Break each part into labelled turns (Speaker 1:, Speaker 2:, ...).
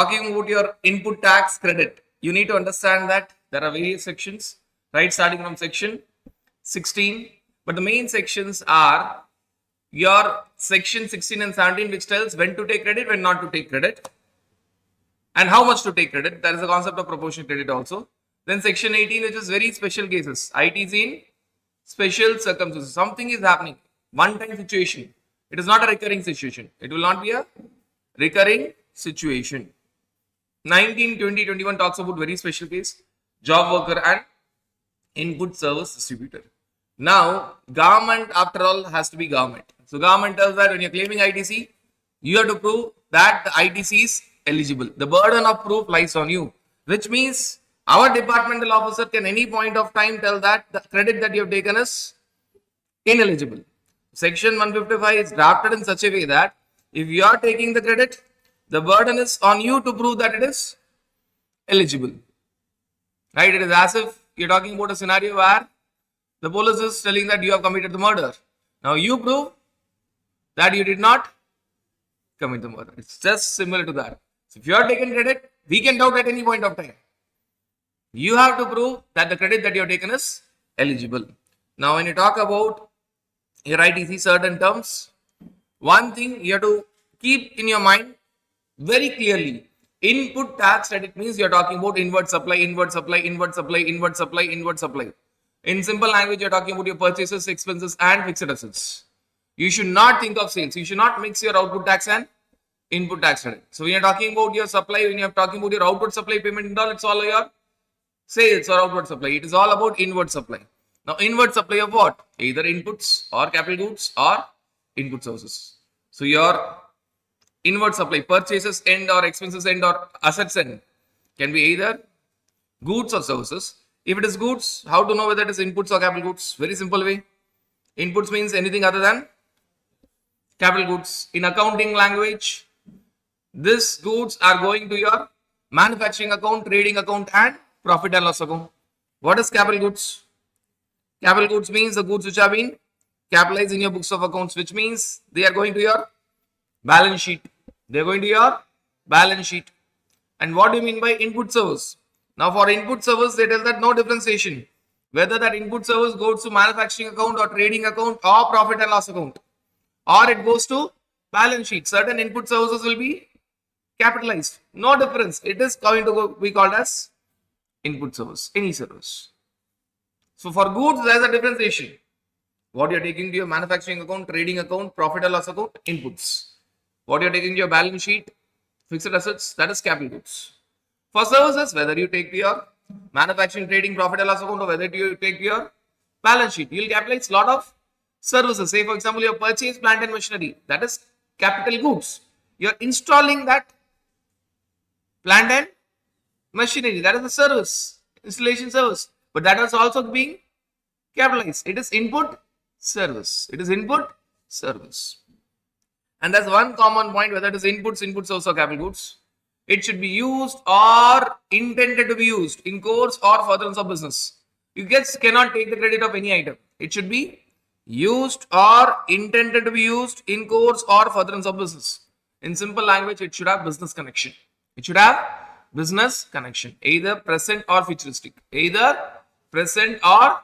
Speaker 1: talking about your input tax credit, you need to understand that there are various sections, right? Starting from section 16, but the main sections are your section 16 and 17, which tells when to take credit, when not to take credit, and how much to take credit. There is a concept of proportionate credit also. Then section 18, which is very special cases. ITC in special circumstances. Something is happening, one-time situation. It is not a recurring situation. It will not be a recurring situation. 19, 20, 21 talks about very special case, job worker and input service distributor. Now, government after all has to be government. So government tells that when you're claiming ITC, you have to prove that the ITC is eligible. The burden of proof lies on you, which means our departmental officer can any point of time tell that the credit that you have taken is ineligible. Section 155 is drafted in such a way that if you are taking the credit, the burden is on you to prove that it is eligible. Right? It is as if you're talking about a scenario where the police is telling that you have committed the murder. Now you prove that you did not commit the murder. It's just similar to that. So if you are taking credit, we can doubt at any point of time. You have to prove that the credit that you have taken is eligible. Now when you talk about your ITC certain terms, one thing you have to keep in your mind very clearly. Input tax credit means you are talking about inward supply, inward supply, inward supply, inward supply, inward supply. In simple language, you are talking about your purchases, expenses and fixed assets. You should not think of sales. You should not mix your output tax and input tax credit. So when you are talking about your supply, when you are talking about your output supply payment and all, it's all your sales or outward supply. It is all about inward supply. Now, inward supply of what? Either inputs or capital goods or input services. So your inward supply, purchases end or expenses end or assets end, can be either goods or services. If it is goods, how to know whether it is inputs or capital goods? Very simple way. Inputs means anything other than capital goods. In accounting language, these goods are going to your manufacturing account, trading account and profit and loss account. What is capital goods? Capital goods means the goods which have been capitalized in your books of accounts, which means they are going to your balance sheet. They are going to your balance sheet. And what do you mean by input service? Now for input service, they tell that no differentiation. Whether that input service goes to manufacturing account or trading account or profit and loss account, or it goes to balance sheet. Certain input services will be capitalized. No difference. It is going to be called as input service, any service. So for goods, there is a differentiation. What you are taking to your manufacturing account, trading account, profit and loss account, inputs. What you are taking to your balance sheet, fixed assets, that is capital goods. For services, whether you take to your manufacturing, trading, profit and loss account, or whether you take to your balance sheet, you will capitalize a lot of services. Say for example, your purchase plant and machinery, that is capital goods. You are installing that plant and machinery, that is the service, installation service. But that is also being capitalized. It is input service. It is input service. And that's one common point, whether it is inputs, input service or capital goods. It should be used or intended to be used in course or furtherance of business. You just cannot take the credit of any item. It should be used or intended to be used in course or furtherance of business. In simple language, it should have business connection. It should have business connection, either present or futuristic. Either present or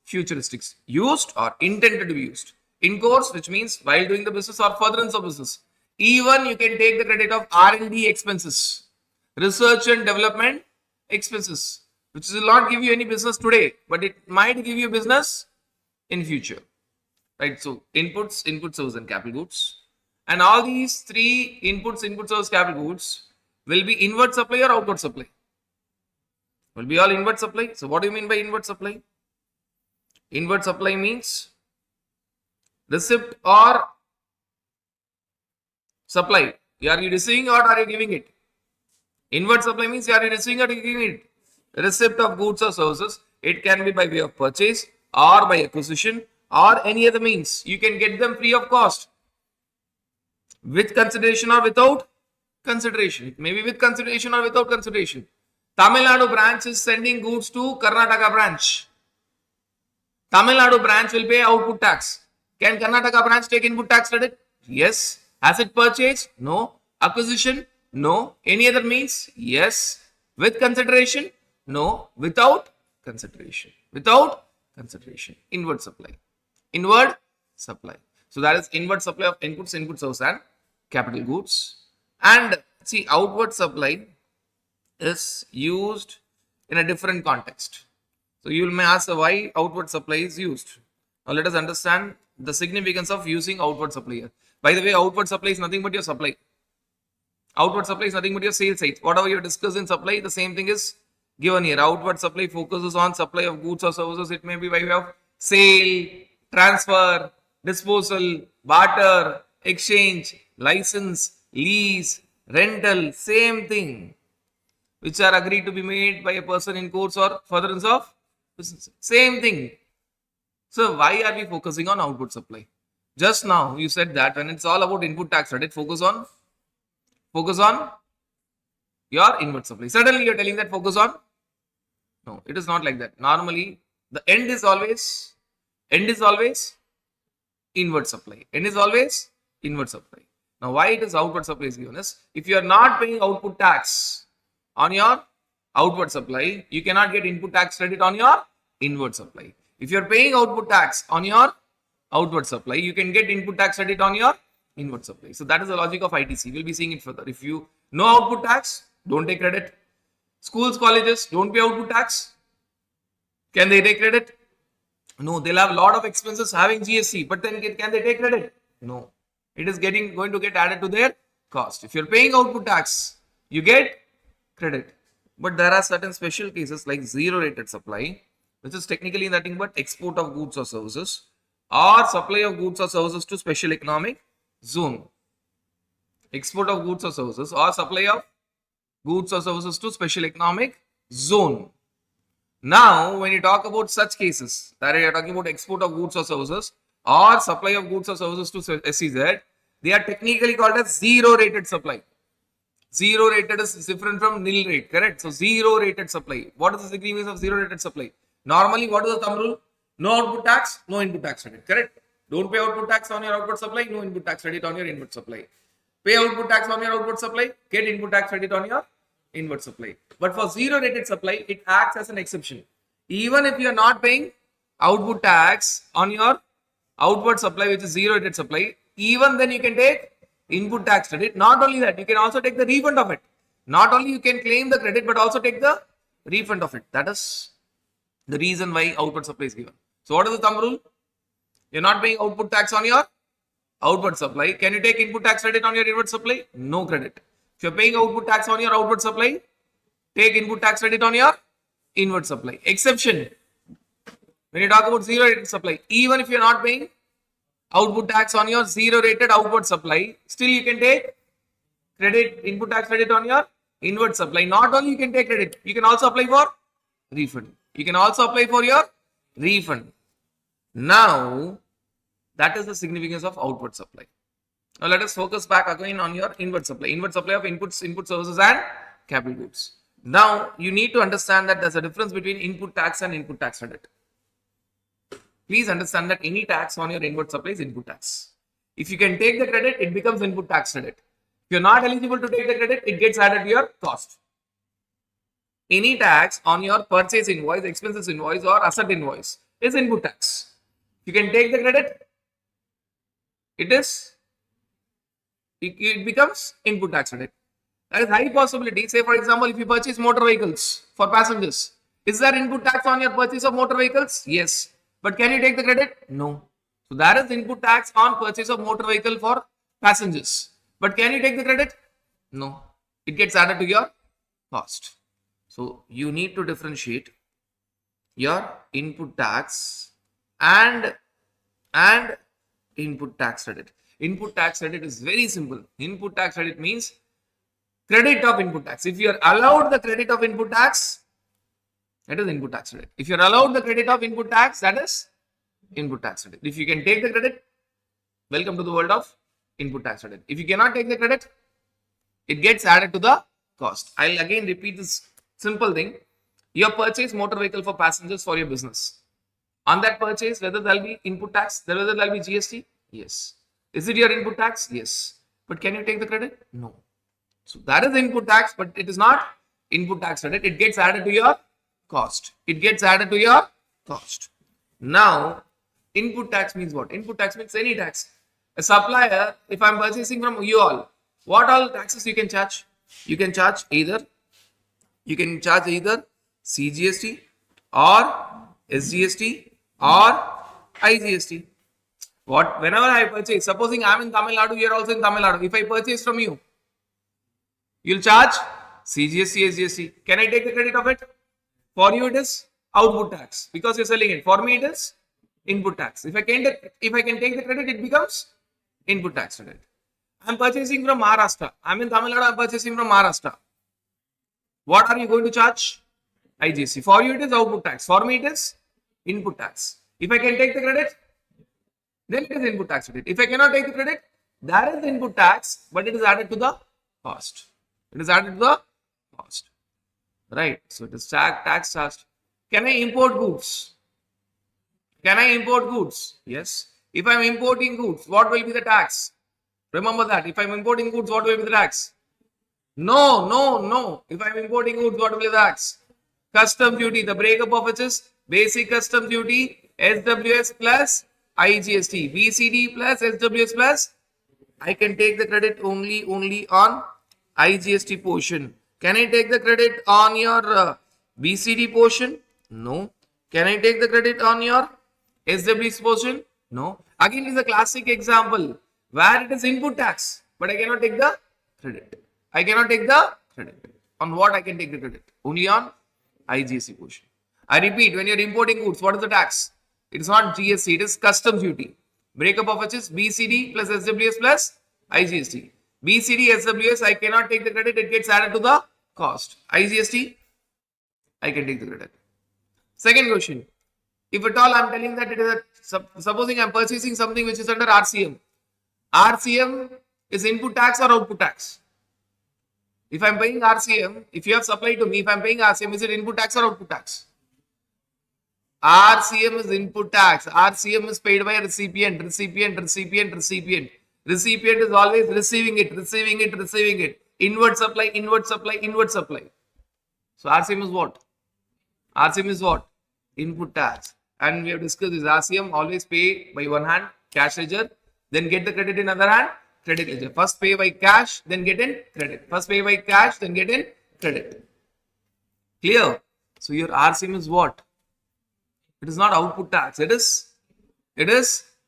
Speaker 1: futuristics. Used or intended to be used. In course, which means while doing the business or furtherance of business. Even you can take the credit of R&D expenses, research and development expenses, which will not give you any business today, but it might give you business in future. Right? So inputs, input service and capital goods. And all these three inputs, input service, capital goods will be inward supply or outward supply. Will be all inward supply. So what do you mean by inward supply? Inward supply means receipt or supply. Are you receiving or are you giving it? Inward supply means are you receiving or are you giving it? Receipt of goods or services. It can be by way of purchase or by acquisition or any other means. You can get them free of cost. With consideration or without consideration. It may be with consideration or without consideration. Tamil Nadu branch is sending goods to Karnataka branch. Tamil Nadu branch will pay output tax. Can Karnataka branch take input tax credit? Yes. Has it purchased? No. Acquisition? No. Any other means? Yes. With consideration? No. Without consideration. Without consideration. Inward supply. Inward supply. So that is inward supply of inputs, input source and capital goods. And see, outward supply is used in a different context. So you may ask why outward supply is used. Now let us understand the significance of using outward supply here. By the way, outward supply is nothing but your supply. Outward supply is nothing but your sales side. Whatever you discuss in supply, the same thing is given here. Outward supply focuses on supply of goods or services. It may be by way of sale, transfer, disposal, barter, exchange, license, lease, rental, same thing, which are agreed to be made by a person in course or furtherance of business. Same thing. So why are we focusing on outward supply? Just now you said that when it's all about input tax credit, focus on your inward supply. Suddenly you're telling that focus on. No, it is not like that. Normally the end is always inward supply. End is always inward supply. Now why it is outward supply is given is, if you are not paying output tax on your outward supply, you cannot get input tax credit on your inward supply. If you are paying output tax on your outward supply, you can get input tax credit on your inward supply. So that is the logic of ITC. We'll be seeing it further. If you know output tax, don't take credit. Schools, colleges, don't pay output tax. Can they take credit? No, they'll have a lot of expenses having GST, but then can they take credit? No. It is going to get added to their cost. If you're paying output tax, you get credit. But there are certain special cases like zero rated supply, which is technically nothing but export of goods or services, or supply of goods or services to special economic zone. Export of goods or services or supply of goods or services to special economic zone. Now, when you talk about such cases, that you are talking about export of goods or services or supply of goods or services to SEZ, they are technically called as zero rated supply. Zero rated is different from nil rate, correct? So zero rated supply. What is the significance of zero rated supply? Normally, what is the thumb rule? No output tax, no input tax credit, correct? Don't pay output tax on your output supply, no input tax credit on your input supply. Pay output tax on your output supply, get input tax credit on your inward supply. But for zero rated supply, it acts as an exception. Even if you are not paying output tax on your outward supply, which is zero rated supply, even then you can take input tax credit. Not only that, you can also take the refund of it. Not only you can claim the credit, but also take the refund of it. That is the reason why outward supply is given. So what is the thumb rule? You're not paying output tax on your outward supply. Can you take input tax credit on your inward supply? No credit. If you're paying output tax on your outward supply, take input tax credit on your inward supply. Exception. When you talk about zero rated supply, even if you're not paying output tax on your zero rated outward supply, still you can take credit, input tax credit on your inward supply. Not only you can take credit, you can also apply for refund. You can also apply for your refund. Now, that is the significance of outward supply. Now, let us focus back again on your inward supply. Inward supply of inputs, input services and capital goods. Now, you need to understand that there's a difference between input tax and input tax credit. Please understand that any tax on your inward supply is input tax. If you can take the credit, it becomes input tax credit. If you're not eligible to take the credit, it gets added to your cost. Any tax on your purchase invoice, expenses invoice or asset invoice is input tax. You can take the credit, it becomes input tax credit. There is high possibility. Say for example, if you purchase motor vehicles for passengers, is there input tax on your purchase of motor vehicles? Yes. But can you take the credit? No. So there is input tax on purchase of motor vehicle for passengers. But can you take the credit? No. It gets added to your cost. So you need to differentiate your input tax and input tax credit. Input tax credit is very simple. Input tax credit means credit of input tax. If you are allowed the credit of input tax, that is input tax credit. If you are allowed the credit of input tax, that is input tax credit. If you can take the credit, welcome to the world of input tax credit. If you cannot take the credit, it gets added to the cost. I'll again repeat this simple thing. You have purchased motor vehicle for passengers for your business. On that purchase, whether there will be input tax, whether there will be GST? Yes. Is it your input tax? Yes. But can you take the credit? No. So that is input tax, but it is not input tax credit. It gets added to your cost. It gets added to your cost. Now, input tax means what? Input tax means any tax. A supplier, if I'm purchasing from you all, what all taxes you can charge? You can charge either CGST or SGST or IGST. Whenever I purchase, supposing I'm in Tamil Nadu, you're also in Tamil Nadu. If I purchase from you, you'll charge CGST, SGST. Can I take the credit of it? For you, it is output tax because you're selling it. For me, it is input tax. If I can take the credit, it becomes input tax credit. I'm purchasing from Maharashtra. I'm in Tamil Nadu. I'm purchasing from Maharashtra. What are you going to charge? IGST. For you, it is output tax. For me, it is input tax. If I can take the credit, then it is input tax credit. If I cannot take the credit, that is the input tax, but it is added to the cost. It is added to the cost. Right. So it is tax charged. Can I import goods? Can I import goods? Yes. If I am importing goods, what will be the tax? Remember that. If I am importing goods, what will be the tax? No. If I am importing goods, what will be the tax? Custom duty. The breakup of which is basic custom duty, SWS plus IGST, BCD plus SWS plus. I can take the credit only on IGST portion. Can I take the credit on your BCD portion? No. Can I take the credit on your SWS portion? No. Again, it is a classic example where it is input tax, but I cannot take the credit. I cannot take the credit. On what I can take the credit? Only on IGST portion. I repeat, when you are importing goods, what is the tax? It is not GST, it is customs duty. Breakup of which is BCD plus SWS plus IGST. BCD, SWS, I cannot take the credit, it gets added to the cost. IGST, I can take the credit. Second question. If at all I am telling that it is supposing I am purchasing something which is under RCM. RCM is input tax or output tax? If I am paying RCM, if you have supplied to me, if I am paying RCM, is it input tax or output tax? RCM is input tax. RCM is paid by recipient. Recipient is always receiving it. Inward supply. So RCM is what? RCM is what? Input tax. And we have discussed this. RCM always pay by one hand, cash ledger, then get the credit in other hand, credit ledger. First pay by cash, then get in credit. First pay by cash, then get in credit. Clear? So your RCM is what? It is not output tax. It is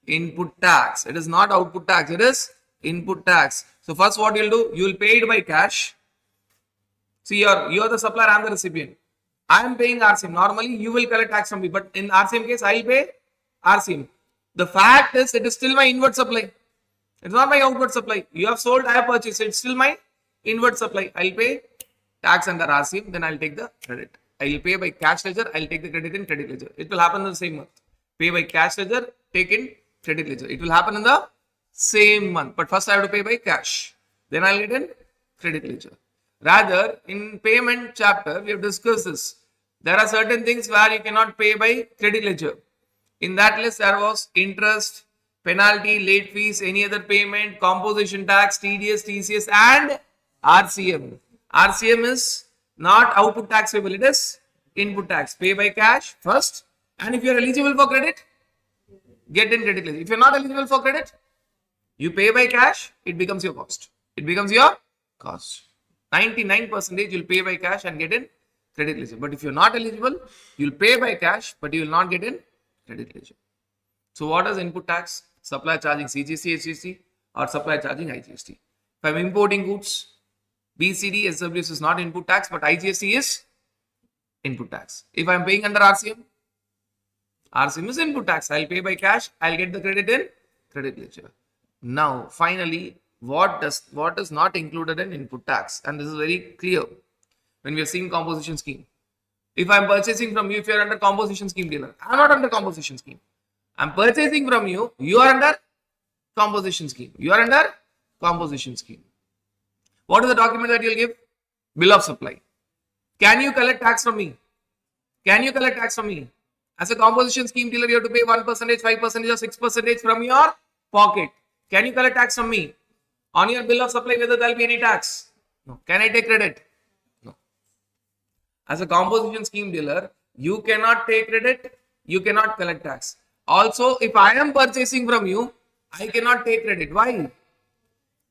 Speaker 1: input tax. It is not output tax. It is input tax. So first what you will do? You will pay it by cash. See, you are the supplier, I am the recipient. I am paying RCM. Normally, you will collect tax from me, but in RCM case, I will pay RCM. The fact is, it is still my inward supply. It is not my outward supply. You have sold, I have purchased. It is still my inward supply. I will pay tax under RCM, then I will take the credit. I will pay by cash ledger, I will take the credit in credit ledger. It will happen in the same month. Pay by cash ledger, take in credit ledger. It will happen in the same month. But first I have to pay by cash. Then I will get in credit ledger. Rather, in payment chapter, we have discussed this. There are certain things where you cannot pay by credit ledger. In that list, there was interest, penalty, late fees, any other payment, composition tax, TDS, TCS, and RCM. RCM is not output tax payable, it is input tax. Pay by cash first, and if you are eligible for credit, get in credit ledger. If you are not eligible for credit, you pay by cash, it becomes your cost. It becomes your cost. 99% you'll pay by cash and get in credit ledger. But if you're not eligible, you'll pay by cash, but you will not get in credit ledger. So what is input tax? Supplier charging CGST, HGST, or supplier charging IGST. If I'm importing goods, BCD, SWS is not input tax, but IGST is input tax. If I'm paying under RCM, RCM is input tax. I'll pay by cash, I'll get the credit in credit ledger. Now, finally, what is not included in input tax? And this is very clear when we are seeing composition scheme. If I am purchasing from you, if you are under composition scheme dealer, I am not under composition scheme. I am purchasing from you, you are under composition scheme. You are under composition scheme. What is the document that you will give? Bill of supply. Can you collect tax from me? Can you collect tax from me? As a composition scheme dealer, you have to pay 1%, 5% or 6% from your pocket. Can you collect tax from me? On your bill of supply, whether there will be any tax? No. Can I take credit? No. As a composition scheme dealer, you cannot take credit, you cannot collect tax. Also, if I am purchasing from you, I cannot take credit. Why?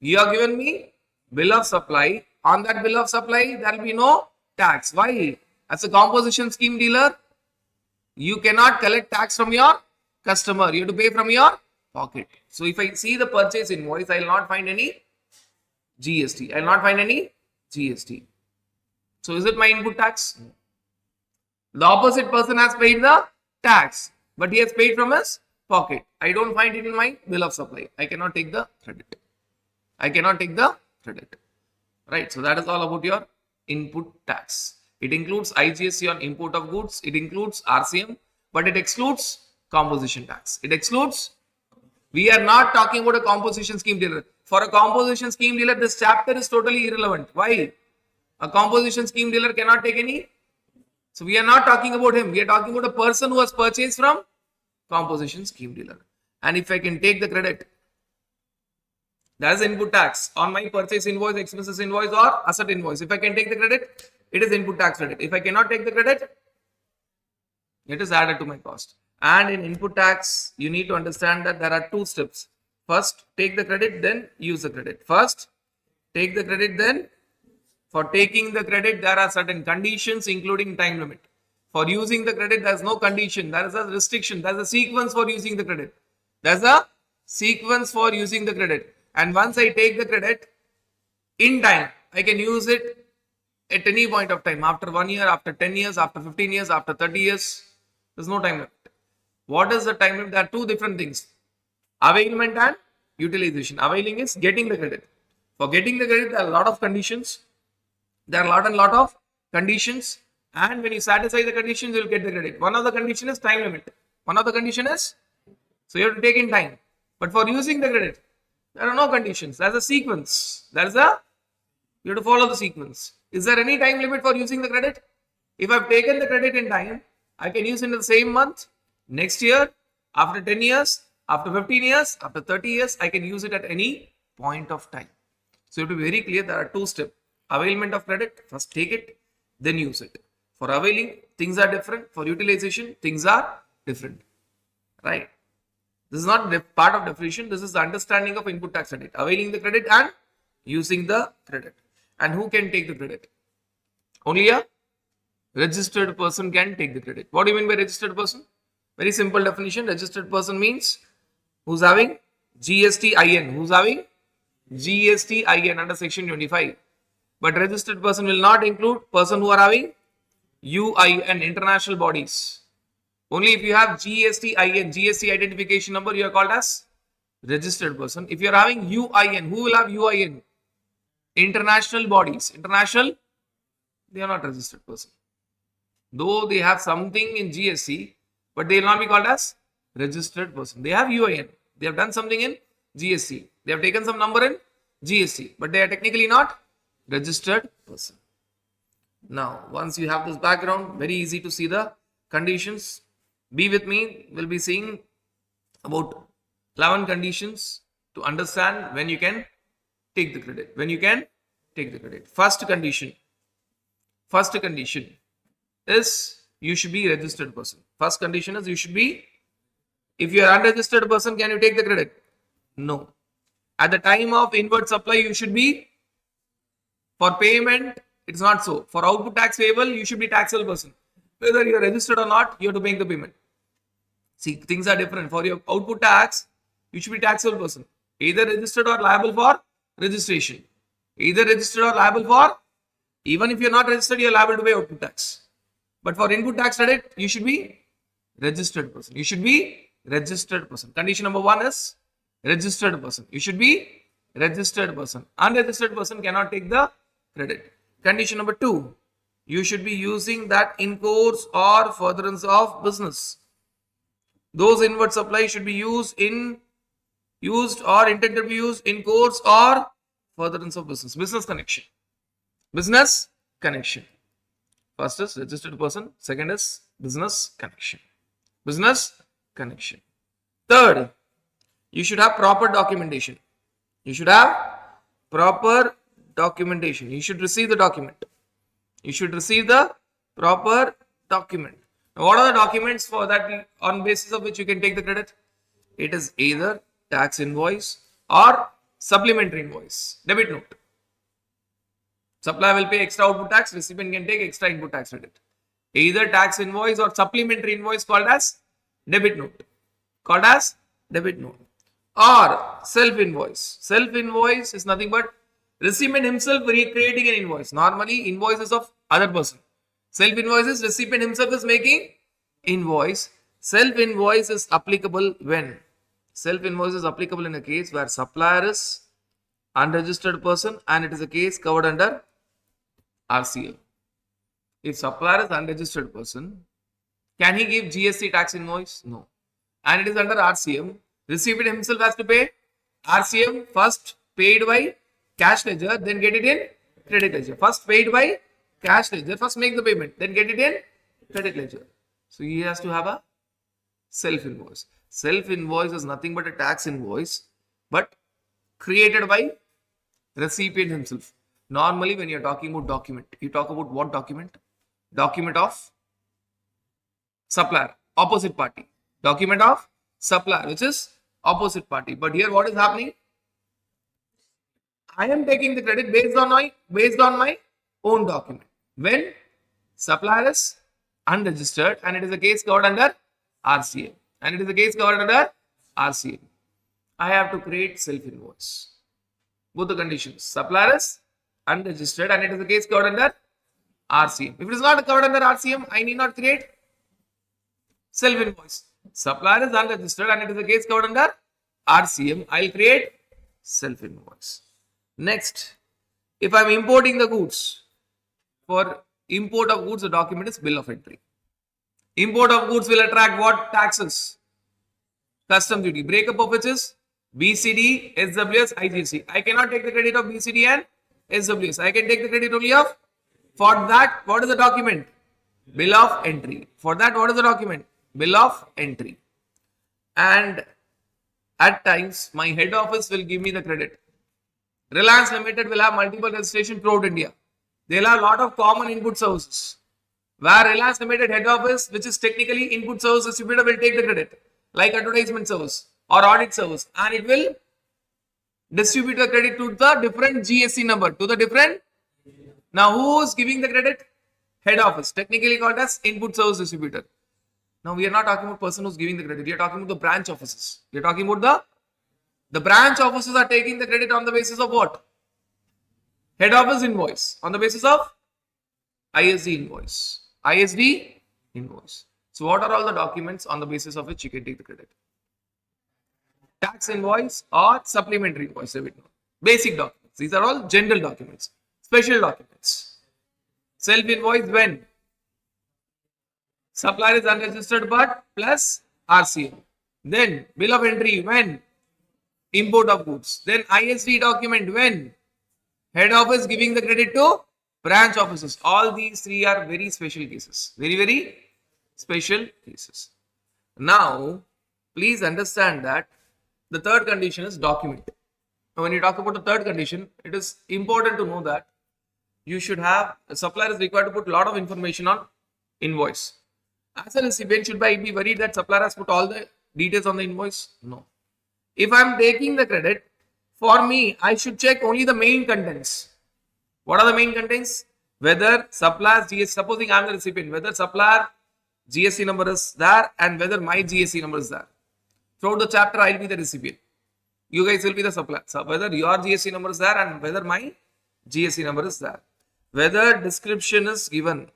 Speaker 1: You have given me bill of supply. On that bill of supply, there will be no tax. Why? As a composition scheme dealer, you cannot collect tax from your customer. You have to pay from your pocket. So if I see the purchase invoice, I will not find any GST. I will not find any GST. So is it my input tax? No. The opposite person has paid the tax, but he has paid from his pocket. I don't find it in my bill of supply. I cannot take the credit. I cannot take the credit. Right. So that is all about your input tax. It includes IGST on import of goods. It includes RCM, but it excludes composition tax. It excludes. We are not talking about a composition scheme dealer. For a composition scheme dealer, this chapter is totally irrelevant. Why? A composition scheme dealer cannot take any. So we are not talking about him. We are talking about a person who has purchased from composition scheme dealer. And if I can take the credit, that is input tax on my purchase invoice, expenses invoice or asset invoice. If I can take the credit, it is input tax credit. If I cannot take the credit, it is added to my cost. And in input tax, you need to understand that there are two steps. First, take the credit, then use the credit. First, take the credit, then for taking the credit, there are certain conditions, including time limit. For using the credit, there is no condition. There is a restriction. There is a sequence for using the credit. There is a sequence for using the credit. And once I take the credit in time, I can use it at any point of time. After 1 year, after 10 years, after 15 years, after 30 years. There is no time limit. What is the time limit? There are two different things. Availment and utilization. Availing is getting the credit. For getting the credit, there are a lot of conditions. There are a lot of conditions. And when you satisfy the conditions, you will get the credit. One of the condition is time limit. One of the condition is, so you have to take in time. But for using the credit, there are no conditions. There is a sequence. You have to follow the sequence. Is there any time limit for using the credit? If I have taken the credit in time, I can use it in the same month, next year, after 10 years, after 15 years, after 30 years, I can use it at any point of time. So you have to be very clear, there are two steps. Availment of credit, first take it, then use it. For availing, things are different. For utilization, things are different. Right? This is not part of definition. This is the understanding of input tax credit. Availing the credit and using the credit. And who can take the credit? Only a registered person can take the credit. What do you mean by registered person? Very simple definition. Registered person means who's having GST-IN. Who's having GST-IN under section 25. But registered person will not include person who are having UIN, international bodies. Only if you have GST-IN, GST identification number, you are called as registered person. If you are having UIN, who will have UIN? International bodies. International, they are not registered person. Though they have something in GST, but they will not be called as registered person. They have UIN. They have done something in GST. They have taken some number in GST, but they are technically not registered person. Now, once you have this background, very easy to see the conditions. Be with me. We'll be seeing about 11 conditions to understand when you can take the credit. When you can take the credit. First condition is you should be a registered person. First condition is you should be. If you are unregistered person, can you take the credit? No. At the time of inward supply, you should be. For payment, it's not so. For output tax payable, you should be taxable person. Whether you are registered or not, you have to make the payment. See, things are different. For your output tax, you should be taxable person. Either registered or liable for registration. Either registered or liable for, even if you are not registered, you are liable to pay output tax. But for input tax credit, you should be registered person. You should be registered person. Condition number 1 is registered person. You should be registered person. Unregistered person cannot take the credit. Condition number 2, you should be using that in course or furtherance of business. Those inward supply should be used or intended to be used in course or furtherance of business. Business connection. Business connection. First is registered person. Second is business connection. Business connection. Third, you should have proper documentation. You should have proper documentation. You should receive the document. You should receive the proper document. Now, what are the documents for that on basis of which you can take the credit? It is either tax invoice or supplementary invoice, debit note. Supplier will pay extra output tax, recipient can take extra input tax credit. Either tax invoice or supplementary invoice called as debit note. Called as debit note. Or self invoice. Self invoice is nothing but recipient himself recreating an invoice. Normally, invoices of other person. Self invoice is recipient himself is making invoice. Self invoice is applicable when? Self invoice is applicable in a case where supplier is unregistered person and it is a case covered under RCM. If supplier is unregistered person, can he give GST tax invoice? No. And it is under RCM. Recipient himself has to pay RCM first paid by cash ledger, then get it in credit ledger. First paid by cash ledger, first make the payment, then get it in credit ledger. So he has to have a self invoice. Self invoice is nothing but a tax invoice, but created by recipient himself. Normally, when you are talking about document, you talk about what document? Document of supplier, opposite party. Document of supplier, which is opposite party. But here, what is happening? I am taking the credit based on my own document. When supplier is unregistered and it is a case covered under RCM. And it is a case covered under RCM. I have to create self invoice. Both the conditions. Supplier is unregistered and it is a case covered under RCM. If it is not covered under RCM, I need not create self invoice. Supplier is unregistered and it is a case covered under RCM. I will create self invoice. Next, if I am importing the goods, for import of goods, the document is bill of entry. Import of goods will attract what taxes? Custom duty. Breakup of which is BCD, SWS, IGST. I cannot take the credit of BCD and SWS. I can take the credit only of, for that, what is the document? Bill of entry. For that, what is the document? Bill of entry. And at times, my head office will give me the credit. Reliance Limited will have multiple registration throughout India. They will have a lot of common input services. Where Reliance Limited head office, which is technically input service distributor, will take the credit. Like advertisement service or audit service. And it will distribute the credit to the different GSC number. To the different. Now, who is giving the credit? Head office. Technically called as input service distributor. Now, we are not talking about person who is giving the credit. We are talking about the branch offices. We are talking about the branch offices are taking the credit on the basis of what? Head office invoice. On the basis of ISD invoice. ISD invoice. So, what are all the documents on the basis of which you can take the credit? Tax invoice or supplementary invoice. Basic documents. These are all general documents. Special documents. Self invoice when? Supplier is unregistered but plus RCM. Then bill of entry when? Import of goods. Then ISD document when? Head office giving the credit to branch offices. All these three are very special cases. Very, very special cases. Now, please understand that the third condition is document. When you talk about the third condition, it is important to know that you should have, the supplier is required to put a lot of information on invoice. As a recipient, should I be worried that supplier has put all the details on the invoice? No. If I am taking the credit, for me, I should check only the main contents. What are the main contents? Whether supplier's GST, supposing I am the recipient, whether supplier GST number is there and whether my GST number is there. Throughout the chapter, I will be the recipient. You guys will be the supplier. So whether your GST number is there and whether my GST number is there. Whether description is given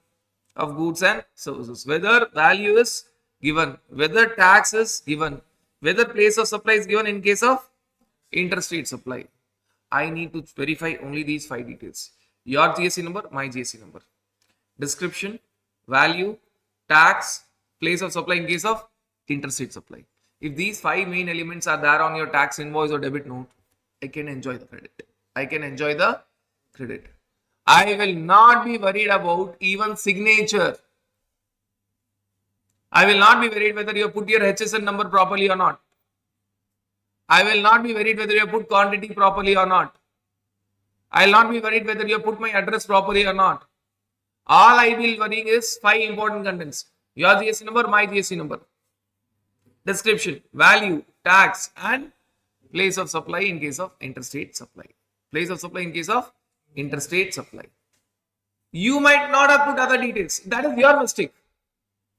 Speaker 1: of goods and services. Whether value is given. Whether tax is given. Whether place of supply is given in case of interstate supply. I need to verify only these 5 details. Your GST number, my GST number. Description, value, tax, place of supply in case of interstate supply. If these 5 main elements are there on your tax invoice or debit note, I can enjoy the credit. I can enjoy the credit. I will not be worried about even signature. I will not be worried whether you put your HSN number properly or not. I will not be worried whether you put quantity properly or not. I'll not be worried whether you put my address properly or not. All I will worry is 5 important contents. Your GST number, my GST number. Description, value, tax, and place of supply in case of interstate supply. Place of supply in case of interstate supply. You might not have put other details. That is your mistake.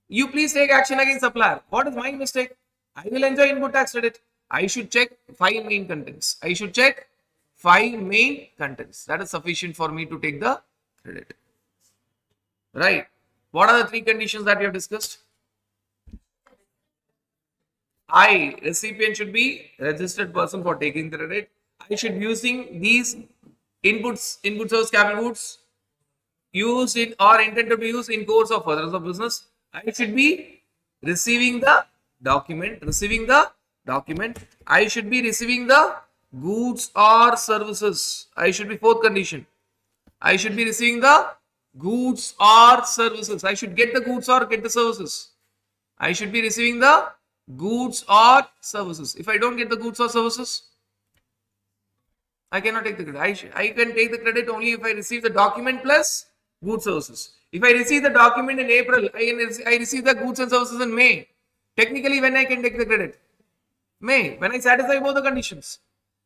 Speaker 1: You please take action against supplier. What is my mistake? I will enjoy input tax credit. I should check 5 main contents. I should check 5 main contents. That is sufficient for me to take the credit. Right. What are the 3 conditions that we have discussed? Recipient should be registered person for taking the credit. I should be using these input source capital goods used in or intended to be used in course of furtherance of business. I should be receiving the document. I should be receiving the goods or services. I should be 4th condition. I should be receiving the goods or services. I should get the goods or get the services. I should be receiving the goods or services. If I don't get the goods or services, I cannot take the credit. I can take the credit only if I receive the document plus goods services. If I receive the document in April, I receive the goods and services in May. Technically, when I can take the credit? May, when I satisfy both the conditions.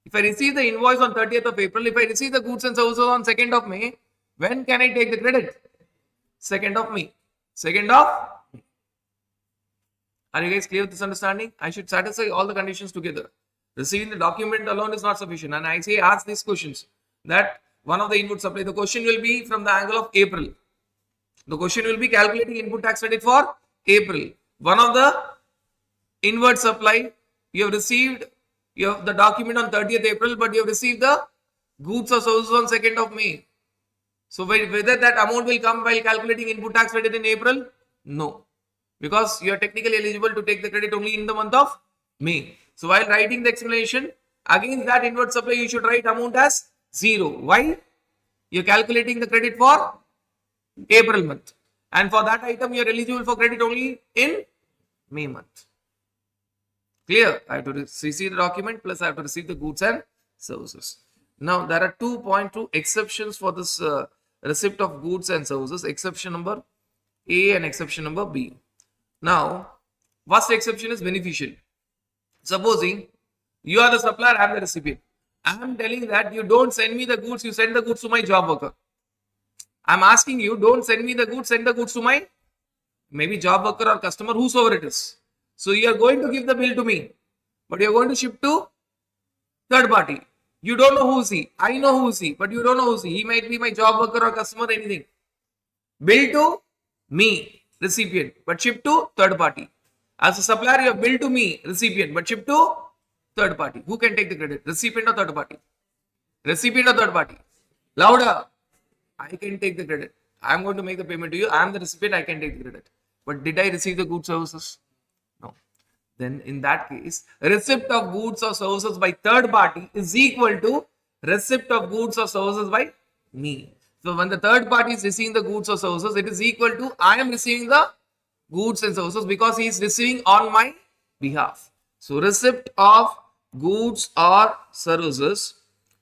Speaker 1: If I receive the invoice on 30th of April, if I receive the goods and services on 2nd of May, when can I take the credit? 2nd of May. 2nd of May. Are you guys clear with this understanding? I should satisfy all the conditions together. Receiving the document alone is not sufficient. And I say ask these questions. That one of the input supply, the question will be from the angle of April. The question will be calculating input tax credit for April. One of the inward supply, you have received the document on 30th April, but you have received the goods or services on 2nd of May. So whether that amount will come while calculating input tax credit in April? No. Because you are technically eligible to take the credit only in the month of May. So while writing the explanation, against that inward supply, you should write amount as 0. Why? You are calculating the credit for April month. And for that item, you are eligible for credit only in May month. Clear? I have to receive the document plus I have to receive the goods and services. Now, there are 2.2 exceptions for this receipt of goods and services. Exception number A and exception number B. Now, first exception is beneficial. Supposing you are the supplier, I am the recipient. I am telling that you don't send me the goods, you send the goods to my job worker. I am asking you, don't send me the goods, send the goods to my maybe job worker or customer, whosoever it is. So you are going to give the bill to me, but you are going to ship to third party. You don't know who is he. I know who is he, but you don't know who is he. He might be my job worker or customer, anything. Bill to me, recipient, but ship to third party. As a supplier, you have bill to me, recipient, but ship to third party. Who can take the credit? Recipient or third party? Recipient or third party? Louder. I can take the credit. I am going to make the payment to you. I am the recipient. I can take the credit. But did I receive the goods services? No. Then in that case, receipt of goods or services by third party is equal to receipt of goods or services by me. So when the third party is receiving the goods or services, it is equal to I am receiving the goods and services because he is receiving on my behalf. So receipt of goods or services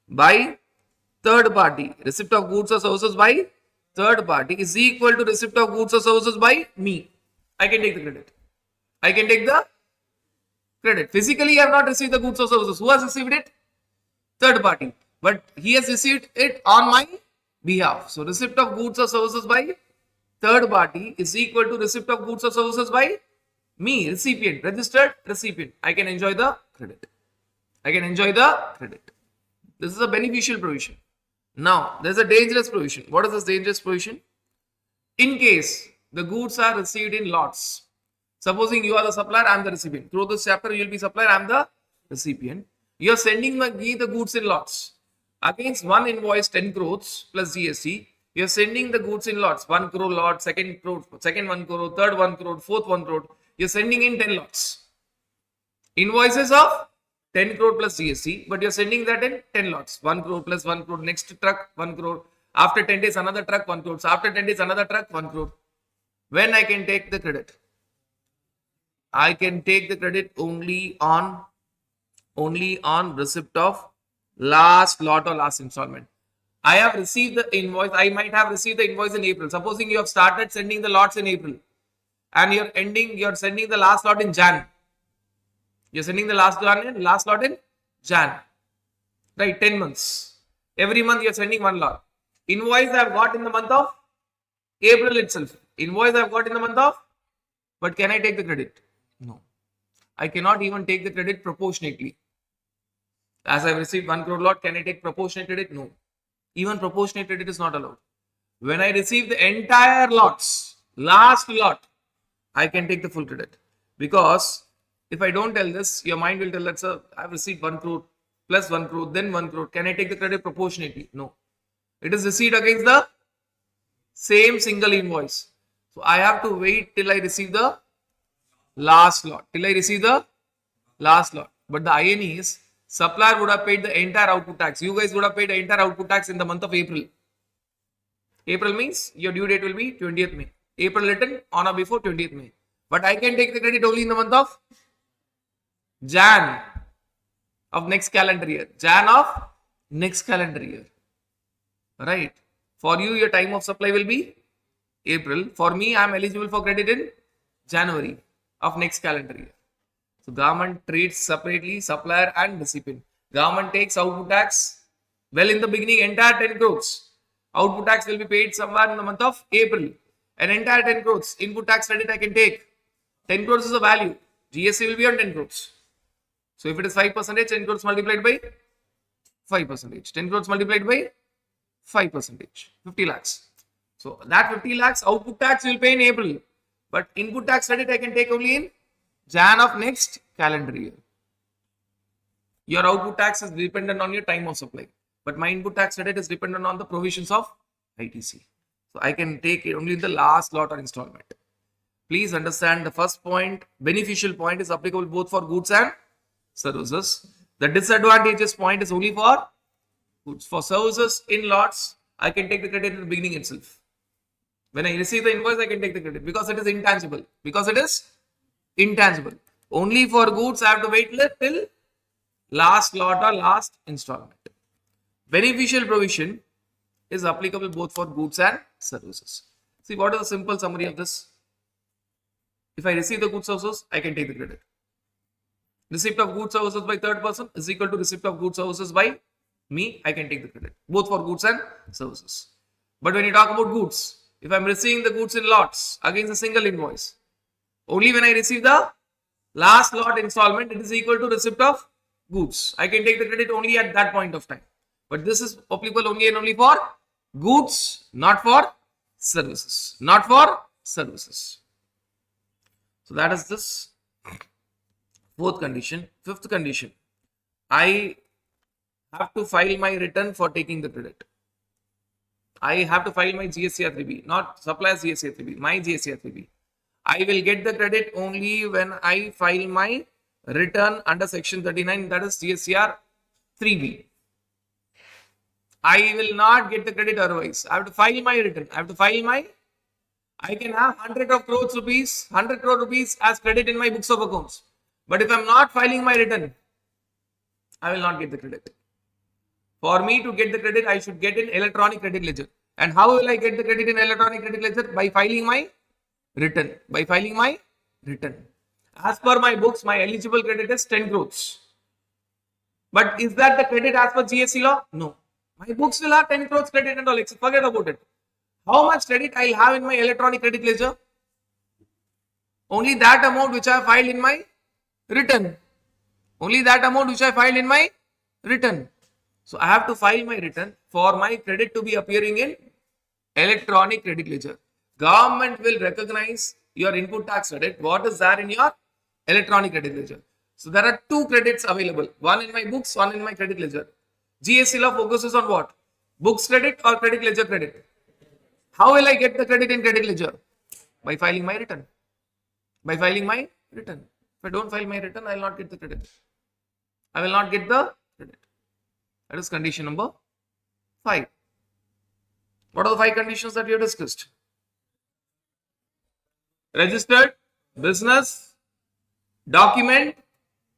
Speaker 1: by third party, receipt of goods or services by third party is equal to receipt of goods or services by me. I can take the credit. I can take the credit. Physically, I have not received the goods or services. Who has received it? Third party. But he has received it on my behalf. So receipt of goods or services by third party is equal to receipt of goods or services by me, recipient, registered recipient. I can enjoy the credit. I can enjoy the credit. This is a beneficial provision. Now, there is a dangerous provision. What is this dangerous provision? In case the goods are received in lots. Supposing you are the supplier, I am the recipient. Through this chapter, you will be supplier, I am the recipient. You are sending me the goods in lots. Against one invoice, 10 crores plus GST, you are sending the goods in lots. 1 crore lot, second 1 crore, third 1 crore, fourth 1 crore. You are sending in 10 lots. Invoices of 10 crore plus GST, but you are sending that in 10 lots. 1 crore plus 1 crore, next truck 1 crore. After 10 days, another truck 1 crore. So after 10 days, another truck 1 crore. When I can take the credit? I can take the credit only on receipt of last lot or last installment. I have received the invoice. I might have received the invoice in April. Supposing you have started sending the lots in April and you're sending the last lot in Jan. You're sending the last lot in Jan. Right, 10 months. Every month you're sending one lot. Invoice I've got in the month of April itself. Invoice I've got in the month of, but can I take the credit? No. I cannot even take the credit proportionately. As I've received 1 crore lot, can I take proportionate credit? No. Even proportionate credit is not allowed. When I receive the entire lots, last lot, I can take the full credit. Because if I don't tell this, your mind will tell that, sir, I've received 1 crore plus 1 crore, then 1 crore. Can I take the credit proportionately? No. It is received against the same single invoice. So I have to wait till I receive the last lot. But the irony is, supplier would have paid the entire output tax. You guys would have paid the entire output tax in the month of April. April means your due date will be 20th May. April written on or before 20th May. But I can take the credit only in the month of Jan of next calendar year. Jan of next calendar year. Right. For you, your time of supply will be April. For me, I am eligible for credit in January of next calendar year. So government treats separately supplier and recipient. Government takes output tax. Well, in the beginning, entire 10 crores. Output tax will be paid somewhere in the month of April. An entire 10 crores. Input tax credit I can take. 10 crores is the value. GST will be on 10 crores. So if it is 5%, 10 crores multiplied by 5%. 10 crores multiplied by 5%. 50 lakhs. So that 50 lakhs output tax will pay in April. But input tax credit I can take only in Jan of next calendar year. Your output tax is dependent on your time of supply. But my input tax credit is dependent on the provisions of ITC. So I can take it only in the last lot or installment. Please understand the first point, beneficial point is applicable both for goods and services. The disadvantageous point is only for goods. For services in lots, I can take the credit in the beginning itself. When I receive the invoice, I can take the credit because it is intangible. Only for goods, I have to wait till last lot or last installment. Beneficial provision is applicable both for goods and services. See, what is the simple summary of this? If I receive the goods services, I can take the credit. Receipt of goods services by third person is equal to receipt of goods services by me. I can take the credit, both for goods and services. But when you talk about goods, if I'm receiving the goods in lots against a single invoice, only when I receive the last lot installment, it is equal to receipt of goods. I can take the credit only at that point of time. But this is applicable only and only for goods, not for services. So that is this fourth condition. Fifth condition, I have to file my return for taking the credit. I have to file my GSTR 3B, not supplier's GSTR 3B, my GSTR 3B. I will get the credit only when I file my return under section 39, that is GSTR 3B. I will not get the credit otherwise. I have to file my return. I can have 100 crore rupees as credit in my books of accounts. But if I am not filing my return, I will not get the credit. For me to get the credit, I should get in electronic credit ledger. And how will I get the credit in electronic credit ledger? By filing my return. As per my books, my eligible credit is 10 crores. But is that the credit as per GST law? No. My books will have 10 crores credit and all. Forget about it. How much credit I will have in my electronic credit ledger? Only that amount which I filed in my return. So I have to file my return for my credit to be appearing in electronic credit ledger. Government will recognize your input tax credit. What is there in your electronic credit ledger? So there are two credits available. One in my books, one in my credit ledger. GST law focuses on what? Books credit or credit ledger credit? How will I get the credit in credit ledger? By filing my return. If I don't file my return, I will not get the credit. That is condition number 5. What are the 5 conditions that we have discussed? Registered business, document,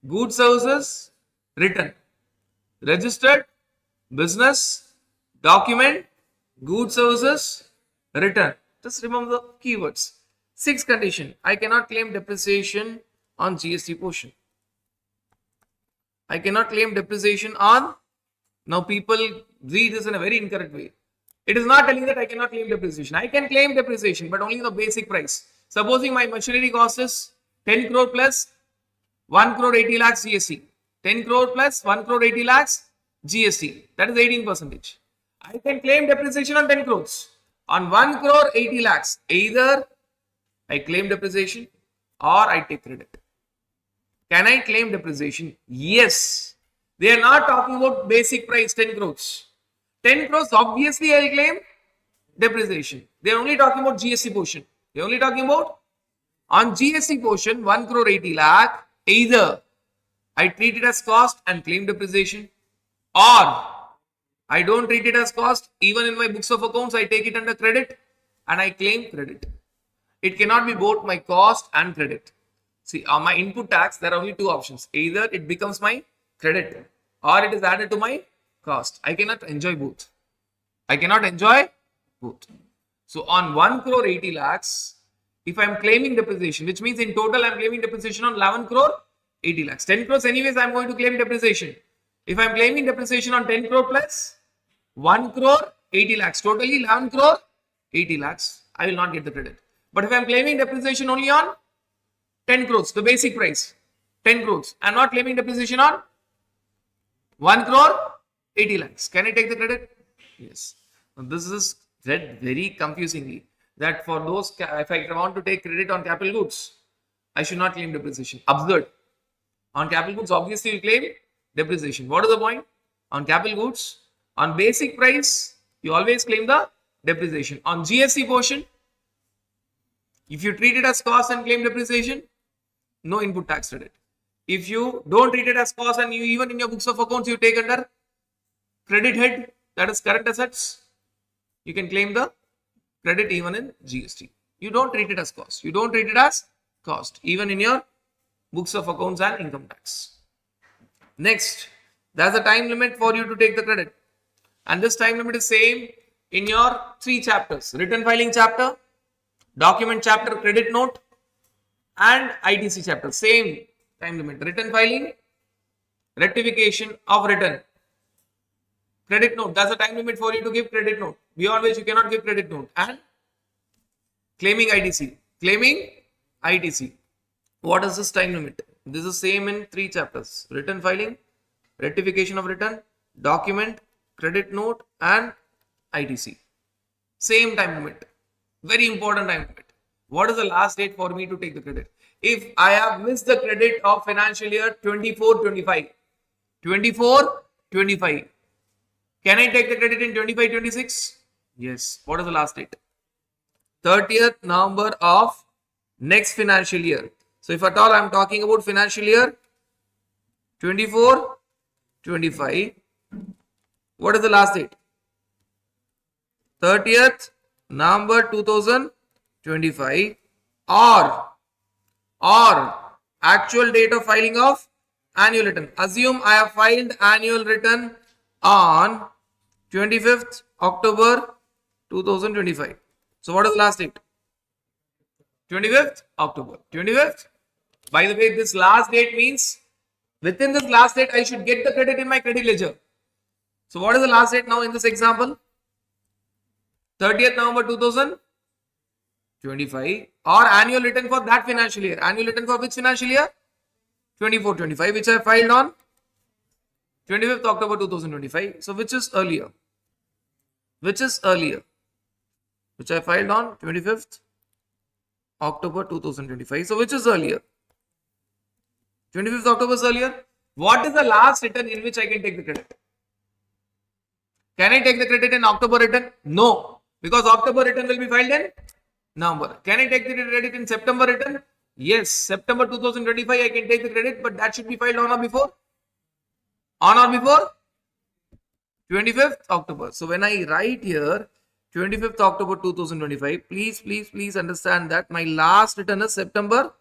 Speaker 1: goods services, return. Registered business, document, goods, services, return. Just remember the keywords. Sixth condition, I cannot claim depreciation on GST portion. I cannot claim depreciation on, now people read this in a very incorrect way. It is not telling that I cannot claim depreciation. I can claim depreciation, but only the basic price. Supposing my machinery cost is 10 crore plus 1 crore 80 lakhs GST. 10 crore plus 1 crore 80 lakhs GST. That is 18%. I can claim depreciation on 10 crores. On 1 crore 80 lakhs, either I claim depreciation or I take credit. Can I claim depreciation? Yes. They are not talking about basic price 10 crores. 10 crores, obviously I will claim depreciation. They are only talking about GST portion. They are only talking about on GST portion 1 crore 80 lakh, either I treat it as cost and claim depreciation, or I don't treat it as cost. Even in my books of accounts, I take it under credit and I claim credit. It cannot be both my cost and credit. See, on my input tax, there are only two options. Either it becomes my credit or it is added to my cost. I cannot enjoy both. I cannot enjoy both. So on 1 crore 80 lakhs, if I am claiming depreciation, which means in total I am claiming depreciation on 11 crore 80 lakhs. 10 crores anyways I am going to claim depreciation. If I am claiming depreciation on 10 crore plus 1 crore 80 lakhs, totally 11 crore 80 lakhs, I will not get the credit. But if I am claiming depreciation only on 10 crores, the basic price, 10 crores, I am not claiming depreciation on 1 crore 80 lakhs. Can I take the credit? Yes. Now, this is read very confusingly that for those, if I want to take credit on capital goods, I should not claim depreciation. Absurd. On capital goods, obviously you claim depreciation. What is the point? On capital goods, on basic price, you always claim the depreciation. On GST portion, if you treat it as cost and claim depreciation, no input tax credit. If you don't treat it as cost and you even in your books of accounts you take under credit head, that is current assets, you can claim the credit even in GST. You don't treat it as cost. You don't treat it as cost even in your books of accounts and income tax. Next, there's a time limit for you to take the credit, and this time limit is same in your 3 chapters: return filing chapter, document chapter, credit note, and ITC chapter. Same time limit: return filing, rectification of return, credit note. That's a time limit for you to give credit note, beyond which you cannot give credit note, and claiming ITC. Claiming ITC. What is this time limit? This is same in 3 chapters: return filing, rectification of return, document, credit note, and ITC. Same time limit. Very important time limit. What is the last date for me to take the credit? If I have missed the credit of financial year 24-25, 24-25, can I take the credit in 25-26? Yes. What is the last date? 30th November of next financial year. So if at all I am talking about financial year 24-25, what is the last date? 30th November 2025, or actual date of filing of annual return. Assume I have filed annual return on 25th October 2025. So what is the last date? 25th October. 25th. By the way, this last date means within this last date I should get the credit in my credit ledger. So what is the last date now in this example? 30th November 2025, or annual return for that financial year. Annual return for which financial year? 24-25, which I filed on 25th October 2025. So which is earlier? Which is earlier? Which I filed on 25th October 2025. So which is earlier? 25th October is earlier. What is the last return in which I can take the credit? Can I take the credit in October return? No, because October return will be filed in November. Can I take the credit in September return? Yes, September 2025 I can take the credit, but that should be filed on or before? On or before 25th October. So when I write here 25th October 2025, please understand that my last return is September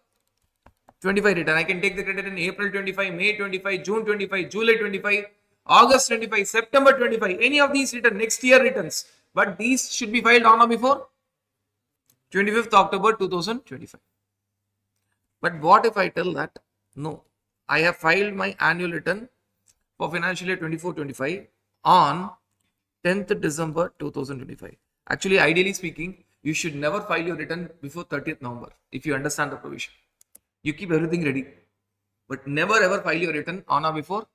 Speaker 1: 25 return. I can take the credit in April 25, May 25, June 25, July 25, August 25, September 25, any of these return, next year returns. But these should be filed on or before 25th October 2025. But what if I tell that, no, I have filed my annual return for financial year 24-25 on 10th December 2025. Actually, ideally speaking, you should never file your return before 30th November if you understand the provision. You keep everything ready, but never ever file your return on or before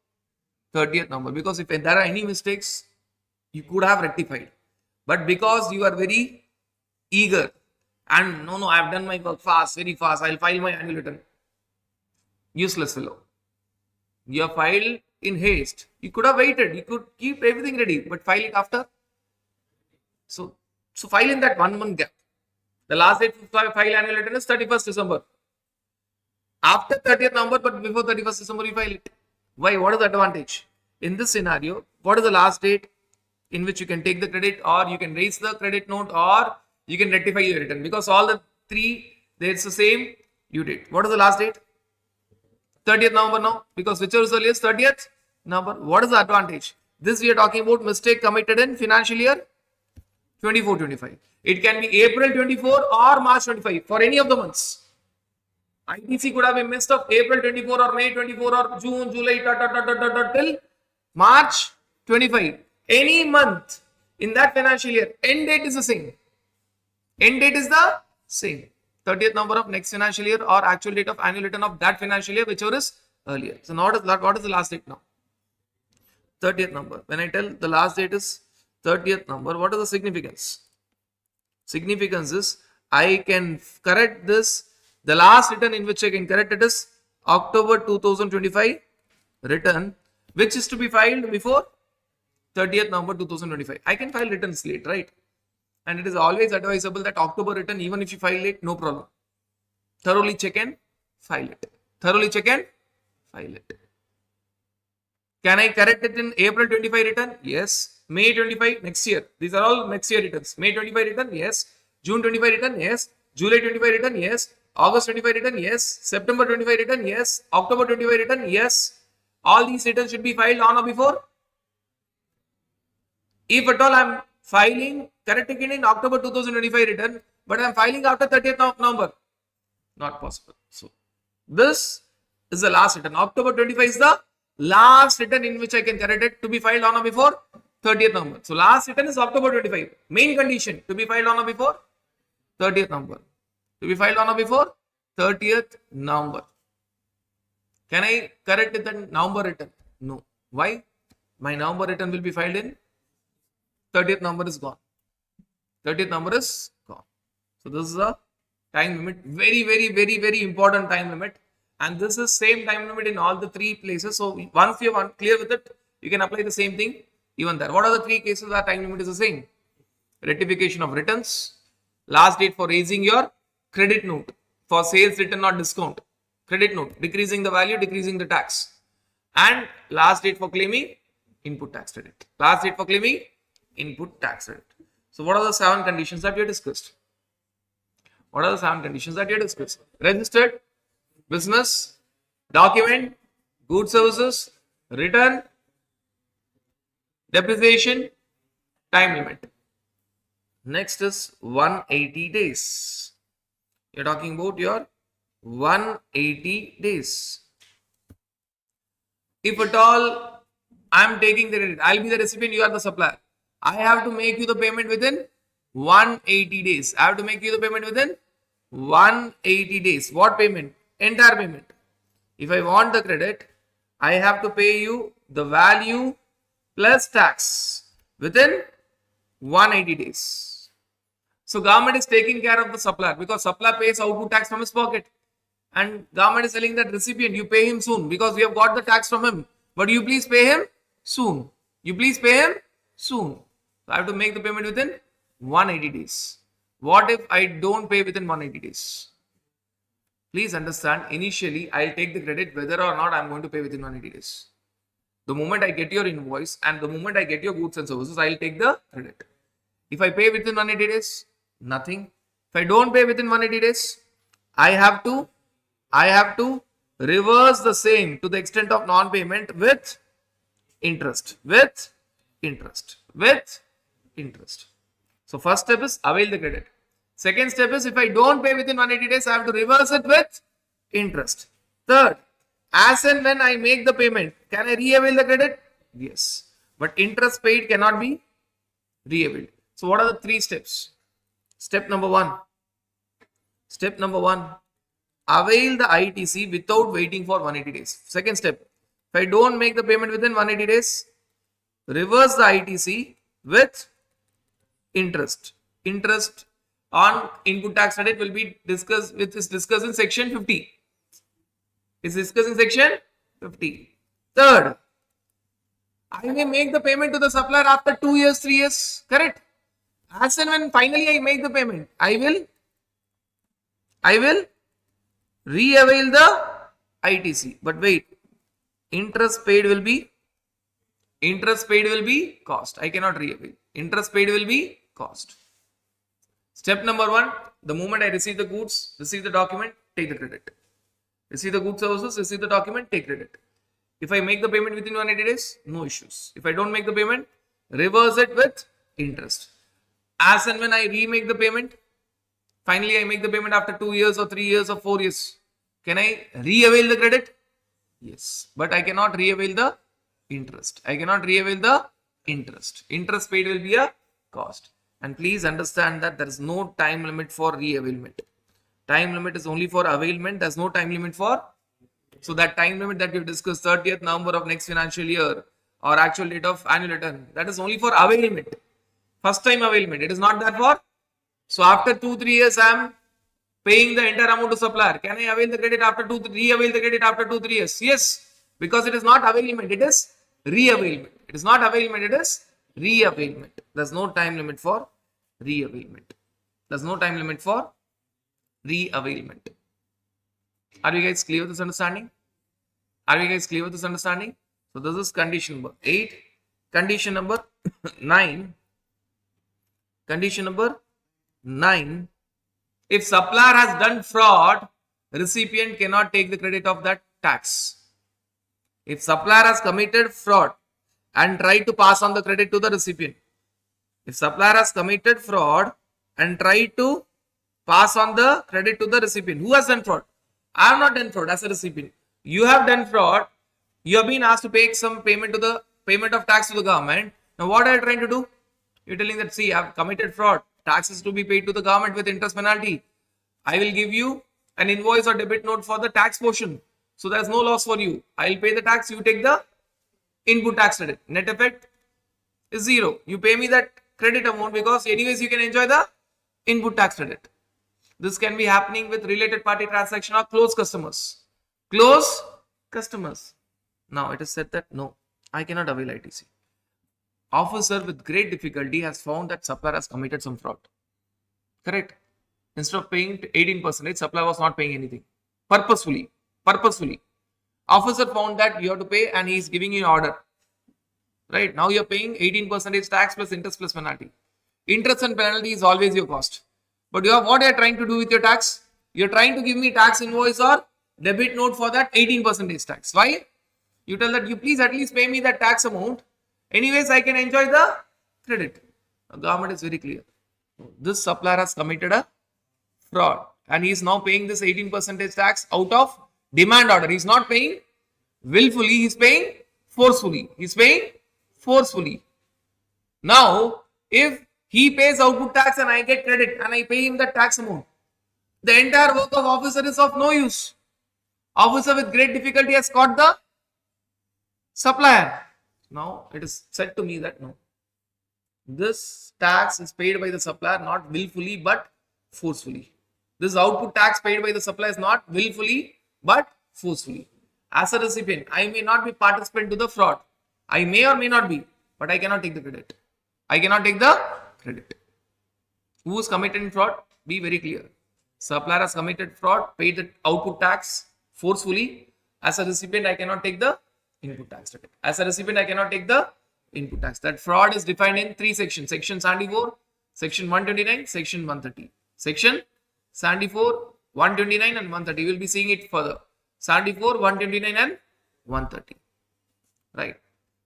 Speaker 1: 30th November, because if there are any mistakes, you could have rectified. But because you are very eager and no, I've done my work fast, very fast, I'll file my annual return. Useless fellow. You have filed in haste. You could have waited. You could keep everything ready, but file it after. So file in that 1 month gap. The last date to file annual return is 31st December. After 30th November, but before 31st December, you file it. Why? What is the advantage? In this scenario, what is the last date in which you can take the credit, or you can raise the credit note, or you can rectify your return? Because all the three, it's the same due date. What is the last date? 30th November now, because whichever is earliest, 30th November. What is the advantage? This we are talking about mistake committed in financial year 24-25. It can be April 24 or March 25 for any of the months. ITC could have been missed of April 24 or May 24 or June, July, till March 25. Any month in that financial year, end date is the same. End date is the same. 30th November of next financial year or actual date of annual return of that financial year, whichever is earlier. So what is the last date now? 30th November. When I tell the last date is 30th November, what is the significance? Significance is I can correct this. The last return in which I can correct it is October 2025 return, which is to be filed before 30th November 2025. I can file returns late, right? And it is always advisable that October return, even if you file late, no problem. Thoroughly check and file it. Thoroughly check and file it. Can I correct it in April 25 return? Yes. May 25 next year. These are all next year returns. May 25 return? Yes. June 25 return? Yes. July 25 return? Yes. August 25 return? Yes. September 25 return? Yes. October 25 return? Yes. All these returns should be filed on or before. If at all I'm filing, correcting it in October 2025 return, but I'm filing after 30th of November, not possible. So this is the last return. October 25 is the last return in which I can correct it to be filed on or before 30th November. So last return is October 25. Main condition to be filed on or before 30th November. To be filed on or before 30th November. Can I correct it in November return? No. Why? My November return will be filed in 30th November is gone. 30th November is gone. So this is a time limit. Very, very, very, very important time limit. And this is same time limit in all the three places. So once you are clear with it, you can apply the same thing even there. What are the three cases where time limit is the same? Rectification of returns. Last date for raising your credit note for sales return or discount. Credit note, decreasing the value, decreasing the tax. And last date for claiming input tax credit. Last date for claiming input tax credit. So what are the 7 conditions that we have discussed? What are the 7 conditions that we have discussed? Registered business, document, goods services, return, depreciation, time limit. Next is 180 days. You're talking about your 180 days. If at all I'm taking the credit, I'll be the recipient, you are the supplier. I have to make you the payment within 180 days. I have to make you the payment within 180 days. What payment? Entire payment. If I want the credit, I have to pay you the value plus tax within 180 days. So government is taking care of the supplier because supplier pays output tax from his pocket. And government is telling that recipient, you pay him soon because we have got the tax from him. But you please pay him soon. You please pay him soon. So I have to make the payment within 180 days. What if I don't pay within 180 days? Please understand, initially I'll take the credit whether or not I'm going to pay within 180 days. The moment I get your invoice and the moment I get your goods and services, I'll take the credit. If I pay within 180 days, nothing. If I don't pay within 180 days, I have to reverse the same to the extent of non-payment with interest, with interest, with interest. So first step is avail the credit. Second step is if I don't pay within 180 days, I have to reverse it with interest. Third, as and when I make the payment, can I re-avail the credit? Yes. But interest paid cannot be re-availed. So what are the three steps? Step number one, avail the ITC without waiting for 180 days. Second step, if I don't make the payment within 180 days, reverse the ITC with interest. Interest on input tax credit will be discussed in section 50. It's discussed in section 50. Third, I may make the payment to the supplier after 2 years, 3 years, correct? As and when finally I make the payment, I will re-avail the ITC. But wait, interest paid will be cost. I cannot re-avail. Interest paid will be cost. Step number one, the moment I receive the goods, receive the document, take the credit. Receive the goods services, receive the document, take credit. If I make the payment within 180 days, no issues. If I don't make the payment, reverse it with interest. As and when I remake the payment, finally I make the payment after 2 years or 3 years or 4 years, can I re-avail the credit? Yes, but I cannot re-avail the interest. Interest paid will be a cost. And please understand that there is no time limit for re-availment. Time limit is only for availment. There's no time limit for. So that time limit that we've discussed, 30th November of next financial year or actual date of annual return, that is only for availment. First time availment. It is not that for. So after 2-3 years, I am paying the entire amount to supplier. Can I avail the credit after re-avail the credit after 2-3 years? Yes, because it is not availment. It is re-availment. It is not availment. It is re-availment. There's no time limit for re-availment. There's no time limit for re-availment. Are you guys clear with this understanding? So this is condition number 8. Condition number 9. Condition number 9. If supplier has done fraud, recipient cannot take the credit of that tax. If supplier has committed fraud and tried to pass on the credit to the recipient. If supplier has committed fraud and tried to pass on the credit to the recipient. Who has done fraud? I have not done fraud as a recipient. You have done fraud. You have been asked to pay some payment of tax to the government. Now what are you trying to do? You're telling that, see, I have committed fraud. Taxes to be paid to the government with interest penalty. I will give you an invoice or debit note for the tax portion. So there's no loss for you. I'll pay the tax. You take the input tax credit. Net effect is 0. You pay me that credit amount because anyways you can enjoy the input tax credit. This can be happening with related party transaction or closed customers. Now it is said that no, I cannot avail ITC. Officer with great difficulty has found that supplier has committed some fraud. Correct? Instead of paying 18%, supplier was not paying anything. Purposefully. Officer found that you have to pay and he is giving you an order. Right? Now you are paying 18% tax plus interest plus penalty. Interest and penalty is always your cost. But what you are trying to do with your tax? You are trying to give me tax invoice or debit note for that 18% tax. Why? You tell that you please at least pay me that tax amount. Anyways, I can enjoy the credit. The government is very clear. This supplier has committed a fraud and he is now paying this 18% tax out of demand order. He is not paying willfully, he is paying forcefully. Now, if he pays output tax and I get credit and I pay him the tax amount, the entire work of officer is of no use. Officer with great difficulty has caught the supplier. Now it is said to me that no, this tax is paid by the supplier not willfully but forcefully. This output tax paid by the supplier is not willfully but forcefully. As a recipient, I may not be participant to the fraud. I may or may not be, but I cannot take the credit. Who is committing fraud? Be very clear. Supplier has committed fraud, paid the output tax forcefully. As a recipient, I cannot take the input tax. That fraud is defined in 3 sections. Section 74, Section 129, Section 130. Section 74, 129 and 130. We will be seeing it further. 74, 129 and 130. Right.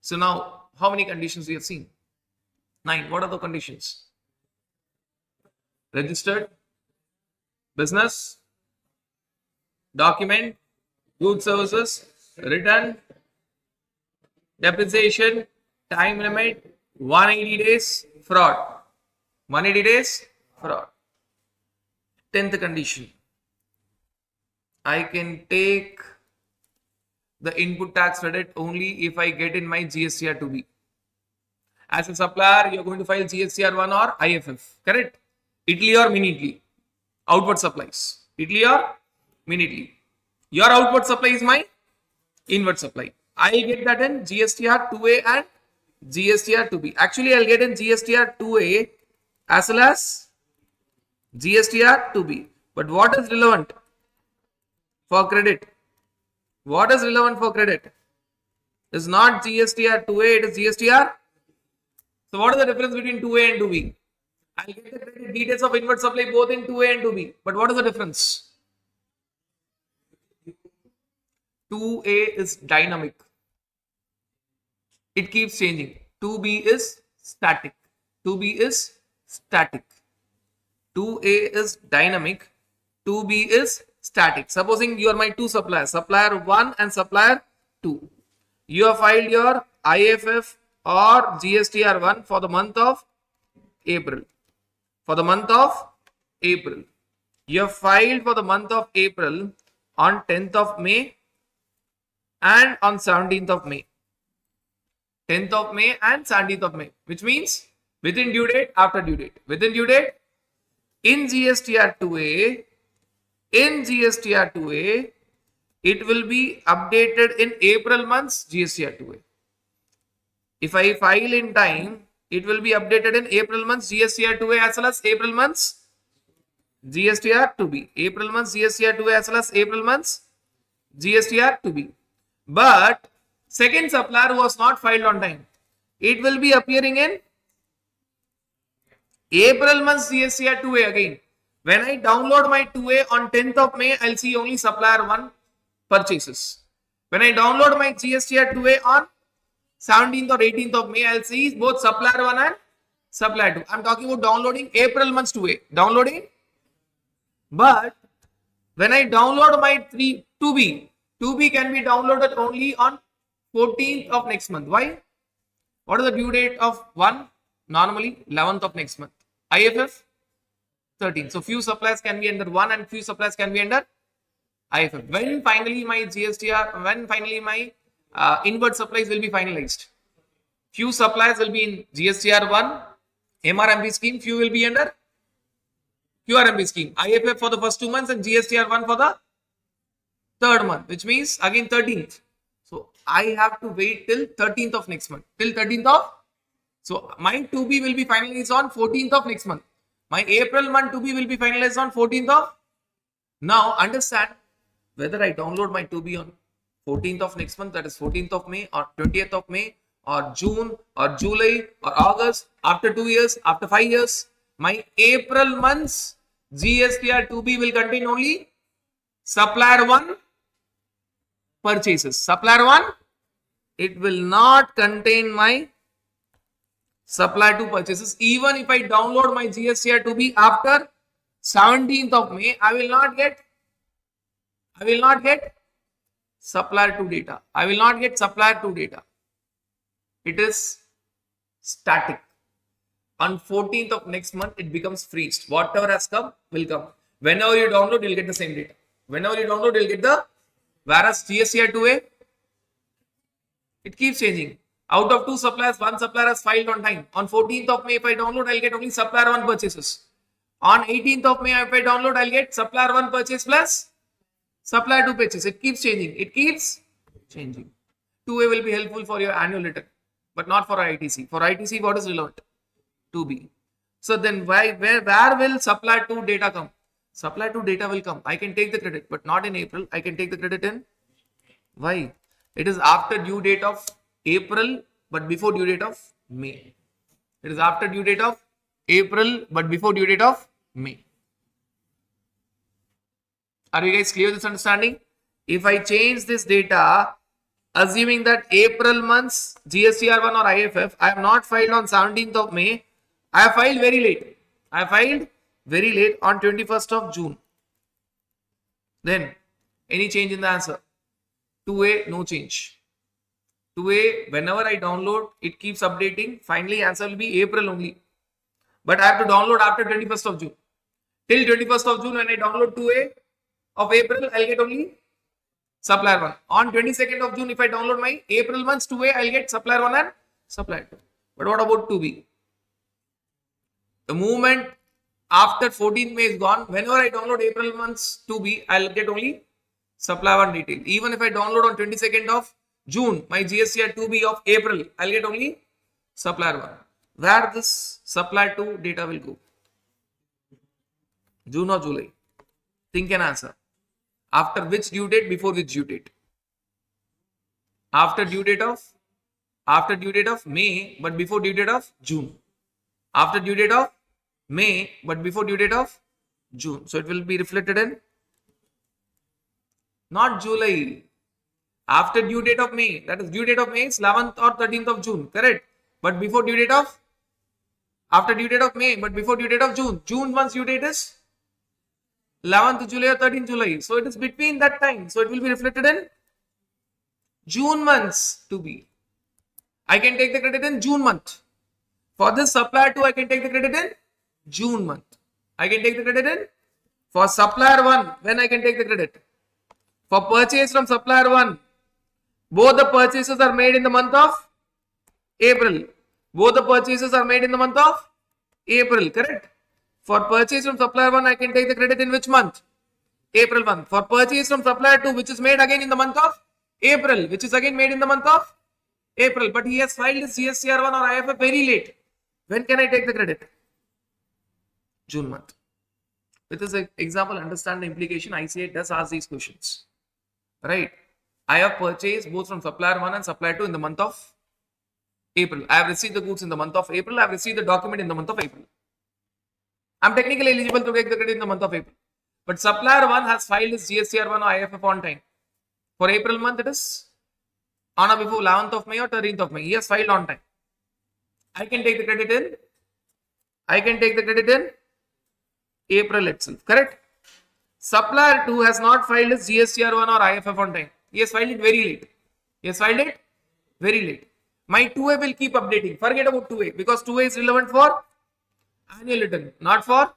Speaker 1: So now, how many conditions we have seen? 9. What are the conditions? Registered, business, document, goods services, return, depreciation, time limit, 180 days, fraud. 180 days, fraud. 10th condition. I can take the input tax credit only if I get in my GSTR 2B. As a supplier, you're going to file GSTR 1 or IFF, correct? Italy or mini-Italy. Outward supplies. Italy or mini-Italy. Your outward supply is my inward supply. I'll get that in GSTR 2A and GSTR 2B. Actually, I'll get in GSTR 2A as well as GSTR 2B. But what is relevant for credit? What is relevant for credit? It's not GSTR 2A, it is GSTR. So what is the difference between 2A and 2B? I'll get the credit details of inward supply both in 2A and 2B. But what is the difference? 2A is dynamic. It keeps changing. 2B is static. 2B is static. 2A is dynamic. 2B is static. Supposing you are my two suppliers, supplier 1 and supplier 2. You have filed your IFF or GSTR 1 for the month of April. For the month of April. You have filed for the month of April on 10th of May and on 17th of May. 10th of May and 17th of May, which means within due date, after due date. Within due date, in GSTR 2A, it will be updated in April month's GSTR 2A. If I file in time, it will be updated in April month's GSTR 2A as well as April month's GSTR 2B. April month's GSTR 2A as well as April month's GSTR 2B. But second supplier was not filed on time. It will be appearing in April month's GSTR 2A again. When I download my 2A on 10th of May, I'll see only supplier 1 purchases. When I download my GSTR 2A on 17th or 18th of May, I'll see both supplier 1 and supplier 2. I'm talking about downloading April month's 2A. Downloading. But when I download my 2B, 2B can be downloaded only on 14th of next month. Why? What is the due date of 1? Normally 11th of next month. IFF 13. So few suppliers can be under 1 and few suppliers can be under IFF. When finally my GSTR, when finally my inward supplies will be finalized. Few suppliers will be in GSTR 1, MRMP scheme, few will be under QRMP scheme. IFF for the first 2 months and GSTR 1 for the third month, which means again 13th. So I have to wait till 13th of next month. Till 13th of. So my 2B will be finalized on 14th of next month. My April month 2B will be finalized on 14th of. Now understand whether I download my 2B on 14th of next month, that is 14th of May or 20th of May or June or July or August, after 2 years, after 5 years, my April month's GSTR 2B will contain only supplier 1 purchases. Supplier 1, it will not contain my supplier 2 purchases. Even if I download my GSTR 2B after 17th of May, I will not get supplier 2 data. I will not get supplier 2 data. It is static. On 14th of next month, it becomes freezed. Whatever has come will come. Whenever you download, you'll get the same data. Whenever you download, you'll get the. Whereas GSTR 2A, it keeps changing. Out of 2 suppliers, 1 supplier has filed on time. On 14th of May, if I download, I'll get only supplier 1 purchases. On 18th of May, if I download, I'll get supplier 1 purchase plus supplier 2 purchase. It keeps changing. It keeps changing. 2A will be helpful for your annual return, but not for ITC. For ITC, what is relevant? 2B. So then where will supplier 2 data come? Supplier 2 data will come. I can take the credit, but not in April. I can take the credit in. Why? It is after due date of April, but before due date of May. It is after due date of April, but before due date of May. Are you guys clear with this understanding? If I change this data Assuming that April month's GSTR1 or IFF, I have not filed on 17th of May. I have filed very late. I have filed very late on 21st of June. Then, any change in the answer? 2A, no change. 2A, whenever I download, it keeps updating. Finally, answer will be April only. But I have to download after 21st of June. Till 21st of June, when I download 2A of April, I'll get only supplier 1. On 22nd of June, if I download my April month's 2A, I'll get supplier 1 and supplier 2. But what about 2B? The moment after 14th May is gone, whenever I download April month's 2B, I'll get only supply 1 detail. Even if I download on 22nd of June, my GSTR 2B of April, I'll get only supplier 1. Where this supplier 2 data will go? June or July? Think and answer. After which due date, before which due date? After due date of May, but before due date of June. After due date of May, but before due date of June. So it will be reflected in not July. After due date of May, that is due date of May is 11th or 13th of June, correct? But before due date of, after due date of May, but before due date of June. June month's due date is 11th July or 13th July. So it is between that time. So it will be reflected in June months to be. I can take the credit in June month. For this supplier 2, I can take the credit in June month. I can take the credit in for supplier 1, when I can take the credit. For purchase from supplier 1, both the purchases are made in the month of April. Both the purchases are made in the month of April, correct? For purchase from supplier 1, I can take the credit in which month? April 1. For purchase from supplier 2, which is made again in the month of April, which is again made in the month of April. But he has filed his GSTR1 or IFF very late. When can I take the credit? June month. With this example, understand the implication. ICA does ask these questions. Right? I have purchased both from supplier 1 and supplier 2 in the month of April. I have received the goods in the month of April. I have received the document in the month of April. I am technically eligible to take the credit in the month of April. But supplier 1 has filed his GSTR1 or IFF on time. For April month, it is on or before 11th of May or 13th of May. He has filed on time. I can take the credit in April itself, correct? Supplier 2 has not filed his GSTR1 or IFF on time. He has filed it very late. My 2A will keep updating. Forget about 2A because 2A is relevant for annual return, not for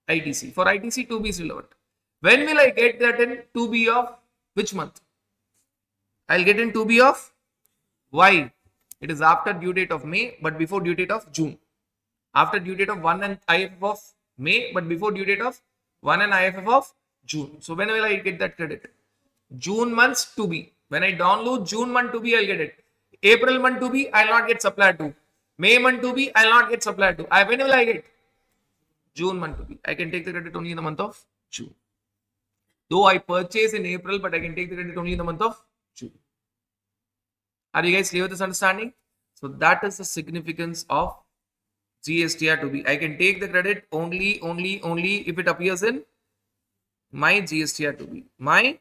Speaker 1: ITC. For ITC, 2B is relevant. When will I get that in 2B of which month? I'll get in 2B of Y. It is after due date of May, but before due date of June. After due date of 1 and IFF of May, but before due date of 1 and IFF of June. So when will I get that credit? June month's 2B. When I download June month 2B, I'll get it. April month 2B, I'll not get supplier 2. May month 2B, I'll not get supplier 2. When will I get? June month 2B. I can take the credit only in the month of June. Though I purchase in April, but I can take the credit only in the month of June. Are you guys clear with this understanding? So that is the significance of GSTR 2B. I can take the credit only if it appears in my GSTR 2B. My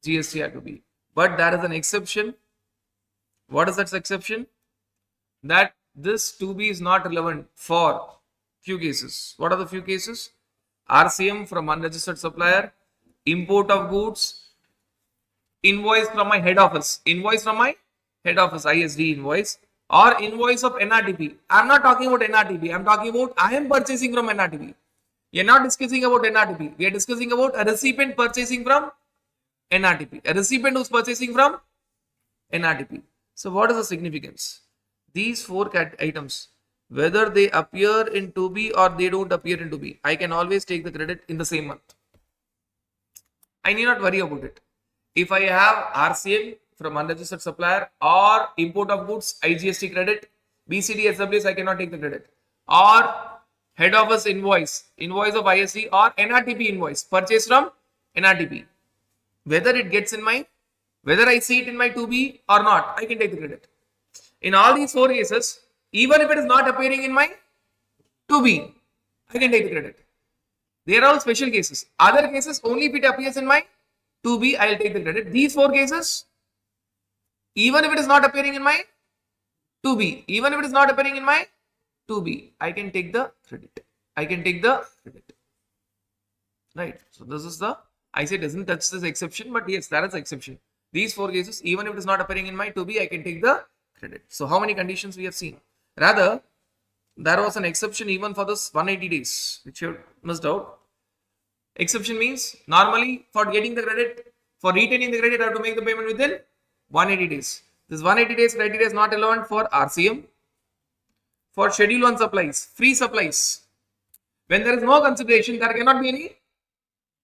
Speaker 1: GSTR 2B. But there is an exception. What is that exception? That this 2B is not relevant for few cases. What are the few cases? RCM from unregistered supplier, import of goods, invoice from my head office, ISD invoice, or invoice of NRTP. I'm not talking about NRTP. I'm talking about I am purchasing from NRTP. We are not discussing about NRTP. We are discussing about a recipient purchasing from NRTP. A recipient who's purchasing from NRTP. So what is the significance? These 4 items, whether they appear in 2B or they don't appear in 2B, I can always take the credit in the same month. I need not worry about it. If I have RCM from unregistered supplier or import of goods, IGST credit, BCD, SWS, I cannot take the credit. Or head office invoice of ISD or NRTP invoice, purchase from NRTP. Whether I see it in my 2B or not, I can take the credit. In all these 4 cases, even if it is not appearing in my 2B, I can take the credit. They are all special cases. Other cases, only if it appears in my 2B, I will take the credit. These 4 cases, Even if it is not appearing in my 2B, even if it is not appearing in my 2B, I can take the credit. I can take the credit. Right. So this is the, I say doesn't touch this exception, but yes, that is the exception. These 4 cases, even if it is not appearing in my 2B, I can take the credit. So how many conditions we have seen? Rather, there was an exception even for this 180 days, which you missed out. Exception means normally for getting the credit, for retaining the credit, I have to make the payment within 180 days. This 180 days criteria is not relevant for RCM. For Schedule 1 supplies, free supplies, when there is no consideration, there cannot be any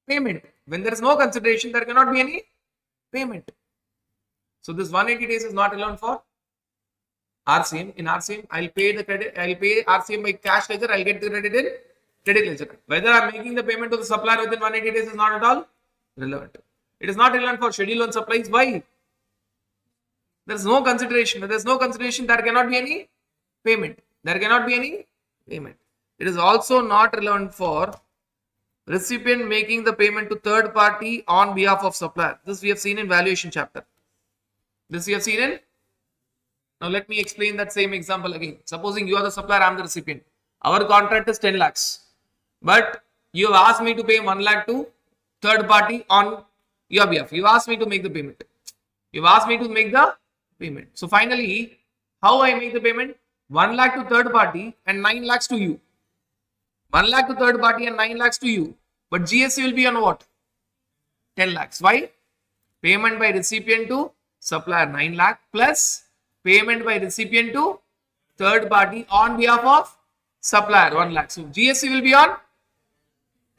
Speaker 1: payment. When there is no consideration, there cannot be any payment. So this 180 days is not relevant for RCM. In RCM, I'll pay the credit, I'll pay RCM by cash ledger, I'll get the credit in credit ledger. Whether I'm making the payment to the supplier within 180 days is not at all relevant. It is not relevant for Schedule 1 supplies. Why? There is no consideration. When there is no consideration, there cannot be any payment. There cannot be any payment. It is also not relevant for recipient making the payment to third party on behalf of supplier. This we have seen in valuation chapter. This we have seen in. Now let me explain that same example again. Supposing you are the supplier, I am the recipient. Our contract is 10 lakhs. But you have asked me to pay 1 lakh to third party on your behalf. You asked me to make the payment. You have asked me to make the payment. So finally, how I make the payment? 1 lakh to third party and 9 lakhs to you. 1 lakh to third party and 9 lakhs to you. But GST will be on what? 10 lakhs. Why? Payment by recipient to supplier 9 lakh plus payment by recipient to third party on behalf of supplier 1 lakh. So GST will be on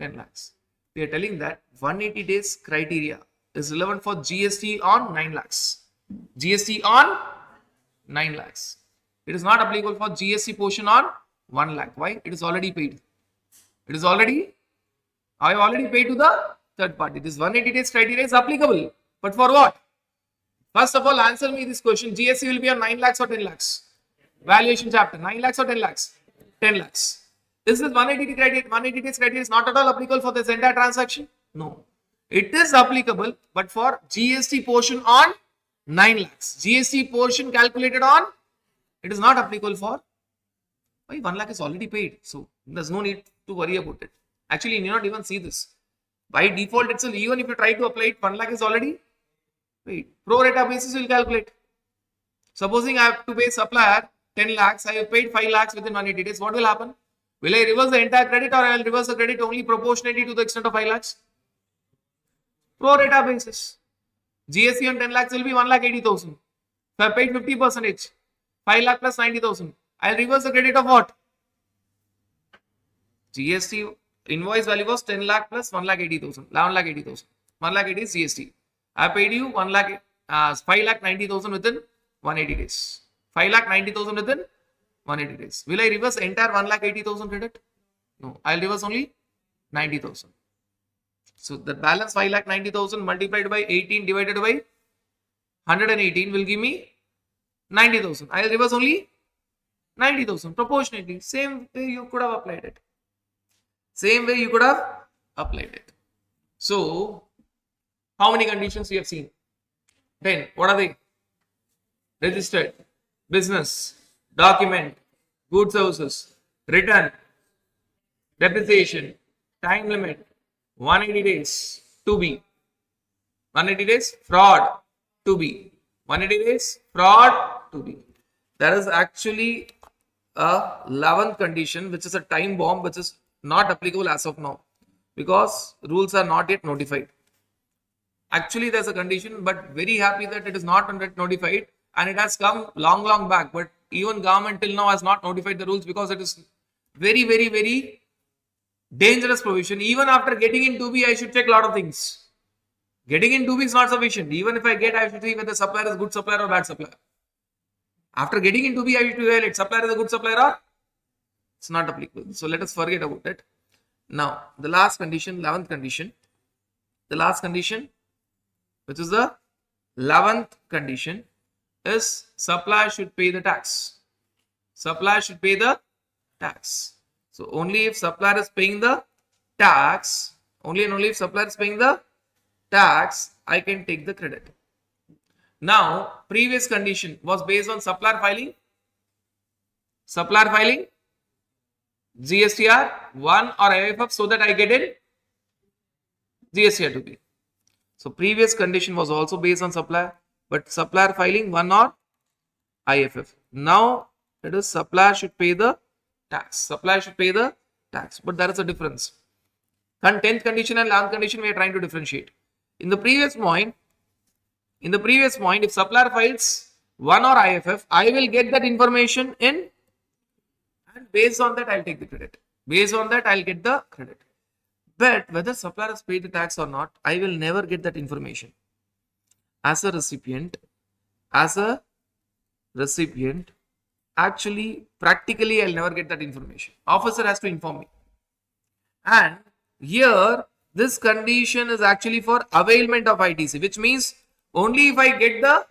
Speaker 1: 10 lakhs. They are telling that 180 days criteria is relevant for GST on 9 lakhs. GST on 9 lakhs. It is not applicable for GST portion on 1 lakh. Why? It is already paid. It is already, I have already paid to the third party. This 180 days criteria is applicable. But for what? First of all, answer me this question. GST will be on 9 lakhs or 10 lakhs? Valuation chapter. 9 lakhs or 10 lakhs? 10 lakhs. This is 180 criteria. 180 days criteria is not at all applicable for this entire transaction. No. It is applicable, but for GST portion on 9 lakhs. GST portion calculated on, it is not applicable for, why 1 lakh is already paid. So there's no need to worry about it. Actually, you need not even see this. By default itself, even if you try to apply it, 1 lakh is already paid. Pro rata basis will calculate. Supposing I have to pay supplier 10 lakhs, I have paid 5 lakhs within 180 days. What will happen? Will I reverse the entire credit or I will reverse the credit only proportionately to the extent of 5 lakhs? Pro rata basis. GST on 10 lakhs will be 1,80,000. So I paid 50%, 5 lakh plus 90,000. I'll reverse the credit of what? GST invoice value was 10 lakh plus 1,80,000. 11,80,000. 1,80,000 is GST. I paid you 5,90,000 within 180 days. 5,90,000 within 180 days. Will I reverse entire 1,80,000 credit? No. I'll reverse only 90,000. So the balance 5,90,000 multiplied by 18 divided by 118 will give me 90,000. I'll reverse only 90,000 proportionately. Same way you could have applied it. Same way you could have applied it. So, how many conditions we have seen? 10. What are they? Registered, business, document, goods services, return, depreciation, time limit, 180 days, 2B. 180 days, fraud, 2B. 180 days, fraud, 2B. There is actually a 11th condition, which is a time bomb, which is not applicable as of now because rules are not yet notified. Actually, there's a condition, but very happy that it is not yet notified and it has come long back. But even government till now has not notified the rules because it is very dangerous provision. Even after getting in 2B, I should check a lot of things. Getting in 2B is not sufficient. Even if I get, I should see whether the supplier is good supplier or bad supplier. After getting in 2B, I should evaluate supplier is a good supplier or it's not applicable. So let us forget about it. Now, the last condition, 11th condition. The last condition, which is the 11th condition, is supplier should pay the tax. Supplier should pay the tax. So only if supplier is paying the tax, only and only if supplier is paying the tax, I can take the credit. Now, previous condition was based on supplier filing, GSTR 1 or IFF, so that I get in GSTR 2B. So previous condition was also based on supplier, but supplier filing 1 or IFF. Now it is supplier should pay the tax. Supplier should pay the tax, but there is a difference. And 10th condition and 11th condition we are trying to differentiate. In the previous point, if supplier files 1 or IFF, I will get that information in, and based on that I'll take the credit. Based on that I'll get the credit. But whether supplier has paid the tax or not, I will never get that information. As a recipient, actually, practically, I'll never get that information. Officer has to inform me. And here, this condition is actually for availment of ITC, which means only if I get the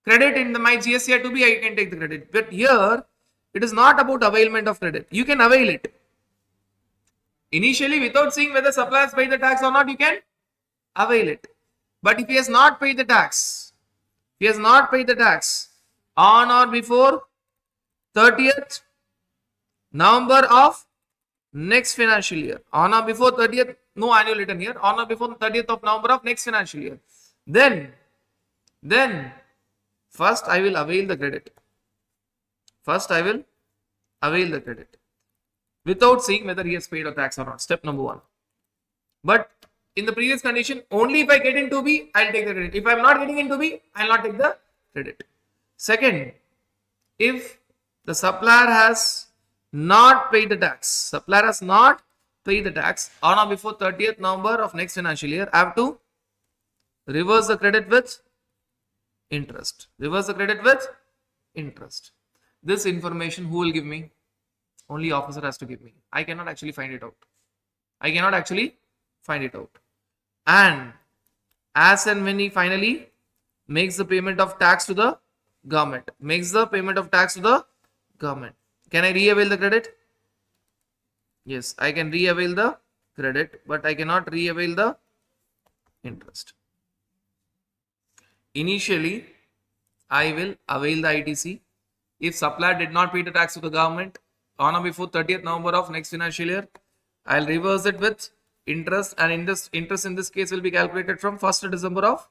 Speaker 1: credit in my GSTR 2B, I can take the credit. But here, it is not about availment of credit. You can avail it. Initially, without seeing whether supplier has paid the tax or not, you can avail it. But if he has not paid the tax, on or before 30th November of next financial year, on or before 30th, no annual return here, on or before 30th of November of next financial year, then first I will avail the credit. Without seeing whether he has paid a tax or not. Step number 1. But in the previous condition, only if I get into B, I'll take the credit. If I'm not getting into B, I'll not take the credit. Second, if the supplier has not paid the tax, on or before 30th November of next financial year, I have to reverse the credit with interest. This information who will give me? Only officer has to give me. I cannot actually find it out. And as and when he finally makes the payment of tax to the government, can I re-avail the credit? Yes, I can re-avail the credit, but I cannot re-avail the interest. Initially, I will avail the ITC. If supplier did not pay the tax to the government on or before 30th November of next financial year, I'll reverse it with interest, and interest in this case will be calculated from 1st December of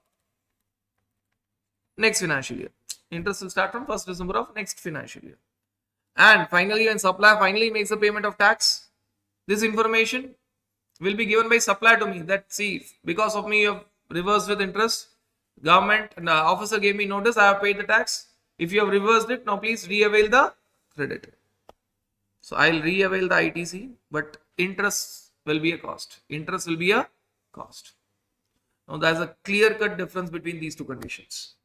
Speaker 1: next financial year. Interest will start from 1st December of next financial year. And finally, when supplier finally makes the payment of tax, this information will be given by supplier to me that, see, because of me you have reversed with interest, government and officer gave me notice, I have paid the tax. If you have reversed it, now please re-avail the credit. So I'll re-avail the ITC, but interest will be a cost. Now there's a clear-cut difference between these two conditions.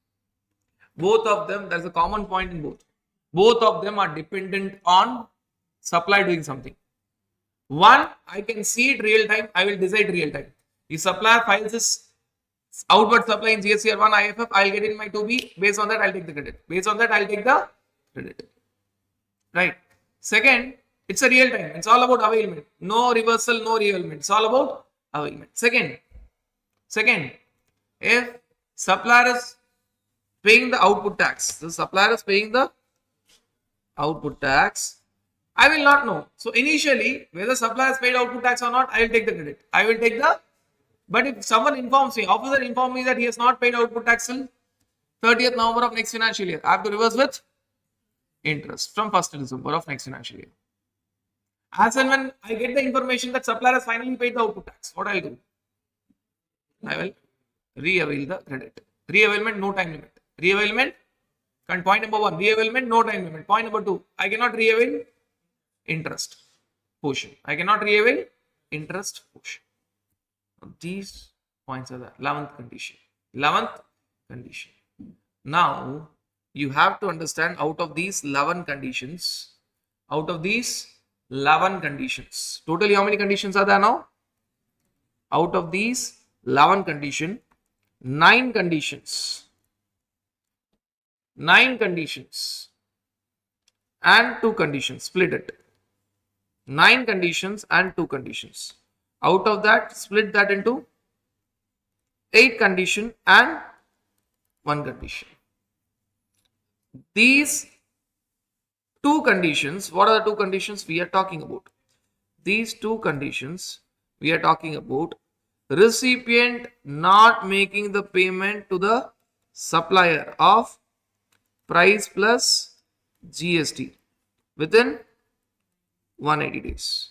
Speaker 1: Both of them, there's a common point in both. Both of them are dependent on supply doing something. One, I can see it real time, I will decide real time. If supplier files this outward supply in GSTR 1 IFF, I'll get in my 2B. Based on that, I'll take the credit. Right. Second, it's a real time. It's all about availment. No reversal, no re-availment. It's all about availment. Second, if supplier is paying the output tax, I will not know. So initially, whether supplier has paid output tax or not, I will take the credit. But if someone informs me, officer informs me that he has not paid output tax till 30th November of next financial year, I have to reverse with interest from 1st December of next financial year. As and when I get the information that supplier has finally paid the output tax, what I will do? I will re-avail the credit. Re-availment, no time limit. Point number 1, re-availment, no time limit. Point number 2, I cannot re-avail interest portion. These points are the 11th condition. Now, you have to understand out of these 11 conditions, totally how many conditions are there now? Out of these 11 conditions, 9 conditions and 2 conditions, split it. 9 conditions and 2 conditions. Out of that, split that into 8 condition and one condition. These two conditions, what are the two conditions we are talking about? These two conditions we are talking about: recipient not making the payment to the supplier of price plus GST within 180 days,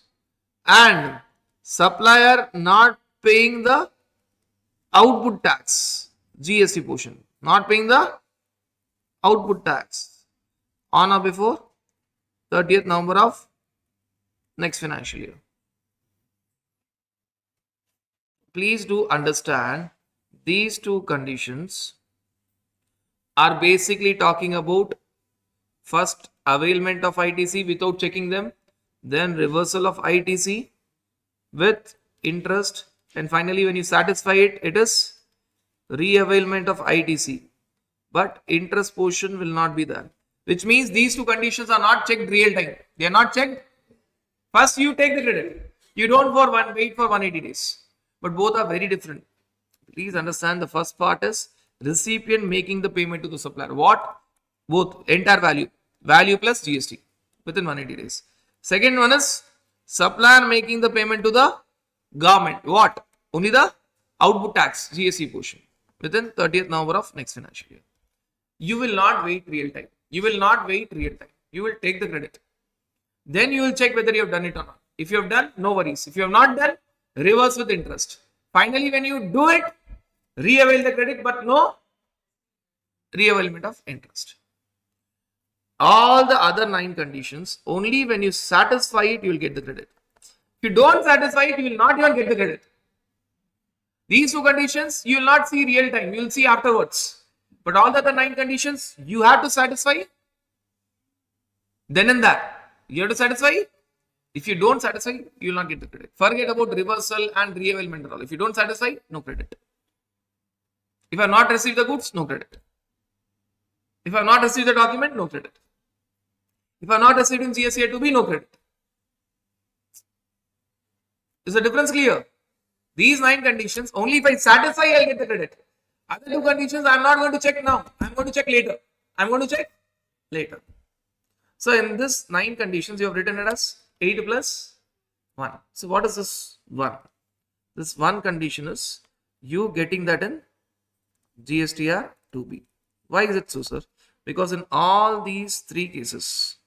Speaker 1: and supplier not paying the output tax GST portion, not paying the output tax on or before 30th November of next financial year. Please do understand, these two conditions are basically talking about first availment of ITC without checking them, then reversal of ITC with interest, and finally when you satisfy it, it is re-availment of ITC, but interest portion will not be there, which means these two conditions are not checked real time. They are not checked. First you take the credit, you don't wait for 180 days, but both are very different. Please understand, the first part is recipient making the payment to the supplier. What? Both, entire value plus GST within 180 days. Second one is supplier making the payment to the government. What? Only the output tax GST portion within 30th November of next financial year. You will not wait real time. You will not wait real time. You will take the credit. Then you will check whether you have done it or not. If you have done, no worries. If you have not done, reverse with interest. Finally, when you do it, re-avail the credit, but no re-availment of interest. All the other 9 conditions, only when you satisfy it, you will get the credit. If you don't satisfy it, you will not even get the credit. These 2 conditions, you will not see real time. You will see afterwards. But all the other 9 conditions, you have to satisfy. Then and that, you have to satisfy. If you don't satisfy, you will not get the credit. Forget about reversal and re-availment and all. If you don't satisfy, no credit. If I have not received the goods, no credit. If I have not received the document, no credit. If I have not received in GST 2B, no credit. Is the difference clear? These 9 conditions, only if I satisfy, I will get the credit. Other 2 conditions, I am not going to check now. I am going to check later. I am going to check later. So in this 9 conditions, you have written it as 8 plus 1. So what is this 1? This 1 condition is you getting that in GSTR 2B. Why is it so, sir? Because in all these 3 cases,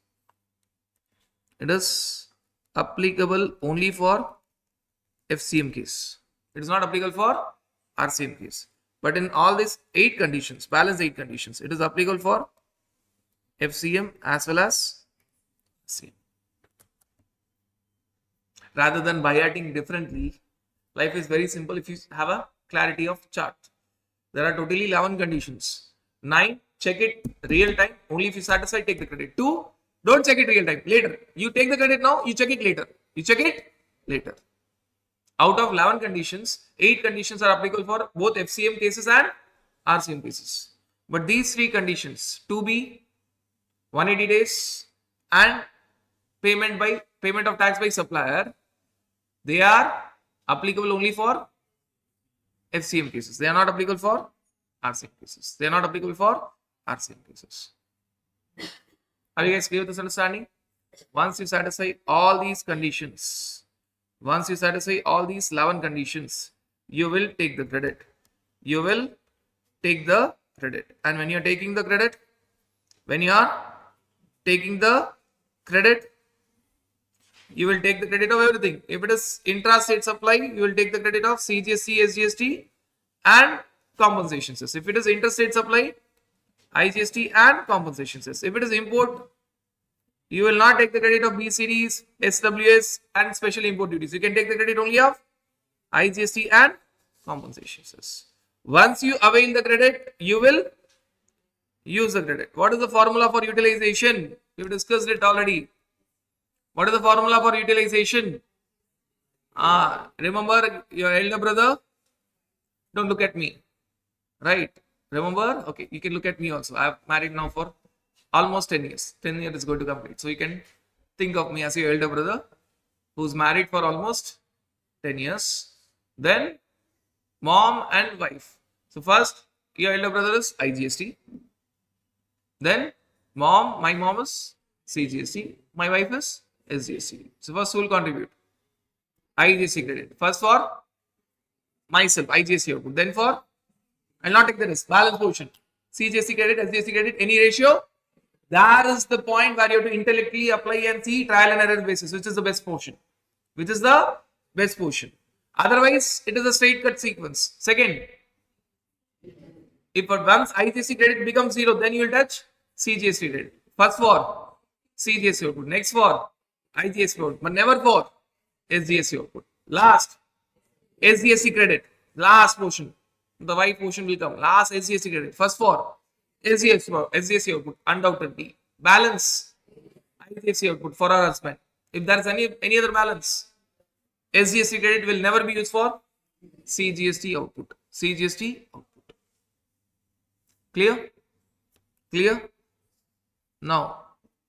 Speaker 1: it is applicable only for FCM case. It is not applicable for RCM case. But in all these 8 conditions, balance 8 conditions, it is applicable for FCM as well as RCM. Rather than biatting differently, life is very simple if you have a clarity of chart. There are totally 11 conditions. 9, check it real time. Only if you satisfy, take the credit. 2, don't check it real time. Later. You take the credit now, you check it later. You check it later. Out of 11 conditions, 8 conditions are applicable for both FCM cases and RCM cases. But these 3 conditions, 2B, 180 days and payment of tax by supplier, they are applicable only for FCM cases. They are not applicable for RCM cases. They are not applicable for RCM cases. Are you guys clear with this understanding? Once you satisfy all these conditions, once you satisfy all these 11 conditions, you will take the credit. You will take the credit. And when you are taking the credit, you will take the credit of everything. If it is intra-state supply, you will take the credit of CGST, SGST and compensation cess. If it is interstate supply, IGST and compensation cess. If it is import, you will not take the credit of BCDs, SWS and special import duties. You can take the credit only of IGST and compensation cess. Once you avail the credit, you will use the credit. What is the formula for utilization? We have discussed it already. What is the formula for utilization? Remember your elder brother? Don't look at me. Right? Remember? Okay, you can look at me also. I have married now for almost 10 years. 10 years is going to complete. So you can think of me as your elder brother who's married for almost 10 years. Then mom and wife. So first Your elder brother is IGST. Then my mom is CGST. My wife is SGST. So first who will contribute? IGST credit. First for myself, IGST output. Then for, I'll not take the risk. Balance portion. CGST credit, SGST credit, any ratio. That is the point where you have to intellectually apply and see trial and error basis, which is the best portion. Which is the best portion. Otherwise, it is a straight cut sequence. Second, if once IGST credit becomes 0, then you will touch CGST credit. First for CGST output. Next for IGST output. But never for SGST output. Last, SGST credit. Last portion. The Y portion will come. Last SGST credit. First for SGST output. Undoubtedly. Balance IGST output for our husband. If there is any other balance, SGST credit will never be used for CGST output. CGST output. Clear? Clear? Now,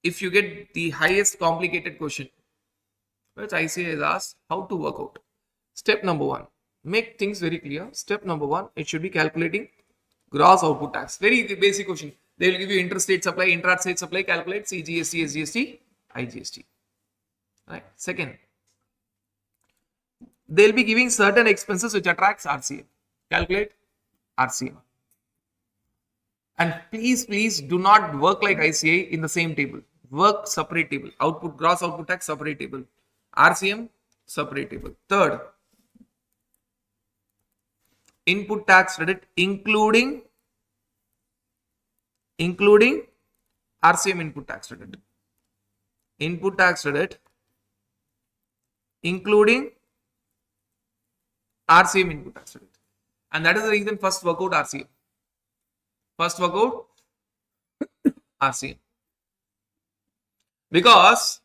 Speaker 1: if you get the highest complicated question, which ICA is asked, how to work out? Step number 1. Make things very clear. Step number 1, it should be calculating gross output tax. Very basic question. They will give you interstate supply, intrastate supply, calculate CGST, SGST, IGST. Right. Second, they'll be giving certain expenses which attracts RCM. Calculate RCM. And please do not work like ICA in the same table. Work separate table. Output, gross output tax, separate table. RCM, separate table. Third, input tax credit including RCM input tax credit. Input tax credit including RCM input tax credit. And that is the reason first work out RCM. First work out RCM. Because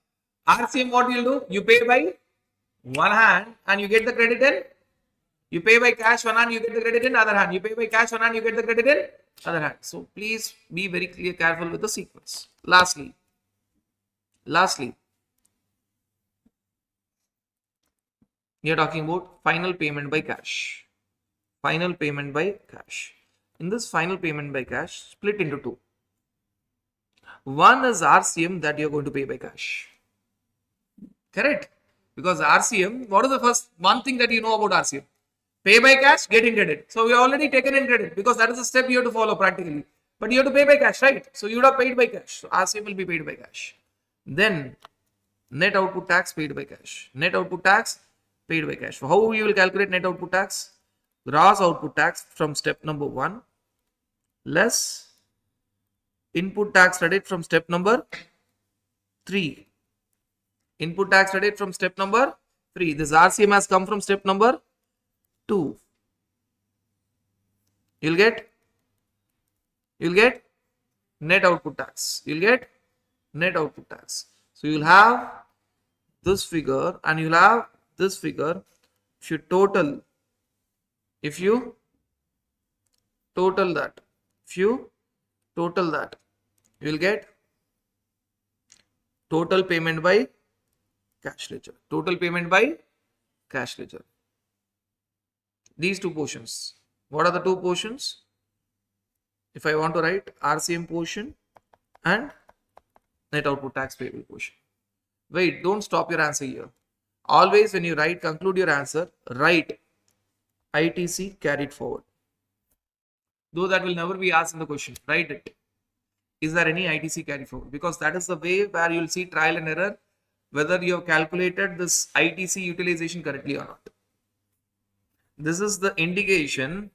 Speaker 1: RCM, what you'll do? You pay by one hand and you get the credit in. You pay by cash one hand, you get the credit in other hand. You pay by cash one hand, you get the credit in other hand. So please be very clear, careful with the sequence. Lastly, we are talking about final payment by cash. Final payment by cash. In this final payment by cash, split into two. One is RCM that you are going to pay by cash. Correct? Because RCM, what is the first one thing that you know about RCM? Pay by cash, get in credit. So we have already taken in credit because that is the step you have to follow practically. But you have to pay by cash, right? So you would have paid by cash. So RCM will be paid by cash. Then net output tax paid by cash. Net output tax paid by cash. So how you will calculate net output tax? Gross output tax from step number 1 less input tax credit from step number 3. Input tax credit from step number 3. This RCM has come from step number 2. You'll get net output tax. You'll get net output tax. So you'll have this figure and you'll have this figure. If you total that, you will get total payment by cash ledger. Total payment by cash ledger. These two portions. What are the two portions? If I want to write RCM portion and net output tax payable portion. Wait, don't stop your answer here. Always when you conclude your answer, write ITC carried forward. Though that will never be asked in the question, write it. Is there any ITC carried forward? Because that is the way where you will see trial and error whether you have calculated this ITC utilization correctly or not. This is the indication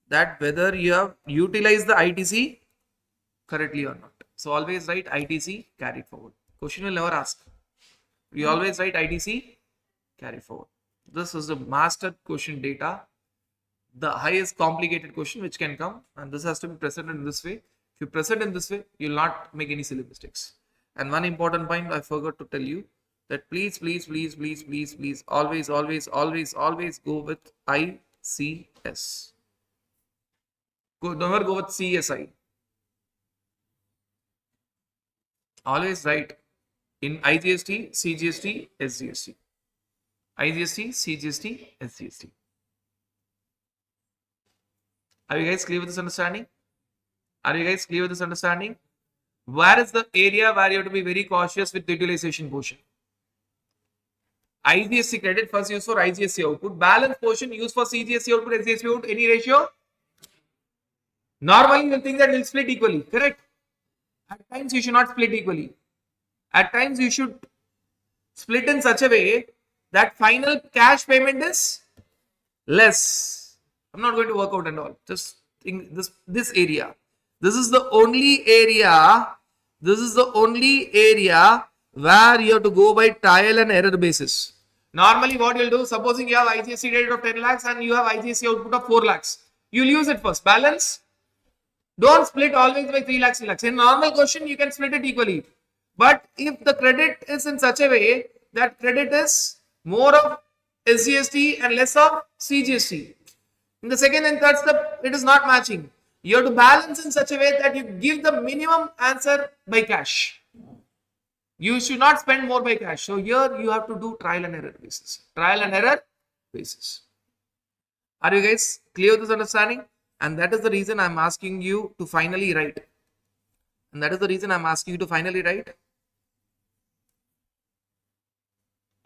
Speaker 1: that whether you have utilized the ITC correctly or not. So always write ITC carried forward. Question will never ask. We always write ITC carried forward. This is the master question data, the highest complicated question which can come, and this has to be presented in this way. If you present in this way, you will not make any silly mistakes. And one important point I forgot to tell you, that please always go with ICS. Never go with CSI. Always write in IGST, CGST, SGST. IGST, CGST, SGST. Are you guys clear with this understanding? Are you guys clear with this understanding? Where is the area where you have to be very cautious with the utilization portion? IGST credit first used for IGST output. Balance portion used for CGST output, SGST output. Any ratio? Normally, you think that will split equally. Correct? At times, you should not split equally. At times, you should split in such a way that final cash payment is less. I'm not going to work out and all. Just think this area. This is the only area. This is the only area where you have to go by trial and error basis. Normally, what you'll do, supposing you have IGST credit of 10 lakhs and you have IGST output of 4 lakhs. You'll use it first. Balance. Don't split always by 3 lakhs, 3 lakhs. In normal question, you can split it equally. But if the credit is in such a way that credit is more of SGST and less of CGST, in the second and third step, it is not matching. You have to balance in such a way that you give the minimum answer by cash. You should not spend more by cash. So here you have to do trial and error basis. Trial and error basis. Are you guys clear with this understanding? And that is the reason I'm asking you to finally write. And that is the reason I'm asking you to finally write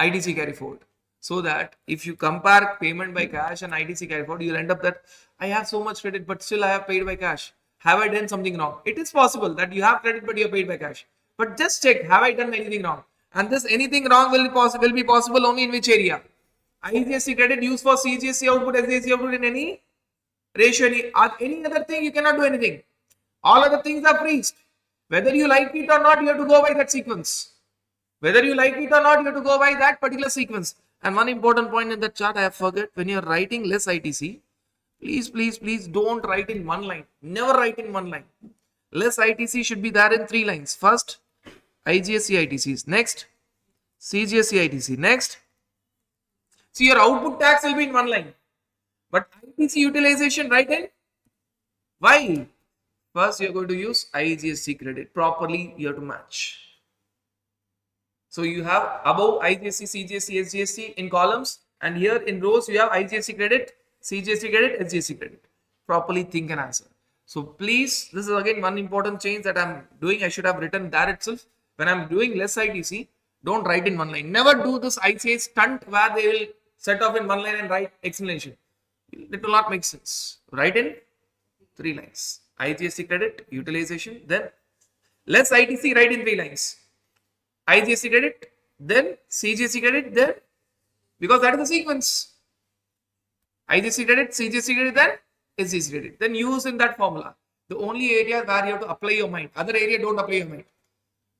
Speaker 1: ITC carry forward. So that if you compare payment by cash and ITC carry forward, you'll end up that I have so much credit, but still I have paid by cash. Have I done something wrong? It is possible that you have credit, but you have paid by cash. But just check, have I done anything wrong? And this anything wrong will be possible only in which area? IGST credit used for CGST output, SGST output in any ratio, any other thing, you cannot do anything. All other things are freezed. Whether you like it or not, you have to go by that sequence. Whether you like it or not, you have to go by that particular sequence. And one important point in that chart I have forgot, when you are writing less ITC, please don't write in one line. Never write in one line. Less ITC should be there in 3 lines. First, IGST ITCs. Next, CGST ITC. Next, see your output tax will be in one line. But ITC utilization, write in. Why? First, you are going to use IGST credit. Properly, you have to match. So you have above IGST, CGST, SGST in columns, and here in rows you have IGST credit, CGST credit, SGST credit. Properly think and answer. So please, this is again one important change that I'm doing. I should have written there itself. When I'm doing less ITC, don't write in one line. Never do this ICA stunt where they will set off in one line and write explanation. It will not make sense. Write in 3 lines. IGST credit, utilization, then less ITC, write in 3 lines. IGST credit, then CGST credit, then because that is the sequence. IGST credit, CGST credit, then SGST credit. Then use in that formula. The only area where you have to apply your mind. Other area don't apply your mind.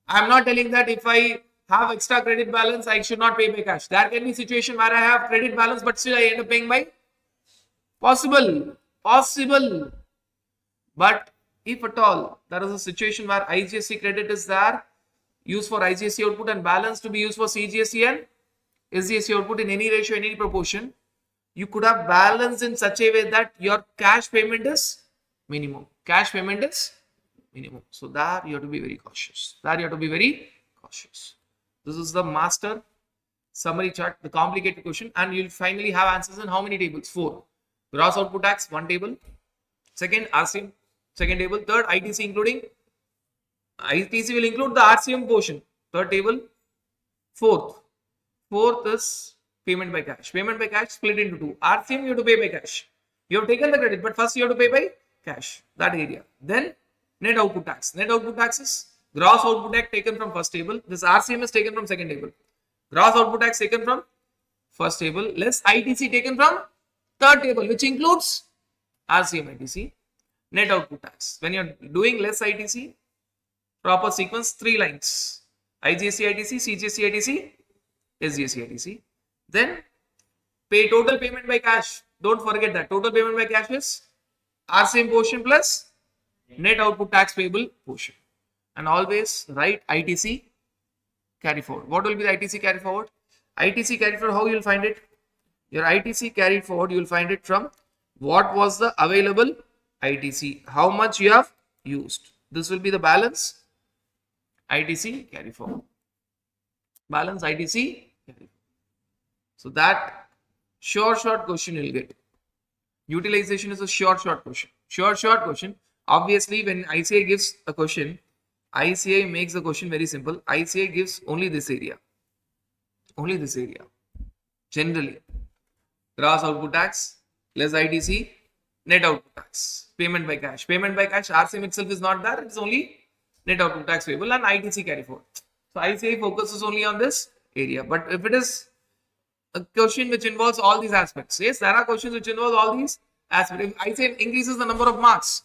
Speaker 1: I am not telling that if I have extra credit balance, I should not pay by cash. There can be situation where I have credit balance, but still I end up paying by possible. But if at all there is a situation where IGST credit is there, used for IGST output and balance to be used for CGST and SGST output in any ratio, in any proportion, you could have balance in such a way that your cash payment is minimum. Cash payment is minimum. So there you have to be very cautious. This is the master summary chart, the complicated question, and you'll finally have answers in how many tables? 4. Gross output tax, 1 table. Second, RCM, 2nd table. Third, ITC including. ITC will include the RCM portion. 3rd table. Fourth is payment by cash. Payment by cash split into 2. RCM you have to pay by cash. You have taken the credit, but first you have to pay by cash. That area. Then net output tax. Net output tax is gross output tax taken from first table. This RCM is taken from second table. Gross output tax taken from first table. Less ITC taken from third table, which includes RCM ITC. Net output tax. When you are doing less ITC, proper sequence, 3 lines. IGST ITC, CGST ITC, SGST ITC. Then pay total payment by cash. Don't forget that. Total payment by cash is RCM portion plus net output tax payable portion. And always write ITC carry forward. What will be the ITC carry forward? ITC carry forward, how you will find it? Your ITC carry forward, you will find it from what was the available ITC, how much you have used. This will be the balance ITC carry forward. Balance ITC carry forward. So that short question you will get. Utilization is a short question. Short question. Obviously, when ICA gives a question, ICA makes the question very simple. ICA gives only this area. Only this area. Generally. Gross output tax, less ITC, net output tax, payment by cash. Payment by cash, RCM itself is not there. It's only net output tax payable and ITC carry forward. So ICA focuses only on this area. But if it is a question which involves all these aspects, yes, there are questions which involve all these aspects. If ICA increases the number of marks,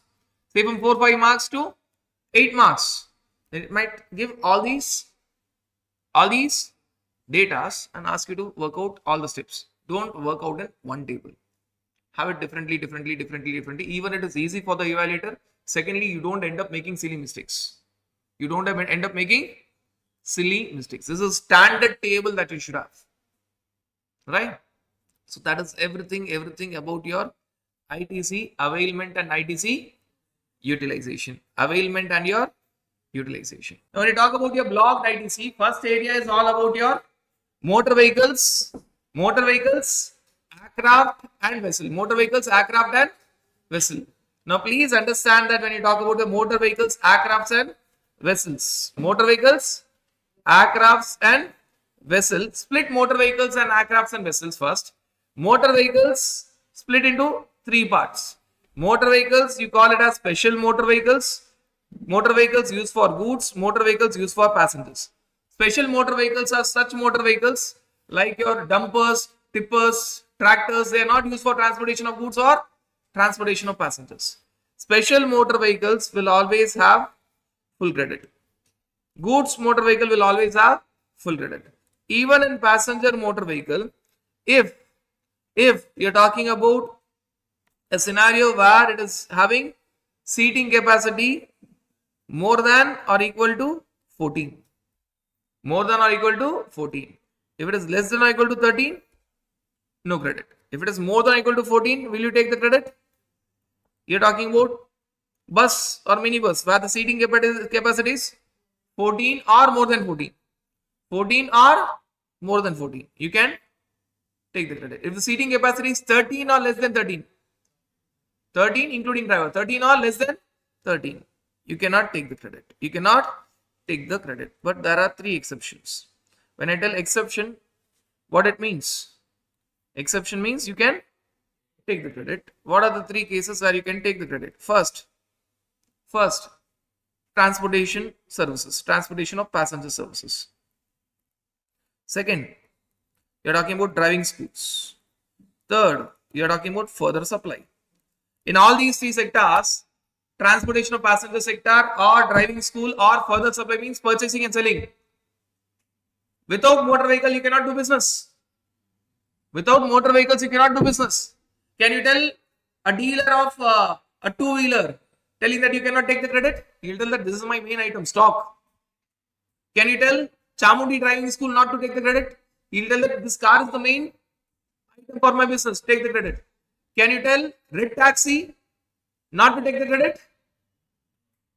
Speaker 1: say from 4-5 marks to 8 marks, then it might give all these datas and ask you to work out all the steps. Don't work out in one table. Have it differently. Even it is easy for the evaluator. Secondly, you don't end up making silly mistakes. This is a standard table that you should have. Right? So that is everything about your ITC availment and ITC utilization. Availment and your utilization. Now when you talk about your blocked ITC, first area is all about your motor vehicles, aircraft and vessel. Motor vehicles, aircraft and vessel. Now please understand that when you talk about the motor vehicles, aircrafts and vessels. Motor vehicles, aircrafts and vessels. Split motor vehicles and aircrafts and vessels first. Motor vehicles split into 3 parts. Motor vehicles, you call it as special motor vehicles. Motor vehicles used for goods, motor vehicles used for passengers. Special motor vehicles are such motor vehicles like your dumpers, tippers, tractors. They are not used for transportation of goods or transportation of passengers. Special motor vehicles will always have full credit. Goods motor vehicle will always have full credit. Even in passenger motor vehicle, if you're talking about a scenario where it is having seating capacity more than or equal to 14. More than or equal to 14. If it is less than or equal to 13, no credit. If it is more than or equal to 14, will you take the credit? You're talking about bus or minibus where the seating capacity is 14 or more than 14. 14 or more than 14. You can take the credit. If the seating capacity is 13 or less than 13, 13 including driver, 13 or less than 13, you cannot take the credit. You cannot take the credit. But there are 3 exceptions. When I tell exception, what it means? Exception means you can take the credit. What are the 3 cases where you can take the credit? First, transportation services, transportation of passenger services. Second, you are talking about driving schools. Third, you are talking about further supply. In all these 3 sectors, transportation of passenger sector or driving school or further supply means purchasing and selling. Without motor vehicle, you cannot do business. Without motor vehicles, you cannot do business. Can you tell a dealer of a 2-wheeler telling that you cannot take the credit? He will tell that this is my main item, stock. Can you tell Chamundi driving school not to take the credit? He will tell that this car is the main item for my business, take the credit. Can you tell Red Taxi not to take the credit?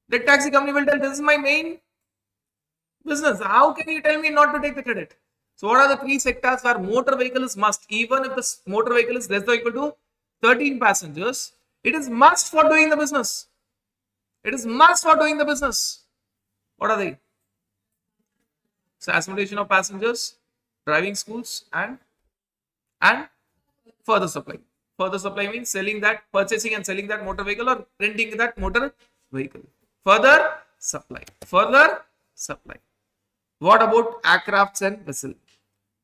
Speaker 1: Red Taxi company will tell this is my main business. How can you tell me not to take the credit? So what are the 3 sectors where motor vehicle is must? Even if the motor vehicle is less than or equal to 13 passengers, it is must for doing the business. It is must for doing the business. What are they? So accommodation of passengers, driving schools and further supply. Further supply means selling that, purchasing and selling that motor vehicle or renting that motor vehicle. Further supply. Further supply. What about aircrafts and vessels?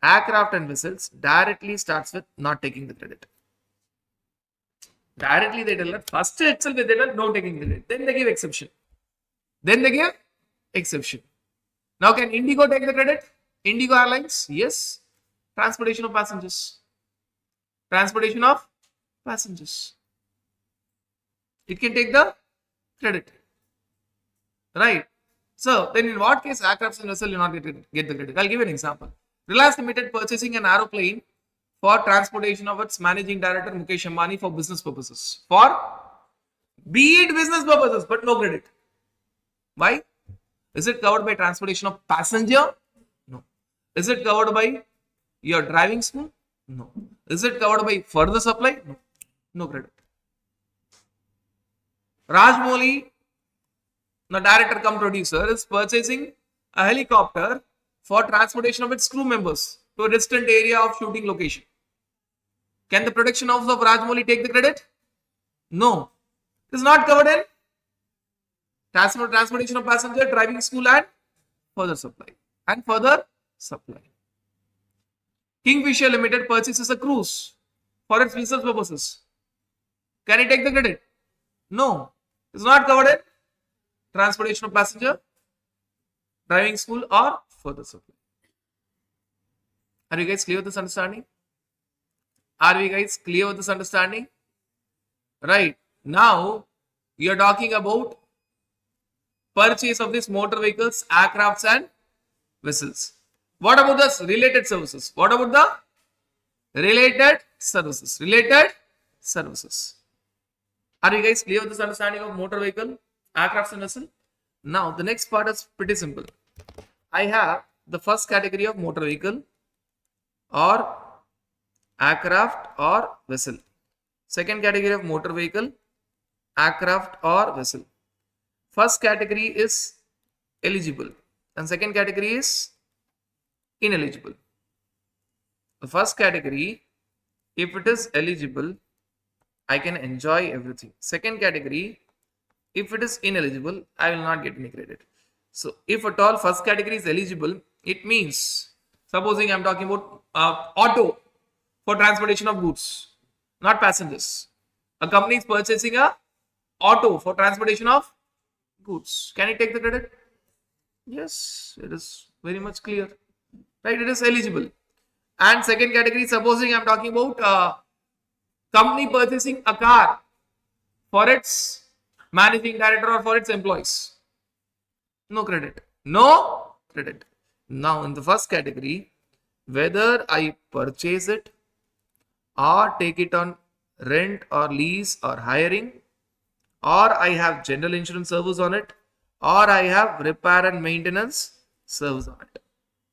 Speaker 1: Aircraft and vessels directly starts with not taking the credit. Directly they tell that first itself they tell no taking the credit. Then they give exception. Now can Indigo take the credit? Indigo Airlines? Yes. Transportation of passengers. Transportation of passengers. It can take the credit. Right. So then in what case aircrafts and vessels will not get the credit? I'll give you an example. Reliance Limited purchasing an aeroplane for transportation of its managing director Mukesh Ambani for business purposes. Be it business purposes, but no credit. Why? Is it covered by transportation of passenger? No. Is it covered by your driving school? No. Is it covered by further supply? No. No credit. Rajmouli, the director cum producer, is purchasing a helicopter for transportation of its crew members to a distant area of shooting location. Can the production house of Rajmouli take the credit? No. It is not covered in transportation of passenger, driving school and further supply. Kingfisher Limited purchases a cruise for its business purposes. Can it take the credit? No. It is not covered in transportation of passenger, driving school or further supply. Are you guys clear with this understanding? Right. Now, we are talking about purchase of these motor vehicles, aircrafts and vessels. What about the related services? Related services. Are you guys clear with this understanding of motor vehicle, aircrafts and vessel? Now, the next part is pretty simple. I have the first category of motor vehicle or aircraft or vessel. Second category of motor vehicle, aircraft or vessel. First category is eligible and second category is ineligible. The first category, if it is eligible, I can enjoy everything. Second category, if it is ineligible, I will not get any credit. So if at all first category is eligible, it means, supposing I am talking about auto for transportation of goods, not passengers. A company is purchasing a auto for transportation of goods. Can it take the credit? Yes, it is very much clear. Right, it is eligible. And second category, supposing I am talking about company purchasing a car for its managing director or for its employees. No credit. No credit. Now, in the first category, whether I purchase it or take it on rent or lease or hiring, or I have general insurance service on it, or I have repair and maintenance service on it.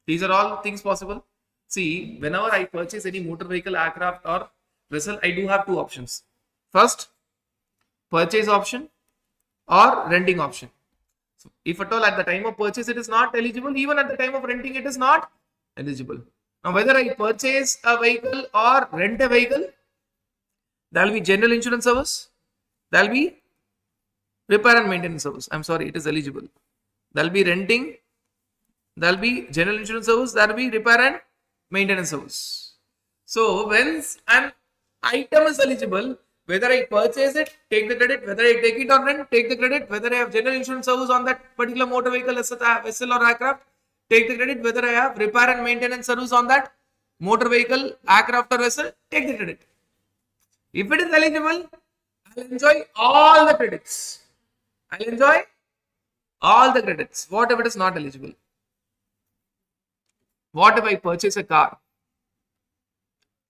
Speaker 1: These are all things possible. See, whenever I purchase any motor vehicle, aircraft or vessel, I do have two options. First, purchase option or renting option. So if at all at the time of purchase it is not eligible, even at the time of renting it is not eligible. Now whether I purchase a vehicle or rent a vehicle, there will be general insurance service, there will be repair and maintenance service. I'm sorry, it is eligible. There will be renting, there will be general insurance service, there will be repair and maintenance service. So when an item is eligible, whether I purchase it, take the credit, whether I take it on rent, take the credit, whether I have general insurance service on that particular motor vehicle, vessel or aircraft, take the credit, whether I have repair and maintenance service on that motor vehicle, aircraft or vessel, take the credit. If it is eligible, I will enjoy all the credits. I will enjoy all the credits. What if it is not eligible? What if I purchase a car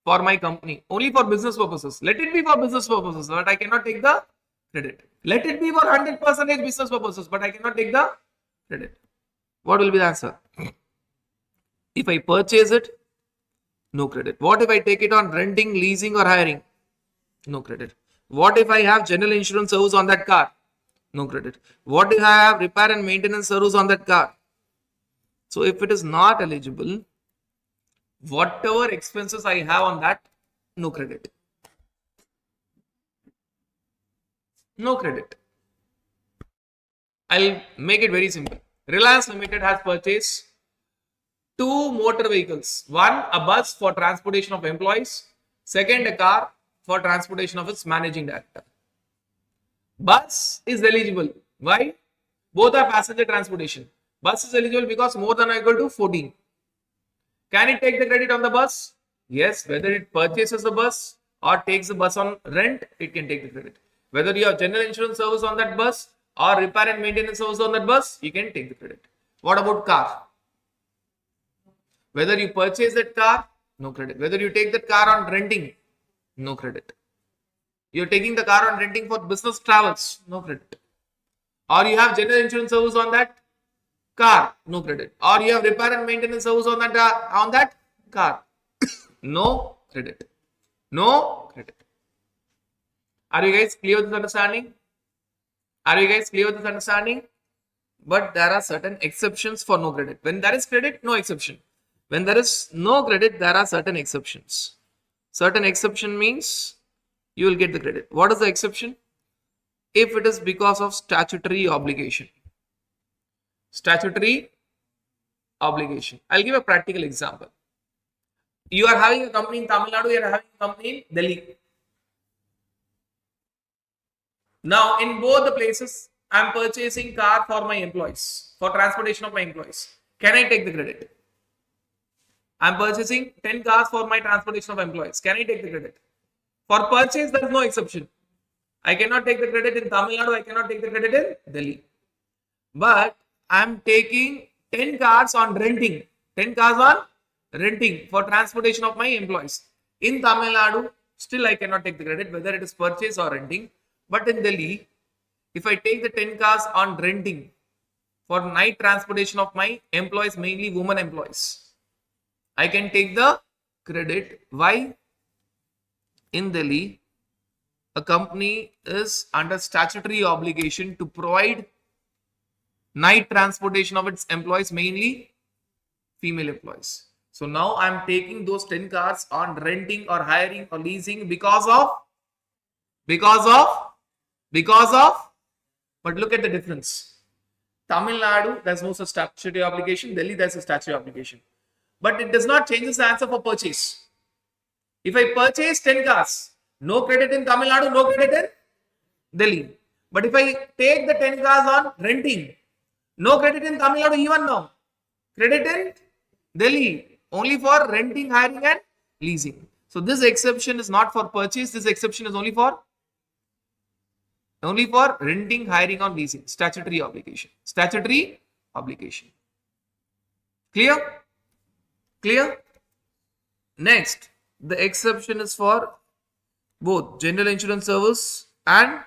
Speaker 1: for my company only for business purposes? Let it be for business purposes, but I cannot take the credit. Let it be for 100% business purposes, but I cannot take the credit. What will be the answer? If I purchase it, no credit. What if I take it on renting, leasing or hiring? No credit. What if I have general insurance service on that car? No credit. What if I have repair and maintenance service on that car? So if it is not eligible, whatever expenses I have on that, no credit. No credit. I'll make it very simple. Reliance Limited has purchased two motor vehicles. One, a bus for transportation of employees. Second, a car for transportation of its managing director. Bus is eligible. Why? Both are passenger transportation. Bus is eligible because more than or equal to 14. Can it take the credit on the bus? Yes. Whether it purchases the bus or takes the bus on rent, it can take the credit. Whether you have general insurance service on that bus or repair and maintenance service on that bus, you can take the credit. What about car? Whether you purchase that car, no credit. Whether you take that car on renting, no credit. You're taking the car on renting for business travels, no credit. Or you have general insurance service on that car, no credit. Or you have repair and maintenance service on that car, no credit. No credit. Are you guys clear with this understanding? Are you guys clear with this understanding? But there are certain exceptions for no credit. When there is credit, no exception. When there is no credit, there are certain exceptions. Certain exception means you will get the credit. What is the exception? If it is because of statutory obligation. Statutory obligation. I'll give a practical example. You are having a company in Tamil Nadu, you are having a company in Delhi. Now, in both the places, I am purchasing car for my employees, for transportation of my employees. Can I take the credit? I am purchasing 10 cars for my transportation of employees. Can I take the credit? For purchase, there is no exception. I cannot take the credit in Tamil Nadu, I cannot take the credit in Delhi. But I am taking 10 cars on renting. 10 cars on renting for transportation of my employees. In Tamil Nadu, still I cannot take the credit, whether it is purchase or renting. But in Delhi, if I take the 10 cars on renting for night transportation of my employees, mainly women employees, I can take the credit. Why? In Delhi, a company is under statutory obligation to provide night transportation of its employees, mainly female employees. So now I am taking those 10 cars on renting or hiring or leasing because of, but look at the difference. Tamil Nadu, there's no such statutory obligation. Delhi, there's a statutory obligation. But it does not change the answer for purchase. If I purchase 10 cars, no credit in Tamil Nadu, no credit in Delhi. But if I take the 10 cars on renting, no credit in Tamil Nadu even now. Credit in Delhi, only for renting, hiring and leasing. So this exception is not for purchase. This exception is only for renting, hiring or leasing. Statutory obligation. Statutory obligation. Clear? Clear? Next, the exception is for both general insurance service and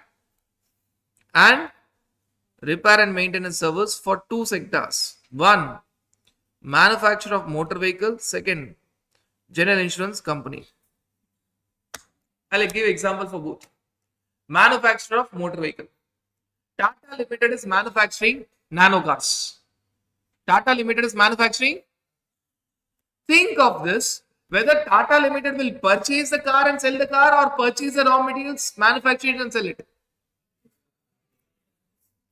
Speaker 1: repair and maintenance service for two sectors. One, manufacturer of motor vehicle. Second, general insurance company. I'll give example for both. Manufacturer of motor vehicle. Tata Limited is manufacturing nano cars. Tata Limited is manufacturing. Think of this, whether Tata Limited will purchase the car and sell the car or purchase the raw materials, manufacture it and sell it.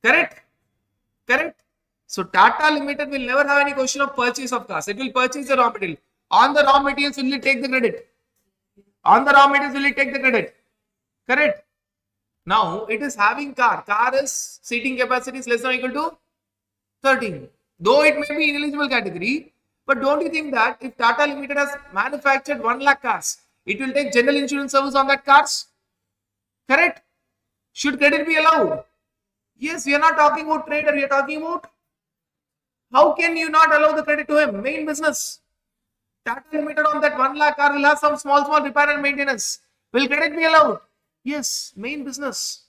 Speaker 1: Correct? Correct? So Tata Limited will never have any question of purchase of cars. It will purchase the raw material. On the raw materials, will it take the credit? On the raw materials, will it take the credit? Correct? Now, it is having car. Car is seating capacity is less than or equal to 13. Though it may be ineligible category, but don't you think that if Tata Limited has manufactured 1 lakh cars, it will take general insurance service on that cars? Correct? Should credit be allowed? Yes, we are not talking about trader, we are talking about how can you not allow the credit to him? Main business. Tata Limited on that 1 lakh car will have some small repair and maintenance. Will credit be allowed? Yes, main business.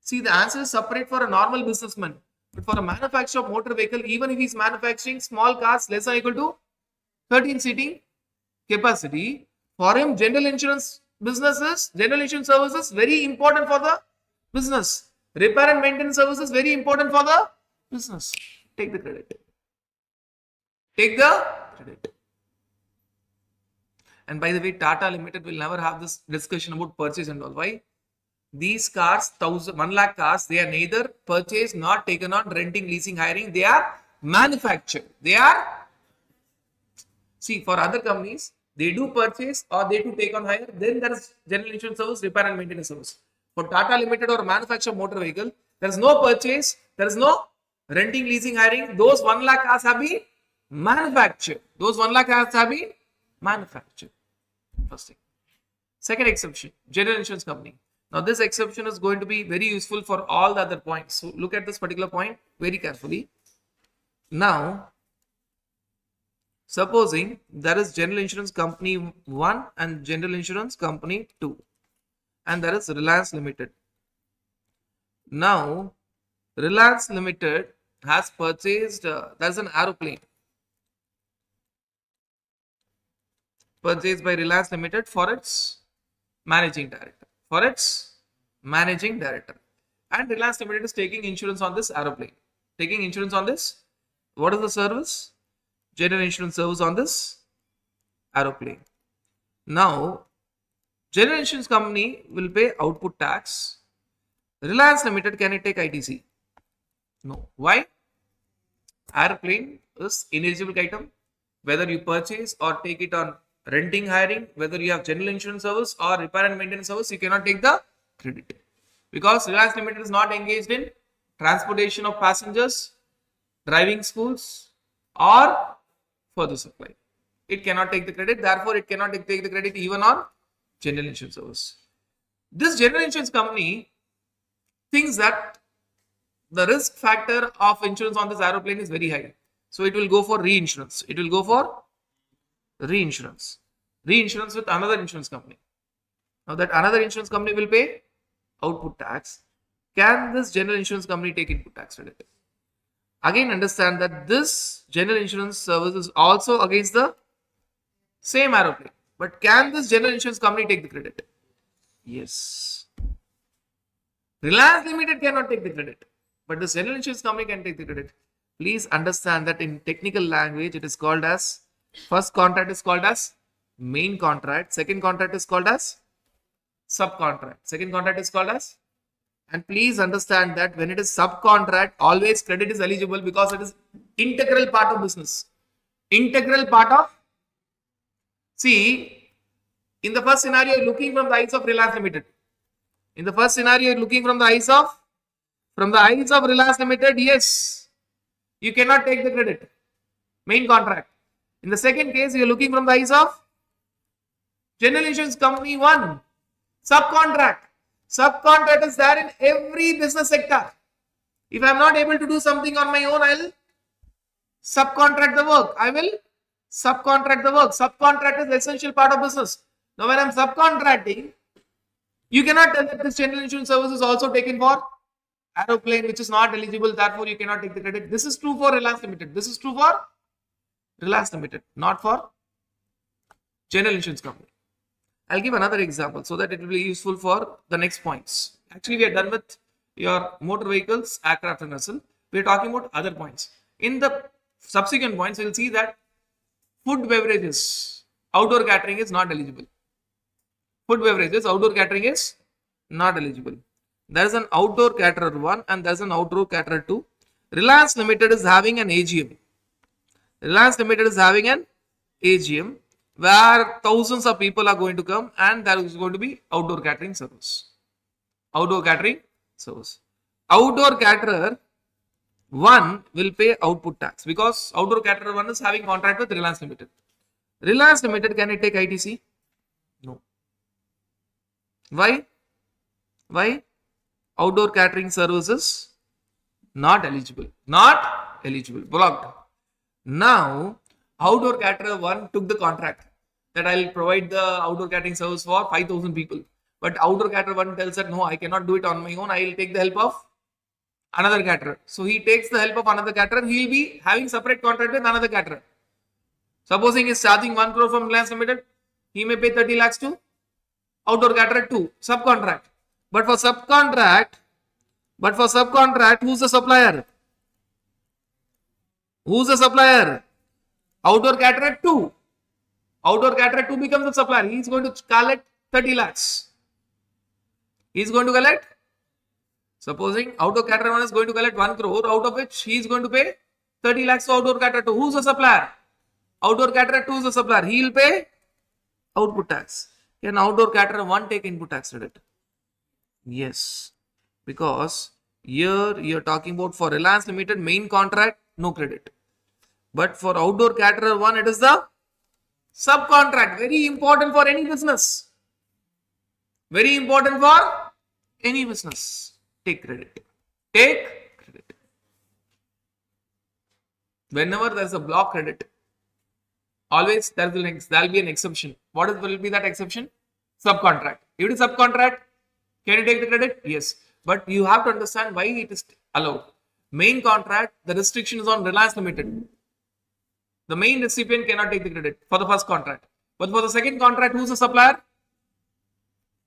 Speaker 1: See, the answer is separate for a normal businessman. But for a manufacturer of motor vehicle, even if he's manufacturing small cars less than or equal to 13 seating capacity, for him, general insurance services very important for the business. Repair and maintenance services very important for the business. Take the credit. Take the credit. And by the way, Tata Limited will never have this discussion about purchase and all. Why? These cars, 1 lakh cars, they are neither purchased nor taken on renting, leasing, hiring. They are manufactured. See, for other companies, they do purchase or they do take on hire. Then there is general insurance service, repair and maintenance service. For Tata Limited or manufacturer motor vehicle, there is no purchase, there is no renting, leasing, hiring. Those 1 lakh cars have been manufactured. First thing. Second exception, general insurance company. Now this exception is going to be very useful for all the other points. So look at this particular point very carefully. Now, supposing there is general insurance company 1 and general insurance company 2 and there is Reliance Limited. Now, Reliance Limited has purchased, there's an aeroplane purchased by Reliance Limited for its managing director. for its managing director. And Reliance Limited is taking insurance on this aeroplane. Taking insurance on this. What is the service? General insurance service on this aeroplane. Now, general insurance company will pay output tax. Reliance Limited, can it take ITC? No. Why? Airplane is ineligible item. Whether you purchase or take it on renting, hiring, whether you have general insurance service or repair and maintenance service, you cannot take the credit. Because Reliance Limited is not engaged in transportation of passengers, driving schools, or further supply. It cannot take the credit. Therefore, it cannot take the credit even on general insurance service. This general insurance company thinks that the risk factor of insurance on this aeroplane is very high. So it will go for reinsurance. It will go for reinsurance. Reinsurance with another insurance company. Now that another insurance company will pay output tax. Can this general insurance company take input tax credit? Again, understand that this general insurance service is also against the same aeroplane. But can this general insurance company take the credit? Yes. Reliance Limited cannot take the credit, but the general insurance company can take the credit. Please understand that in technical language, it is called as, first contract is called as main contract, second contract is called as subcontract, second contract is called as, and please understand that when it is subcontract, always credit is eligible because it is integral part of business. Integral part of, see, in the first scenario, you're looking from the eyes of Reliance Limited. In the first scenario, you're looking from the eyes of Reliance Limited, yes, you cannot take the credit. Main contract. In the second case, you're looking from the eyes of general insurance company 1. Subcontract. Subcontract is there in every business sector. If I'm not able to do something on my own, I'll subcontract the work. Subcontract is essential part of business. Now, when I'm subcontracting, you cannot tell that this general insurance service is also taken for aeroplane, which is not eligible. Therefore, you cannot take the credit. This is true for Reliance Limited. This is true for Reliance Limited, not for general insurance company. I'll give another example so that it will be useful for the next points. Actually, we are done with your motor vehicles, aircraft and vessel. We are talking about other points. In the subsequent points, we will see that food beverages, outdoor catering is not eligible. Food beverages, outdoor catering is not eligible. There is an outdoor caterer 1 and there is an outdoor caterer 2. Reliance Limited is having an AGM. Reliance Limited is having an AGM where thousands of people are going to come and there is going to be outdoor catering service. Outdoor catering service. Outdoor caterer 1 will pay output tax because outdoor caterer 1 is having contract with Reliance Limited. Reliance Limited, can it take ITC? No. Why? Why? Outdoor catering services not eligible. Not eligible. Blocked. Now, outdoor caterer 1 took the contract that I'll provide the outdoor catering service for 5,000 people. But outdoor caterer 1 tells that no, I cannot do it on my own. I will take the help of another caterer. So he takes the help of another caterer. He will be having separate contract with another caterer. Supposing he is charging 1 crore from Reliance Limited, he may pay 30 lakhs to outdoor caterer 2, subcontract. But for subcontract, who's the supplier? Who's the supplier? Outdoor caterer 2. Outdoor caterer 2 becomes the supplier. He is going to collect 30 lakhs. He is going to collect, supposing outdoor caterer 1 is going to collect 1 crore, out of which he is going to pay 30 lakhs to outdoor caterer 2. Who's the supplier? Outdoor caterer 2 is the supplier. He will pay output tax. Can outdoor caterer 1 take input tax credit? Yes. Because here you are talking about for Reliance Limited main contract, no credit. But for outdoor caterer 1, it is the subcontract. Very important for any business. Very important for any business. Take credit. Take credit. Whenever there is a block credit, always there will be an exception. What will be that exception? Subcontract. If it is subcontract, can you take the credit? Yes. But you have to understand why it is allowed. Main contract, the restriction is on Reliance Limited. The main recipient cannot take the credit for the first contract. But for the second contract, who's the supplier?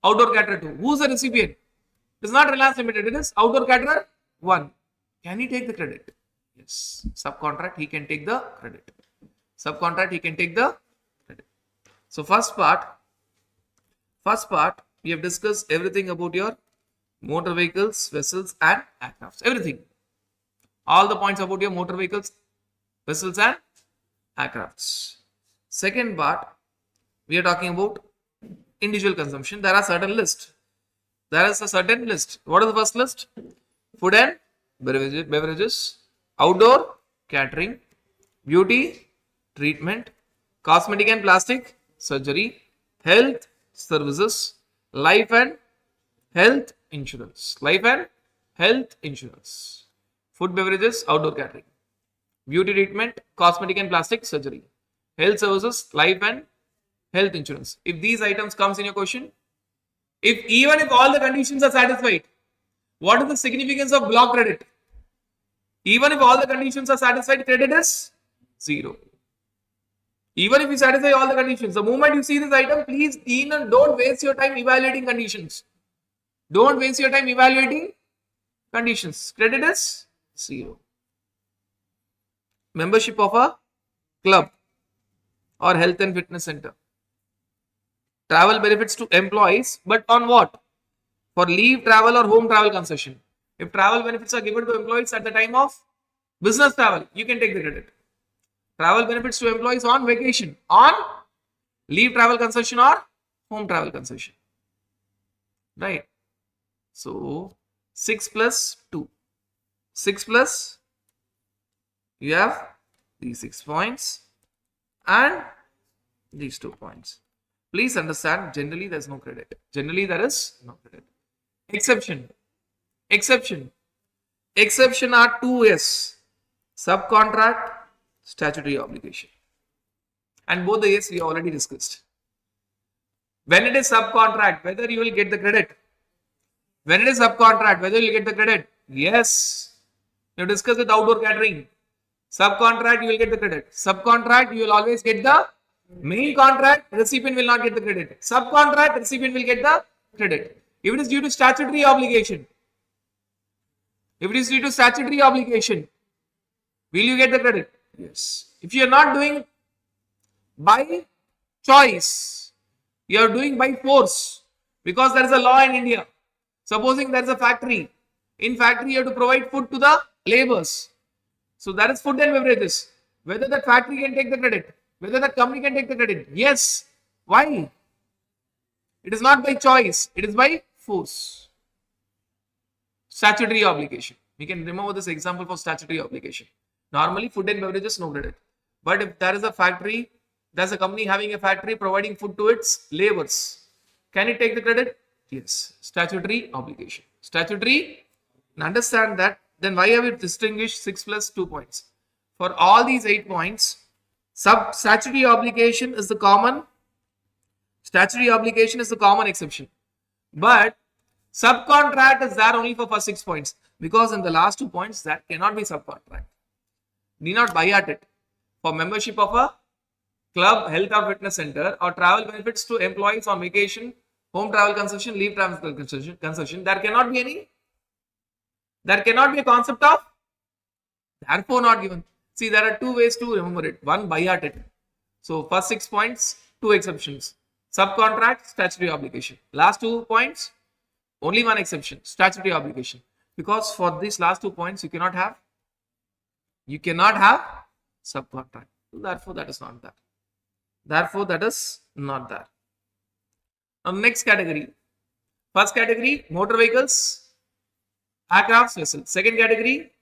Speaker 1: outdoor caterer 2. Who's the recipient? It is not Reliance Limited, it is outdoor caterer 1. Can he take the credit? Yes. Subcontract, he can take the credit. Subcontract, he can take the credit. So first part, we have discussed everything about your motor vehicles, vessels and aircrafts. Everything. All the points about your motor vehicles, vessels and aircrafts. Second part, we are talking about individual consumption. There are certain lists. There is a certain list. What is the first list? Food and beverages, outdoor catering, beauty treatment, cosmetic and plastic surgery, health services, life and health insurance. Life and health insurance. Food, beverages, outdoor catering, beauty treatment, cosmetic and plastic surgery, health services, life and health insurance. If these items comes in your question, even if all the conditions are satisfied, what is the significance of block credit? Even if all the conditions are satisfied, credit is 0. Even if you satisfy all the conditions, the moment you see this item, please don't waste your time evaluating conditions. Don't waste your time evaluating conditions. Credit is 0. Membership of a club or health and fitness center. Travel benefits to employees, but on what? For leave travel or home travel concession. If travel benefits are given to employees at the time of business travel, you can take the credit. Travel benefits to employees on vacation, on leave travel concession or home travel concession. Right. So 6 plus 2. 6 plus, you have these 6 points and these 2 points. Please understand, generally there is no credit. Generally there is no credit. Exception. Exception are 2S. Subcontract, statutory obligation. And both the Yes we already discussed. When it is subcontract, whether you will get the credit. When it is subcontract, whether you will get the credit. Yes. You discussed with outdoor catering. Subcontract, you will get the credit. Subcontract, you will always get the main contract, recipient will not get the credit. Subcontract, recipient will get the credit. If it is due to statutory obligation, will you get the credit? Yes. If you are not doing by choice, you are doing by force, because there is a law in India. Supposing there is a factory. In factory, you have to provide food to the laborers. So that is food and beverages. Whether that factory can take the credit, whether that company can take the credit. Yes. Why? It is not by choice. It is by force. Statutory obligation. We can remember this example for statutory obligation. Normally, food and beverages, no credit. But if there is a factory, there's a company having a factory providing food to its laborers. Can it take the credit? Yes. Statutory obligation. Statutory. And understand that. Then why have we distinguished 6 plus 2 points? For all these 8 points, statutory obligation is the common. Statutory obligation is the common exception. But subcontract is there only for first 6 points. Because in the last 2 points, that cannot be subcontract. Need not buy at it. For membership of a club, health or fitness center, or travel benefits to employees on vacation, home travel concession, leave travel concession, there cannot be a concept of therefore not given. See, there are 2 ways to remember it. One, buy at it. So first 6 points, 2 exceptions. Subcontract, statutory obligation. Last 2 points, only 1 exception, statutory obligation. Because for these last 2 points, you cannot have subcontract. Therefore, that is not there. Now, next category. First category, motor vehicles, aircrafts, vessels. Second category,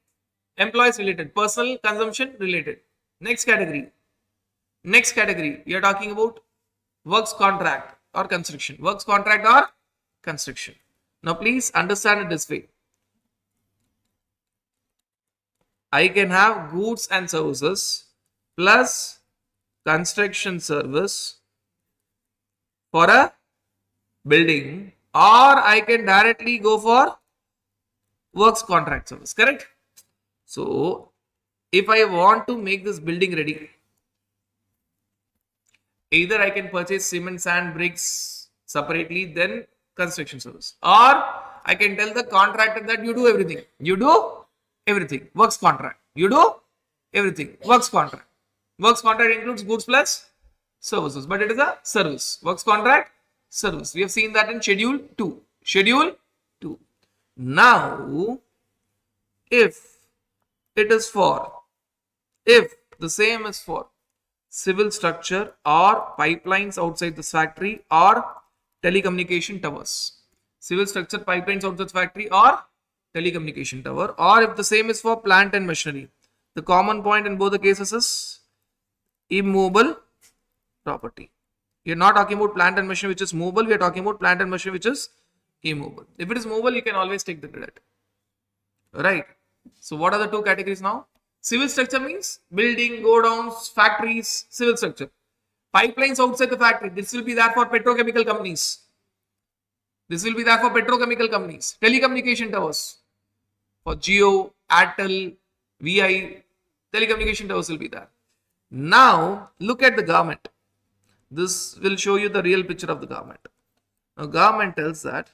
Speaker 1: employees related, personal consumption related. Next category, we are talking about works contract or construction. Works contract or construction. Now, please understand it this way. I can have goods and services plus construction service for a building, or I can directly go for works contract service, correct? So, if I want to make this building ready, either I can purchase cement, sand, bricks separately, then construction service. Or I can tell the contractor that you do everything. You do everything. Works contract. You do everything. Works contract. Works contract includes goods plus services, but it is a service. Works contract, service. We have seen that in schedule 2. Schedule 2. Now, if it is for, if the same is for civil structure or pipelines outside this factory or telecommunication towers. Civil structure, pipelines outside the factory or telecommunication tower, or if the same is for plant and machinery. The common point in both the cases is immovable property. We are not talking about plant and machinery which is movable, we are talking about plant and machinery which is immovable. If it is movable, you can always take the credit. Right. So what are the two categories now? Civil structure means building, godowns, factories, civil structure. Pipelines outside the factory. This will be there for petrochemical companies. This will be there for petrochemical companies. Telecommunication towers. For Jio, Airtel, VI, telecommunication towers will be there. Now, look at the government. This will show you the real picture of the government. Now, government tells that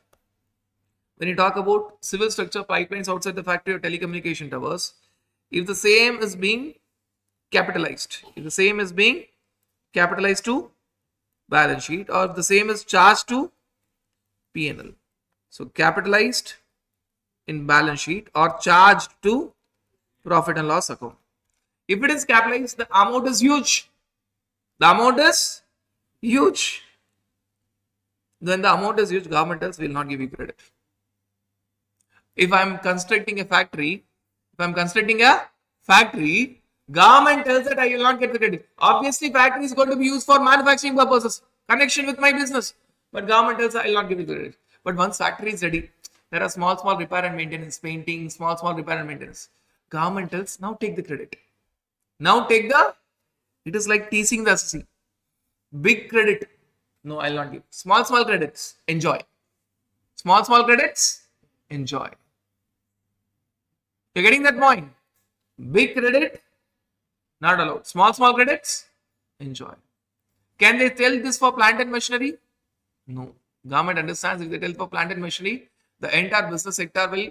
Speaker 1: when you talk about civil structure, pipelines outside the factory or telecommunication towers, if the same is being capitalized, if the same is being capitalized to balance sheet, or if the same is charged to P&L. So, capitalized in balance sheet or charged to profit and loss account. If it is capitalized, the amount is huge. The amount is huge. When the amount is huge, government tells will not give you credit. If I am constructing a factory, government tells that I will not get the credit. Obviously, factory is going to be used for manufacturing purposes, connection with my business. But government tells I will not give you the credit. But once factory is ready, there are small repair and maintenance, painting, small repair and maintenance. Government tells now take the credit. Now take the, it is like teasing the assessee. Big credit, no, I will not give. Small credits, enjoy. Small credits, enjoy. You're getting that point? Big credit, not allowed. Small credits, enjoy. Can they tell this for plant and machinery? No. Government understands if they tell for plant and machinery, the entire business sector will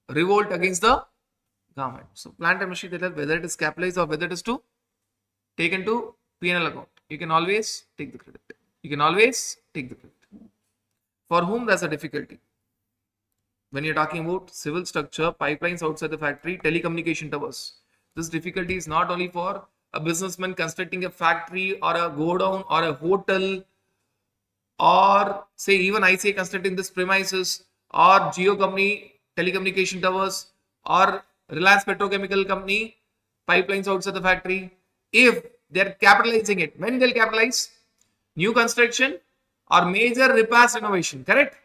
Speaker 1: revolt against the government. So plant and machinery, they tell whether it is capitalized or whether it is to taken to P&L account. You can always take the credit. You can always take the credit. For whom there's a difficulty? When you're talking about civil structure, pipelines outside the factory, telecommunication towers. This difficulty is not only for a businessman constructing a factory or a godown or a hotel, or say even ICA constructing this premises, or Jio company, telecommunication towers, or Reliance Petrochemical company, pipelines outside the factory. If they're capitalizing it, when they'll capitalize? New construction or major repairs, renovation, correct?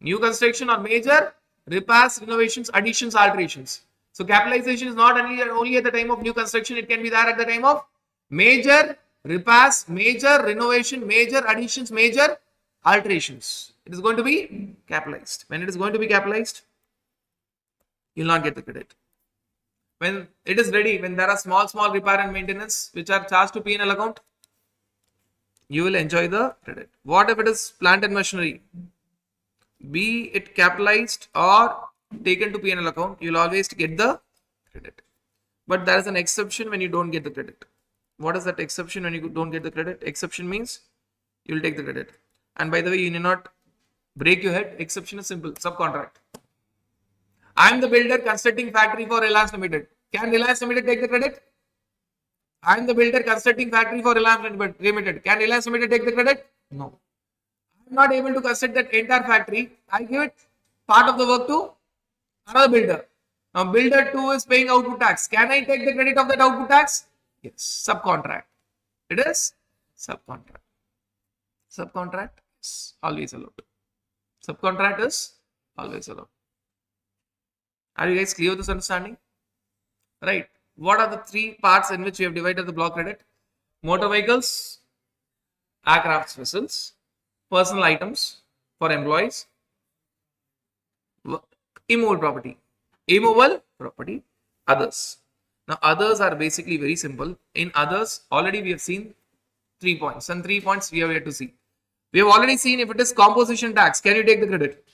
Speaker 1: New construction or major repairs, renovations, additions, alterations. So capitalization is not only at the time of new construction, it can be there at the time of major repairs, major renovation, major additions, major alterations. It is going to be capitalized. When it is going to be capitalized, you will not get the credit. When it is ready, when there are small repair and maintenance which are charged to P&L account, you will enjoy the credit. What if it is plant and machinery? Be it capitalized or taken to P&L account, you will always get the credit. But there is an exception when you don't get the credit. What is that exception when you don't get the credit? Exception means you will take the credit. And by the way, you need not break your head. Exception is simple. Subcontract. I am the builder constructing factory for Reliance Limited. Can Reliance Limited take the credit? I am the builder constructing factory for Reliance Limited. Can Reliance Limited take the credit? No. I am not able to construct that entire factory. I give it part of the work to another builder. Now builder 2 is paying output tax. Can I take the credit of that output tax? Yes. Subcontract. It is subcontract. Subcontract is always allowed. Subcontract is always allowed. Are you guys clear with this understanding? Right. What are the three parts in which we have divided the block credit? Motor vehicles, aircraft vessels, personal items for employees, immovable property. Immovable property, others. Now others are basically very simple. In others, already we have seen 3 points, and 3 points we have yet to see. We have already seen if it is composition tax, can you take the credit?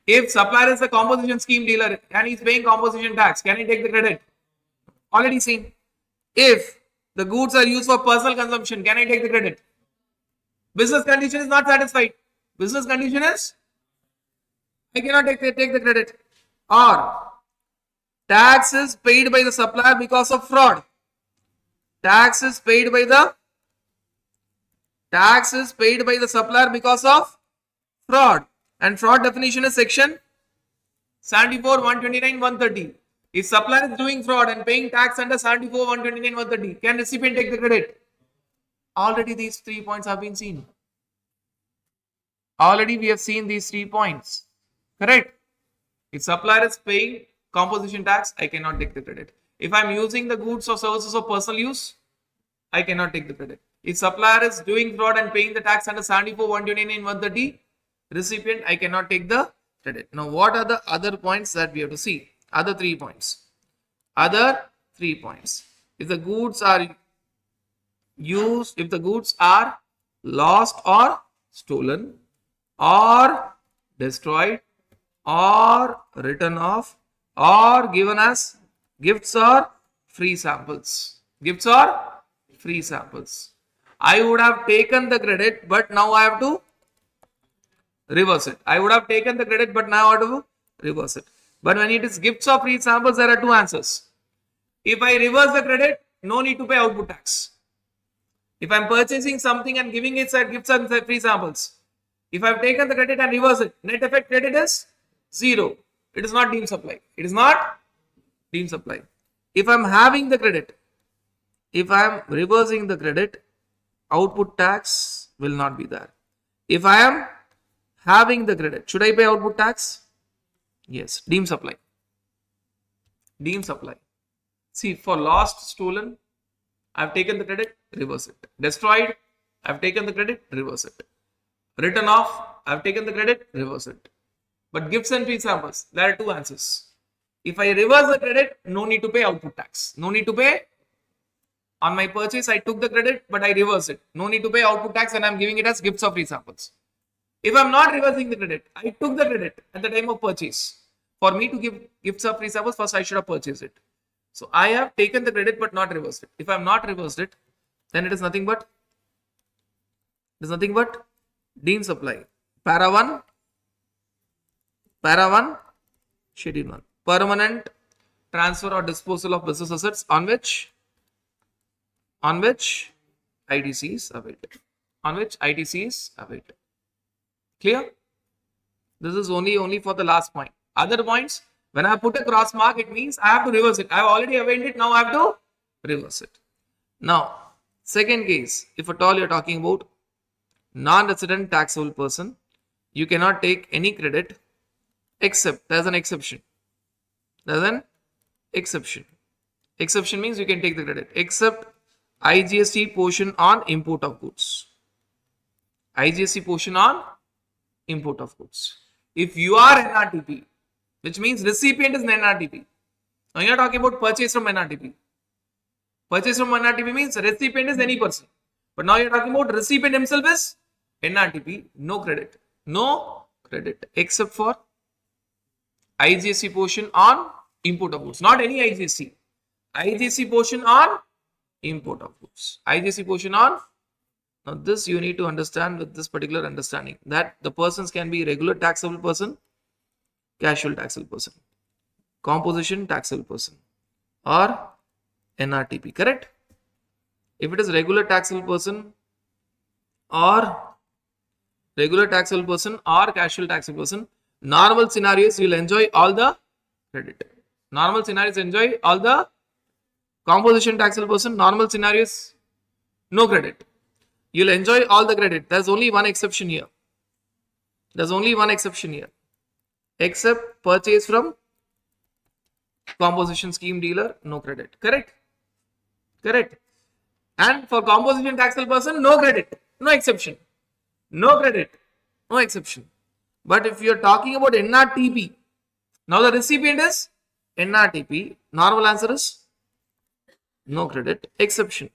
Speaker 1: If supplier is a composition scheme dealer and he's paying composition tax, can he take the credit? Already seen. If the goods are used for personal consumption, can I take the credit? Business condition is not satisfied. Business condition is, I cannot take the credit. Or tax is paid by the supplier because of fraud. Tax is paid by the supplier because of fraud. And fraud definition is section 74, 129, 130. If supplier is doing fraud and paying tax under 74, 129, 130, can recipient take the credit? Already these 3 points have been seen. Already we have seen these 3 points. Correct? If supplier is paying composition tax, I cannot take the credit. If I am using the goods or services for personal use, I cannot take the credit. If supplier is doing fraud and paying the tax under 74, 129, 130, recipient, I cannot take the credit. Now, what are the other points that we have to see? Other 3 points. Other 3 points. If the goods are used, if the goods are lost or stolen or destroyed or written off or given as gifts or free samples. Gifts or free samples. I would have taken the credit, but now I have to reverse it. I would have taken the credit, but now I have to reverse it. But when it is gifts or free samples, there are 2 answers. If I reverse the credit, no need to pay output tax. If I am purchasing something and giving it as gifts and free samples, if I have taken the credit and reverse it, net effect credit is 0. It is not deemed supply. It is not deemed supply. If I am having the credit, if I am reversing the credit, output tax will not be there. If I am having the credit, should I pay output tax? Yes, deemed supply. Deemed supply. See, for lost, stolen, I have taken the credit, reverse it. Destroyed, I have taken the credit, reverse it. Written off, I have taken the credit, reverse it. But gifts and free samples, there are 2 answers. If I reverse the credit, no need to pay output tax. No need to pay. On my purchase, I took the credit, but I reverse it. No need to pay output tax and I am giving it as gifts or free samples. If I am not reversing the credit, I took the credit at the time of purchase. For me to give gifts or free samples, first I should have purchased it. So I have taken the credit but not reversed it. If I have not reversed it, then it is nothing but deemed supply. Para 1, schedule 1. Permanent transfer or disposal of business assets on which ITC is awaited. On which ITC is awaited. Clear? This is only for the last point. Other points, when I put a cross mark, it means I have to reverse it. I have already awaited it, now I have to reverse it. Now, second case, if at all you are talking about non-resident taxable person, you cannot take any credit except, there is an exception. There is an exception. Exception means you can take the credit except IGST portion on import of goods. IGST portion on import of goods. If you are NRTP, which means recipient is an NRTP. Now you are talking about purchase from NRTP. Purchase from NRTP means recipient is any person. But now you are talking about recipient himself is NRTP, no credit. No credit except for IGST portion on import of goods. Not any IGST. IGST portion on import of goods. IGST portion on. Now this you need to understand with this particular understanding that the persons can be regular taxable person, casual taxable person, composition taxable person or NRTP, correct? If it is regular taxable person or casual taxable person, normal scenarios you will enjoy all the credit. Normal scenarios enjoy all the composition taxable person, normal scenarios no credit. You will enjoy all the credit. There is only one exception here. Except purchase from composition scheme dealer, no credit. Correct? And for composition taxable person, no credit. No exception. No credit. No exception. But if you are talking about NRTP, now the recipient is NRTP. Normal answer is no credit. Exception.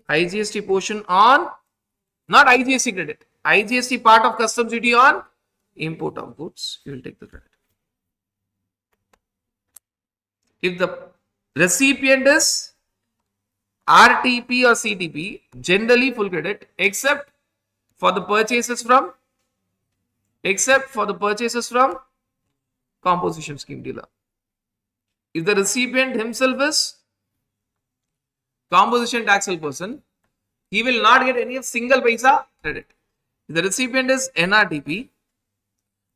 Speaker 1: IGST portion on, not IGST credit, IGST part of customs duty on import of goods, you will take the credit. If the recipient is RTP or CTP, generally full credit, except for the purchases from composition scheme dealer. If the recipient himself is composition taxable person, he will not get any single paisa credit. If the recipient is NRTP,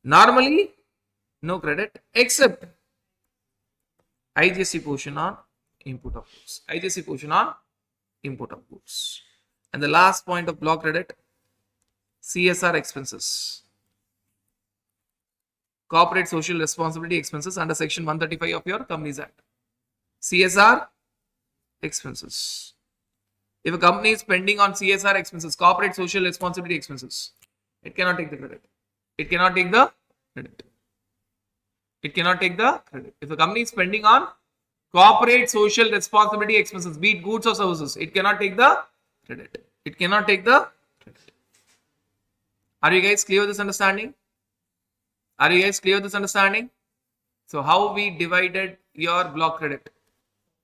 Speaker 1: normally no credit except IGST portion on input of goods. IGST portion on import of goods. And the last point of block credit, CSR expenses. Corporate social responsibility expenses under section 135 of your Companies Act. CSR expenses. If a company is spending on CSR expenses, corporate social responsibility expenses, it cannot take the credit. It cannot take the credit. It cannot take the credit. If a company is spending on corporate social responsibility expenses, be it goods or services, it cannot take the credit. It cannot take the credit. Are you guys clear with this understanding? Are you guys clear with this understanding? So how we divided your block credit?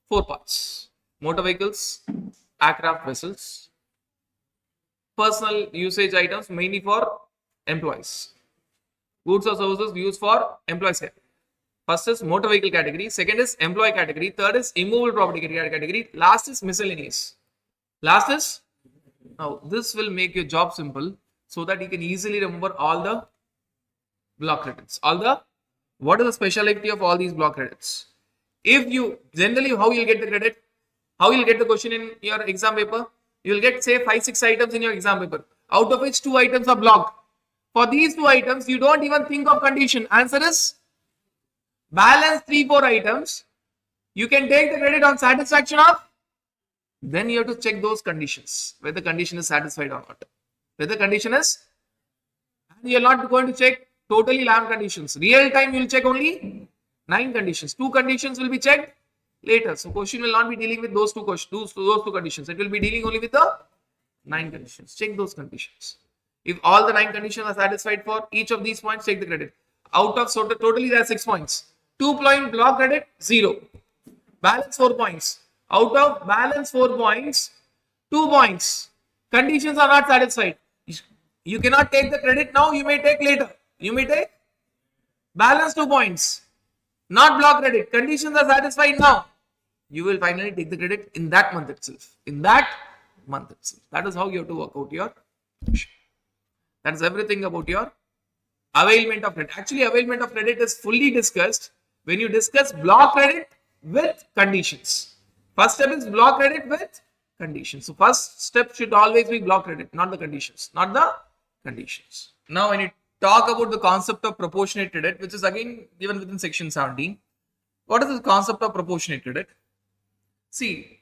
Speaker 1: 4 parts. Motor vehicles, aircraft vessels, personal usage items mainly for employees, goods or services used for employees. First is motor vehicle category, second is employee category, third is immovable property category, last is miscellaneous. Last is, now this will make your job simple so that you can easily remember all the block credits. What is the speciality of all these block credits? If you, generally how you will get the credit, how you will get the question in your exam paper, you will get say 5-6 items in your exam paper, out of which 2 items are blocked. For these 2 items, you don't even think of condition. Answer is balance 3-4 items. You can take the credit on satisfaction of, then you have to check those conditions, whether the condition is satisfied or not. Whether the condition is, and you are not going to check totally 11 conditions. Real time you will check only 9 conditions. 2 conditions will be checked later. So question will not be dealing with those two questions, those two conditions. It will be dealing only with the 9 conditions. Check those conditions. If all the 9 conditions are satisfied for each of these points, take the credit. Out of totally there are 6 points. 2 point block credit, 0. Balance 4 points. Out of balance 4 points, 2 points. Conditions are not satisfied. You cannot take the credit now, you may take later. You may take balance 2 points. Not block credit. Conditions are satisfied now. You will finally take the credit in that month itself. In that month itself. That is how you have to work out your question. That is everything about your availment of credit. Actually, availment of credit is fully discussed when you discuss block credit with conditions. First step is block credit with conditions. So first step should always be block credit, not the conditions. Not the conditions. Now when you talk about the concept of proportionate credit, which is again given within section 17. What is the concept of proportionate credit? See,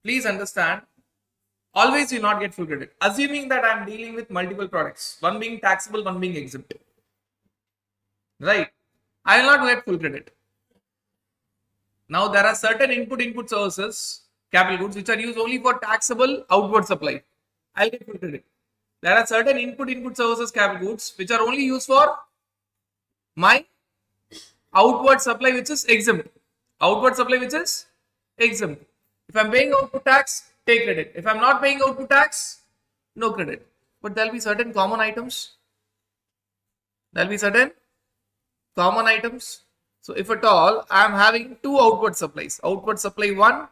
Speaker 1: please understand, always you will not get full credit. Assuming that I am dealing with multiple products, one being taxable, one being exempt. Right? I will not get full credit. Now there are certain input services, capital goods, which are used only for taxable outward supply. I will get full credit. There are certain input services, capital goods, which are only used for my outward supply, which is exempt. Outward supply, which is exempt. If I am paying output tax, take credit. If I am not paying output tax, no credit. But there will be certain common items. There will be certain common items. So if at all I am having 2 outward supplies, outward supply 1,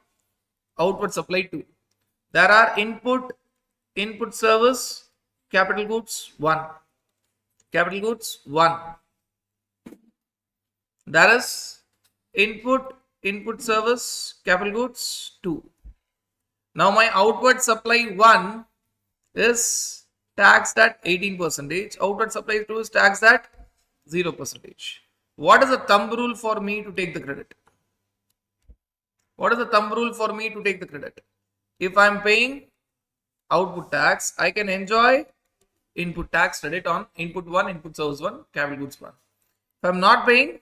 Speaker 1: outward supply 2. There are input service, capital goods 1. Capital goods 1. There is input service, capital goods 2. Now my outward supply 1 is taxed at 18%. Outward supply 2 is taxed at 0%. What is the thumb rule for me to take the credit? What is the thumb rule for me to take the credit? If I am paying output tax, I can enjoy input tax credit on input 1, input service 1, capital goods 1. If I am not paying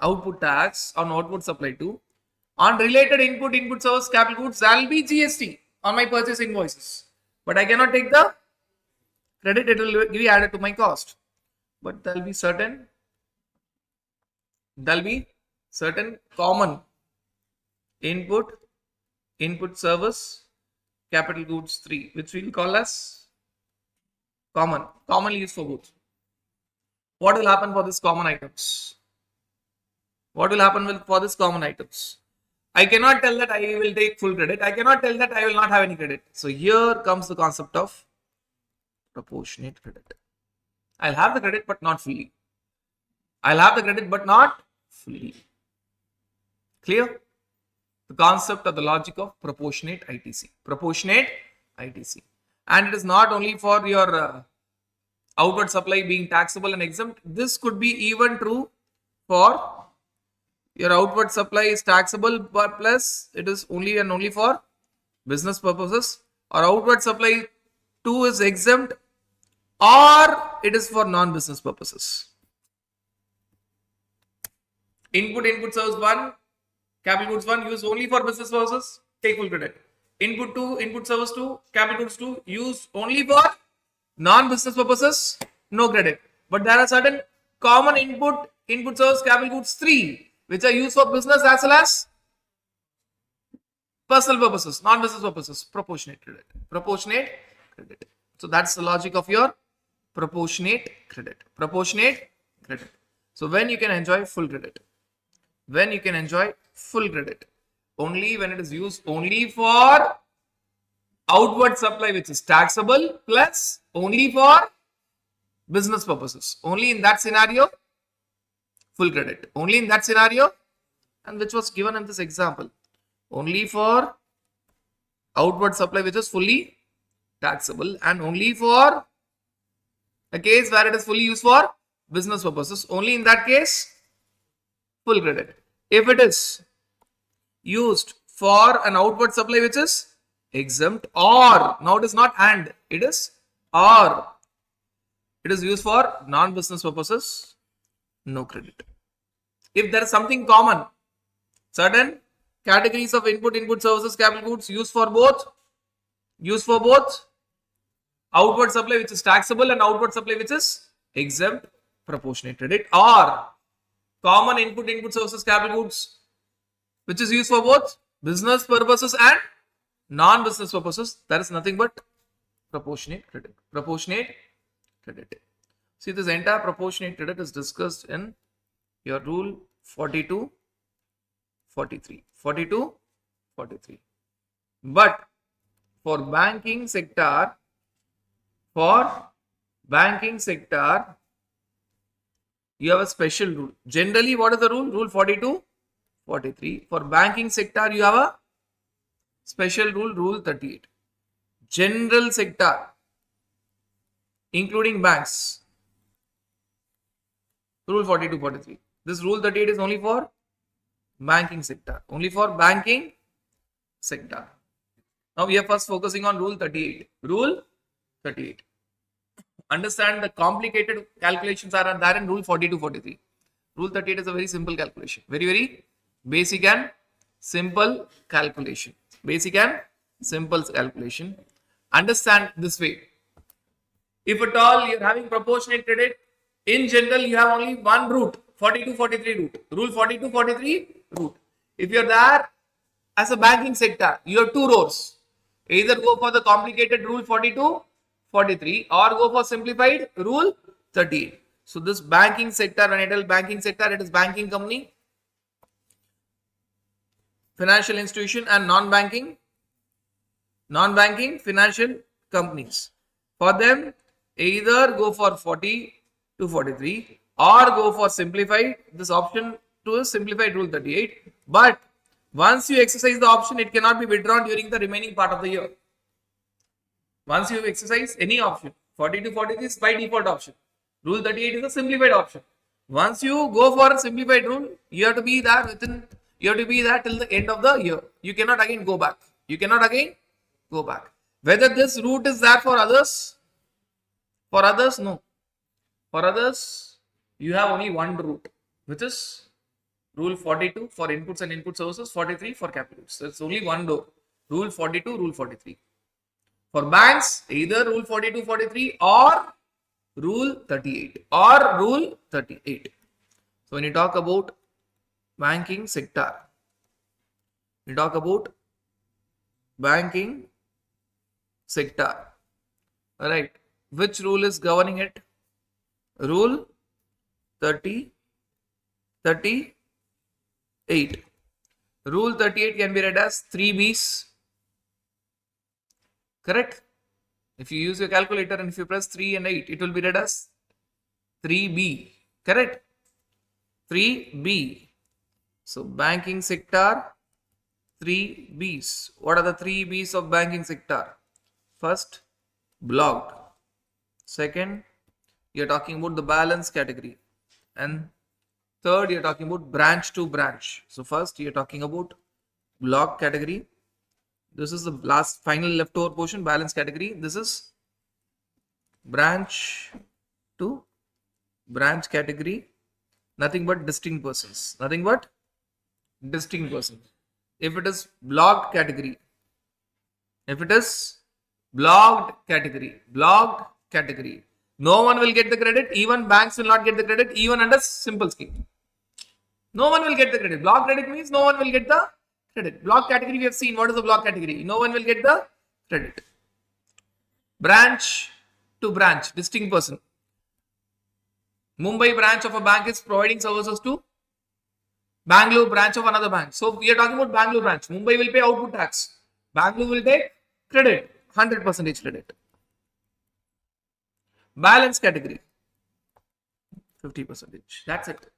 Speaker 1: output tax on output supply 2, on related input service, capital goods, there will be GST on my purchase invoices. But I cannot take the credit, it will be added to my cost. But there will be certain common input service, capital goods 3, which we will call as commonly used for both. What will happen for this common items? What will happen for this common items? I cannot tell that I will take full credit. I cannot tell that I will not have any credit. So here comes the concept of proportionate credit. I'll have the credit but not fully. I'll have the credit but not fully. Clear? The concept or the logic of proportionate ITC. Proportionate ITC. And it is not only for your outward supply being taxable and exempt. This could be even true for your outward supply is taxable, but plus it is only and only for business purposes, or outward supply 2 is exempt, or it is for non-business purposes. Input service 1, capital goods 1 used only for business purposes, take full credit. Input 2, input service 2, capital goods 2 used only for non-business purposes, no credit. But there are certain common input service, capital goods 3, which are used for business as well as personal purposes, non-business purposes, proportionate credit. Proportionate credit. So that's the logic of your proportionate credit. Proportionate credit. So when you can enjoy full credit? When you can enjoy full credit? Only when it is used only for outward supply which is taxable, plus only for business purposes. Only in that scenario, full credit. Only in that scenario, and which was given in this example. Only for outward supply which is fully taxable, and only for a case where it is fully used for business purposes. Only in that case, full credit. If it is used for an outward supply which is exempt, or now it is not and, it is or, it is used for non-business purposes, no credit. If there is something common, certain categories of input services, capital goods used for both outward supply which is taxable and outward supply which is exempt, proportionate credit, or common input services, capital goods which is used for both business purposes and non-business purposes, there is nothing but proportionate credit. Proportionate credit. See, this entire proportionate credit is discussed in your rule 42, 43. 42, 43. But for banking sector, you have a special rule. Generally, what is the rule? Rule 42, 43. For banking sector, you have a special rule, rule 38. General sector, including banks, rule 42, 43. This rule 38 is only for banking sector. Only for banking sector. Now we are first focusing on rule 38. Rule 38. Understand the complicated calculations are there in rule 42, 43. Rule 38 is a very simple calculation. Very, very basic and simple calculation. Basic and simple calculation. Understand this way. If at all you are having proportionate credit, in general you have only one route, 42, 43 route. Rule 42, 43 route. If you are there as a banking sector, you have two routes. Either go for the complicated rule 42, 43 or go for simplified rule 38. So this banking sector, when I tell banking sector, it is banking company, financial institution and non-banking financial companies. For them, either go for 40 to 43 or go for simplified. This option 2 is simplified rule 38. But once you exercise the option, it cannot be withdrawn during the remaining part of the year. Once you exercise any option, 40 to 43 is by default option. Rule 38 is a simplified option. Once you go for a simplified rule, you have to be there till the end of the year. You cannot again go back. Whether this route is there for others? For others, no. For others, you have only one route, which is rule 42 for inputs and input services, 43 for capital goods. So it's only one door. Rule 42, Rule 43. For banks, either Rule 42, 43 or Rule 38 or Rule 38. So when you talk about banking sector, we talk about banking sector. Alright. Which rule is governing it? Rule 38. Rule 38 can be read as 3 B's. Correct? If you use your calculator and if you press 3 and 8, it will be read as 3B. Correct? 3B. So banking sector, 3 B's. What are the 3 B's of banking sector? First, blocked. Second, you're talking about the balance category. And third, you're talking about branch to branch. So first, you're talking about block category. This is the last final leftover portion, balance category. This is branch to branch category. Nothing but distinct persons. Nothing but distinct persons. If it is blocked category, blocked category, no one will get the credit. Even banks will not get the credit, even under simple scheme. No one will get the credit. Block credit means no one will get the credit. Block category, we have seen. What is the block category? No one will get the credit. Branch to branch, distinct person. Mumbai branch of a bank is providing services to Bangalore branch of another bank. So we are talking about Bangalore branch. Mumbai will pay output tax. Bangalore will take credit, 100% credit. Balance category, 50%. That's it.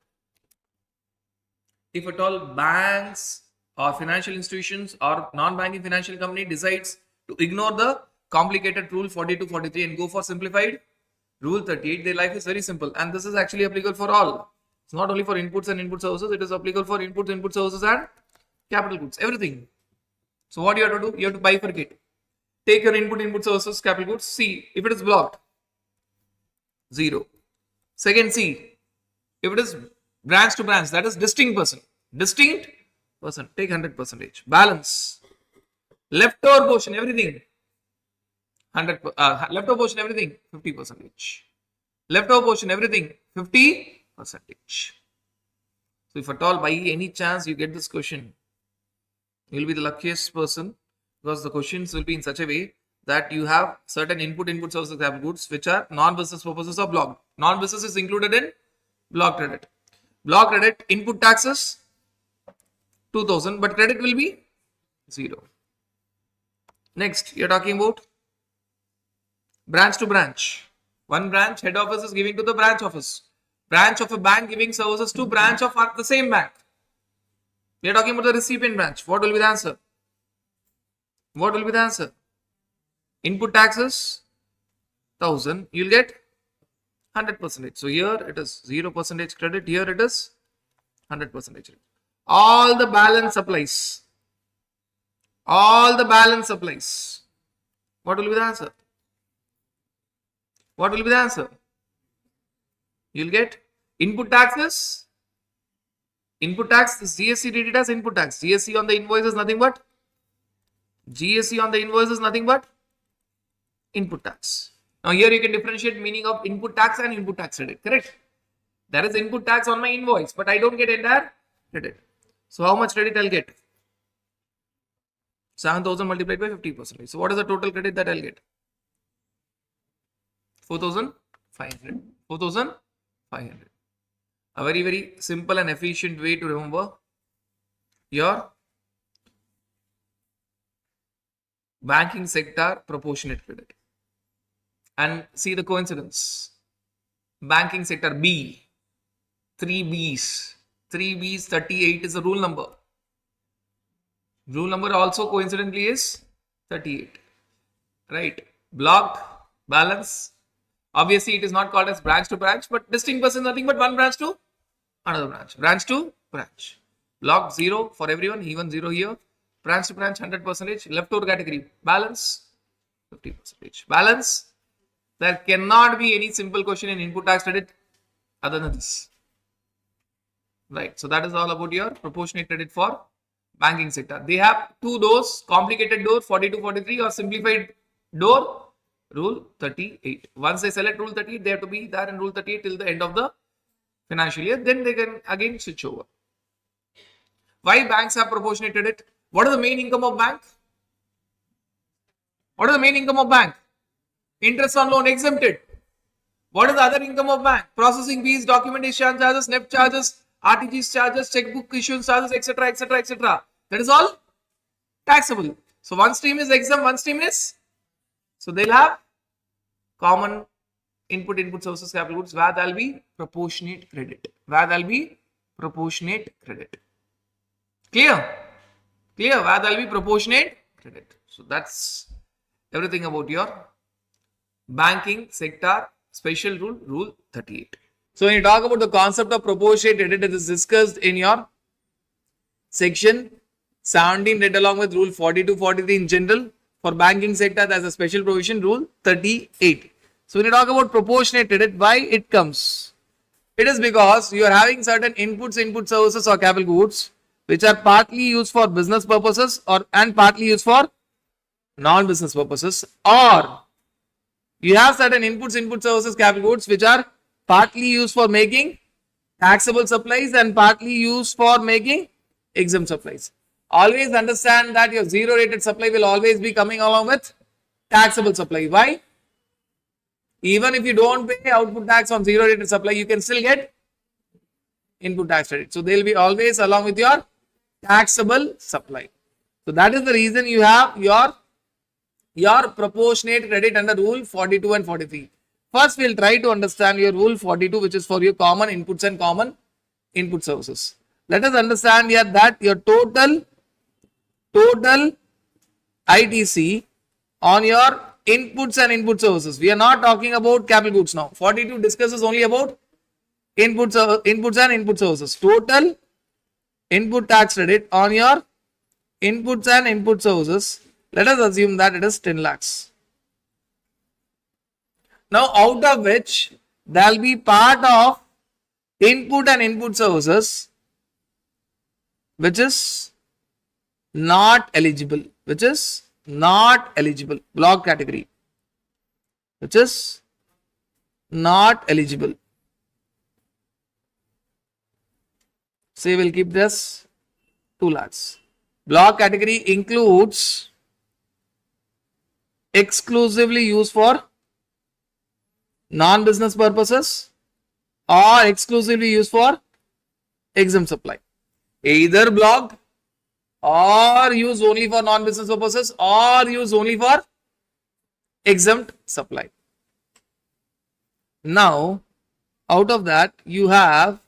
Speaker 1: If at all banks or financial institutions or non-banking financial company decides to ignore the complicated rule 42, 43 and go for simplified rule 38, their life is very simple. And this is actually applicable for all. It's not only for inputs and input services, it is applicable for inputs, input services and capital goods, everything. So what you have to do? You have to bifurcate. Take your input services, capital goods, see if it is blocked, 0. Second, see if it is branch to branch, that is distinct person, take 100%. Balance, leftover portion, everything, 100, leftover portion, everything, 50%. Leftover portion, everything, 50%. So if at all by any chance you get this question, you will be the luckiest person, because the questions will be in such a way that you have certain input services, capital goods, which are non-business purposes or blocked. Non-business is included in block credit. Block credit, input taxes 2000, but credit will be 0. Next, you're talking about branch to branch. One branch, head office is giving to the branch office. Branch of a bank giving services to branch of the same bank. We are talking about the recipient branch. What will be the answer? What will be the answer? Input taxes 1000. You'll get 100%. So here it is 0% credit. Here it is 100%. All the balance supplies. All the balance supplies. What will be the answer? What will be the answer? You'll get input taxes. Input tax, this GST treated as input tax. GST on the invoice is nothing but input tax. Now here you can differentiate meaning of input tax and input tax credit. Correct? There is input tax on my invoice, but I don't get entire credit. So how much credit I'll get? 7,000 multiplied by 50%. So what is the total credit that I'll get? 4,500. 4,500. A very, very simple and efficient way to remember your banking sector proportionate credit. And see the coincidence. Banking sector B, 3 B's. 3 B's, 38 is the rule number. Rule number also coincidentally is 38. Right? Blocked, balance. Obviously, it is not called as branch to branch, but distinct person nothing but one branch to another branch. Branch to branch. Block 0 for everyone, even 0 here. Branch to branch 100%. Leftover category. Balance 50%. Balance. There cannot be any simple question in input tax credit other than this. Right. So that is all about your proportionate credit for Banking sector. They have two doors, complicated door 42, 43 or simplified door rule 38. Once they select rule 38, they have to be there in rule 38 till the end of the financial year. Then they can again switch over. Why banks have proportionate credit? What is the main income of bank? What is the main income of bank? Interest on loan exempted. What is the other income of bank? Processing fees, documentation charges, NEP charges, RTGS charges, checkbook issuance charges, etc., etc., etc. That is all taxable. So one stream is exempt, one stream is. So they'll have common input services, capital goods, where there'll be proportionate credit. Where there'll be proportionate credit. Clear? Clear? Where there'll be proportionate credit. So that's everything about your banking sector special rule, rule 38. So when you talk about the concept of proportionate credit, it is discussed in your section 17 read along with rule 42, 43 in general. For banking sector, there's a special provision, rule 38. So when you talk about proportionate credit, why it comes? It is because you are having certain inputs, input services or capital goods which are partly used for business purposes and partly used for non-business purposes, or you have certain inputs, input services, capital goods which are partly used for making taxable supplies and partly used for making exempt supplies. Always understand that your zero rated supply will always be coming along with taxable supply. Why? Even if you don't pay output tax on zero rated supply, you can still get input tax credit. So they will be always along with your taxable supply. So that is the reason you have your proportionate credit under rule 42 and 43. First, we'll try to understand your rule 42, which is for your common inputs and common input services. Let us understand here that your total ITC on your inputs and input services. We are not talking about capital goods now. 42 discusses only about inputs and input services. Total input tax credit on your inputs and input services. Let us assume that it is 10 lakhs. Now, out of which there will be part of input and input services which is not eligible, block category, which is not eligible. Say we'll keep this 2 lakhs. Block category includes exclusively used for non-business purposes or exclusively used for exempt supply. Either blocked or used only for non-business purposes or used only for exempt supply. Now, out of that, you have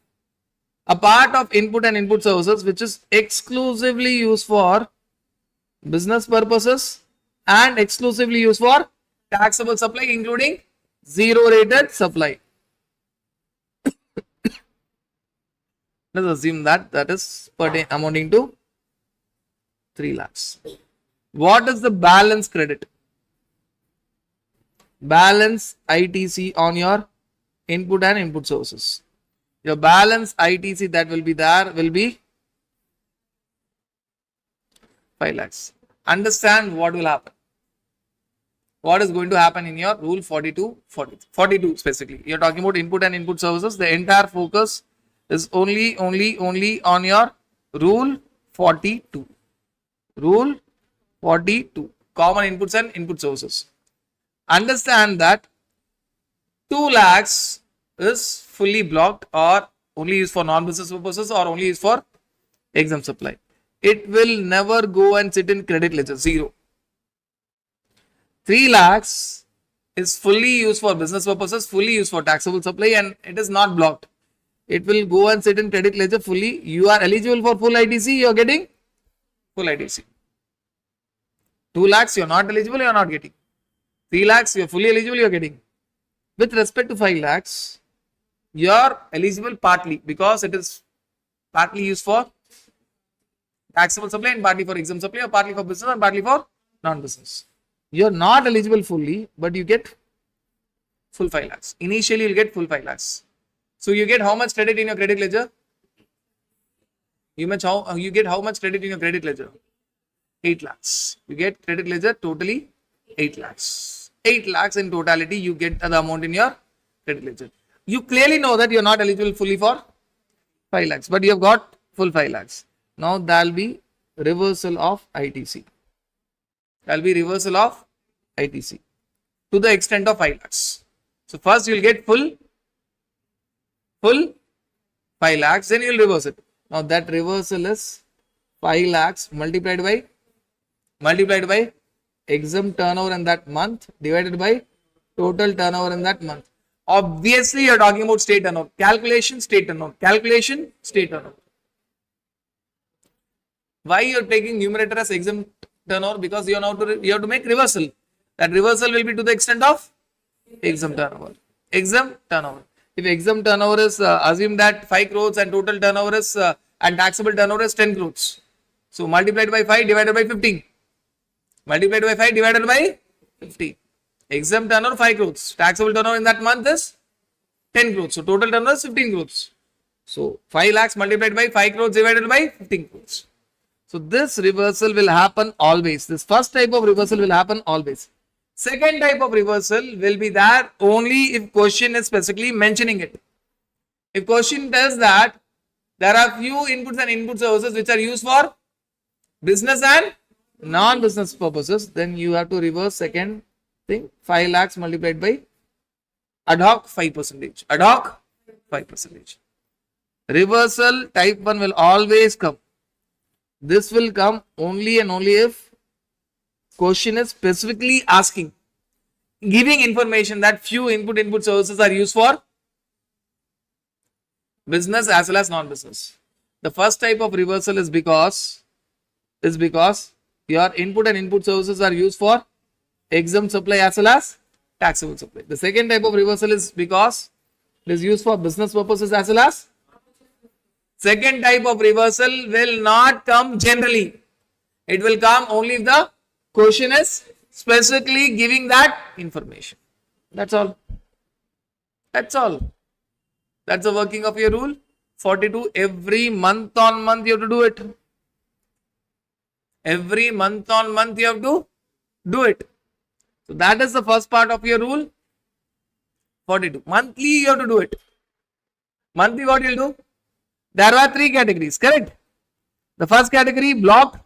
Speaker 1: a part of input and input services which is exclusively used for business purposes and exclusively used for taxable supply, including zero rated supply. Let's assume that is amounting to 3 lakhs. What is the balance credit? Balance ITC on your input and input services. Your balance ITC that will be there will be 5 lakhs. Understand what will happen. What is going to happen in your rule 42 specifically. You are talking about input and input services. The entire focus is only on your rule 42. Rule 42. Common inputs and input services. Understand that 2 lakhs is fully blocked or only used for non-business purposes or only used for exempt supply. It will never go and sit in credit ledger, zero. 3 lakhs is fully used for business purposes, fully used for taxable supply, and it is not blocked. It will go and sit in credit ledger fully. You are eligible for full ITC, you are getting full ITC. 2 lakhs, you are not eligible, you are not getting. 3 lakhs, you are fully eligible, you are getting. With respect to 5 lakhs, you are eligible partly because it is partly used for taxable supply and partly for exempt supply, or partly for business and partly for non-business. You are not eligible fully, but you get full 5 lakhs. Initially, you will get full 5 lakhs. So you get how much credit in your credit ledger? you get how much credit in your credit ledger? 8 lakhs. You get credit ledger totally 8 lakhs. 8 lakhs in totality you get the amount in your credit ledger. You clearly know that you are not eligible fully for 5 lakhs, but you have got full 5 lakhs. Now there will be reversal of ITC. There will be reversal of ITC to the extent of 5 lakhs. So first you will get full 5 lakhs, then you will reverse it. Now that reversal is 5 lakhs multiplied by exempt turnover in that month divided by total turnover in that month. Obviously, you are talking about state turnover. Calculation, state turnover. Calculation, state turnover. Why you are taking numerator as exempt turnover? Because you have to make reversal. That reversal will be to the extent of exempt turnover. Exempt turnover. If exempt turnover is assume that 5 crores and total turnover is and taxable turnover is 10 crores. So multiplied by 5 divided by 15. Multiplied by 5 divided by 15. Exempt turnover 5 crores. Taxable turnover in that month is 10 crores. So total turnover is 15 crores. So 5 lakhs multiplied by 5 crores divided by 15 crores. So this reversal will happen always. This first type of reversal will happen always. Second type of reversal will be there only if question is specifically mentioning it. If question tells that there are few inputs and input services which are used for business and non-business purposes, then you have to reverse second thing, 5 lakhs multiplied by ad hoc 5%. Ad hoc 5%. Reversal type 1 will always come. This will come only and only if question is specifically asking, giving information that few input services are used for business as well as non-business. The first type of reversal is because your input and input services are used for exempt supply as well as taxable supply. The second type of reversal is because it is used for business purposes as well as. Second type of reversal will not come generally. It will come only if the question is specifically giving that information. That's all. That's all. That's the working of your rule 42. Every month on month you have to do it. Every month on month you have to do it. So that is the first part of your rule 42. Monthly you have to do it. Monthly what you will do? There are 3 categories, correct? The first category, blocked,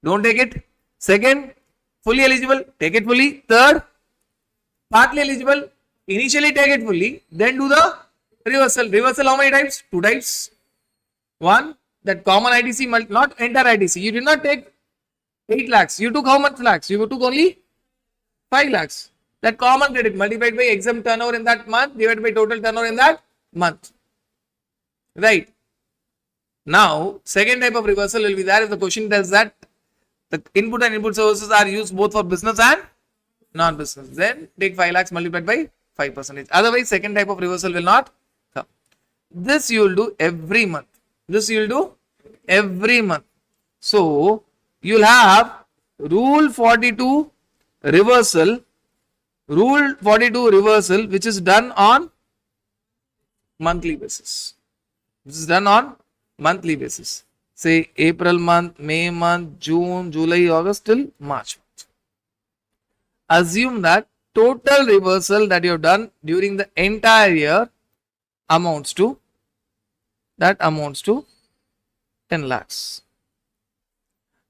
Speaker 1: don't take it. Second, fully eligible, take it fully. Third, partly eligible, initially take it fully, then do the reversal. Reversal how many types? 2 types. One, that common ITC, not entire ITC. You did not take 8 lakhs. You took how much lakhs? You took only 5 lakhs. That common credit multiplied by exempt turnover in that month divided by total turnover in that month. Right. Now, second type of reversal will be there if the question tells that the input and input services are used both for business and non-business. Then take 5 lakhs multiplied by 5%. Otherwise, second type of reversal will not come. This you will do every month. This you will do every month. So, you will have rule 42 reversal. Rule 42 reversal which is done on monthly basis. This is done on monthly basis. Say April month, May month, June, July, August till March month. Assume that total reversal that you have done during the entire year amounts to 10 lakhs.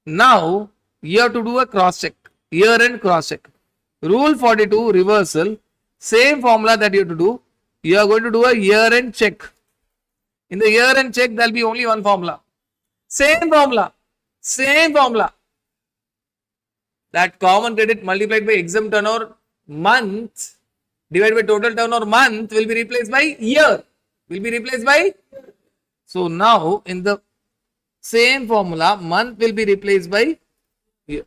Speaker 1: Now you have to do a cross check, year end cross check. Rule 42 reversal, same formula that you have to do. You are going to do a year end check. In the year end check, there will be only one formula. Same formula. That common credit multiplied by exempt turnover month divided by total turnover month will be replaced by year. So now in the same formula, month will be replaced by year.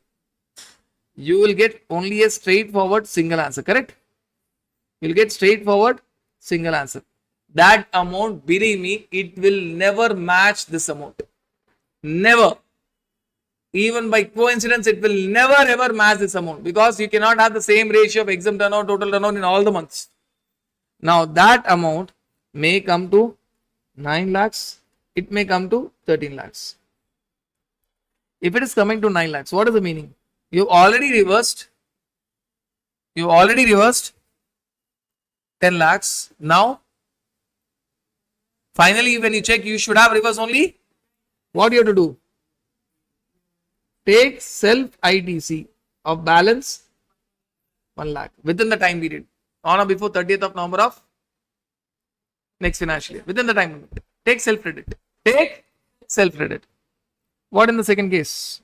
Speaker 1: You will get only a straightforward single answer, correct? You will get straightforward single answer. That amount, believe me, it will never match this amount. Never. Even by coincidence, it will never ever match this amount because you cannot have the same ratio of exempt turnover, total turnover in all the months. Now that amount may come to 9 lakhs, it may come to 13 lakhs. If it is coming to 9 lakhs, what is the meaning? You already reversed 10 lakhs. Now, finally, when you check, you should have reversed only. What you have to do? Take self ITC of balance 1 lakh within the time period on or before 30th of November of next financial year. Within the time limit. Take self credit. Take self credit. What in the second case?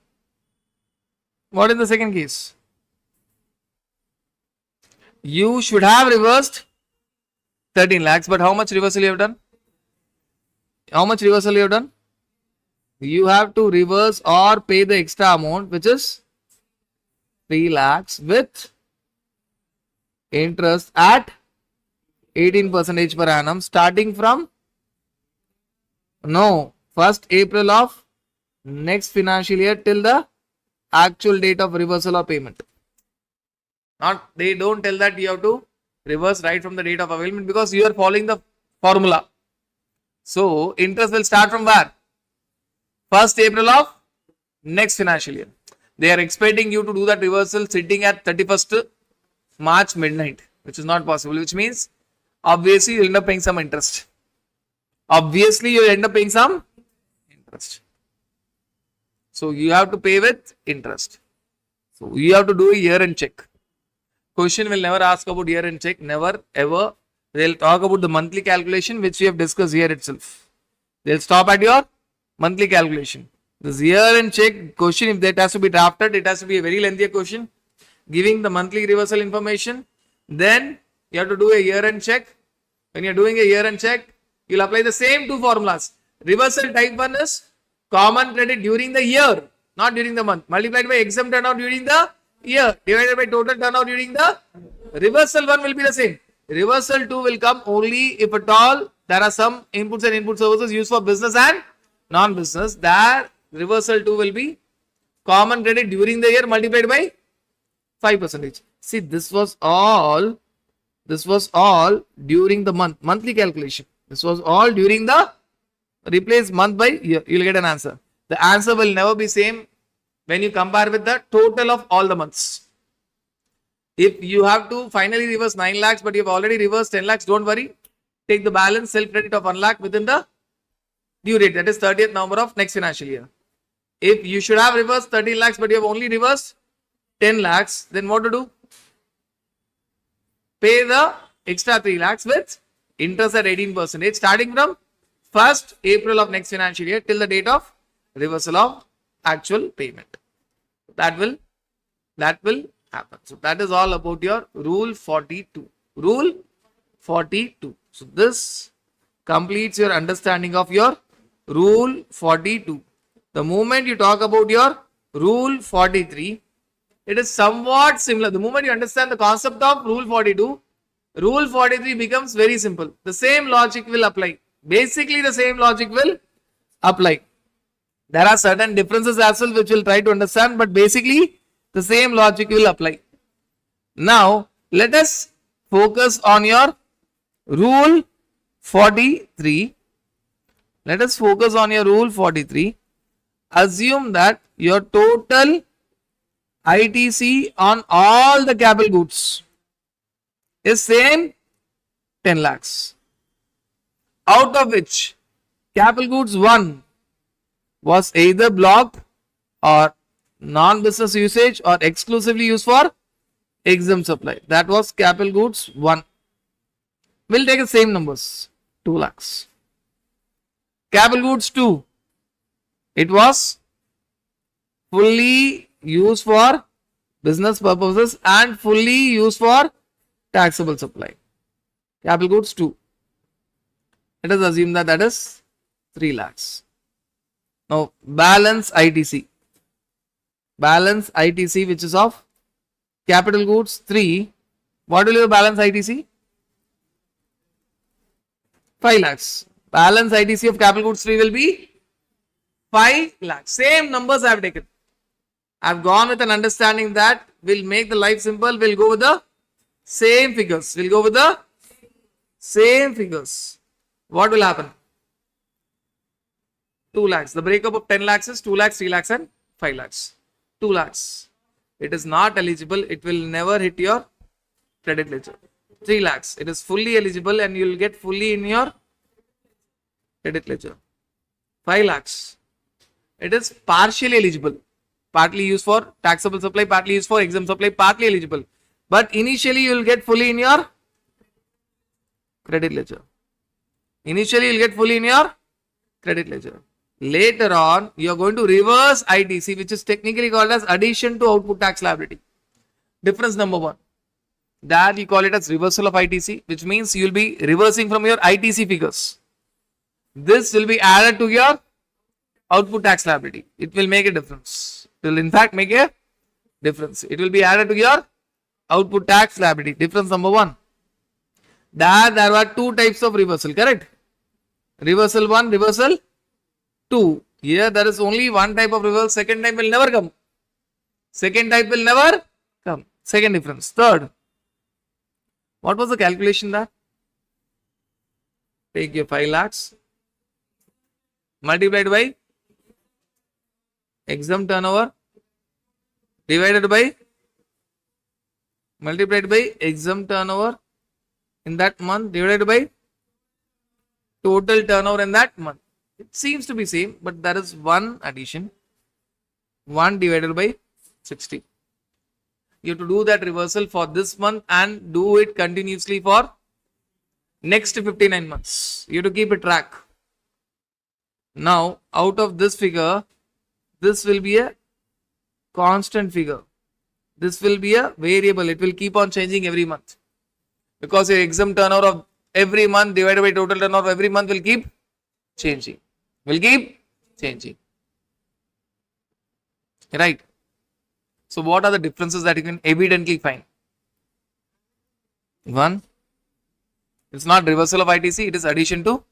Speaker 1: What in the second case? You should have reversed 13 lakhs, but how much reversal you have done? How much reversal you have done? You have to reverse or pay the extra amount, which is 3 lakhs with interest at 18% per annum starting from 1st April of next financial year till the actual date of reversal or payment. They don't tell that you have to reverse right from the date of availment because you are following the formula. So interest will start from where? 1st April of next financial year. They are expecting you to do that reversal sitting at 31st March midnight, which is not possible, which means obviously you will end up paying some interest. So you have to pay with interest. So you have to do a year-end check. Question will never ask about year-end check, never ever. They'll talk about the monthly calculation, which we have discussed here itself. They'll stop at your monthly calculation. This year-end check question, if that has to be drafted, it has to be a very lengthy question, giving the monthly reversal information. Then you have to do a year-end check. When you're doing a year-end check, you'll apply the same two formulas. Reversal type 1 is common credit during the year, not during the month, multiplied by exempt turnout during the year, divided by total turnout during the reversal 1 will be the same. Reversal 2 will come only if at all there are some inputs and input services used for business and non-business. There reversal 2 will be common credit during the year multiplied by 5%. See, this was all during the monthly calculation. This was all during the replace month by year. You will get an answer. The answer will never be same when you compare with the total of all the months. If you have to finally reverse 9 lakhs, but you have already reversed 10 lakhs, don't worry. Take the balance self credit of 1 lakh within the due date, that is 30th November of next financial year. If you should have reversed 13 lakhs, but you have only reversed 10 lakhs, then what to do? Pay the extra 3 lakhs with interest at 18% starting from 1st April of next financial year till the date of reversal of actual payment. That will happen. So that is all about your Rule 42. Rule 42. So this completes your understanding of your Rule 42. The moment you talk about your Rule 43, it is somewhat similar. The moment you understand the concept of Rule 42, Rule 43 becomes very simple. The same logic will apply. Basically, the same logic will apply. There are certain differences as well which we'll try to understand, but basically the same logic will apply. Now, let us focus on your Rule 43. Let us focus on your Rule 43. Assume that your total ITC on all the capital goods is same 10 lakhs. Out of which capital goods 1 was either blocked or non-business usage or exclusively used for exempt supply. That was capital goods 1. We'll take the same numbers, 2 lakhs. Capital goods 2, it was fully used for business purposes and fully used for taxable supply. Capital goods 2. Let us assume that that is 3 lakhs. Now, balance ITC. Balance ITC, which is of capital goods 3. What will your balance ITC? 5 lakhs. Balance ITC of capital goods 3 will be 5 lakhs. Same numbers I have taken. I have gone with an understanding that will make the life simple. We'll go with the same figures. We'll go with the same figures. What will happen? 2 lakhs. The breakup of 10 lakhs is 2 lakhs, 3 lakhs and 5 lakhs. 2 lakhs. It is not eligible. It will never hit your credit ledger. 3 lakhs. It is fully eligible and you will get fully in your credit ledger. 5 lakhs. It is partially eligible. Partly used for taxable supply, partly used for exempt supply, partly eligible. But initially you will get fully in your credit ledger. Initially you will get fully in your credit ledger. Later on, you are going to reverse ITC, which is technically called as addition to output tax liability. Difference number 1. That you call it as reversal of ITC, which means you will be reversing from your ITC figures. This will be added to your output tax liability. It will make a difference. It will in fact make a difference. It will be added to your output tax liability. Difference number 1. That there were 2 types of reversal, correct? Reversal 1, reversal 2. Here there is only 1 type of reversal. Second type will never come. Second type will never come. Second difference. Third. What was the calculation there? Take your 5 lakhs. Multiplied by exempt turnover divided by exempt turnover in that month divided by total turnover in that month. It seems to be same, but there is one addition. 1 divided by 60. You have to do that reversal for this month and do it continuously for next 59 months. You have to keep a track. Now, out of this figure, this will be a constant figure. This will be a variable. It will keep on changing every month. Because your exempt turnover of every month divided by total turnover of every month will keep changing. Right. So, what are the differences that you can evidently find? 1. It's not reversal of ITC. It is addition to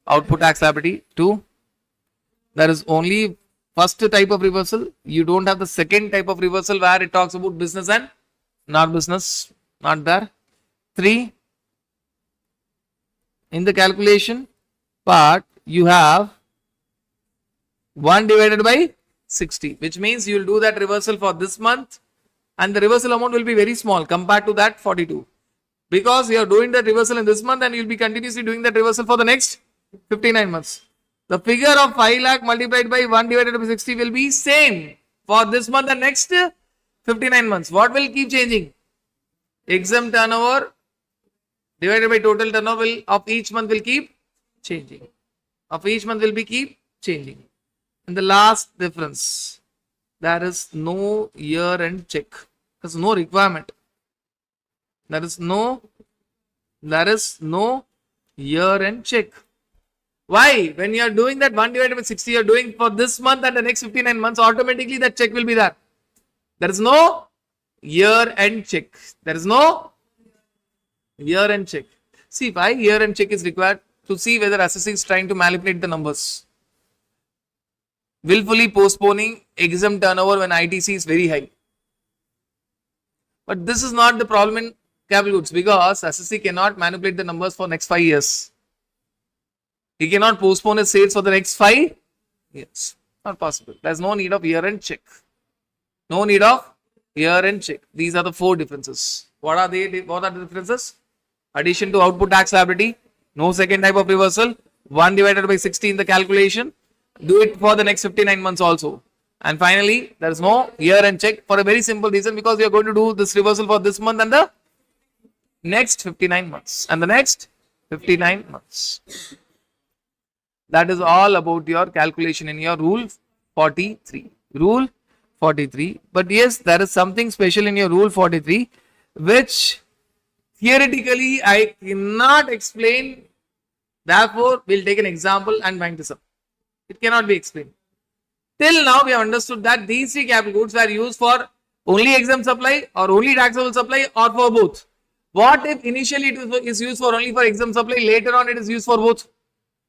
Speaker 1: output tax liability. 2. There is only first type of reversal. You don't have the second type of reversal where it talks about business and not business. Not there. 3. In the calculation part, you have 1 divided by 60, which means you will do that reversal for this month and the reversal amount will be very small compared to that 42. Because you are doing that reversal in this month and you will be continuously doing that reversal for the next 59 months. The figure of 5 lakh multiplied by 1 divided by 60 will be same for this month and next 59 months. What will keep changing? Exempt turnover divided by total turnover of each month will keep changing. Keep changing. And the last difference, there is no year-end check. There is no requirement. There is no year-end check. Why? When you are doing that 1 divided by 60, you are doing for this month and the next 59 months, automatically that check will be there. There is no year-end check. See, why year-end check is required? To see whether assessee is trying to manipulate the numbers. Willfully postponing exempt turnover when ITC is very high. But this is not the problem in capital goods because assessee cannot manipulate the numbers for next 5 years. He cannot postpone his sales for the next 5 years. Not possible. There is no need of year-end check. These are the 4 differences. What are the differences? Addition to output tax liability. No second type of reversal. 1 divided by 60 in the calculation. Do it for the next 59 months also. And finally, there is no year-end check for a very simple reason because you are going to do this reversal for this month and the next 59 months. That is all about your calculation in your Rule 43. But yes, there is something special in your Rule 43 which theoretically I cannot explain. Therefore, we'll take an example and wind this up. It cannot be explained. Till now, we have understood that these 3 capital goods were used for only exempt supply or only taxable supply or for both. What if initially it is used for only for exempt supply, later on it is used for both?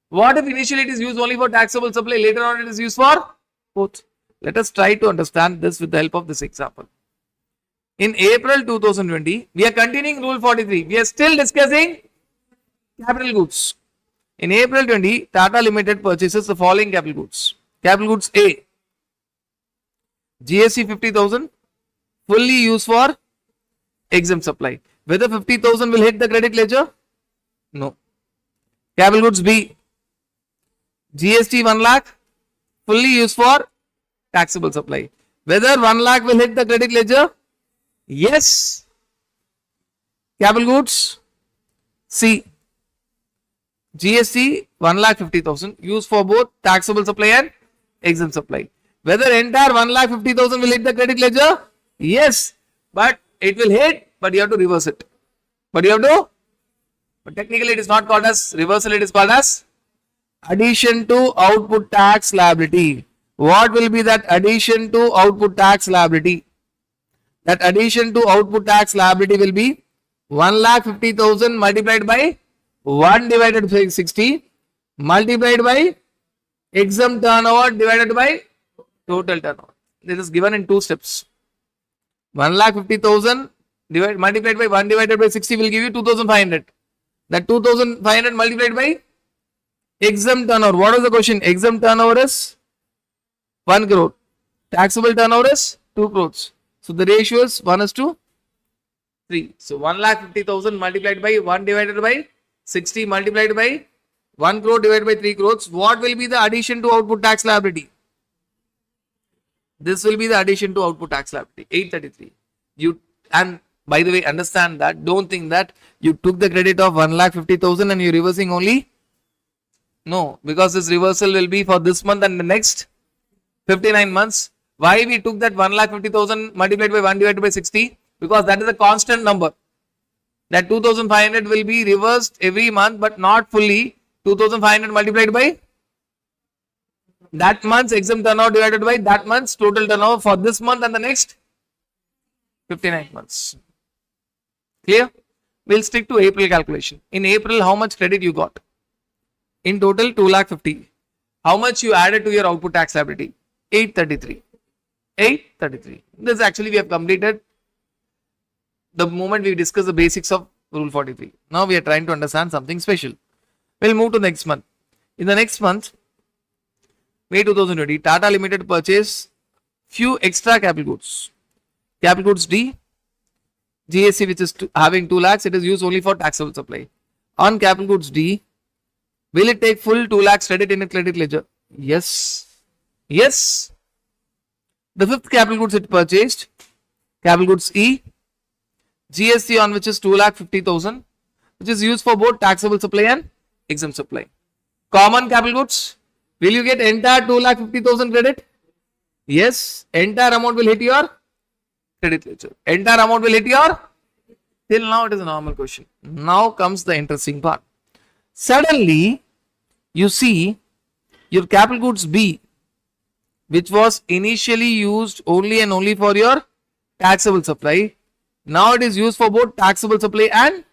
Speaker 1: What if initially it is used only for taxable supply, later on it is used for both? Let us try to understand this with the help of this example. In April 2020, we are continuing Rule 43. We are still discussing capital goods. In April 20, Tata Limited purchases the following capital goods. Capital goods A, GST 50,000, fully used for exempt supply. Whether 50,000 will hit the credit ledger? No. Capital goods B, GST 1 lakh, fully used for taxable supply. Whether 1 lakh will hit the credit ledger? Yes. Capital goods C, GST 1,50,000 used for both taxable supply and exempt supply. Whether entire 1,50,000 will hit the credit ledger? Yes, but it will hit, but you have to reverse it. But technically it is not called as reversal, it is called as addition to output tax liability. What will be that addition to output tax liability? That addition to output tax liability will be 1,50,000 multiplied by 1 divided by 60 multiplied by exempt turnover divided by total turnover. This is given in 2 steps. 1,50,000 multiplied by 1 divided by 60 will give you 2,500. That 2,500 multiplied by exempt turnover. What is the question? Exempt turnover is 1 crore. Taxable turnover is 2 crores. So the ratio is 1:3. So 1,50,000 multiplied by 1 divided by 60 multiplied by 1 crore divided by 3 crores. What will be the addition to output tax liability? This will be the addition to output tax liability, 833. And by the way, understand that, don't think that you took the credit of 1,50,000 and you're reversing only. No, because this reversal will be for this month and the next 59 months. Why we took that 1,50,000 multiplied by 1 divided by 60? Because that is a constant number. That 2,500 will be reversed every month, but not fully. 2,500 multiplied by that month's exempt turnover divided by that month's total turnover for this month and the next 59 months. Clear? We'll stick to April calculation. In April, how much credit you got? In total, 2,50,000. How much you added to your output tax liability? 833. 833. This actually we have completed the moment we discuss the basics of Rule 43. Now we are trying to understand something special. We'll move to next month. In the next month, May 2020, Tata Limited purchased few extra capital goods. Capital goods D, GST which is having 2 lakhs, it is used only for taxable supply. On capital goods D, will it take full 2 lakhs credit in a credit ledger? Yes. Yes. The fifth capital goods it purchased, capital goods E, GST on which is 2,50,000, which is used for both taxable supply and exempt supply. Common capital goods, will you get entire 2,50,000 credit? Yes, entire amount will hit your credit ledger. Entire amount will hit your, till now it is a normal question. Now comes the interesting part. Suddenly, you see your capital goods B, which was initially used only and only for your taxable supply. Now it is used for both taxable supply and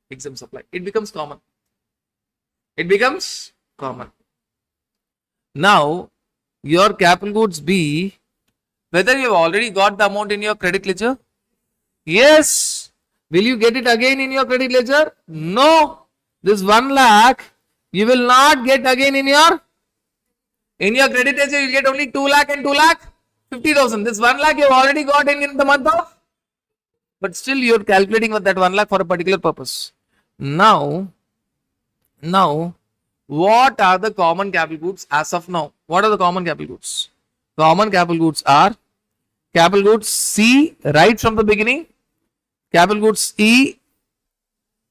Speaker 1: exempt supply. It becomes common. It becomes common. Now, your capital goods B, whether you have already got the amount in your credit ledger? Yes. Will you get it again in your credit ledger? No. This 1 lakh, you will not get again in your credit ledger. You will get only 2 lakh and 2,50,000. This 1 lakh you have already got in the month of, but still you are calculating with that 1 lakh for a particular purpose. Now, what are the common capital goods as of now? What are the common capital goods? Common capital goods are capital goods C right from the beginning, capital goods E,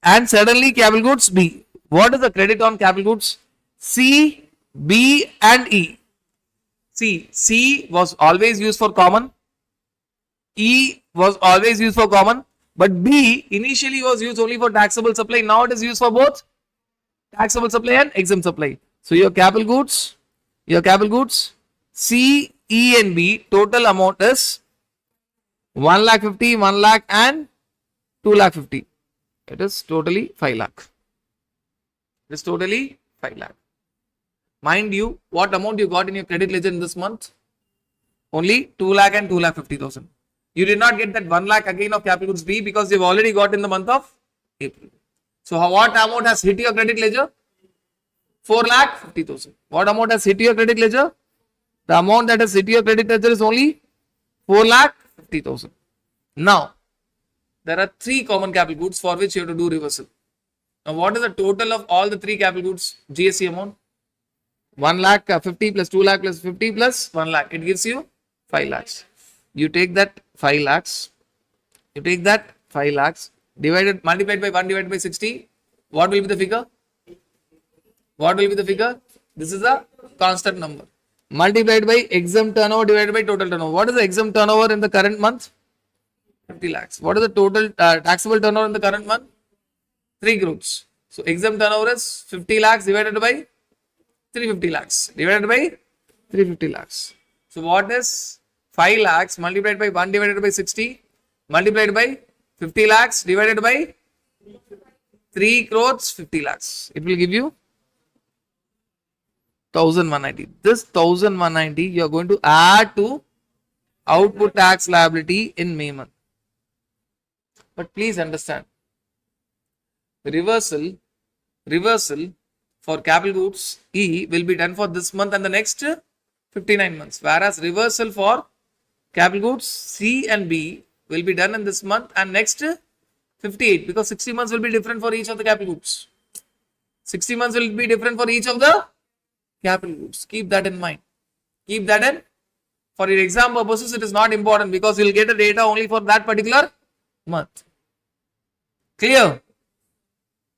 Speaker 1: and suddenly capital goods B. What is the credit on capital goods? C, B and E. See, C was always used for common, E was always used for common, but B initially was used only for taxable supply. Now it is used for both taxable supply and exempt supply. So your capital goods C, E and B, total amount is 1,50,000, 1 lakh and 2,50,000. It is totally 5 lakh. It is totally 5 lakh. Mind you, what amount you got in your credit ledger in this month? Only 2 lakh and 2,50,000. You did not get that 1 lakh again of capital goods B because you've already got in the month of April. So what amount has hit your credit ledger? 4,50,000. What amount has hit your credit ledger? The amount that has hit your credit ledger is only 4,50,000. Now, there are three common capital goods for which you have to do reversal. Now, what is the total of all the three capital goods GST amount? 1,50,000 plus 2,00,000 plus 50 plus 1,00,000. It gives you 5 lakhs. You take that 5 lakhs. You take that 5 lakhs multiplied by 1 divided by 60. What will be the figure? What will be the figure? This is a constant number. Multiplied by exempt turnover divided by total turnover. What is the exempt turnover in the current month? 50 lakhs. What is the total taxable turnover in the current month? 3 crores. So exempt turnover is 50 lakhs divided by 350 lakhs. Divided by 350 lakhs. So what is 5 lakhs multiplied by 1 divided by 60 multiplied by 50 lakhs divided by 3 crores 50 lakhs. It will give you 1,190. This 1,190 you are going to add to output tax liability in May month. But please understand, reversal for capital goods E will be done for this month and the next 59 months. Whereas reversal for capital goods C and B will be done in this month and next 58, because 60 months will be different for each of the capital goods. 60 months will be different for each of the capital goods. Keep that in mind. Keep that in. For your exam purposes, it is not important because you will get the data only for that particular month. Clear?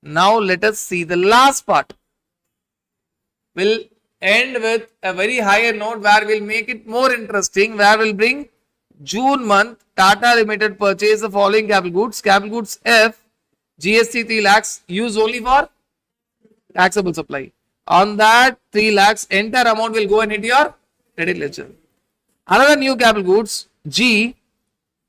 Speaker 1: Now let us see the last part. We'll end with a very higher note where we'll make it more interesting, where we'll bring June month Tata Limited purchase the following capital goods. Capital goods F, GST 3 lakhs, use only for taxable supply. On that 3 lakhs, entire amount will go and hit your credit ledger. Another new capital goods G,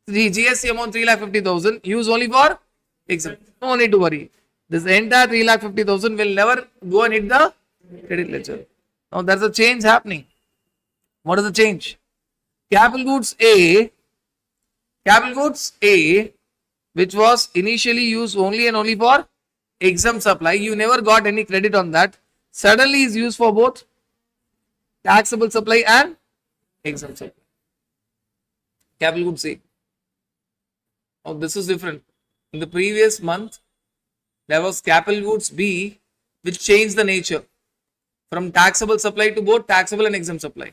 Speaker 1: the GST amount 3,50,000, use only for exempt. No need to worry. This entire 3,50,000 will never go and hit the credit ledger. Now there's a change happening. What is the change? Capital goods A, which was initially used only and only for exempt supply, you never got any credit on that, suddenly is used for both taxable supply and exempt supply. Capital goods A. Now this is different. In the previous month, there was capital goods B, which changed the nature from taxable supply to both taxable and exempt supply.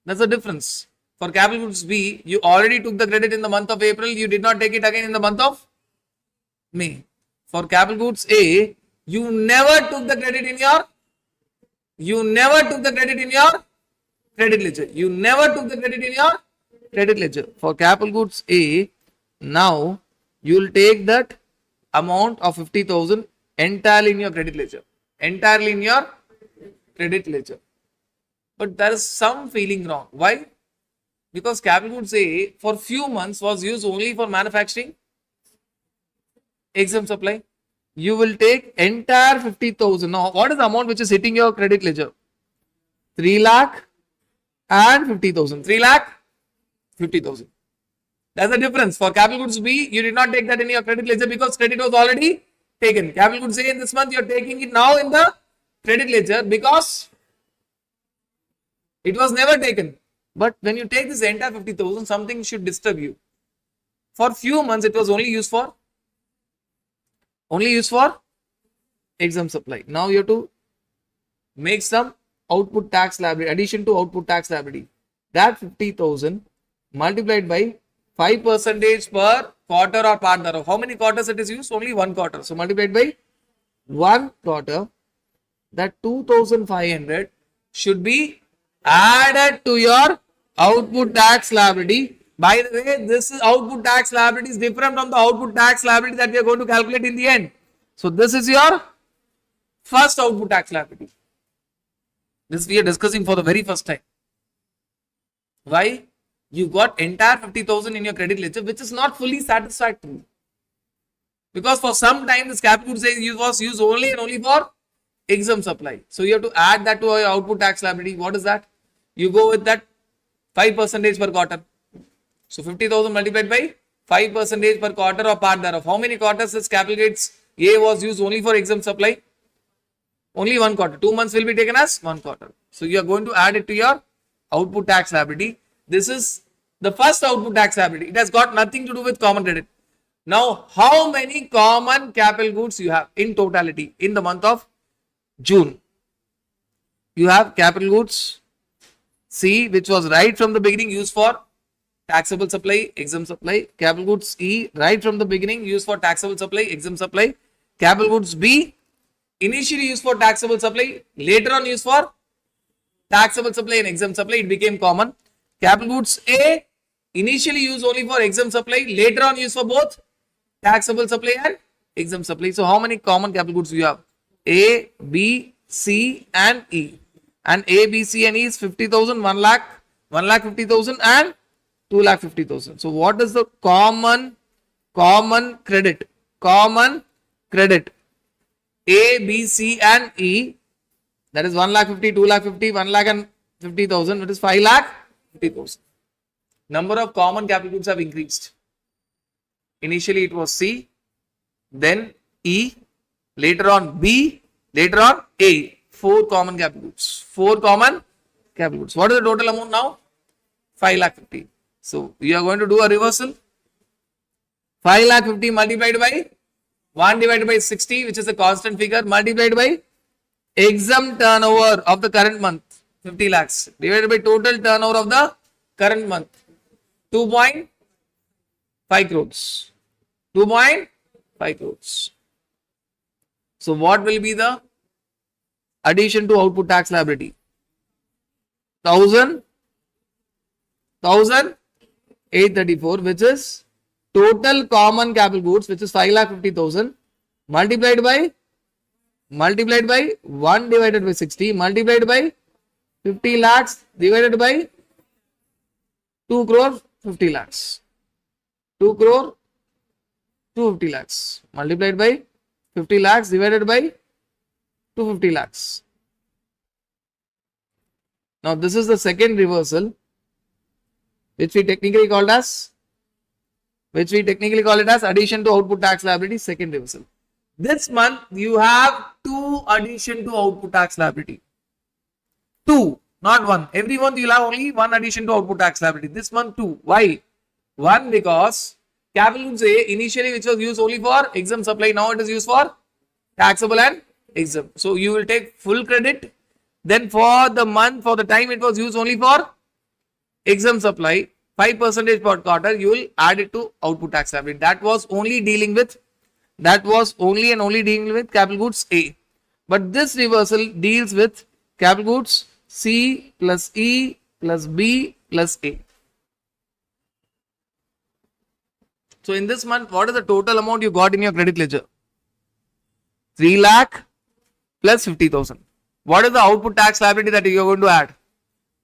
Speaker 1: That's the difference. For capital goods B, you already took the credit in the month of April, you did not take it again in the month of May. For capital goods A, you never took the credit in your credit ledger. You never took the credit in your credit ledger. For capital goods A, now you will take that amount of 50,000 entirely in your credit ledger. Entirely in your credit ledger. But there is some feeling wrong. Why? Because capital goods A for few months was used only for manufacturing exempt supply. You will take entire 50,000. Now, what is the amount which is hitting your credit ledger? 3 lakh and 50,000. 3 lakh, 50,000. That's the difference. For capital goods B, you did not take that in your credit ledger because credit was already taken. Capital goods A in this month, you are taking it now in the credit ledger because it was never taken. But when you take this entire 50,000, something should disturb you. For few months, it was only used for exempt supply. Now you have to make some output tax liability, addition to output tax liability. That 50,000 multiplied by 5% per quarter or part thereof. How many quarters it is used? Only 1 quarter. So multiplied by 1 quarter, that 2,500 should be added to your output tax liability. By the way, this is output tax liability is different from the output tax liability that we are going to calculate in the end. So this is your first output tax liability. This we are discussing for the very first time. Why? You got entire 50,000 in your credit ledger, which is not fully satisfactory. Because for some time this capital goods was used only and only for exempt supply. So you have to add that to your output tax liability. What is that? You go with that 5% per quarter. So 50,000 multiplied by 5% per quarter or part thereof. How many quarters this capital goods A was used only for exempt supply? Only 1 quarter. 2 months will be taken as 1 quarter. So you are going to add it to your output tax liability. This is the first output tax liability. It has got nothing to do with common credit. Now, how many common capital goods you have in totality in the month of June? You have capital goods C, which was right from the beginning used for taxable supply, exempt supply. Capital goods E, right from the beginning used for taxable supply, exempt supply. Capital goods B, initially used for taxable supply, later on used for taxable supply and exempt supply, it became common. Capital goods A, initially used only for exempt supply, later on used for both taxable supply and exempt supply. So how many common capital goods you have? A, B, C and E. And A, B, C and E is 50,000, 1 lakh, 1,50,000 and 2,50,000. So what is the common credit? Common credit. A, B, C and E, that is 1,50,000, 2,50,000, 1,50,000, that is 5,50,000. Number of common capital goods have increased. Initially it was C, then E, later on B, later on A. 4 common capital goods. 4 common capital goods. What is the total amount now? 5,50,000. So we are going to do a reversal. 5,50,000 multiplied by 1 divided by 60, which is a constant figure, multiplied by exempt turnover of the current month, 50 lakhs, divided by total turnover of the current month, 2.5 crores. 2.5 crores. So what will be the addition to output tax liability? 1,834, which is total common capital goods, which is 5,50,000 multiplied by 1 divided by 60 multiplied by 50 lakhs divided by 2 crore 50 lakhs. 2 crore 250 lakhs multiplied by 50 lakhs divided by 250 lakhs. Now this is the second reversal, which we technically called as addition to output tax liability, second reversal. This month you have 2 addition to output tax liability. 2, not 1. Every month you will have only 1 addition to output tax liability. This month 2. Why? 1, because capital goods A initially, which was used only for exempt supply, now it is used for taxable and exempt. So you will take full credit. Then for the month, for the time it was used only for exempt supply, 5% per quarter, you will add it to output tax liability. That was only and only dealing with capital goods A. But this reversal deals with capital goods C plus E plus B plus A. So in this month, what is the total amount you got in your credit ledger? 3 lakh plus 50,000. What is the output tax liability that you are going to add?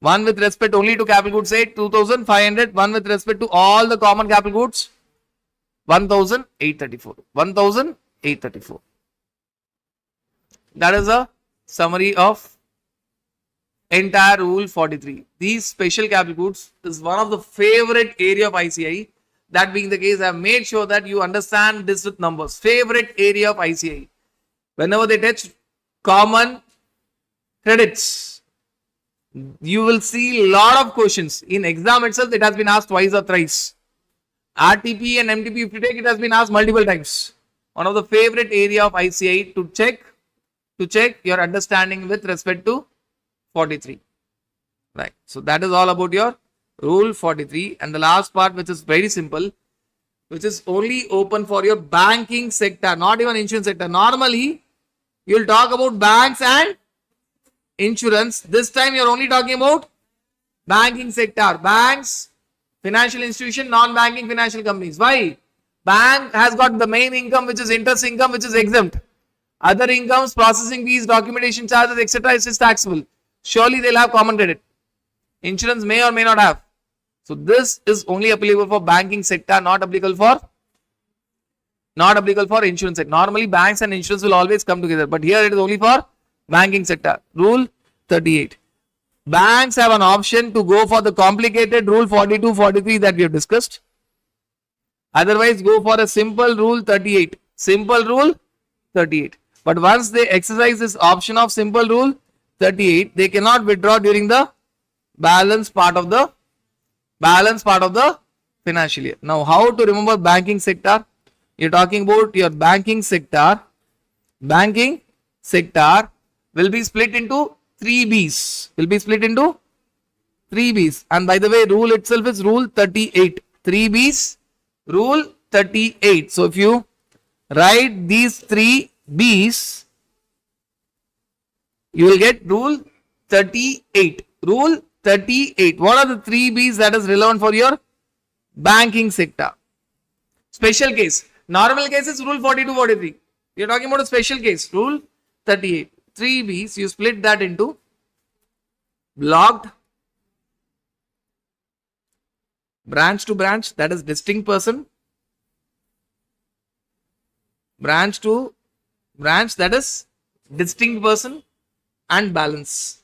Speaker 1: One with respect only to capital goods, say 2,500. One with respect to all the common capital goods, 1,834. 1,834. That is a summary of entire Rule 43. These special capital goods is one of the favorite area of ICAI. That being the case, I have made sure that you understand this with numbers. Favorite area of ICAI. Whenever they touch common credits, you will see a lot of questions. In exam itself, it has been asked twice or thrice. RTP and MTP, if you take, it has been asked multiple times. One of the favorite area of ICAI to check your understanding with respect to 43. Right. So that is all about your Rule 43. And the last part, which is very simple, which is only open for your banking sector, not even insurance sector. Normally, you will talk about banks and insurance. This time you are only talking about banking sector. Banks, financial institution, non-banking financial companies. Why? Bank has got the main income, which is interest income, which is exempt. Other incomes, processing fees, documentation charges, etc. is taxable. Surely they'll have common credit. Insurance may or may not have. So this is only applicable for banking sector, not applicable for insurance sector. Normally banks and insurance will always come together, but here it is only for banking sector. Rule 38. Banks have an option to go for the complicated Rule 42, 43 that we have discussed. Otherwise, go for a simple Rule 38. Simple Rule 38. But once they exercise this option of simple rule 38, they cannot withdraw during the balance part of the financial year. Now, how to remember banking sector? You're talking about your banking sector. Banking sector will be split into 3 Bs. And by the way, rule itself is rule 38. 3 Bs, rule 38. So if you write these 3 Bs, you will get rule 38. Rule 38. What are the 3 Bs that is relevant for your banking sector? Special case. Normal case is rule 42, 43. You're talking about a special case. Rule 38. 3 Bs, you split that into blocked, branch to branch, that is distinct person, branch to branch, that is distinct person, and balance.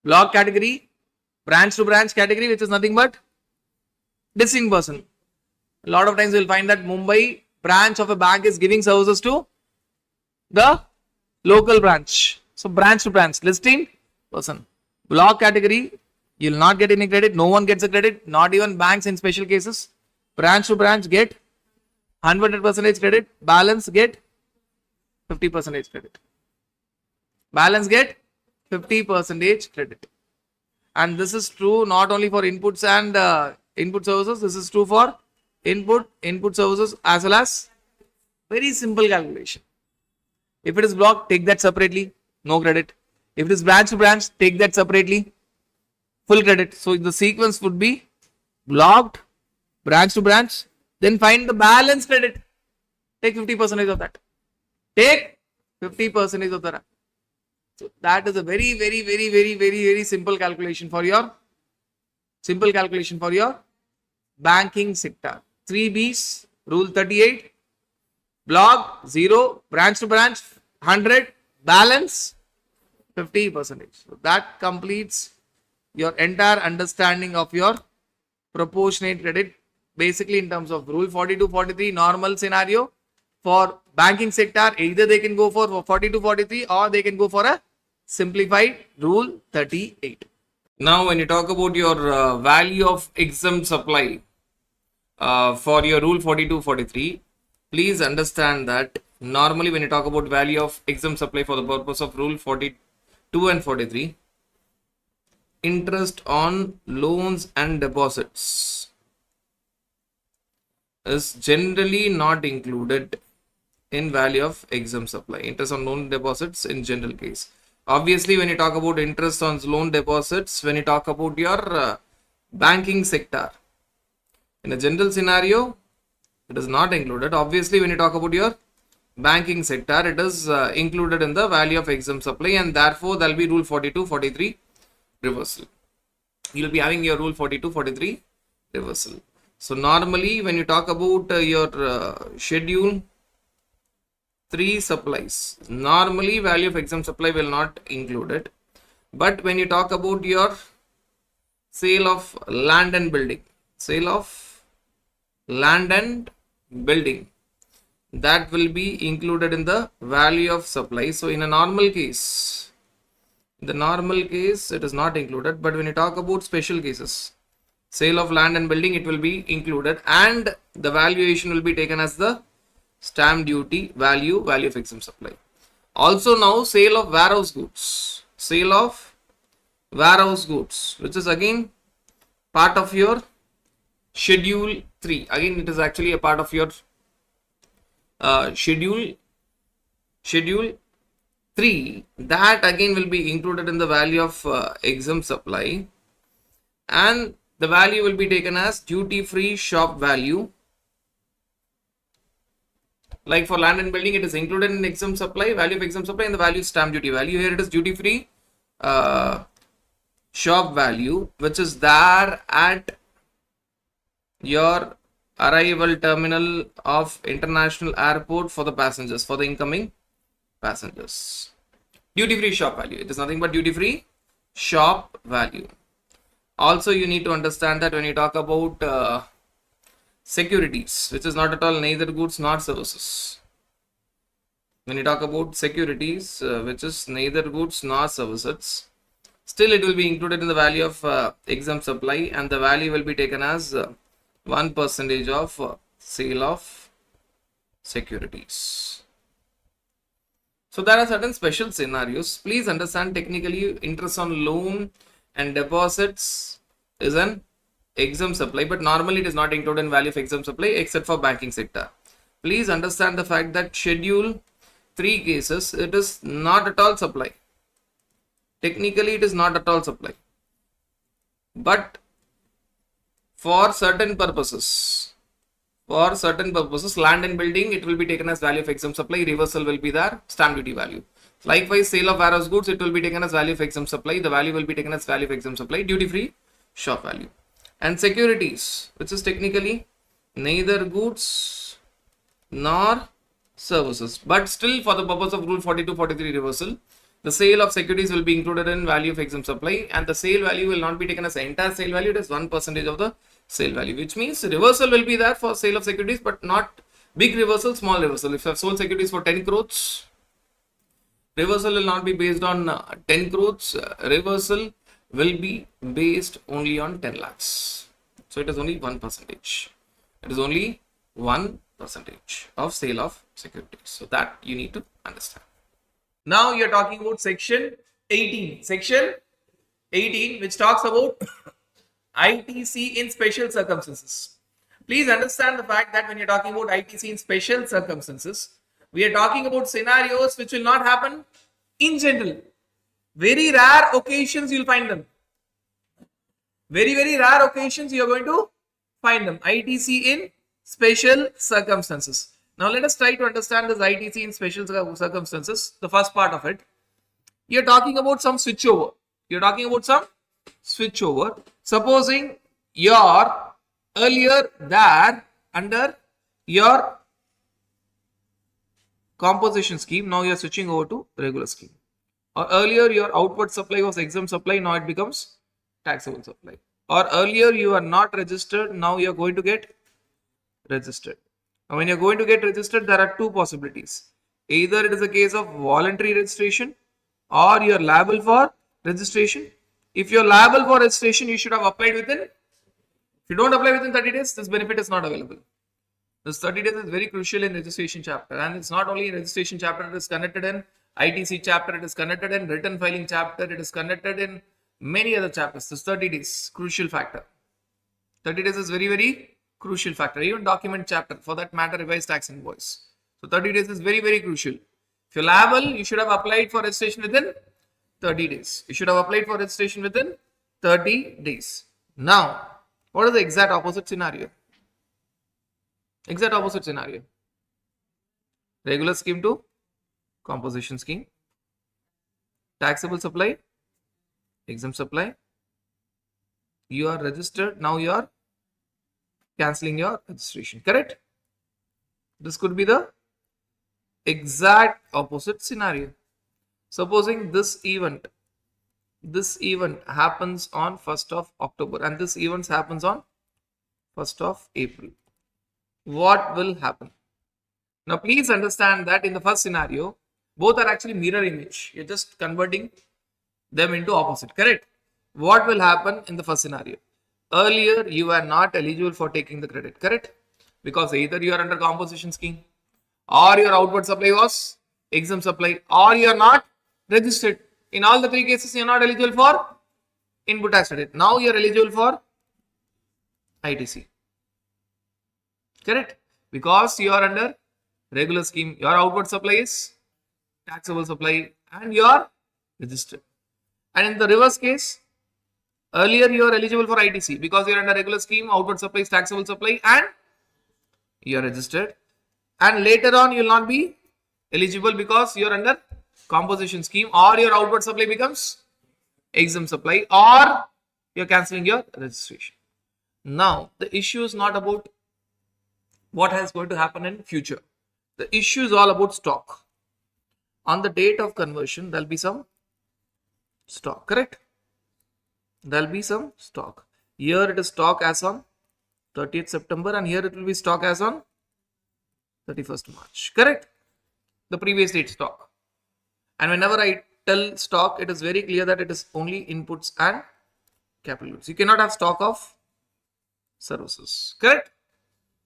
Speaker 1: Block category, branch to branch category, which is nothing but distinct person. A lot of times you will find that Mumbai branch of a bank is giving services to the local branch. So branch to branch, distinct person. Block category, you will not get any credit. No one gets a credit, not even banks in special cases. Branch to branch get 100% credit. Balance get 50% credit. Balance get 50% credit. And this is true not only for inputs and input services. This is true for input services as well as very simple calculation. If it is block, take that separately, no credit. If it is branch to branch, take that separately, full credit. So the sequence would be blocked, branch to branch, then find the balance credit. Take 50% of that. Take 50% of that. So that is a very simple calculation for your banking sector. 3 Bs, rule 38, block 0, branch to branch 100, balance 50%. So that completes your entire understanding of your proportionate credit, basically in terms of rule 42, 43 normal scenario for banking sector. Either they can go for 42, 43 or they can go for a simplified rule 38. Now, when you talk about your value of exempt supply for your rule 42, 43, please understand that normally when you talk about value of exempt supply for the purpose of rule 42 and 43, interest on loans and deposits is generally not included in value of exempt supply. Interest on loan deposits in general case. Obviously, when you talk about interest on loan deposits, when you talk about your banking sector, in a general scenario, it is not included. Obviously, when you talk about your banking sector, it is included in the value of exempt supply, and therefore there will be rule 42, 43 reversal. You will be having your rule 42, 43 reversal. So normally when you talk about your schedule 3 supplies, normally value of exempt supply will not include it. But when you talk about your sale of land and building, that will be included in the value of supply. So in a normal case, it is not included. But when you talk about special cases, sale of land and building, it will be included, and the valuation will be taken as the stamp duty value of exempt supply. Also now sale of warehouse goods, which is again part of your schedule 3. Again, it is actually a part of your schedule 3. That again will be included in the value of exempt supply, and the value will be taken as duty free shop value. Like for land and building, it is included in exempt supply, value of exempt supply, and the value is stamp duty value. Here it is duty free shop value, which is there at your arrival terminal of international airport for the passengers, for the incoming passengers. Duty free shop value. It is nothing but duty free shop value. Also, you need to understand that when you talk about securities, which is not at all neither goods nor services. When you talk about securities, which is neither goods nor services, still it will be included in the value of exempt supply, and the value will be taken as 1% of sale of securities. So there are certain special scenarios. Please understand, technically interest on loan and deposits is an exempt supply, but normally it is not included in value of exempt supply except for banking sector. Please understand the fact that schedule 3 cases, it is not at all supply. Technically it is not at all supply, but for certain purposes, land and building, it will be taken as value of exempt supply, reversal will be there, stamp duty value. Likewise, sale of warehouse goods, it will be taken as value of exempt supply, the value will be taken as value of exempt supply, duty free shop value. And securities, which is technically neither goods nor services, but still for the purpose of rule 42-43 reversal, the sale of securities will be included in value of exempt supply, and the sale value will not be taken as the entire sale value, it is 1% of the sale value, which means reversal will be there for sale of securities, but not big reversal, small reversal. If you have sold securities for 10 crores, reversal will not be based on 10 crores, reversal will be based only on 10 lakhs. So it is only 1%. It is only 1% of sale of securities. So that you need to understand. Now you are talking about section 18. Section 18, which talks about ITC in special circumstances. Please understand the fact that when you're talking about ITC in special circumstances, we are talking about scenarios which will not happen in general. Very rare occasions you'll find them. Very rare occasions you are going to find them. ITC in special circumstances. Now let us try to understand this ITC in special circumstances. The first part of it, you're talking about some switchover. Supposing your earlier there under your composition scheme, now you are switching over to regular scheme. Or earlier your outward supply was exempt supply, now it becomes taxable supply. Or earlier you are not registered, now you are going to get registered. Now when you are going to get registered, there are two possibilities. Either it is a case of voluntary registration or you are liable for registration. If you are liable for registration, you should have applied within. If you don't apply within 30 days, this benefit is not available. This 30 days is very crucial in registration chapter, and it's not only in registration chapter, it is connected in ITC chapter, it is connected in return filing chapter, it is connected in many other chapters. This 30 days, crucial factor. 30 days is very crucial factor. Even document chapter, for that matter, revised tax invoice. So 30 days is very crucial. If you're liable, you should have applied for registration within 30 days. You should have applied for registration within 30 days. Now, what is the exact opposite scenario? Regular scheme to composition scheme. Taxable supply, exempt supply. You are registered, now you are cancelling your registration, correct? This could be the exact opposite scenario. Supposing this event happens on 1st of October and this event happens on 1st of April. What will happen? Now please understand that in the first scenario, both are actually mirror image. You're just converting them into opposite, correct? What will happen in the first scenario? Earlier, you were not eligible for taking the credit, correct? Because either you are under composition scheme or your outward supply was exempt supply or you are not registered. In all the three cases, you are not eligible for input tax credit. Now you are eligible for ITC. Correct? Because you are under regular scheme, your outward supply is taxable supply and you are registered. And in the reverse case, earlier you are eligible for ITC because you are under regular scheme, outward supply is taxable supply and you are registered. And later on you will not be eligible because you are under composition scheme or your outward supply becomes exempt supply or you are cancelling your registration. Now the issue is not about what is going to happen in future. The issue is all about stock. On the date of conversion, there will be some stock, correct? There will be some stock. Here it is stock as on 30th September and here it will be stock as on 31st March. Correct? The previous date stock. And whenever I tell stock, it is very clear that it is only inputs and capital goods. You cannot have stock of services. Correct?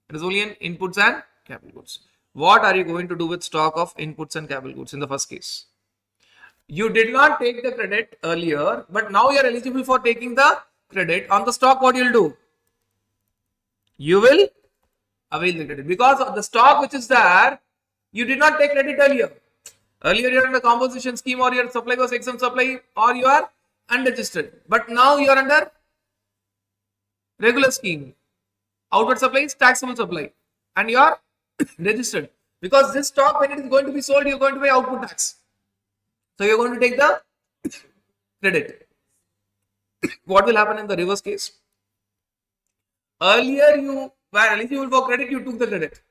Speaker 1: It is only in inputs and capital goods. What are you going to do with stock of inputs and capital goods in the first case? You did not take the credit earlier, but now you are eligible for taking the credit on the stock. What you will do? You will avail the credit because of the stock which is there. You did not take credit earlier. Earlier you are under composition scheme or your supply was exempt supply or you are unregistered. But now you are under regular scheme. Outward supply is taxable supply and you are registered. Because this stock when it is going to be sold, you are going to pay output tax. So you are going to take the credit. What will happen in the reverse case? Earlier you were eligible for credit, you took the credit.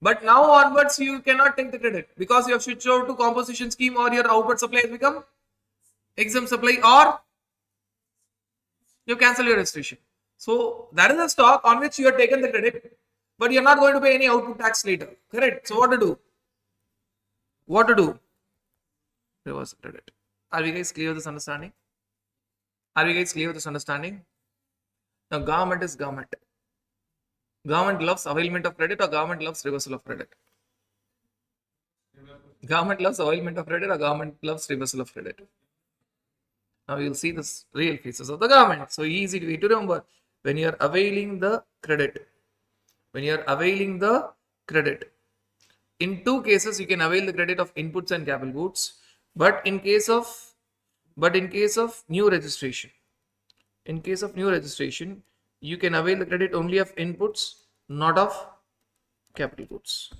Speaker 1: But now onwards you cannot take the credit because you have switched over to composition scheme or your outward supply has become exempt supply or you cancel your registration. So that is a stock on which you have taken the credit, but you are not going to pay any output tax later. Correct? So what to do? What to do? Reverse credit. Are we guys clear with this understanding? Are we guys clear with this understanding? Now government is government. Government loves availment of credit or government loves reversal of credit? Government loves availment of credit or government loves reversal of credit? Now you will see this real faces of the government. So easy to remember. When you are availing the credit, in two cases you can avail the credit of inputs and capital goods. But in case of new registration, you can avail the credit only of inputs, not of capital goods.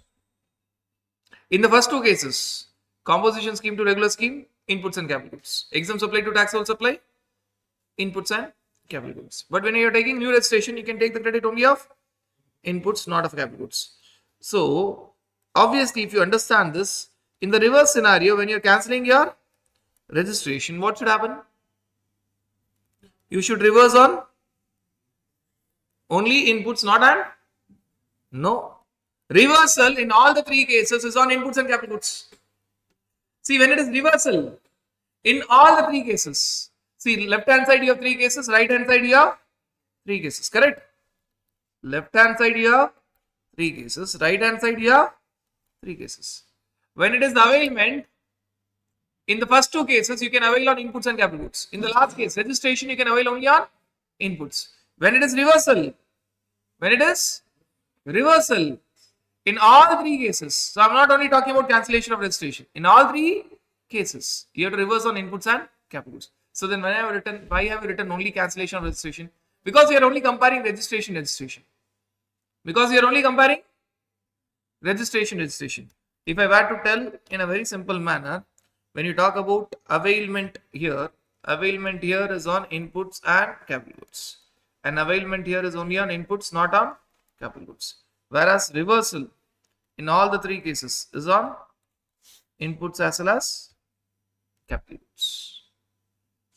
Speaker 1: In the first two cases, composition scheme to regular scheme, inputs and capital goods. Exempt supply to taxable supply, inputs and capital goods. But when you are taking new registration, you can take the credit only of inputs, not of capital goods. So obviously, if you understand this, in the reverse scenario, when you are cancelling your registration, what should happen? You should reverse on only inputs, not on no. Reversal in all the three cases is on inputs and capital goods. See, when it is reversal in all the three cases, see, left hand side you have three cases, right hand side you have three cases, correct? Left hand side you have three cases, right hand side you have three cases. When it is the availment, in the first two cases, you can avail on inputs and capital goods. In the last case, registration, you can avail only on inputs. When it is reversal, in all the three cases, so I'm not only talking about cancellation of registration, in all three cases, you have to reverse on inputs and capital goods. So then why have you written only cancellation of registration? Because you are only comparing registration. Because you are only comparing registration. If I were to tell in a very simple manner, when you talk about availment here is on inputs and capital goods. And availment here is only on inputs, not on capital goods. Whereas reversal in all the three cases is on inputs as well as capital goods.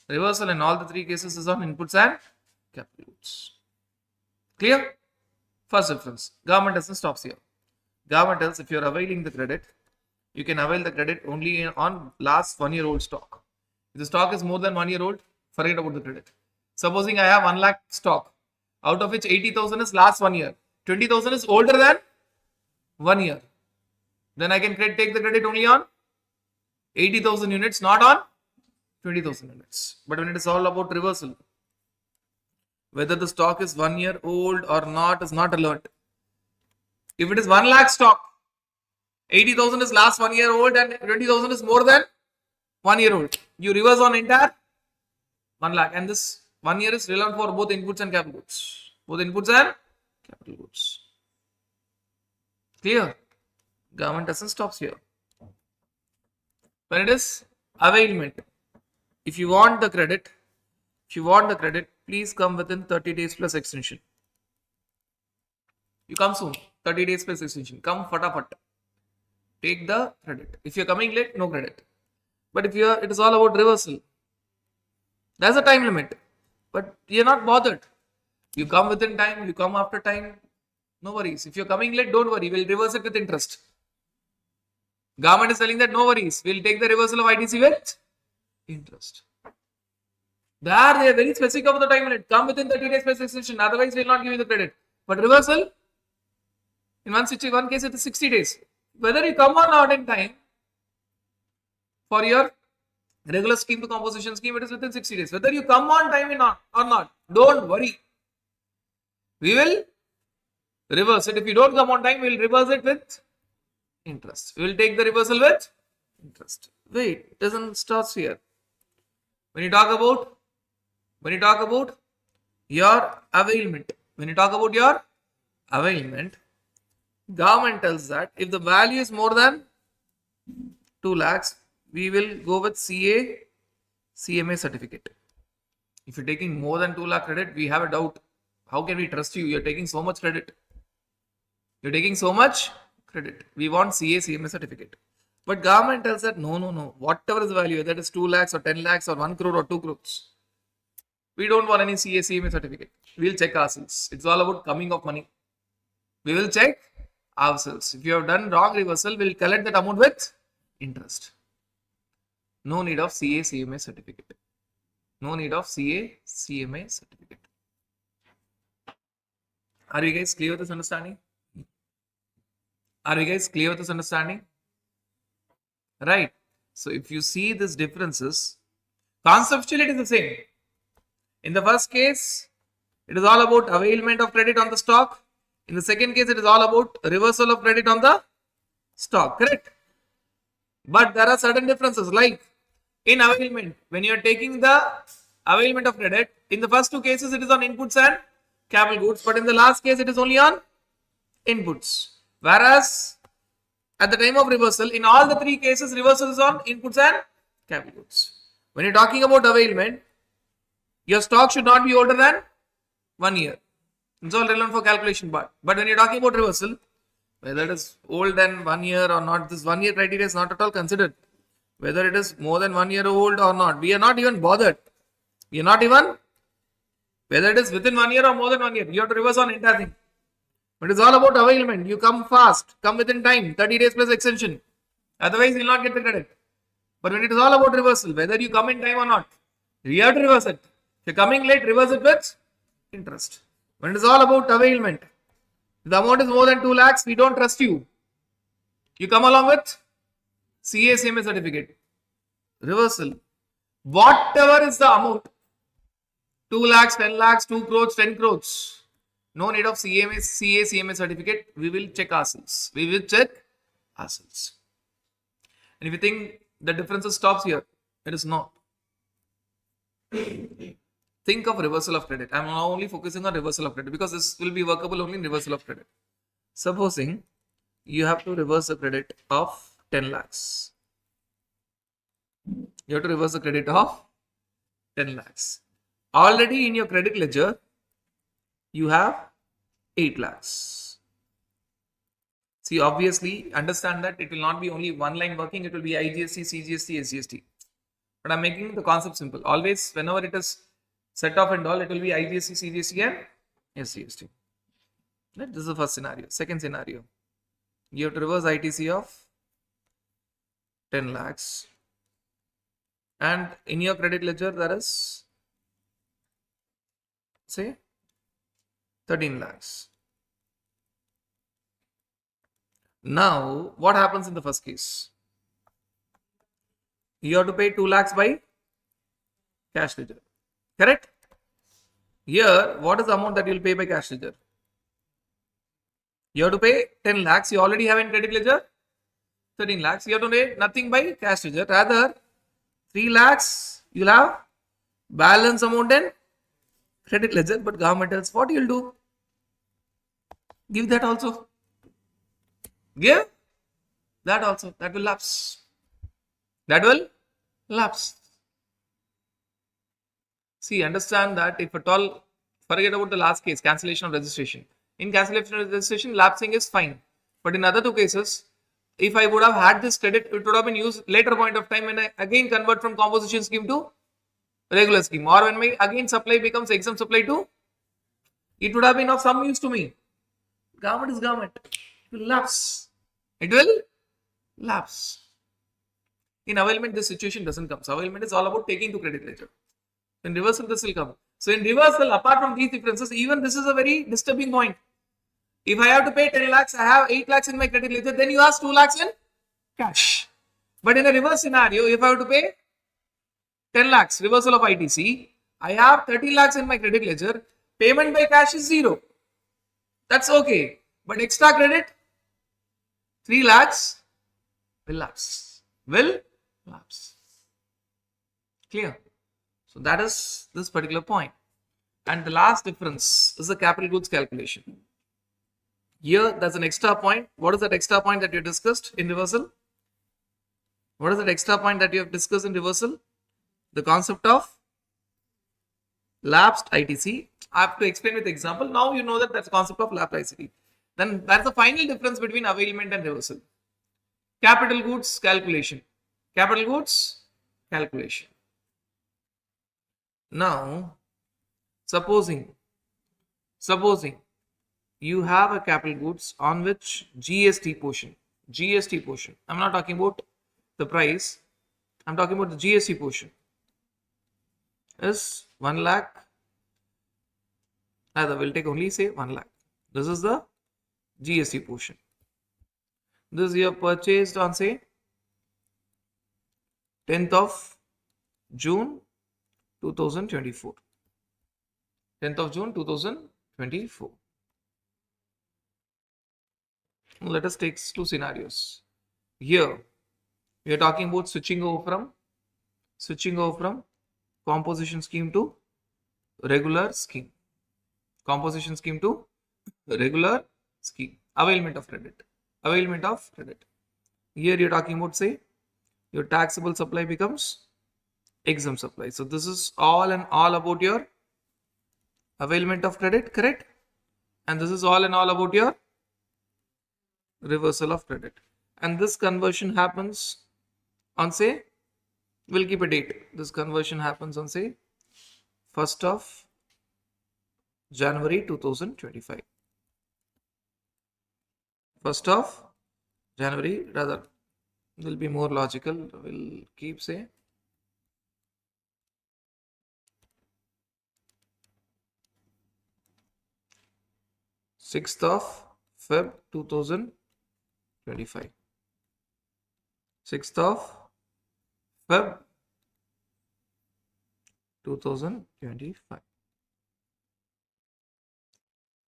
Speaker 1: Reversal in all the three cases is on inputs and capital goods. Clear? First difference. Government doesn't stop here. Government tells if you are availing the credit, you can avail the credit only on last 1 year old stock. If the stock is more than 1 year old, forget about the credit. Supposing I have 1 lakh stock, out of which 80,000 is last 1 year, 20,000 is older than 1 year. Then I can take the credit only on 80,000 units, not on 20,000 units. But when it is all about reversal, whether the stock is 1 year old or not is not alert. If it is 1 lakh stock, 80,000 is last 1 year old and 20,000 is more than 1 year old. You reverse on entire 1 lakh and this 1 year is relevant for both inputs and capital goods. Both inputs and capital goods. Clear? Government doesn't stop here. When it is availment, if you want the credit, please come within 30 days plus extension. You come soon, 30 days plus extension. Come fatafat. Take the credit. If you're coming late, no credit. But if it is all about reversal, there's a time limit. But you're not bothered. You come within time, you come after time, no worries. If you're coming late, don't worry. We'll reverse it with interest. Government is telling that no worries. We'll take the reversal of ITC with interest. There they are very specific of the time limit. Come within 30 days plus extension. Otherwise, we'll not give you the credit. But reversal, in one case, it is 60 days. Whether you come or not in time for your regular scheme to composition scheme, it is within 60 days. Whether you come on time or not, don't worry. We will reverse it. If you don't come on time, we will reverse it with interest. We will take the reversal with interest. Wait, it doesn't stop here. When you talk about your availment, government tells that if the value is more than 2 lakhs, we will go with CMA certificate. If you're taking more than 2 lakh credit, we have a doubt. How can we trust you? You're taking so much credit. We want CMA certificate. But government tells that no. Whatever is the value, that is 2 lakhs or 10 lakhs or 1 crore or 2 crores. We don't want any CMA certificate. We'll check ourselves. It's all about coming of money. We will check ourselves. If you have done wrong reversal, we'll collect that amount with interest. No need of CMA certificate. Are you guys clear with this understanding? Right. So if you see these differences, conceptually it is the same. In the first case, it is all about availment of credit on the stock. In the second case, it is all about reversal of credit on the stock. Correct? But there are certain differences, like in availment, when you are taking the availment of credit, in the first two cases, it is on inputs and capital goods, but in the last case, it is only on inputs. Whereas at the time of reversal, in all the three cases, reversal is on inputs and capital goods. When you're talking about availment, your stock should not be older than 1 year. It's all relevant for calculation part. But when you're talking about reversal, whether it is old than 1 year or not, this 1 year criteria is not at all considered. Whether it is more than 1 year old or not, we are not even bothered. Whether it is within 1 year or more than 1 year, you have to reverse on entire thing. But it's all about availment. You come fast, come within time, 30 days plus extension. Otherwise, you will not get the credit. But when it is all about reversal, whether you come in time or not, you have to reverse it. If you're coming late, reverse it with interest. When it is all about availment, if the amount is more than 2 lakhs, we don't trust you. You come along with CMA certificate. Reversal. Whatever is the amount, 2 lakhs, 10 lakhs, 2 crores, 10 crores. No need of CMA certificate. We will check ourselves. And if you think the difference stops here, it is not. Think of reversal of credit. I am now only focusing on reversal of credit because this will be workable only in reversal of credit. Supposing you have to reverse the credit of 10 lakhs. You have to reverse the credit of 10 lakhs. Already in your credit ledger, you have 8 lakhs. See, obviously, understand that it will not be only one line working, it will be IGST, CGST, SGST. But I'm making the concept simple. Always, whenever it is set off and all, it will be IGST, CGST and SGST. Right? This is the first scenario. Second scenario, you have to reverse ITC of 10 lakhs. And in your credit ledger, there is, say, 13 lakhs. Now, what happens in the first case? You have to pay 2 lakhs by cash ledger. Correct? Here, what is the amount that you will pay by cash ledger? You have to pay 10 lakhs. You already have in credit ledger 13 lakhs. You have to pay nothing by cash ledger. Rather, 3 lakhs you will have balance amount in credit ledger. But government tells what you will do? Give that also. Give that also. That will lapse. See, understand that if at all, forget about the last case, cancellation of registration. In cancellation of registration, lapsing is fine. But in other two cases, if I would have had this credit, it would have been used later point of time when I again convert from composition scheme to regular scheme. Or when my again supply becomes exempt supply too, it would have been of some use to me. Government is government. It will lapse. It will lapse. In availment, this situation doesn't come. So availment is all about taking to credit ledger. In reversal, this will come. So in reversal, apart from these differences, even this is a very disturbing point. If I have to pay 10 lakhs, I have 8 lakhs in my credit ledger, then you ask 2 lakhs in cash. But in a reverse scenario, if I have to pay 10 lakhs, reversal of ITC, I have 30 lakhs in my credit ledger, payment by cash is 0. That's okay. But extra credit, 3 lakhs will lapse. Will lapse. Clear? So that is this particular point. And the last difference is the capital goods calculation. Here, there's an extra point. What is that extra point that you discussed in reversal? What is that extra point that you have discussed in reversal? The concept of lapsed ITC. I have to explain with example. Now you know that that's the concept of lapsed ITC. Then that's the final difference between availment and reversal. Capital goods calculation. Capital goods calculation. Now, supposing you have a capital goods on which GST portion, I'm not talking about the price, I'm talking about the GST portion is 1 lakh. Either we'll take only say 1 lakh. This is the GST portion. This you have purchased on say 10th of June 2024. 10th of June 2024. Now let us take two scenarios. Here we are talking about switching over from composition scheme to regular scheme. Composition scheme to regular scheme. Availment of credit. Here you are talking about say your taxable supply becomes exempt supply. So this is all and all about your availment of credit, correct? And this is all and all about your reversal of credit. And this conversion happens on say, we'll keep a date. This conversion happens on say 1st of January 2025. 1st of January, rather, will be more logical. We'll keep say 6th of Feb 2025. 6th of Feb 2025.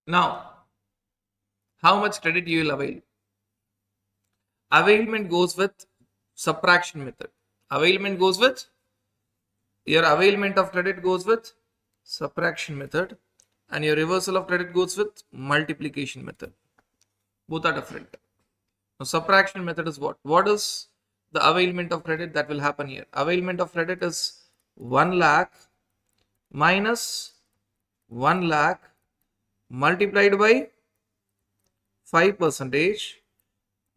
Speaker 1: Now, how much credit you will avail? Availment goes with subtraction method. Your availment of credit goes with subtraction method, and your reversal of credit goes with multiplication method. Both are different. Now, subtraction method is what? What is the availment of credit that will happen here? Availment of credit is 1 lakh minus 1 lakh multiplied by 5%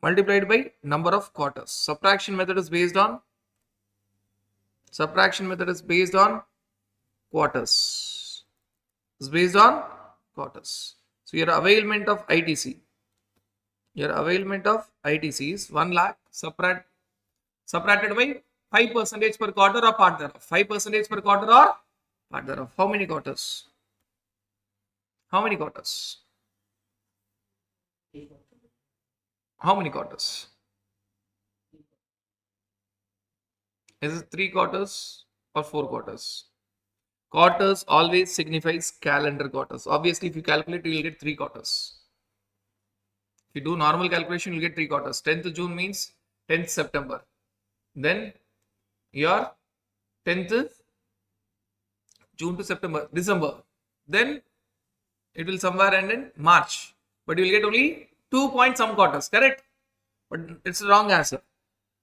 Speaker 1: multiplied by number of quarters. Subtraction method is based on quarters. It's based on quarters. So your availment of ITC is 1 lakh subtracted by 5% per quarter or part thereof. 5% per quarter or part thereof. How many quarters? How many quarters? Is it 3 quarters or 4 quarters? Quarters always signifies calendar quarters. Obviously, if you calculate, you will get 3 quarters. If you do normal calculation, you will get 3 quarters. 10th June means 10th September. Then your 10th June to September, December. Then it will somewhere end in March. But you will get only 2 point some quarters, correct? But it's the wrong answer.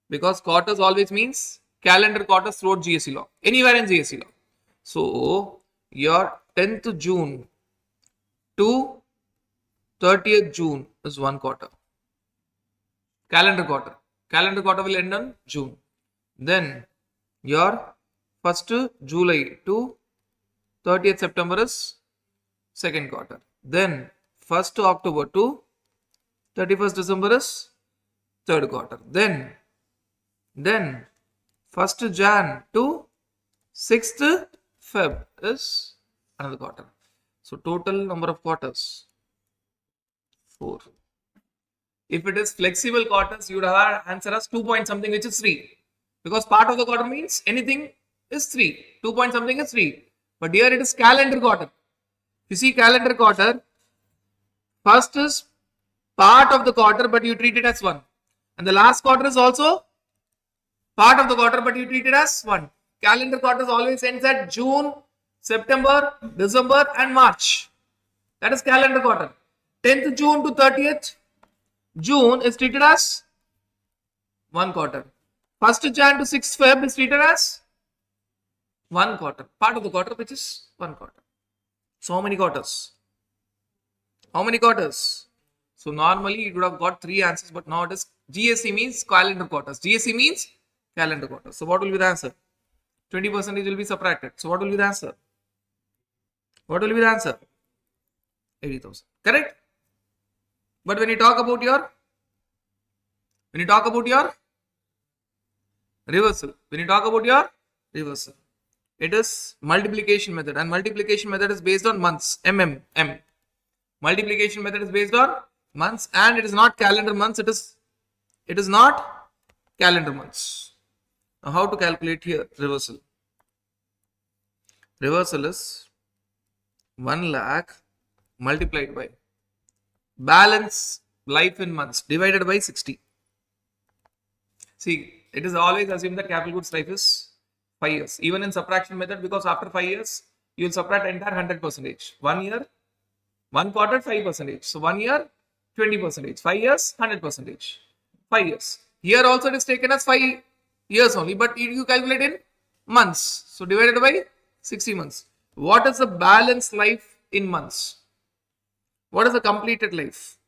Speaker 1: Because quarters always means calendar quarters throughout GST law. Anywhere in GST law. So your 10th June to 30th June is 1 quarter. Calendar quarter will end on June. Then your 1st July to 30th September is second quarter. Then 1st October to 31st December is third quarter. Then 1st Jan to 6th Feb is another quarter. So total number of quarters 4. If it is flexible quarters, you would have answer as 2 point something, which is 3. Because part of the quarter means anything is 3. 2 point something is 3. But here it is calendar quarter. You see calendar quarter, first is part of the quarter, but you treat it as 1. And the last quarter is also part of the quarter, but you treat it as 1. Calendar quarters always ends at June, September, December and March. That is calendar quarter. 10th June to 30th June is treated as 1 quarter. 1st Jan to 6th Feb is treated as 1 quarter. Part of the quarter, which is 1 quarter. So how many quarters? How many quarters? So normally you would have got 3 answers, but now it is GSC means calendar quarters. GSC means calendar quarters. So what will be the answer? 20% will be subtracted. So what will be the answer? What will be the answer? 80,000. Correct? But when you talk about your reversal, it is multiplication method, and multiplication method is based on months. M. Multiplication method is based on months, and it is not calendar months. It is not calendar months. Now how to calculate here reversal? Reversal is 1 lakh multiplied by balance life in months divided by 60. See, it is always assumed that capital goods life is 5 years. Even in subtraction method, because after 5 years, you will subtract entire 100%. 1 year, 1 quarter, 5%. So 1 year, 20%. 5 years, 100%. 5 years. Here also it is taken as 5 years only, but you calculate in months. So divided by 60 months. What is the balance life in months? What is the completed life?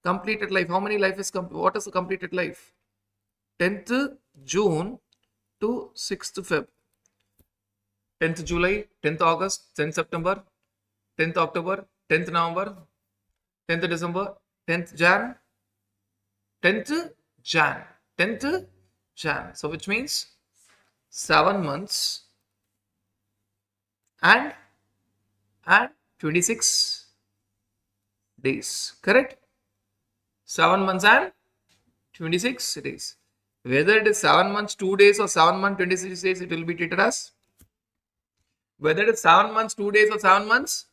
Speaker 1: Completed life. How many life is what is the completed life? 10th June to 6th Feb. 10th July, 10th August, 10th September, 10th October, 10th November, 10th December, 10th Jan, 10th Jan. So which means 7 months and 26 days. Correct? 7 months and 26 days. Whether it is 7 months 2 days or 7 months 26 days, it will be treated as. Whether it is 7 months 2 days or 7 months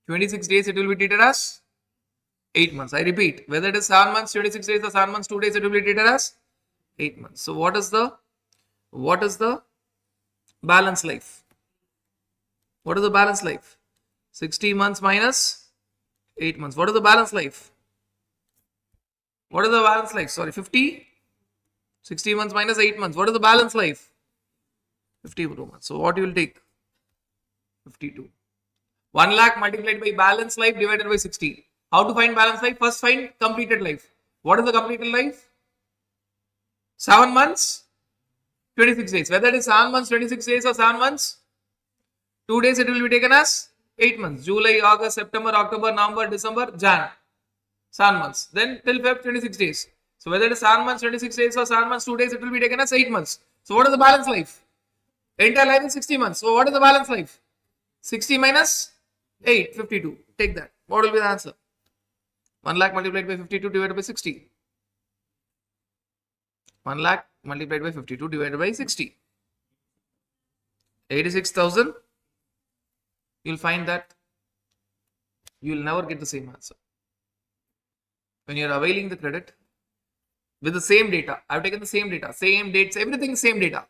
Speaker 1: 26 days, it will be treated as 8 months. I repeat, whether it is 7 months 26 days or 7 months 2 days, it will be treated as 8 months. So what is the balance life? What is the balance life? 60 months minus 8 months. What is the balance life? What is the balance life? Sorry, 50. 60 months minus 8 months. What is the balance life? 52 months. So what you will take? 52. 1 lakh multiplied by balance life divided by 60. How to find balance life? First find completed life. What is the completed life? 7 months, 26 days. Whether it is 7 months, 26 days or 7 months, 2 days, it will be taken as 8 months. July, August, September, October, November, December, Jan. 7 months. Then till Feb, 26 days. So whether it is 7 months, 26 days or 7 months, 2 days, it will be taken as 8 months. So what is the balance life? Entire life is 60 months. So what is the balance life? 60 minus 8, 52. Take that. What will be the answer? 1 lakh multiplied by 52 divided by 60. 1 lakh multiplied by 52 divided by 60. 86,000. You'll find that you'll never get the same answer. When you're availing the credit with the same data, I've taken the same data, same dates, everything same data.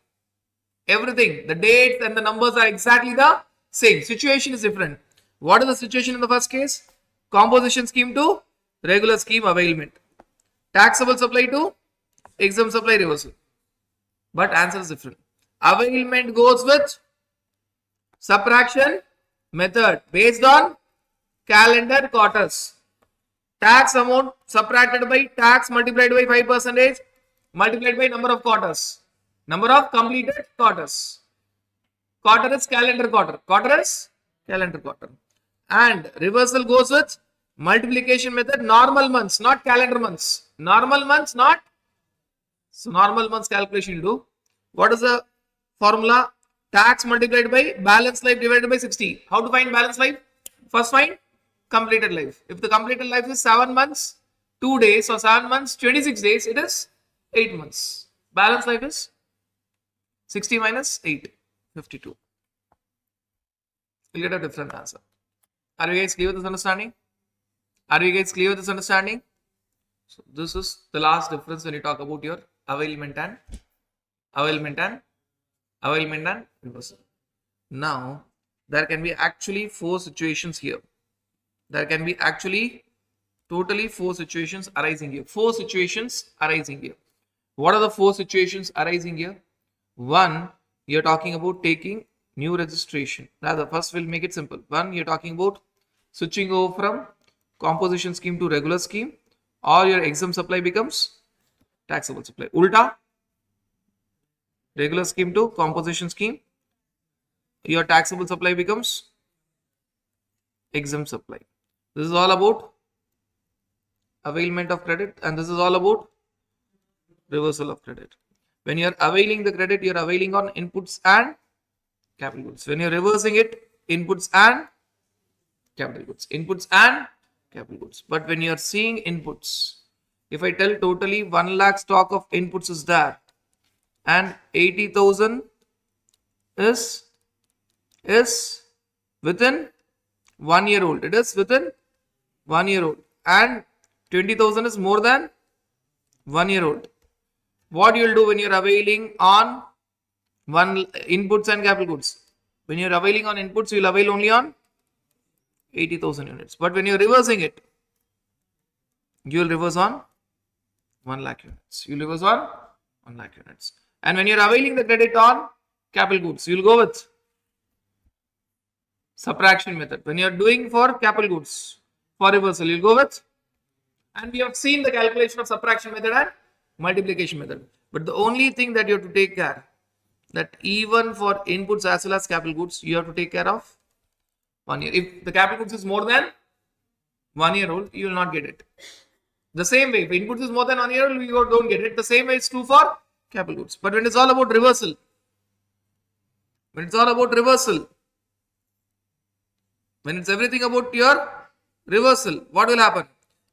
Speaker 1: Everything, the dates and the numbers are exactly the same. Situation is different. What is the situation in the first case? Composition scheme to regular scheme availment. Taxable supply to exempt supply reversal. But answer is different. Availment goes with subtraction method based on calendar quarters. Tax amount subtracted by tax multiplied by 5% multiplied by number of quarters. Number of completed quarters. Quarter is calendar quarter. Quarter is calendar quarter. And reversal goes with multiplication method, normal months, not calendar months. Normal months, not. So normal months calculation you do. What is the formula? Tax multiplied by balance life divided by 60. How to find balance life? First find completed life. If the completed life is 7 months, 2 days, or 7 months, 26 days, it is 8 months. Balance life is 60 minus 8, 52. You'll get a different answer. Are you guys clear with this understanding? Are you guys clear with this understanding? So this is the last difference when you talk about your availment and reversal. Now, there can be actually 4 situations here. There can be actually totally 4 situations arising here. 4 situations arising here. What are the 4 situations arising here? One, you're talking about taking new registration. Rather, first we'll make it simple. One, you're talking about switching over from composition scheme to regular scheme, or your exempt supply becomes taxable supply. Ulta, regular scheme to composition scheme, your taxable supply becomes exempt supply. This is all about availment of credit, and this is all about reversal of credit. When you are availing the credit, you are availing on inputs and capital goods. When you are reversing it, inputs and capital goods. Inputs and capital goods. But when you are seeing inputs, if I tell totally 1 lakh stock of inputs is there and 80,000 is within 1 year old. It is within 1 year old, and 20,000 is more than 1 year old. What you will do when you are availing on inputs and capital goods? When you are availing on inputs, you will avail only on 80,000 units. But when you are reversing it, you will reverse on 1 lakh units. You will reverse on 1 lakh units. And when you are availing the credit on capital goods, you will go with subtraction method. When you are doing for capital goods for reversal, you will go with, and we have seen the calculation of subtraction method and multiplication method. But the only thing that you have to take care, that even for inputs as well as capital goods, you have to take care of 1 year. If the capital goods is more than 1 year old, you will not get it. The same way, if inputs is more than 1 year old, you don't get it. The same way it's true for capital goods. But when it's all about reversal, when it's everything about your reversal, what will happen?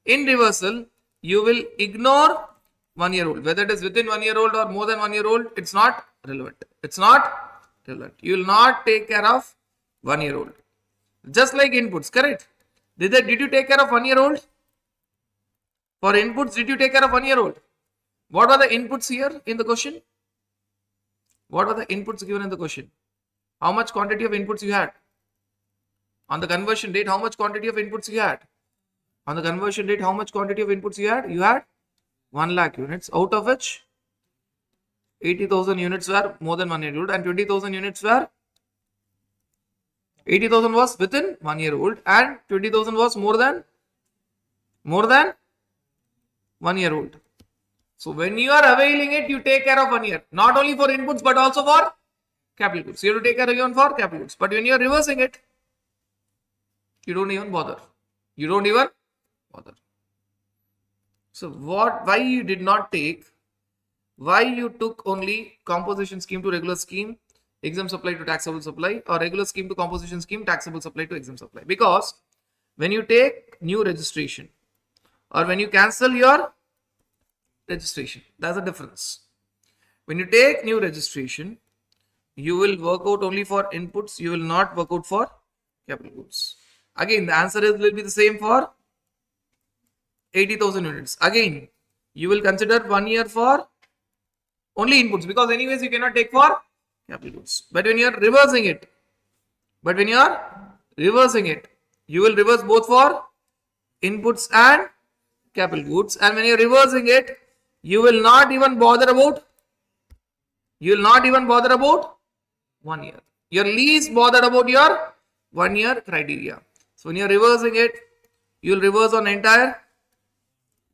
Speaker 1: In reversal, you will ignore 1 year old. Whether it is within 1 year old or more than 1 year old, it's not relevant. It's not relevant. You will not take care of 1 year old. Just like inputs, correct? Did you take care of 1 year old? For inputs, did you take care of 1 year old? What are the inputs here in the question? What are the inputs given in the question? How much quantity of inputs you had? On the conversion date, how much quantity of inputs you had? On the conversion date, how much quantity of inputs you had? You had 1 lakh units, out of which 80,000 units were more than 1 year old and 20,000 units were, 80,000 was within 1 year old and 20,000 was more than 1 year old. So when you are availing it, you take care of 1 year, not only for inputs but also for capital goods. You have to take care even for capital goods. But when you are reversing it, you don't even bother. So why you did not take, why you took only composition scheme to regular scheme, exempt supply to taxable supply, or regular scheme to composition scheme, taxable supply to exempt supply? Because when you take new registration or when you cancel your registration, that's the difference. When you take new registration, you will work out only for inputs, you will not work out for capital goods. Again, the answer will be the same for 80,000 units. Again, you will consider 1 year for only inputs, because anyways you cannot take for capital goods. But when you are reversing it, you will reverse both for inputs and capital goods. And when you are reversing it, you will not even bother about 1 year. You are least bothered about your 1 year criteria. So when you are reversing it, you will reverse on entire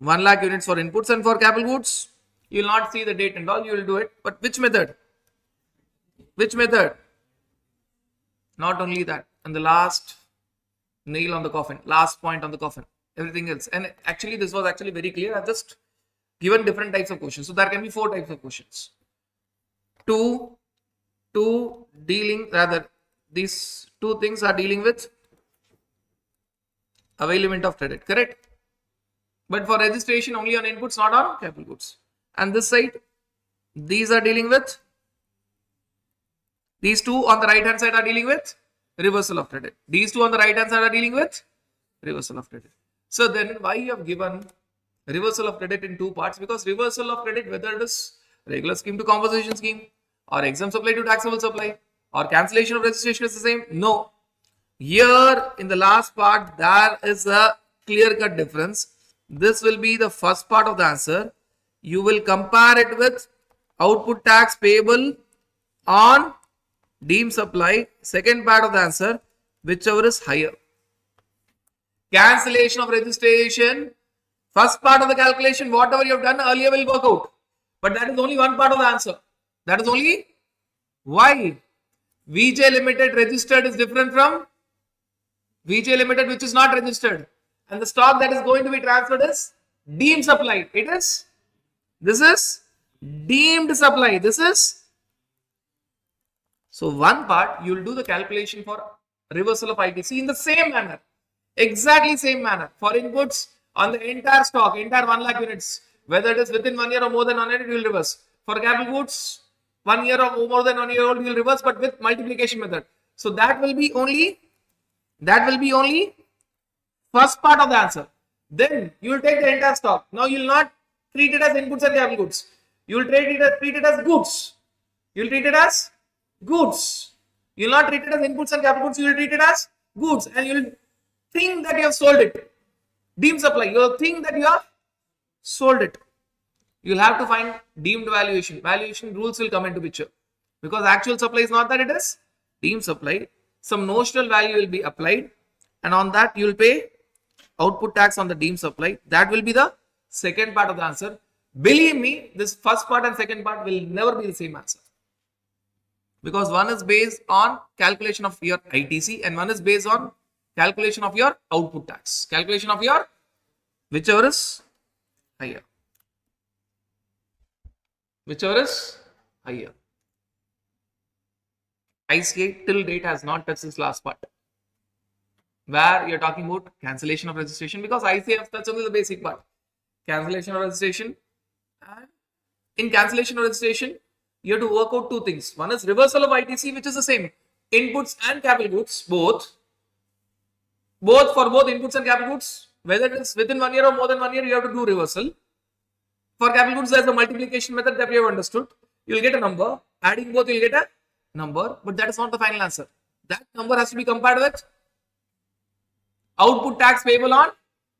Speaker 1: 1 lakh units for inputs, and for capital goods, you will not see the date and all, you will do it. But which method? Not only that, and the last nail on the coffin, last point on the coffin, everything else. And actually, this was actually very clear. I've just given different types of questions. So there can be 4 types of questions. Two dealing, rather, these 2 things are dealing with availment of credit, correct? But for registration, only on inputs, not on capital goods. And this side, these are dealing with, these 2 on the right hand side are dealing with reversal of credit. These 2 on the right hand side are dealing with reversal of credit. So then why you have given reversal of credit in 2 parts? Because reversal of credit, whether it is regular scheme to compensation scheme or exempt supply to taxable supply or cancellation of registration is the same. No. Here in the last part, there is a clear-cut difference. This will be the first part of the answer. You will compare it with output tax payable on deemed supply. Second part of the answer, whichever is higher. Cancellation of registration, first part of the calculation, whatever you have done earlier will work out. But that is only one part of the answer. That is only why VJ Limited registered is different from VJ Limited which is not registered. And the stock that is going to be transferred is deemed supply. This is deemed supply. This is, so one part you will do the calculation for reversal of ITC in the same manner. Exactly same manner. For inputs on the entire stock, entire 1 lakh units, whether it is within 1 year or more than 1 year, it will reverse. For capital goods, 1 year or more than 1 year old, you will reverse, but with multiplication method. So that will be only first part of the answer. Then you will take the entire stock. Now you will not treat it as inputs and capital goods. You will treat it as goods. You will treat it as goods. You will not treat it as inputs and capital goods. You will treat it as goods, and you will think that you have sold it. Deemed supply, you will think that you have sold it. You will have to find deemed valuation. Valuation rules will come into picture because actual supply is not that, it is deemed supply. Some notional value will be applied, and on that you will pay output tax on the deemed supply. That will be the second part of the answer. Believe me, this first part and second part will never be the same answer, because one is based on calculation of your ITC and one is based on calculation of your output tax, calculation of your whichever is higher. Whichever is higher. ICA till date has not touched this last part, where you're talking about cancellation of registration, because ICA has touched only the basic part. Cancellation of registration, and in cancellation of registration, you have to work out 2 things. One is reversal of ITC, which is the same. Inputs and capital goods, both for both inputs and capital goods, whether it is within 1 year or more than 1 year, you have to do reversal. For capital goods, there is a multiplication method that we have understood. You will get a number. Adding both, you will get a number, but that is not the final answer. That number has to be compared with output tax payable on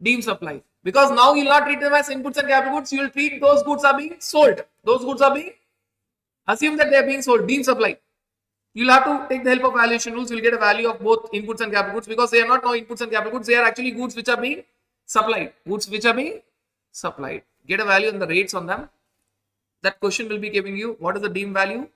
Speaker 1: deemed supply. Because now you will not treat them as inputs and capital goods. You will treat those goods are being sold. Those goods are being, assume that they are being sold, deemed supply. You will have to take the help of valuation rules. You will get a value of both inputs and capital goods, because they are not now inputs and capital goods. They are actually goods which are being supplied. Goods which are being supplied. Get a value and the rates on them. That question will be giving you what is the deemed value,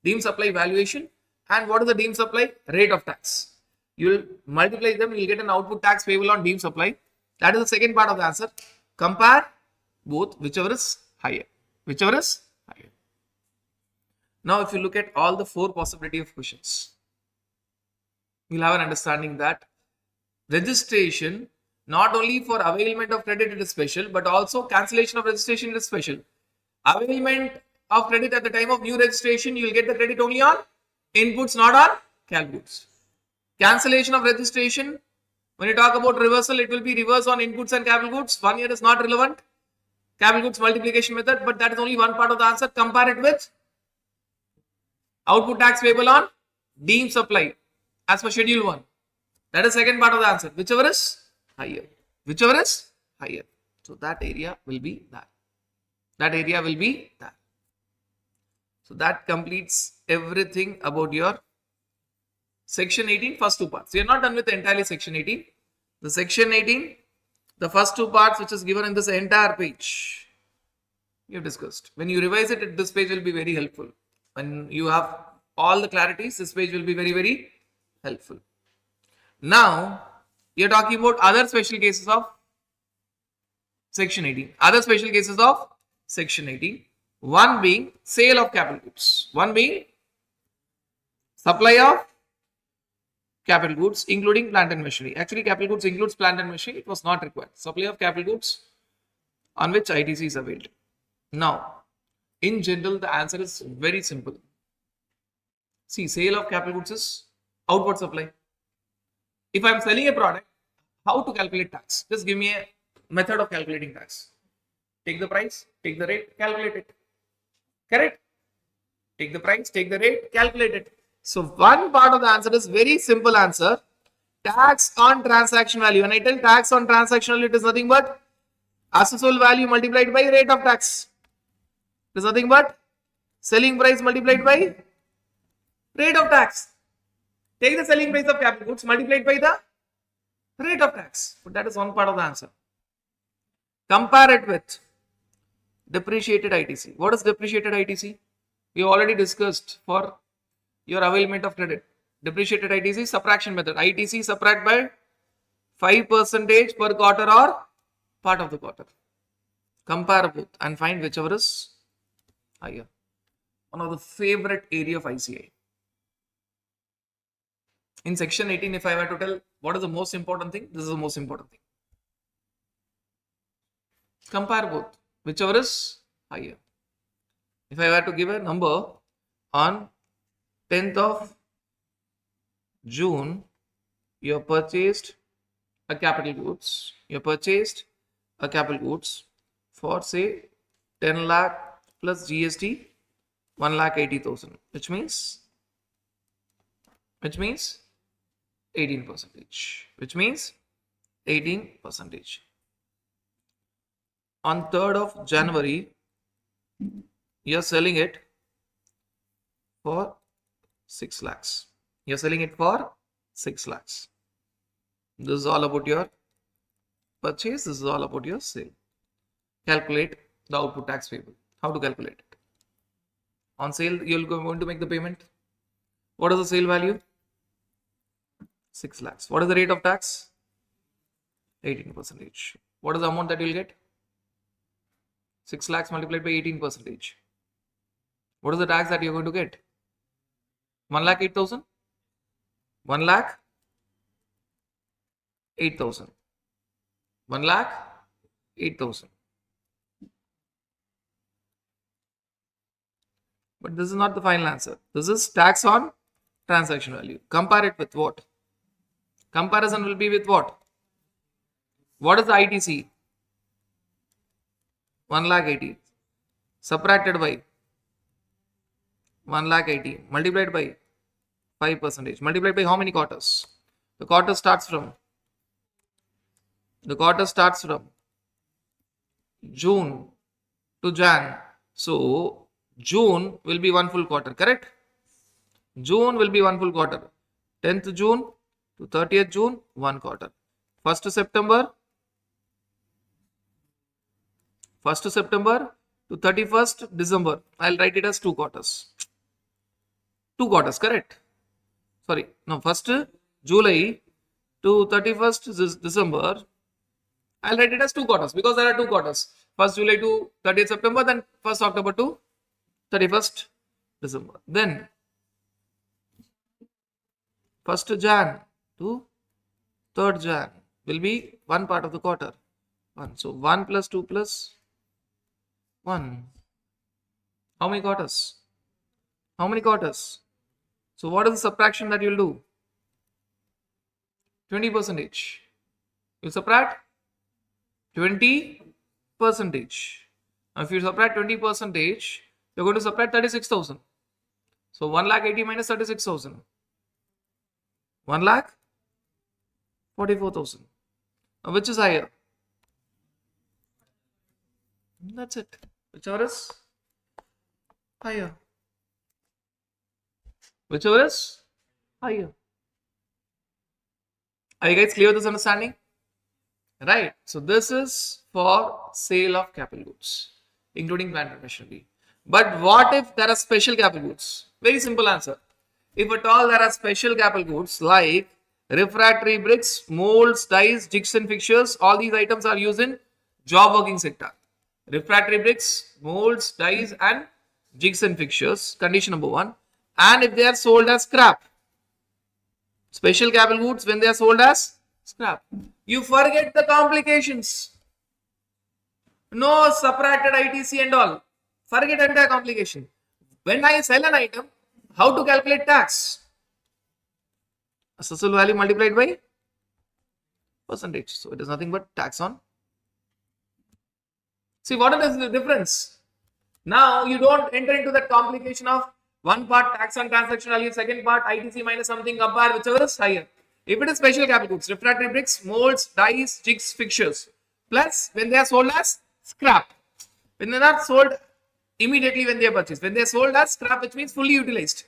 Speaker 1: deemed supply valuation, and what is the deemed supply rate of tax. You will multiply them. You will get an output tax payable on deemed supply. That is the second part of the answer. Compare both, whichever is higher. Whichever is higher. Now, if you look at all the 4 possibility of questions, you'll have an understanding that registration, not only for availment of credit it is special, but also cancellation of registration it is special. Availment of credit at the time of new registration, you will get the credit only on inputs, not on capital goods. Cancellation of registration, when you talk about reversal, it will be reversed on inputs and capital goods. 1 year is not relevant. Capital goods multiplication method, but that is only one part of the answer. Compare it with output tax payable on deemed supply as per schedule 1. That is second part of the answer. Whichever is higher. Whichever is higher. So that area will be that. That area will be that. So that completes everything about your section 18 first 2 parts. We are not done with entirely section 18. The section 18, the first 2 parts which is given in this entire page, you have discussed. When you revise it, this page will be very helpful. When you have all the clarities, this page will be very, very helpful. Now, you're talking about other special cases of Section 18. Other special cases of Section 18. One being sale of capital goods. One being supply of capital goods, including plant and machinery. Actually, capital goods includes plant and machinery. It was not required. Supply of capital goods on which ITC is availed. Now, in general, the answer is very simple. See, sale of capital goods is outward supply. If I am selling a product, how to calculate tax? Just give me a method of calculating tax. Take the price, take the rate, calculate it. Correct? Take the price, take the rate, calculate it. So one part of the answer is very simple answer. Tax on transaction value. When I tell tax on transaction value, it is nothing but accessible value multiplied by rate of tax. It is nothing but selling price multiplied by rate of tax. Take the selling price of capital goods multiplied by the rate of tax. But that is one part of the answer. Compare it with depreciated ITC. What is depreciated ITC? We already discussed for your availment of credit. Depreciated ITC subtraction method. ITC subtract by 5% per quarter or part of the quarter. Compare both and find whichever is higher. One of the favorite area of ICI. In section 18, if I were to tell what is the most important thing, this is the most important thing. Compare both, whichever is higher. If I were to give a number on 10th of June, you have purchased a capital goods. You have purchased a capital goods for say 10 lakh plus GST 1,80,000, which means 18%. Which means 18%. On 3rd of January, you are selling it for 6 lakhs. You are selling it for 6 lakhs. This is all about your purchase. This is all about your sale. Calculate the output tax payable. How to calculate it? On sale, you are going to make the payment. What is the sale value? 6 lakhs. What is the rate of tax? 18%. What is the amount that you will get? 6 lakhs multiplied by 18%. What is the tax that you are going to get? 1,08,000? 1,08,000. 1,08,000. But this is not the final answer. This is tax on transaction value. Compare it with what? Comparison will be with what? What is the ITC? 1,80,000 subtracted by 1,80,000 multiplied by 5%. Multiplied by how many quarters? The quarter starts from June to Jan. So June will be one full quarter, correct? June will be one full quarter. 10th June to 30th June, 1 quarter. 1st September to 31st December. I'll write it as 2 quarters. 2 quarters, correct? Sorry, no, 1st July to 31st December. I'll write it as 2 quarters because there are 2 quarters. 1st July to 30th September, then 1st October to 31st December. Then 1st Jan to 3rd Jan will be one part of the quarter. 1. So 1 plus 2 plus 1. How many quarters? How many quarters? So what is the subtraction that you'll do? 20%. You subtract 20%. Now if you subtract 20%, you're going to subtract 36,000. So 1,80,000 minus 36,000. 1,44,000. Now which is higher? That's it. Whichever is higher. Whichever is higher. Are you guys clear with this understanding? Right. So this is for sale of capital goods, including plant and machinery. But what if there are special capital goods? Very simple answer. If at all there are special capital goods like refractory bricks, molds, dies, jigs and fixtures, all these items are used in job working sector. Refractory bricks, molds, dies and jigs and fixtures, condition number 1. And if they are sold as scrap, special capital goods when they are sold as scrap. You forget the complications. No subtracted ITC and all. Forget entire complication. When I sell an item, how to calculate tax? Assessable value multiplied by percentage. So it is nothing but tax on. See what is the difference? Now you don't enter into that complication of one part tax on transaction value, second part ITC minus something, compare whichever is higher. If it is special capital goods, refractory bricks, molds, dies, jigs, fixtures, plus when they are sold as scrap. When they are not sold immediately when they are purchased. When they are sold as scrap, which means fully utilized.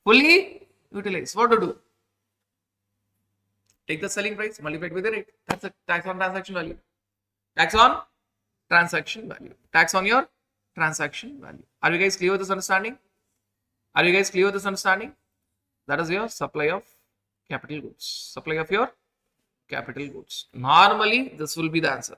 Speaker 1: Fully utilized. What to do? Take the selling price, multiply it with the rate. That's the tax on transaction value. Tax on transaction value. Tax on your transaction value. Are you guys clear with this understanding? Are you guys clear with this understanding? That is your supply of capital goods. Supply of your capital goods. Normally, this will be the answer.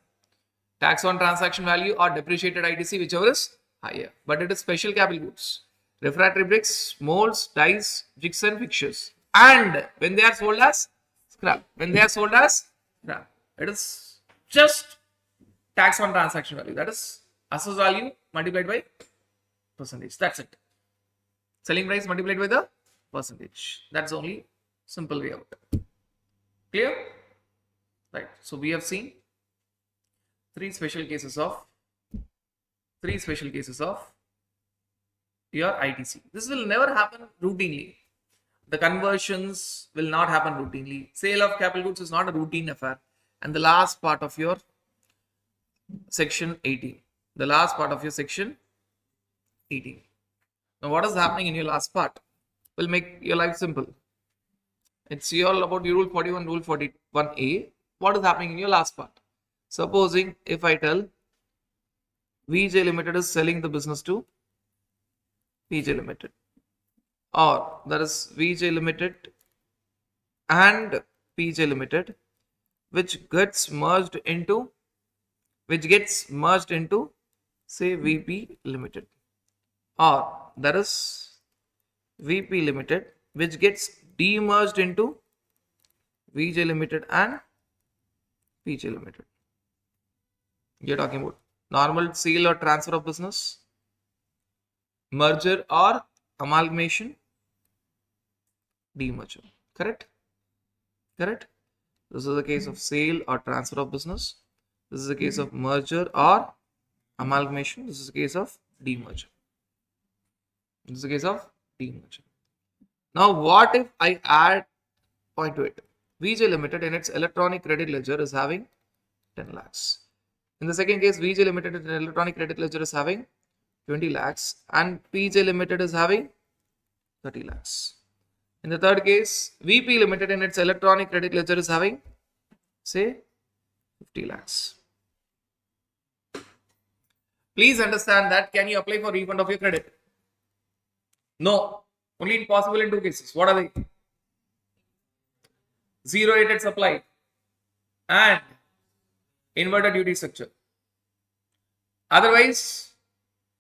Speaker 1: Tax on transaction value or depreciated ITC, whichever is higher. But it is special capital goods. Refractory bricks, molds, dies, jigs and fixtures. And when they are sold as scrap. When they are sold as scrap. It is just tax on transaction value. That is assessed value multiplied by percentage. That's it. Selling price multiplied by the percentage. That's only simple way out. Clear? Right. So we have seen three special cases of your ITC. This will never happen routinely. The conversions will not happen routinely. Sale of capital goods is not a routine affair. And the last part of your section 18. The last part of your section 18. Now what is happening in your last part will make your life simple. It's all about your rule 41, rule 41A. What is happening in your last part? Supposing if I tell VJ Limited is selling the business to VJ Limited, or that is VJ Limited and PJ Limited, which gets merged into say VP Limited, or that is VP Limited which gets demerged into VJ Limited and PJ Limited. You're talking about normal sale or transfer of business, merger or amalgamation, demerger. Correct? Correct? This is the case of sale or transfer of business. This is the case of merger or amalgamation. This is the case of demerger. This is the case of demerger. Now, what if I add point to it? VJ Limited in its electronic credit ledger is having 10 lakhs. In the second case, VJ Limited in its electronic credit ledger is having 20 lakhs and PJ Limited is having 30 lakhs. In the third case, VP Limited in its electronic credit ledger is having, say, 50 lakhs. Please understand that can you apply for refund of your credit? No. Only possible in two cases. What are they? Zero rated supply and inverted duty structure. Otherwise,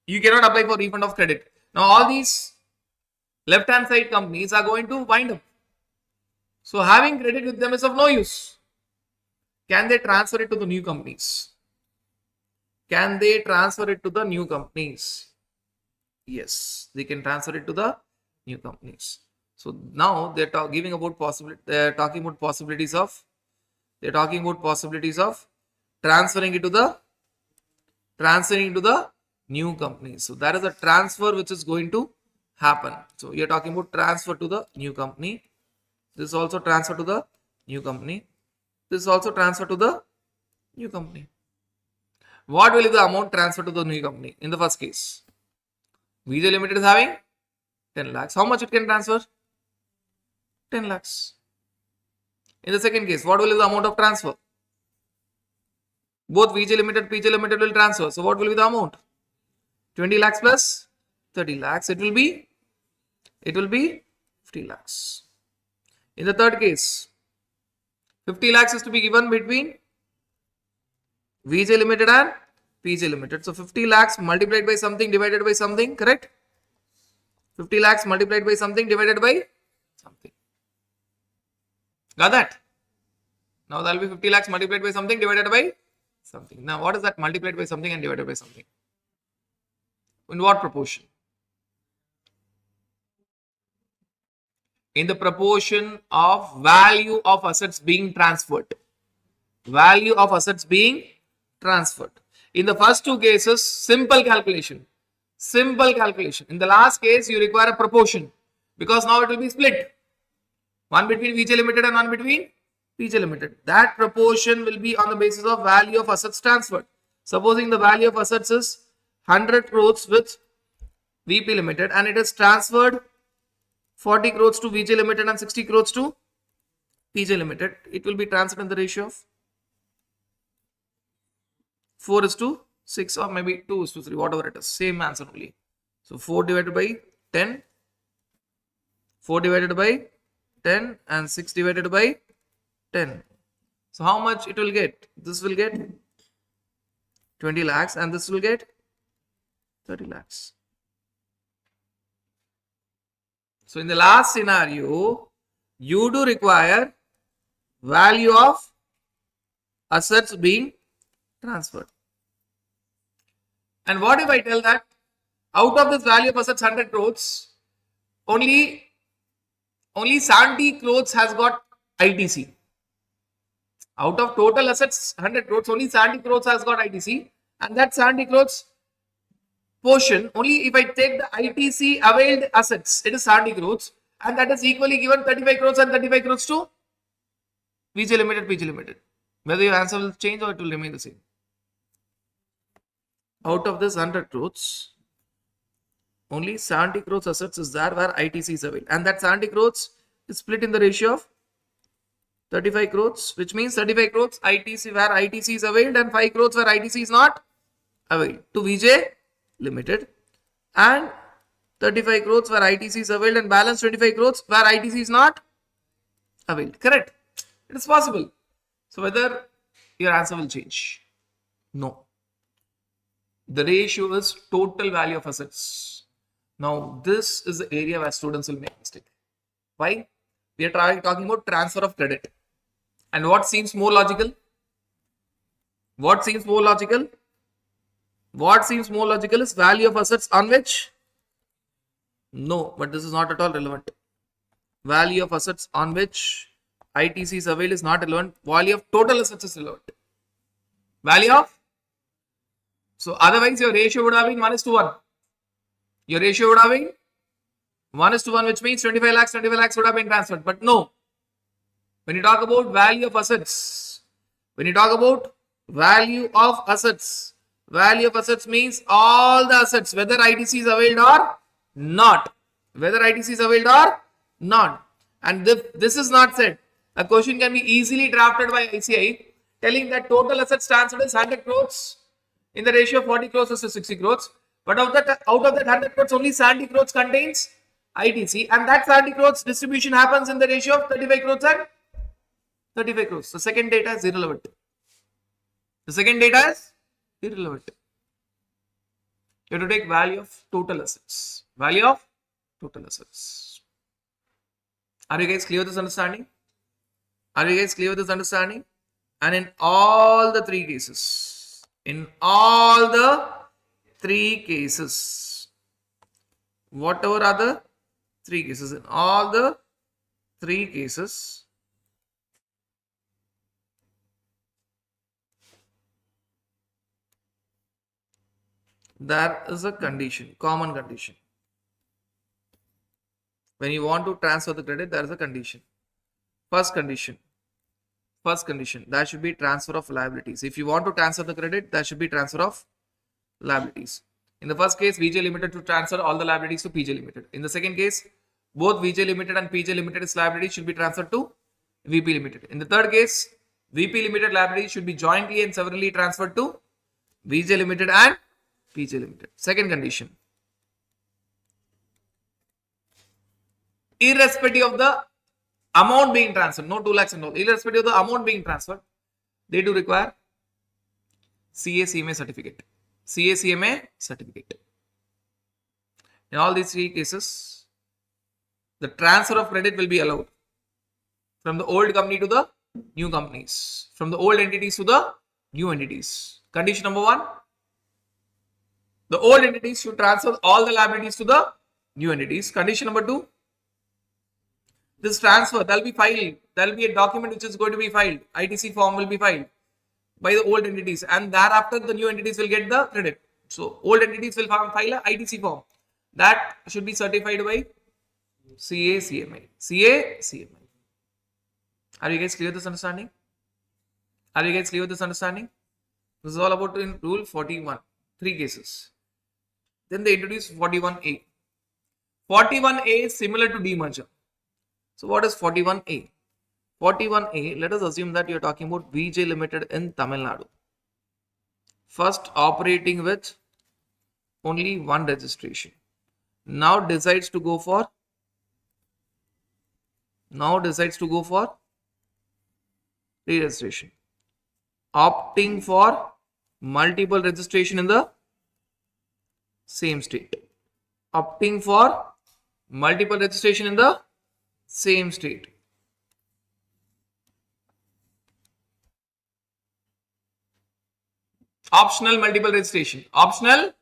Speaker 1: you cannot apply for refund of credit. Now, all these left-hand side companies are going to wind up. So, having credit with them is of no use. Can they transfer it to the new companies? Can they transfer it to the new companies? Yes, they can transfer it to the new companies. So now they're talking about possibilities of transferring it to the new companies. So that is a transfer which is going to happen. So you're talking about transfer to the new company. This is also transfer to the new company. This is also transfer to the new company. What will be the amount transferred to the new company? In the first case, VJ Limited is having 10 lakhs. How much it can transfer? 10 lakhs. In the second case, what will be the amount of transfer? Both VJ Limited, PJ Limited will transfer. So what will be the amount? 20 lakhs plus 30 lakhs. It will be 50 lakhs. In the third case, 50 lakhs is to be given between VJ Limited and PJ Limited. So 50 lakhs multiplied by something divided by something, correct? 50 lakhs multiplied by something divided by something. Got that? Now that will be 50 lakhs multiplied by something divided by something. Now what is that multiplied by something and divided by something? In what proportion? In the proportion of value of assets being transferred. Value of assets being transferred. In the first two cases, simple calculation. Simple calculation. In the last case, you require a proportion because now it will be split. One between VJ Limited and one between PJ Limited. That proportion will be on the basis of value of assets transferred. Supposing the value of assets is 100 crores with VP Limited and it is transferred 40 crores to VJ Limited and 60 crores to PJ Limited. It will be transferred in the ratio of 4:6 or maybe 2:3, whatever it is. Same answer only. So 4 divided by 10, 4 divided by 10 and 6 divided by 10. So how much it will get? This will get 20 lakhs and this will get 30 lakhs. So in the last scenario, you do require value of assets being transferred. And what if I tell that out of this value of assets 100 crores, only 70 crores has got ITC. Out of total assets 100 crores, only 70 crores has got ITC, and that 70 crores portion, only if I take the ITC availed assets, it is 70 crores, and that is equally given 35 crores and 35 crores to VJ Limited, PG Limited. Whether your answer will change or it will remain the same. Out of this 100 crores, only 70 crores assets is there where ITC is available, and that 70 crores is split in the ratio of 35 crores, which means 35 crores ITC where ITC is availed and 5 crores where ITC is not availed to VJ Limited, and 35 crores where ITC is availed and balance 25 crores where ITC is not availed. Correct? It is possible. So whether your answer will change? No. The ratio is total value of assets. Now this is the area where students will make mistake. Why? We are talking about transfer of credit. And what seems more logical? What seems more logical? What seems more logical is value of assets on which? No, but this is not at all relevant. Value of assets on which ITC is available is not relevant. Value of total assets is relevant. Value of? So otherwise your ratio would have been 1:1. Your ratio would have been 1:1, which means 25 lakhs would have been transferred. But no. When you talk about value of assets, value of assets means all the assets, whether ITC is availed or not. And this is not said. A question can be easily drafted by ICI telling that total assets transferred is 100 crores in the ratio of 40 crores to 60 crores. But out of that 100 crores, only 70 crores contains ITC, and that 70 crores distribution happens in the ratio of 35 crores and 35 crores. The second data is irrelevant. You have to take value of total assets. Are you guys clear with this understanding? And in all the three cases, whatever are the three cases, in all the three cases, there is a condition, common condition. When you want to transfer the credit, there is a condition. First condition, there should be transfer of liabilities. If you want to transfer the credit, there should be transfer of liabilities. In the first case, VJ Limited to transfer all the liabilities to PJ Limited. In the second case, both VJ Limited and PJ Limited's liabilities should be transferred to VP Limited. In the third case, VP Limited liabilities should be jointly and severally transferred to VJ Limited and PJ Limited. Second condition. irrespective of the amount being transferred, no 2 lakhs and all, irrespective of the amount being transferred, they do require CA-CMA certificate. CA-CMA certificate. In all these three cases, the transfer of credit will be allowed from the old company to the new companies, from the old entities to the new entities. Condition number 1, the old entities should transfer all the liabilities to the new entities. Condition number 2, this transfer, there will be filed, there will be a document which is going to be filed, ITC form will be filed by the old entities, and thereafter the new entities will get the credit. So old entities will file a ITC form that should be certified by CA-CMA. CA-CMA. Are you guys clear with this understanding? Are you guys clear with this understanding? This is all about in rule 41. 3 cases. Then they introduce 41A. 41A is similar to demerger. So what is 41A? 41A, let us assume that you are talking about VJ Limited in Tamil Nadu. First operating with only one registration. Now decides to go for re-registration. Opting for multiple registration in the same state. Opting for multiple registration in the same state. Optional multiple registration. Optional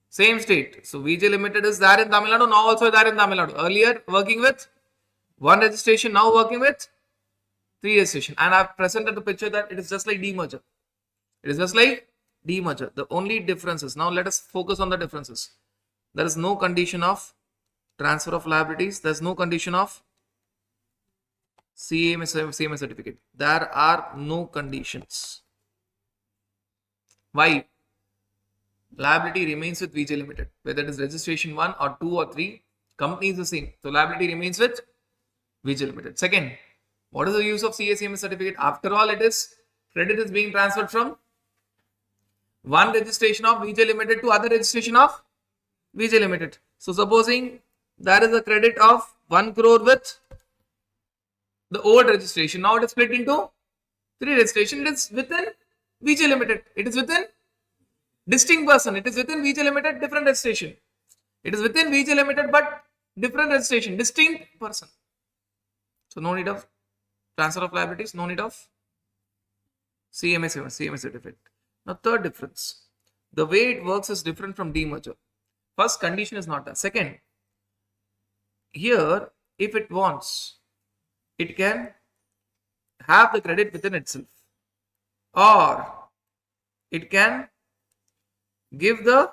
Speaker 1: same state. So VJ Limited is there in Tamil Nadu, now also there in Tamil Nadu. Earlier working with one registration, now working with 3 registration. And I've presented the picture that it is just like demerger. It is just like demerger. The only differences. Now let us focus on the differences. There is no condition of transfer of liabilities. There is no condition of CMA certificate. There are no conditions. Why? Liability remains with VJ Limited. Whether it is registration 1 or 2 or 3, company is the same. So liability remains with VJ Limited. Second, what is the use of CA-CMA certificate? After all, it is credit is being transferred from one registration of VJ Limited to other registration of VJ Limited. So supposing there is a credit of 1 crore with the old registration. Now it is split into 3 registration. It is within VJ Limited. It is within distinct person. It is within VJ Limited, different registration. It is within VJ Limited but different registration, distinct person. So no need of transfer of liabilities, no need of CMA certificate. Now third difference, the way it works is different from demerger. First, condition is not there. Second, here if it wants, it can have the credit within itself, or it can give the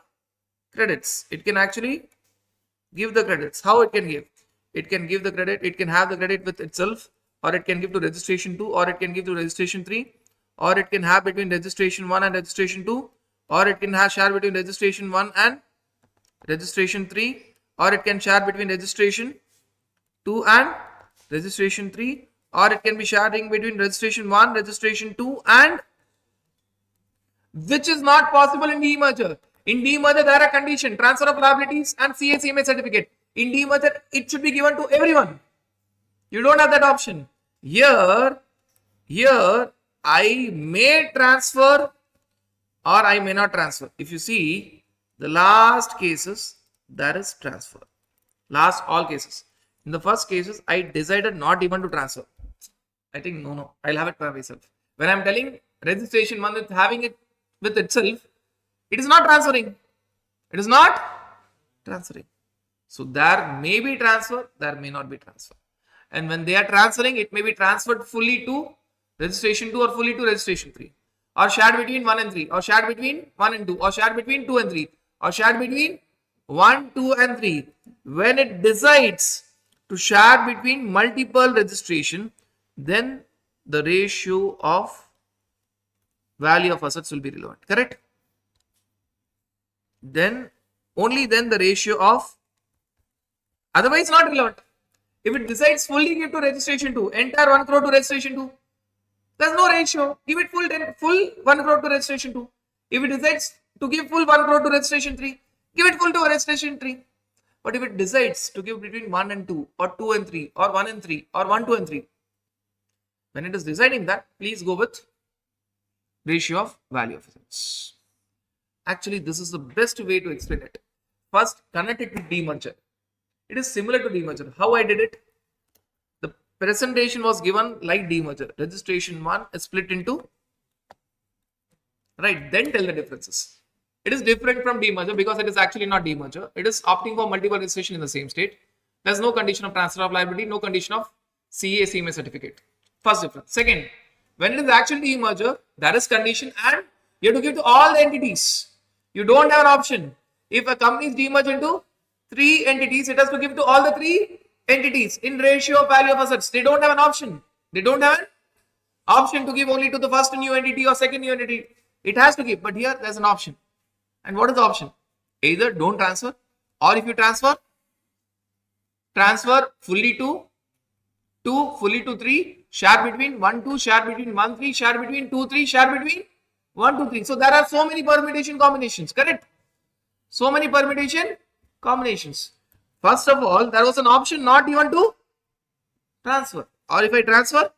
Speaker 1: credits. It can actually give the credits. How it can give? It can give the credit, it can have the credit with itself, or it can give to registration 2, or it can give to registration 3, or it can have between registration 1 and registration 2, or it can have share between registration 1 and registration 3, or it can share between registration 2 and registration 3, or it can be sharing between registration 1, registration 2 and, which is not possible in demerger. In demerger, there are conditions, transfer of liabilities and CA-CMA certificate. In demerger, it should be given to everyone. You don't have that option. Here, I may transfer or I may not transfer. If you see the last cases, there is transfer. Last all cases. In the first cases, I decided not even to transfer. I think no, I'll have it by myself. When I'm telling registration 1 with having it with itself, it is not transferring. It is not transferring. So there may be transfer, there may not be transfer. And when they are transferring, it may be transferred fully to registration 2 or fully to registration 3. Or shared between 1 and 3. Or shared between 1 and 2. Or shared between 2 and 3. Or shared between 1, 2 and 3. When it decides to share between multiple registration, then the ratio of value of assets will be relevant. Correct? Then, only then the ratio of, otherwise not relevant. If it decides fully give to registration 2, entire 1 crore to registration 2, there's no ratio. Give it full 1 crore to registration 2. If it decides to give full 1 crore to registration 3, give it full to registration 3. But if it decides to give between 1 and 2 or 2 and 3 or 1 and 3 or 1, 2 and 3, when it is deciding that, please go with ratio of value of assets. Actually, this is the best way to explain it. First, connect it with demerger. It is similar to demerger. How I did it? The presentation was given like demerger. Registration 1 is split into, right? Then tell the differences. It is different from demerger because it is actually not demerger. It is opting for multiple registration in the same state. There is no condition of transfer of liability, no condition of CA, CMA certificate. First difference. Second, when it is actually demerger, that is condition and you have to give to all the entities. You don't have an option. If a company is demerged into 3 entities, it has to give to all the 3 entities in ratio of value of assets. They don't have an option. They don't have an option to give only to the first new entity or second new entity. It has to give, but here there's an option. And what is the option? Either don't transfer, or if you transfer fully to 2, fully to 3, share between 1, 2, share between 1, 3, share between 2, 3, share between 1, 2, 3. So there are so many permutation combinations, correct? So many permutation combinations. First of all, there was an option not even to transfer. Or if I transfer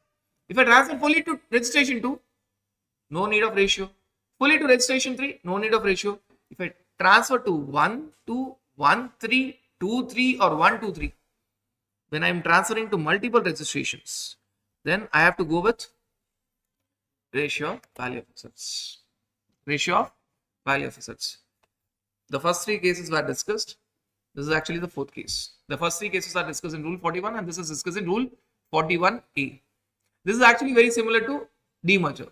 Speaker 1: fully to registration 2, no need of ratio. Fully to registration 3, no need of ratio. If I transfer to 1, 2, 1, 3, 2, 3 or 1, 2, 3, when I am transferring to multiple registrations, then I have to go with ratio of value of assets. Ratio of value of assets. The first 3 cases were discussed. This is actually the 4th case. The first 3 cases are discussed in Rule 41 and this is discussed in Rule 41A. This is actually very similar to demerger.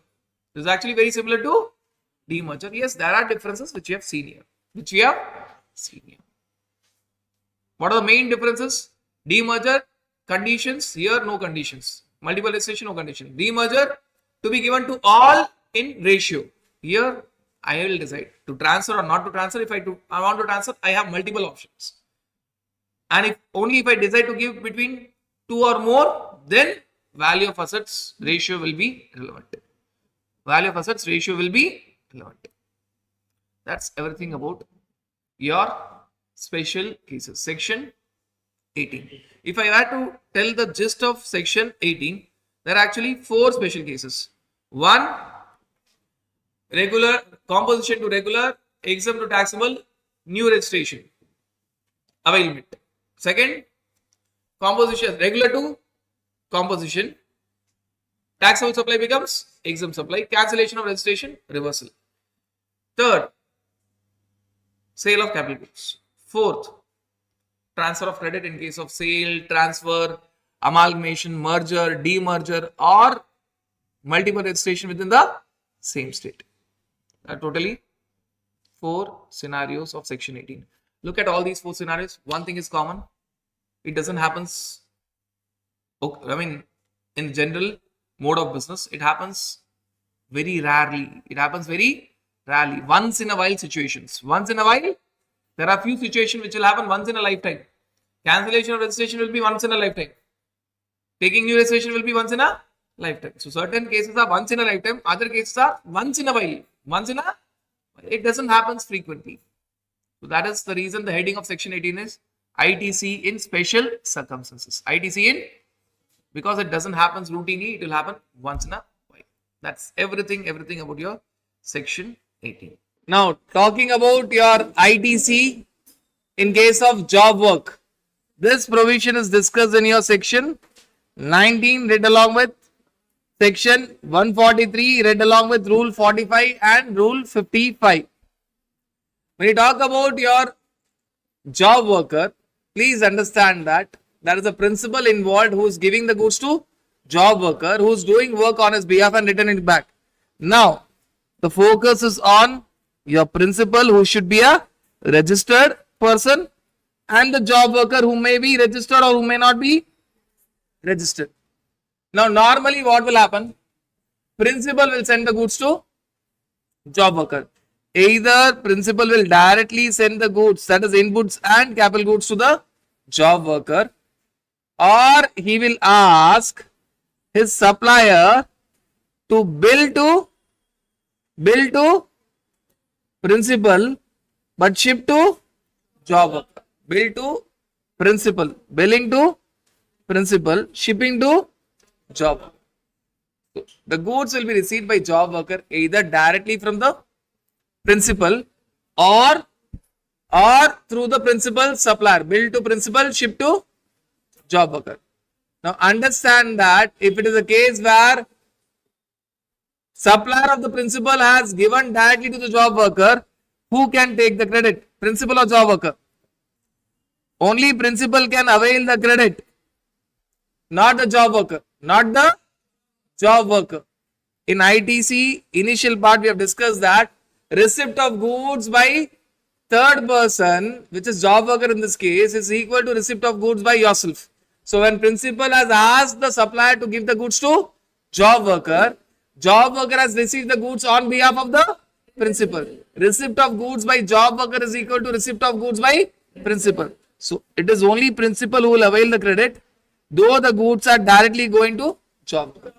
Speaker 1: This is actually very similar to demerger. Yes, there are differences which we have seen here. What are the main differences? Demerger, conditions, here no conditions. Multiple registration, no condition. Demerger to be given to all in ratio. Here I will decide to transfer or not to transfer. If I want to transfer, I have multiple options. And if I decide to give between 2 or more, then value of assets ratio will be relevant. Value of assets ratio will be relevant. That's everything about your special cases. Section 18. If I were to tell the gist of section 18, there are actually 4 special cases. 1, regular, composition to regular, exempt to taxable, new registration, availment. Second, composition, regular to composition, taxable supply becomes exempt supply, cancellation of registration, reversal. Third, sale of capital goods. Fourth, transfer of credit in case of sale, transfer, amalgamation, merger, demerger or multiple registration within the same state. Totally 4 scenarios of section 18. Look at all these 4 scenarios. One thing is common. It doesn't happen. In general mode of business, it happens very rarely. Once in a while situations. Once in a while, there are few situations which will happen once in a lifetime. Cancellation of registration will be once in a lifetime. Taking new registration will be once in a lifetime. So certain cases are once in a lifetime. Other cases are once in a while. It doesn't happen frequently. So that is the reason the heading of section 18 is ITC in special circumstances. ITC in, because it doesn't happen routinely, it will happen once in a while. That's everything about your section 18. Now talking about your ITC in case of job work. This provision is discussed in your section 19 read along with section 143 read along with rule 45 and rule 55. When you talk about your job worker, please understand that there is a principal involved who is giving the goods to job worker who is doing work on his behalf and returning it back. Now, the focus is on your principal who should be a registered person and the job worker who may be registered or who may not be registered. Now, normally what will happen? Principal will send the goods to job worker. Either principal will directly send the goods, that is inputs and capital goods to the job worker, or he will ask his supplier to bill to principal but ship to job worker. bill to principal, billing to principal, shipping to job. So the goods will be received by job worker either directly from the principal or through the principal supplier, bill to principal, ship to job worker. Now understand that if it is a case where supplier of the principal has given directly to the job worker, who can take the credit? Principal or job worker? Only principal can avail the credit, not the job worker. Not the job worker. In ITC initial part we have discussed that receipt of goods by third person, which is job worker in this case, is equal to receipt of goods by yourself. So when principal has asked the supplier to give the goods to job worker has received the goods on behalf of the principal. Receipt of goods by job worker is equal to receipt of goods by principal. So it is only principal who will avail the credit, though the goods are directly going to job worker.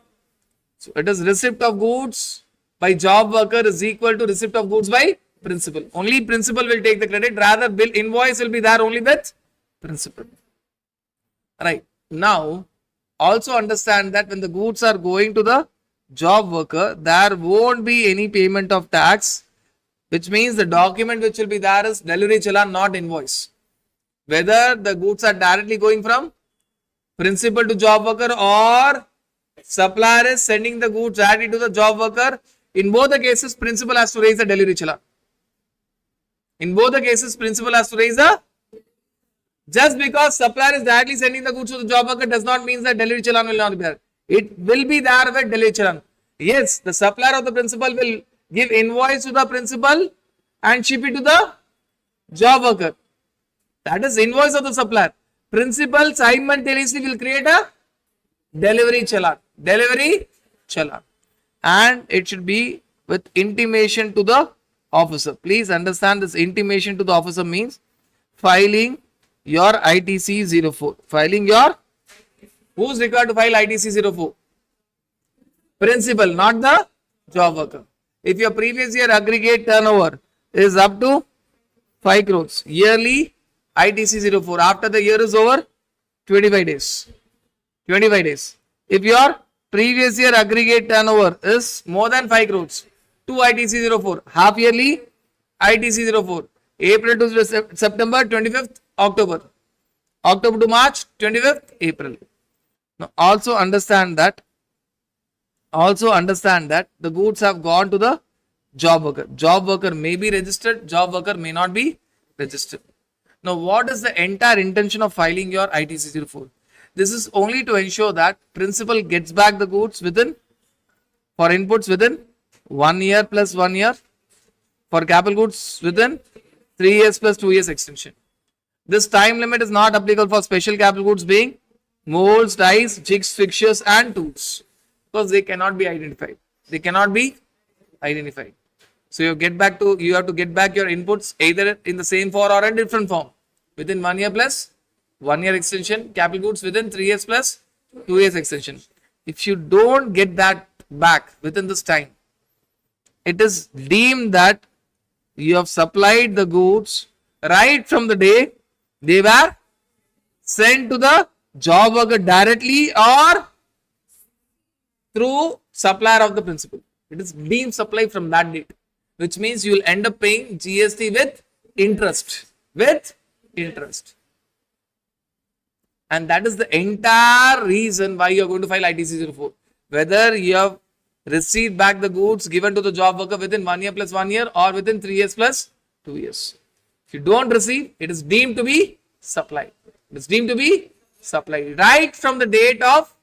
Speaker 1: So it is receipt of goods by job worker is equal to receipt of goods by principal. Only principal will take the credit, rather bill invoice will be there only with principal. Right. Now also understand that when the goods are going to the job worker, there won't be any payment of tax, which means the document which will be there is delivery challan, not invoice. Whether the goods are directly going from principal to job worker or supplier is sending the goods directly to the job worker, in both the cases principal has to raise the delivery challan. In both the cases principal has to raise the, just because supplier is directly sending the goods to the job worker does not mean that delivery challan will not be there. It will be there with delivery challan. Yes, the supplier of the principal will give invoice to the principal and ship it to the job worker. That is invoice of the supplier. Principal simultaneously will create a delivery challan. Delivery challan. And it should be with intimation to the officer. Please understand this intimation to the officer means filing your ITC 04. Filing your, who is required to file ITC 04? Principal, not the job worker. If your previous year aggregate turnover is up to 5 crores, yearly ITC 04. After the year is over, 25 days. 25 days. If your previous year aggregate turnover is more than 5 crores, 2 ITC 04. Half yearly ITC 04. April to September, 25th October. October to March, 25th April. Now also understand that the goods have gone to the job worker. Job worker may be registered, job worker may not be registered. Now what is the entire intention of filing your ITC 04? This is only to ensure that principal gets back the goods within, for inputs within 1 year plus 1 year, for capital goods within 3 years plus 2 years extension. This time limit is not applicable for special capital goods being molds, dies, jigs, fixtures and tools, because they cannot be identified. They cannot be identified. So you have to get back your inputs either in the same form or a different form within 1 year plus 1 year extension, capital goods within 3 years plus 2 years extension. If you don't get that back within this time, it is deemed that you have supplied the goods right from the day they were sent to the job worker directly or through supplier of the principal. It is deemed supply from that date, which means you will end up paying GST with interest. With interest. And that is the entire reason why you are going to file ITC 04. Whether you have received back the goods given to the job worker within 1 year plus 1 year or within 3 years plus 2 years. If you don't receive, it is deemed to be supplied. It is deemed to be supplied right from the date of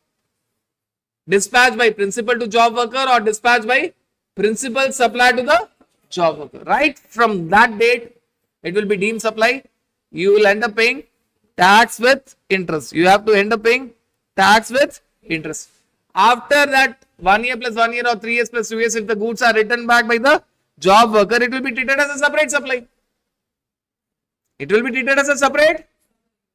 Speaker 1: dispatch by principal to job worker or dispatch by principal supply to the job worker. Right from that date, it will be deemed supply. You will end up paying tax with interest. You have to end up paying tax with interest. After that 1 year plus 1 year or 3 years plus 2 years, if the goods are returned back by the job worker, it will be treated as a separate supply. It will be treated as a separate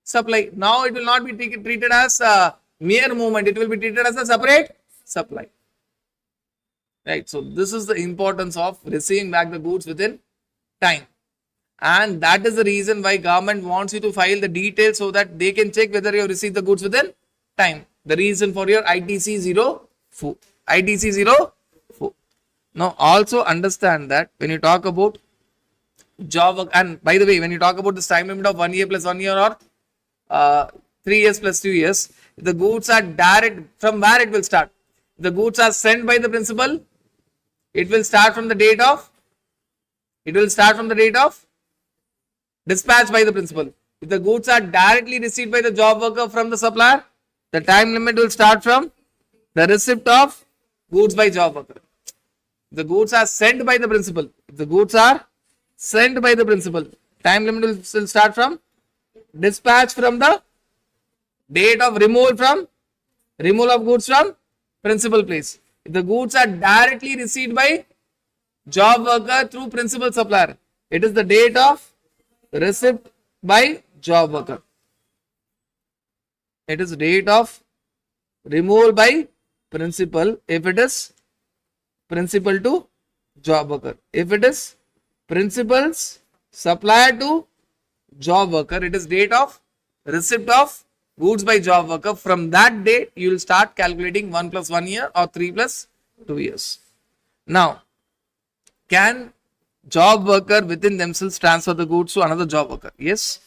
Speaker 1: supply. Now it will not be treated as a mere movement. It will be treated as a separate supply. Right. So this is the importance of receiving back the goods within time. And that is the reason why government wants you to file the details so that they can check whether you have received the goods within time. The reason for your ITC 04. ITC 04. Now also understand that when you talk about job work, and by the way, when you talk about this time limit of 1 year plus 1 year or 3 years plus 2 years, if the goods are direct, from where it will start? If the goods are sent by the principal, it will start from the date of dispatch by the principal. If the goods are directly received by the job worker from the supplier, the time limit will start from the receipt of goods by job worker. If the goods are sent by the principal, time limit will start from dispatch from the date of removal of goods from principal place. If the goods are directly received by job worker through principal supplier, it is the date of receipt by job worker. It is date of removal by principal if it is principal to job worker. If it is principal's supplier to job worker, it is date of receipt of goods by job worker. From that date, you will start calculating 1 plus 1 year or 3 plus 2 years. Now, can job worker within themselves transfer the goods to another job worker? Yes.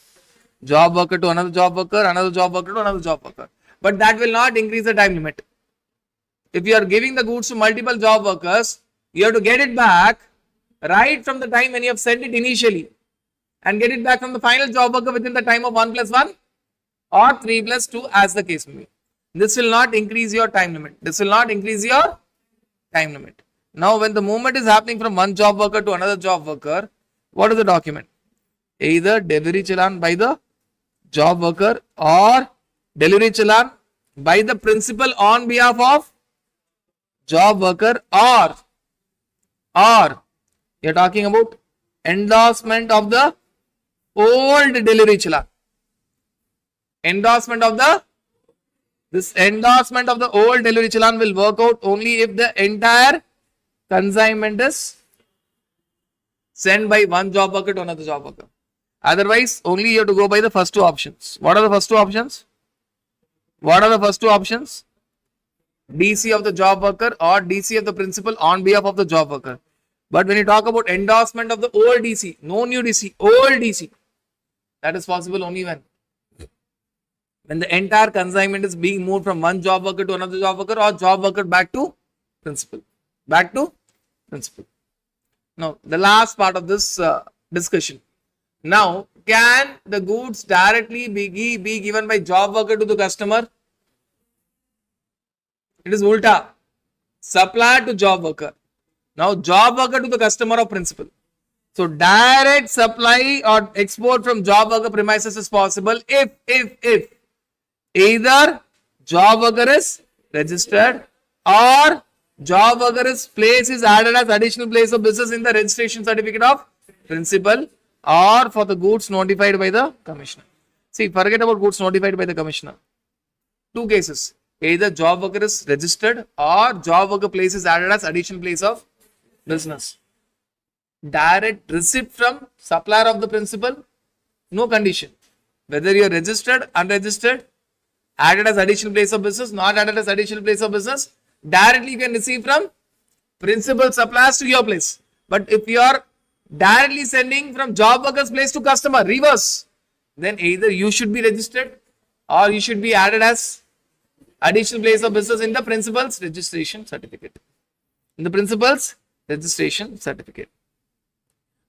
Speaker 1: Job worker to another job worker, another job worker to another job worker. But that will not increase the time limit. If you are giving the goods to multiple job workers, you have to get it back right from the time when you have sent it initially and get it back from the final job worker within the time of 1 plus 1 or 3 plus 2 as the case may be. This will not increase your time limit. Now, when the movement is happening from one job worker to another job worker, what is the document? Either delivery challan by the job worker or delivery challan by the principal on behalf of job worker, or you are talking about endorsement of the old delivery challan. This endorsement of the old delivery challan will work out only if the entire consignment is sent by one job worker to another job worker. Otherwise, only you have to go by the first two options. What are the first two options? DC of the job worker or DC of the principal on behalf of the job worker. But when you talk about endorsement of the old DC, no new DC, old DC, that is possible only when the entire consignment is being moved from one job worker to another job worker or job worker back to principal. Now, the last part of this discussion. Now, can the goods directly be given by job worker to the customer? It is ulta. Supplier to job worker. Now, job worker to the customer or principal. So, direct supply or export from job worker premises is possible if either job worker is registered or job worker's place is added as additional place of business in the registration certificate of principal or for the goods notified by the commissioner. See, forget about goods notified by the commissioner. Two cases. Either job worker is registered or job worker place is added as additional place of business. Direct receipt from supplier of the principal, no condition. Whether you are registered, unregistered, added as additional place of business, not added as additional place of business, directly you can receive from principal suppliers to your place. But if you are directly sending from job worker's place to customer, reverse, then either you should be registered or you should be added as additional place of business in the principal's registration certificate.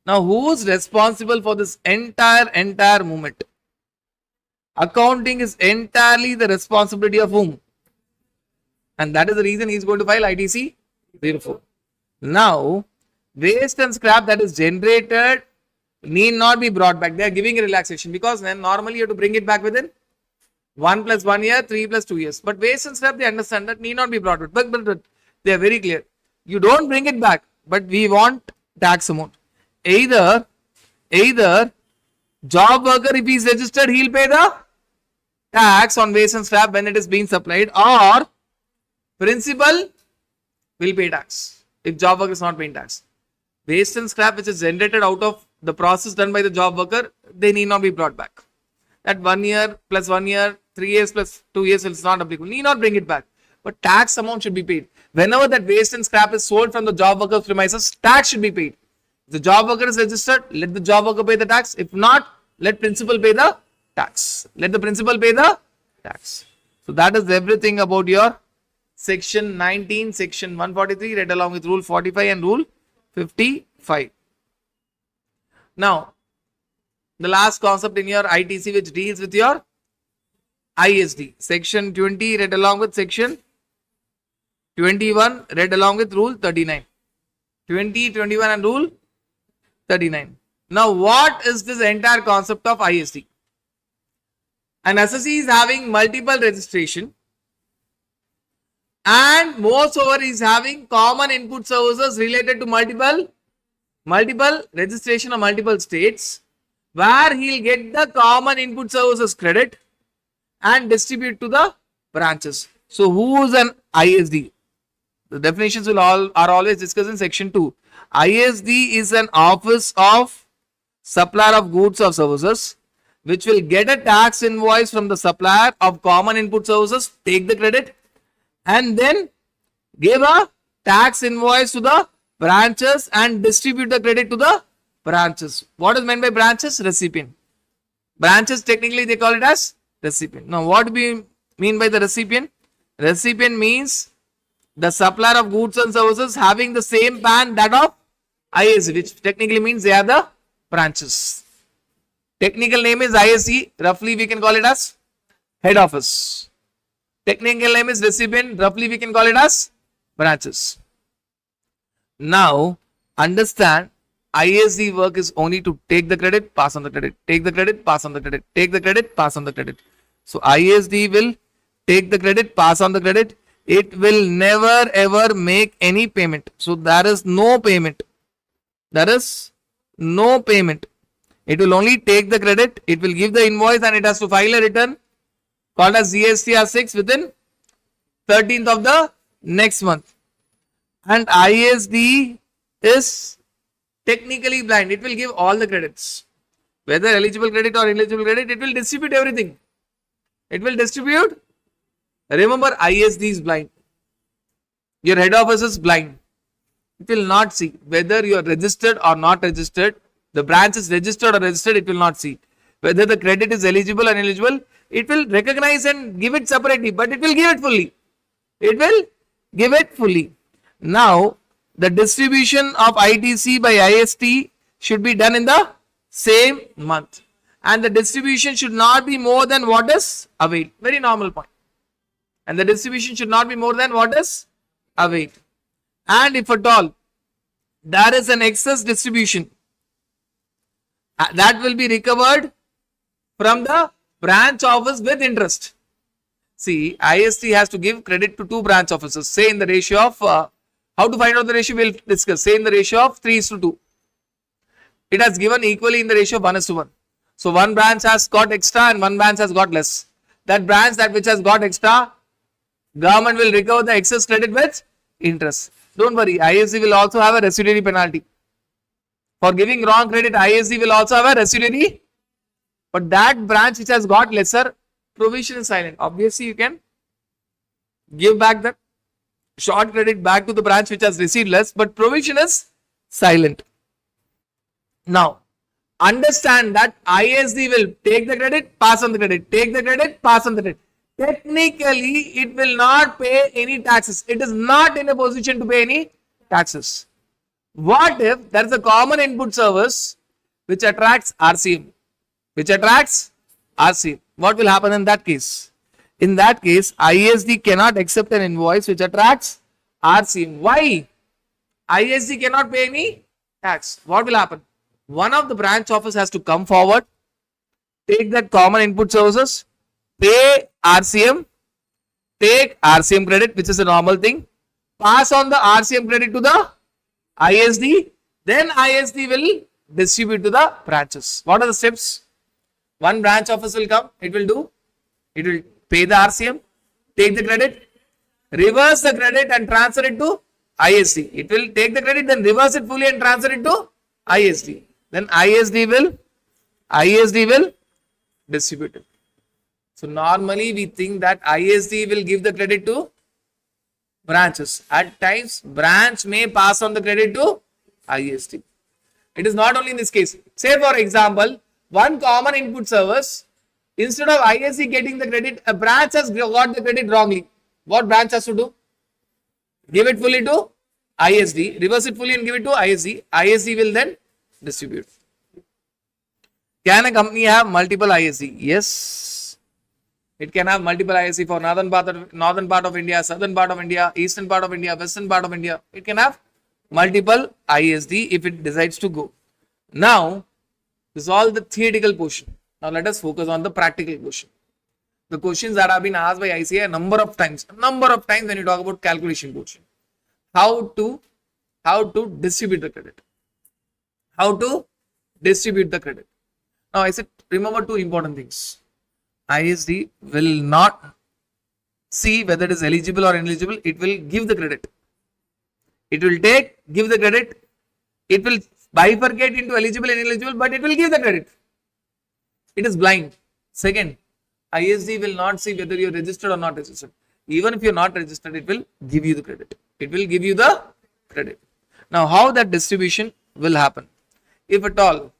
Speaker 1: Now, who is responsible for this entire movement? Accounting is entirely the responsibility of whom? And that is the reason he is going to file ITC 04. Now, waste and scrap that is generated need not be brought back. They are giving a relaxation because then normally you have to bring it back within 1 plus 1 year, 3 plus 2 years. But waste and scrap, they understand that need not be brought back. But they are very clear. You don't bring it back, but we want tax amount. Either job worker, if he is registered, he will pay the tax on waste and scrap when it is being supplied, or principal will pay tax if job worker is not paying tax. Waste and scrap which is generated out of the process done by the job worker, they need not be brought back. That 1 year plus 1 year, 3 years plus 2 years is not applicable. Need not bring it back. But tax amount should be paid. Whenever that waste and scrap is sold from the job worker's premises, tax should be paid. If the job worker is registered, let the job worker pay the tax. If not, let principal pay the tax. Let the principal pay the tax. So that is everything about your section 19, section 143, read along with rule 45 and rule 55. Now, the last concept in your ITC which deals with your ISD. Section 20 read along with section 21 read along with rule 39. 20, 21 and rule 39. Now, what is this entire concept of ISD? An assessee is having multiple registration and moreover is having common input services related to multiple registration of multiple states, where he'll get the common input services credit and distribute to the branches. So who is an ISD? The definitions are always discussed in section 2. ISD is an office of supplier of goods or services which will get a tax invoice from the supplier of common input services, take the credit, and then give a tax invoice to the branches and distribute the credit to the branches. What is meant by branches? Recipient. Branches, technically they call it as recipient. Now, what do we mean by the recipient? Recipient means the supplier of goods and services having the same PAN that of ISD, which technically means they are the branches. Technical name is ISD, roughly we can call it as head office. Technical name is recipient, roughly we can call it as branches. Now, understand, ISD work is only to take the credit, pass on the credit, take the credit, pass on the credit, take the credit, pass on the credit. So, ISD will take the credit, pass on the credit. It will never ever make any payment. So, there is no payment. There is no payment. It will only take the credit, it will give the invoice and it has to file a return called as GSTR 6 within 13th of the next month. And ISD is technically blind. It will give all the credits. Whether eligible credit or ineligible credit, it will distribute everything. It will distribute. Remember, ISD is blind. Your head office is blind. It will not see whether you are registered or not registered. The branch is registered or registered, it will not see. Whether the credit is eligible or ineligible, it will recognize and give it separately, but it will give it fully. It will give it fully. Now, the distribution of ITC by IST should be done in the same month. And the distribution should not be more than what is availed. Very normal point. And the distribution should not be more than what is availed. And if at all there is an excess distribution, that will be recovered from the branch office with interest. See, IST has to give credit to two branch offices. Say in the ratio of, how to find out the ratio we will discuss. Say in the ratio of 3:2. It has given equally in the ratio of 1:1. So, one branch has got extra and one branch has got less. That branch which has got extra, government will recover the excess credit with interest. Don't worry, ISD will also have a residuary penalty. For giving wrong credit, ISD will also have a residuary. But that branch which has got lesser, provision is silent. Obviously, you can give back the short credit back to the branch which has received less, but provision is silent. Now, understand that ISD will take the credit, pass on the credit, take the credit, pass on the credit. Technically, it will not pay any taxes. It is not in a position to pay any taxes. What if there is a common input service which attracts RCM? Which attracts RCM. What will happen in that case? In that case, ISD cannot accept an invoice which attracts RCM. Why? ISD cannot pay any tax. What will happen? One of the branch office has to come forward, take that common input services, pay RCM, take RCM credit, which is a normal thing, pass on the RCM credit to the ISD, then ISD will distribute to the branches. What are the steps? One branch office will come, it will pay the RCM, take the credit, reverse the credit and transfer it to ISD. It will take the credit, then reverse it fully and transfer it to ISD. then ISD will distribute it. So normally we think that ISD will give the credit to branches. At times, branch may pass on the credit to ISD. It is not only in this case. Say for example, one common input service, instead of ISD getting the credit, a branch has got the credit wrongly. What branch has to do? Give it fully to ISD, reverse it fully and give it to ISD. ISD will then distribute. Can a company have multiple ISD? Yes. It can have multiple ISD for northern part of India, southern part of India, eastern part of India, western part of India. It can have multiple ISD if it decides to go. Now, this is all the theoretical portion. Now let us focus on the practical portion. The questions that have been asked by ICAI a number of times when you talk about calculation portion. How to distribute the credit. How to distribute the credit. Now I said, remember two important things. ISD will not see whether it is eligible or ineligible. It will give the credit. It will give the credit. It will bifurcate into eligible and ineligible, but it will give the credit. It is blind. Second, ISD will not see whether you are registered or not registered. Even if you are not registered, it will give you the credit. It will give you the credit. Now, how that distribution will happen? If at all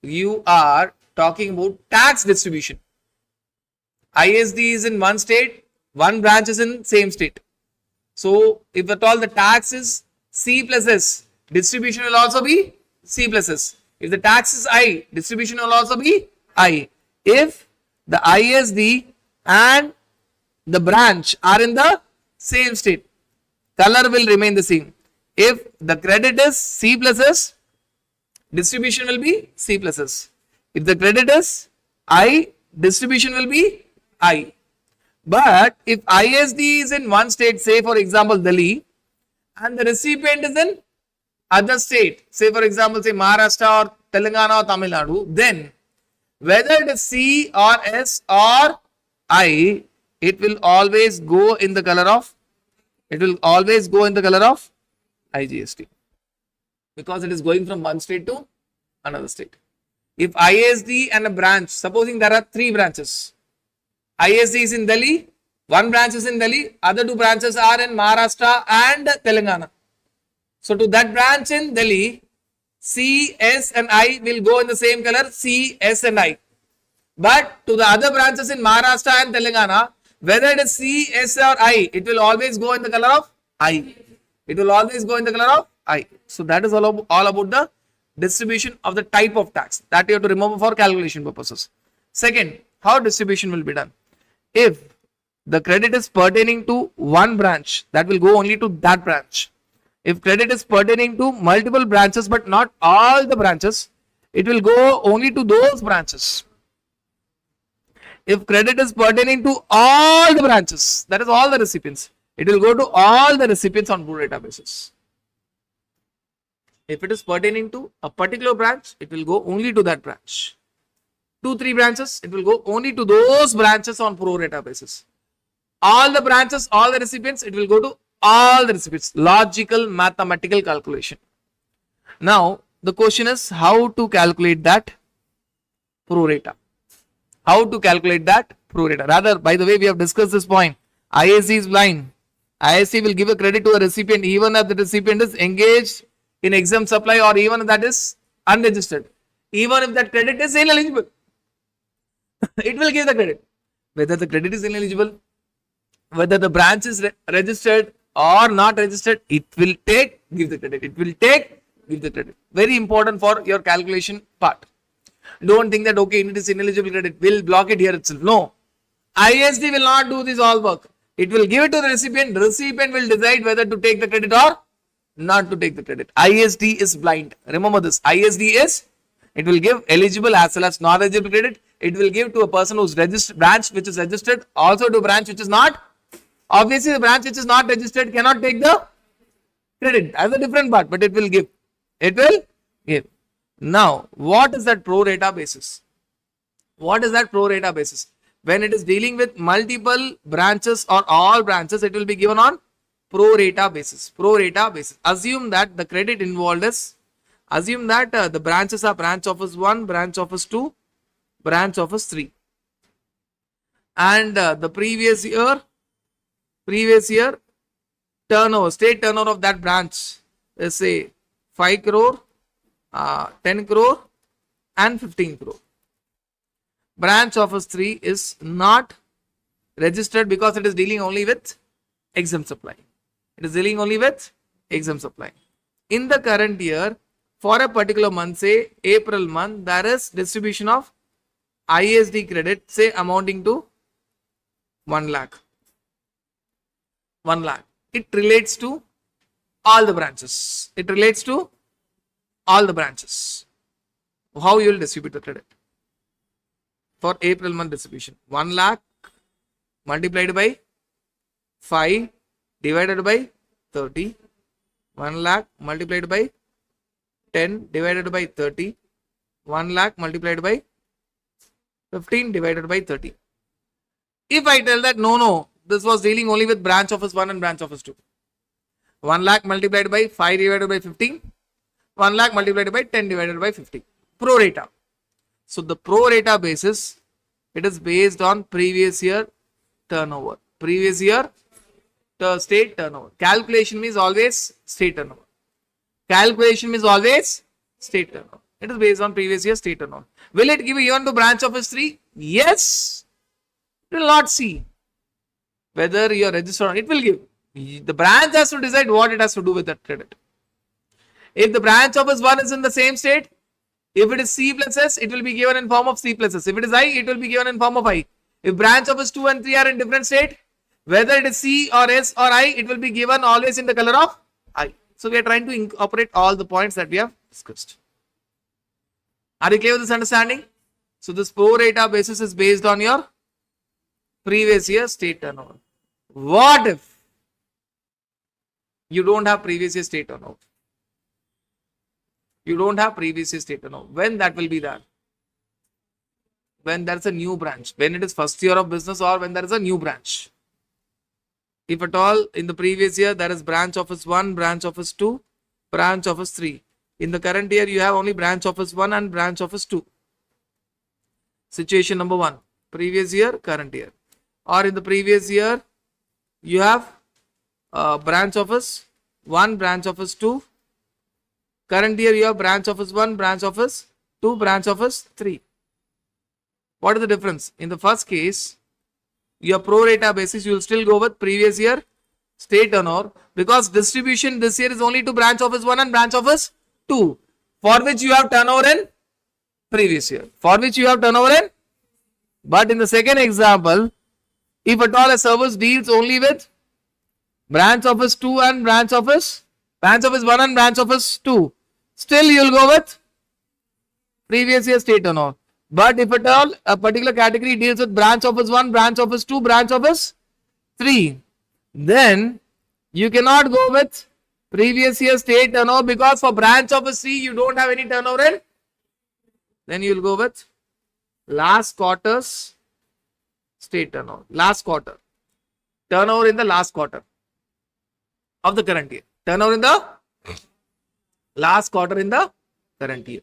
Speaker 1: you are talking about tax distribution, ISD is in one state, one branch is in same state. So, if at all the tax is C plus S, distribution will also be C plus S. If the tax is I, distribution will also be I. If the ISD and the branch are in the same state, color will remain the same. If the credit is C plus S, distribution will be C plus S. If the credit is I, distribution will be I. But if ISD is in one state, say for example Delhi, and the recipient is in other state, say for example say Maharashtra or Telangana or Tamil Nadu, then whether it is C or S or I, it will always go in the color of IGST, because it is going from one state to another state. If ISD and a branch, supposing there are three branches, ISD is in Delhi, one branch is in Delhi, other two branches are in Maharashtra and Telangana. So to that branch in Delhi, C, S and I will go in the same color, C, S and I. But to the other branches in Maharashtra and Telangana, whether it is C, S or I, it will always go in the color of I. It will always go in the color of I. So that is all about the distribution of the type of tax that you have to remember for calculation purposes. Second, how distribution will be done? If the credit is pertaining to one branch, that will go only to that branch. If credit is pertaining to multiple branches but not all the branches, it will go only to those branches. If credit is pertaining to all the branches, that is all the recipients, it will go to all the recipients on pro rata basis. If it is pertaining to a particular branch, it will go only to that branch. 2-3 branches, it will go only to those branches on pro rata basis. All the branches, all the recipients, it will go to all the recipients. Logical mathematical calculation. Now, the question is how to calculate that pro rata. How to calculate that pro rata. Rather, by the way, we have discussed this point. ISD is blind. ISD will give a credit to a recipient even if the recipient is engaged in exempt supply or even if that is unregistered. Even if that credit is ineligible, it will give the credit. Whether the credit is ineligible, whether the branch is registered or not registered, it will give the credit. It will give the credit. Very important for your calculation part. Don't think that, okay, it is ineligible credit, we'll block it here itself. No. ISD will not do this all work. It will give it to the recipient. The recipient will decide whether to take the credit or not to take the credit. ISD is blind. Remember this. ISD is, it will give eligible as well as not eligible credit. It will give to a person who's registered, branch which is registered, also to branch which is not. Obviously, the branch which is not registered cannot take the credit as a different part, but it will give. It will give. Now, what is that pro rata basis? What is that pro rata basis? When it is dealing with multiple branches or all branches, it will be given on pro rata basis. Pro rata basis. Assume that the credit involved is Assume that the branches are branch office 1, branch office 2, branch office 3. And the previous year turnover, state turnover of that branch is say 5 crore, 10 crore and 15 crore. Branch office 3 is not registered because it is dealing only with exempt supply. It is dealing only with exempt supply. In the current year, for a particular month, say April month, there is distribution of ISD credit, say amounting to 1 lakh. 1 lakh. It relates to all the branches. It relates to all the branches. How you will distribute the credit? For April month distribution, 1 lakh multiplied by 5 divided by 30. 1 lakh multiplied by 10 divided by 30. 1 lakh multiplied by 15 divided by 30. If I tell that no, this was dealing only with branch office 1 and branch office 2. 1 lakh multiplied by 5 divided by 15. 1 lakh multiplied by 10 divided by 50. Pro rata. So the pro rata basis, it is based on previous year turnover. Previous year state turnover. Calculation means always state turnover. Calculation means always state turnover. It is based on previous year state turnover. Will it give even to branch office 3? Yes. It will not see whether you are registered or not. It will give. The branch has to decide what it has to do with that credit. If the branch office 1 is in the same state, if it is C plus S, it will be given in form of C plus S. If it is I, it will be given in form of I. If branch office 2 and 3 are in different state, whether it is C or S or I, it will be given always in the color of I. So we are trying to incorporate all the points that we have discussed. Are you clear with this understanding? So this pro rata basis is based on your previous year state turnover. What if you don't have previous year state turnover? You don't have previous year state turnover. When that will be there? When there is a new branch. When it is first year of business or when there is a new branch. If at all in the previous year there is branch office 1, branch office 2, branch office 3. In the current year you have only branch office 1 and branch office 2. Situation number 1. Previous year, current year. Or in the previous year you have branch office 1, branch office 2. Current year you have branch office 1, branch office 2, branch office 3. What is the difference? In the first case, your pro rata basis, you will still go with previous year state turnover because distribution this year is only to branch office 1 and branch office 2, for which you have turnover in previous year. For which you have turnover in. But in the second example, if at all a service deals only with branch office 2 and branch office 1 and branch office 2, still you will go with previous year state turnover. But if at all a particular category deals with branch office 1, branch office 2, branch office 3, then you cannot go with previous year state turnover because for branch office 3 you don't have any turnover in. Then you will go with last quarter's state turnover. Last quarter. Turnover in the last quarter of the current year. Turnover in the last quarter in the current year.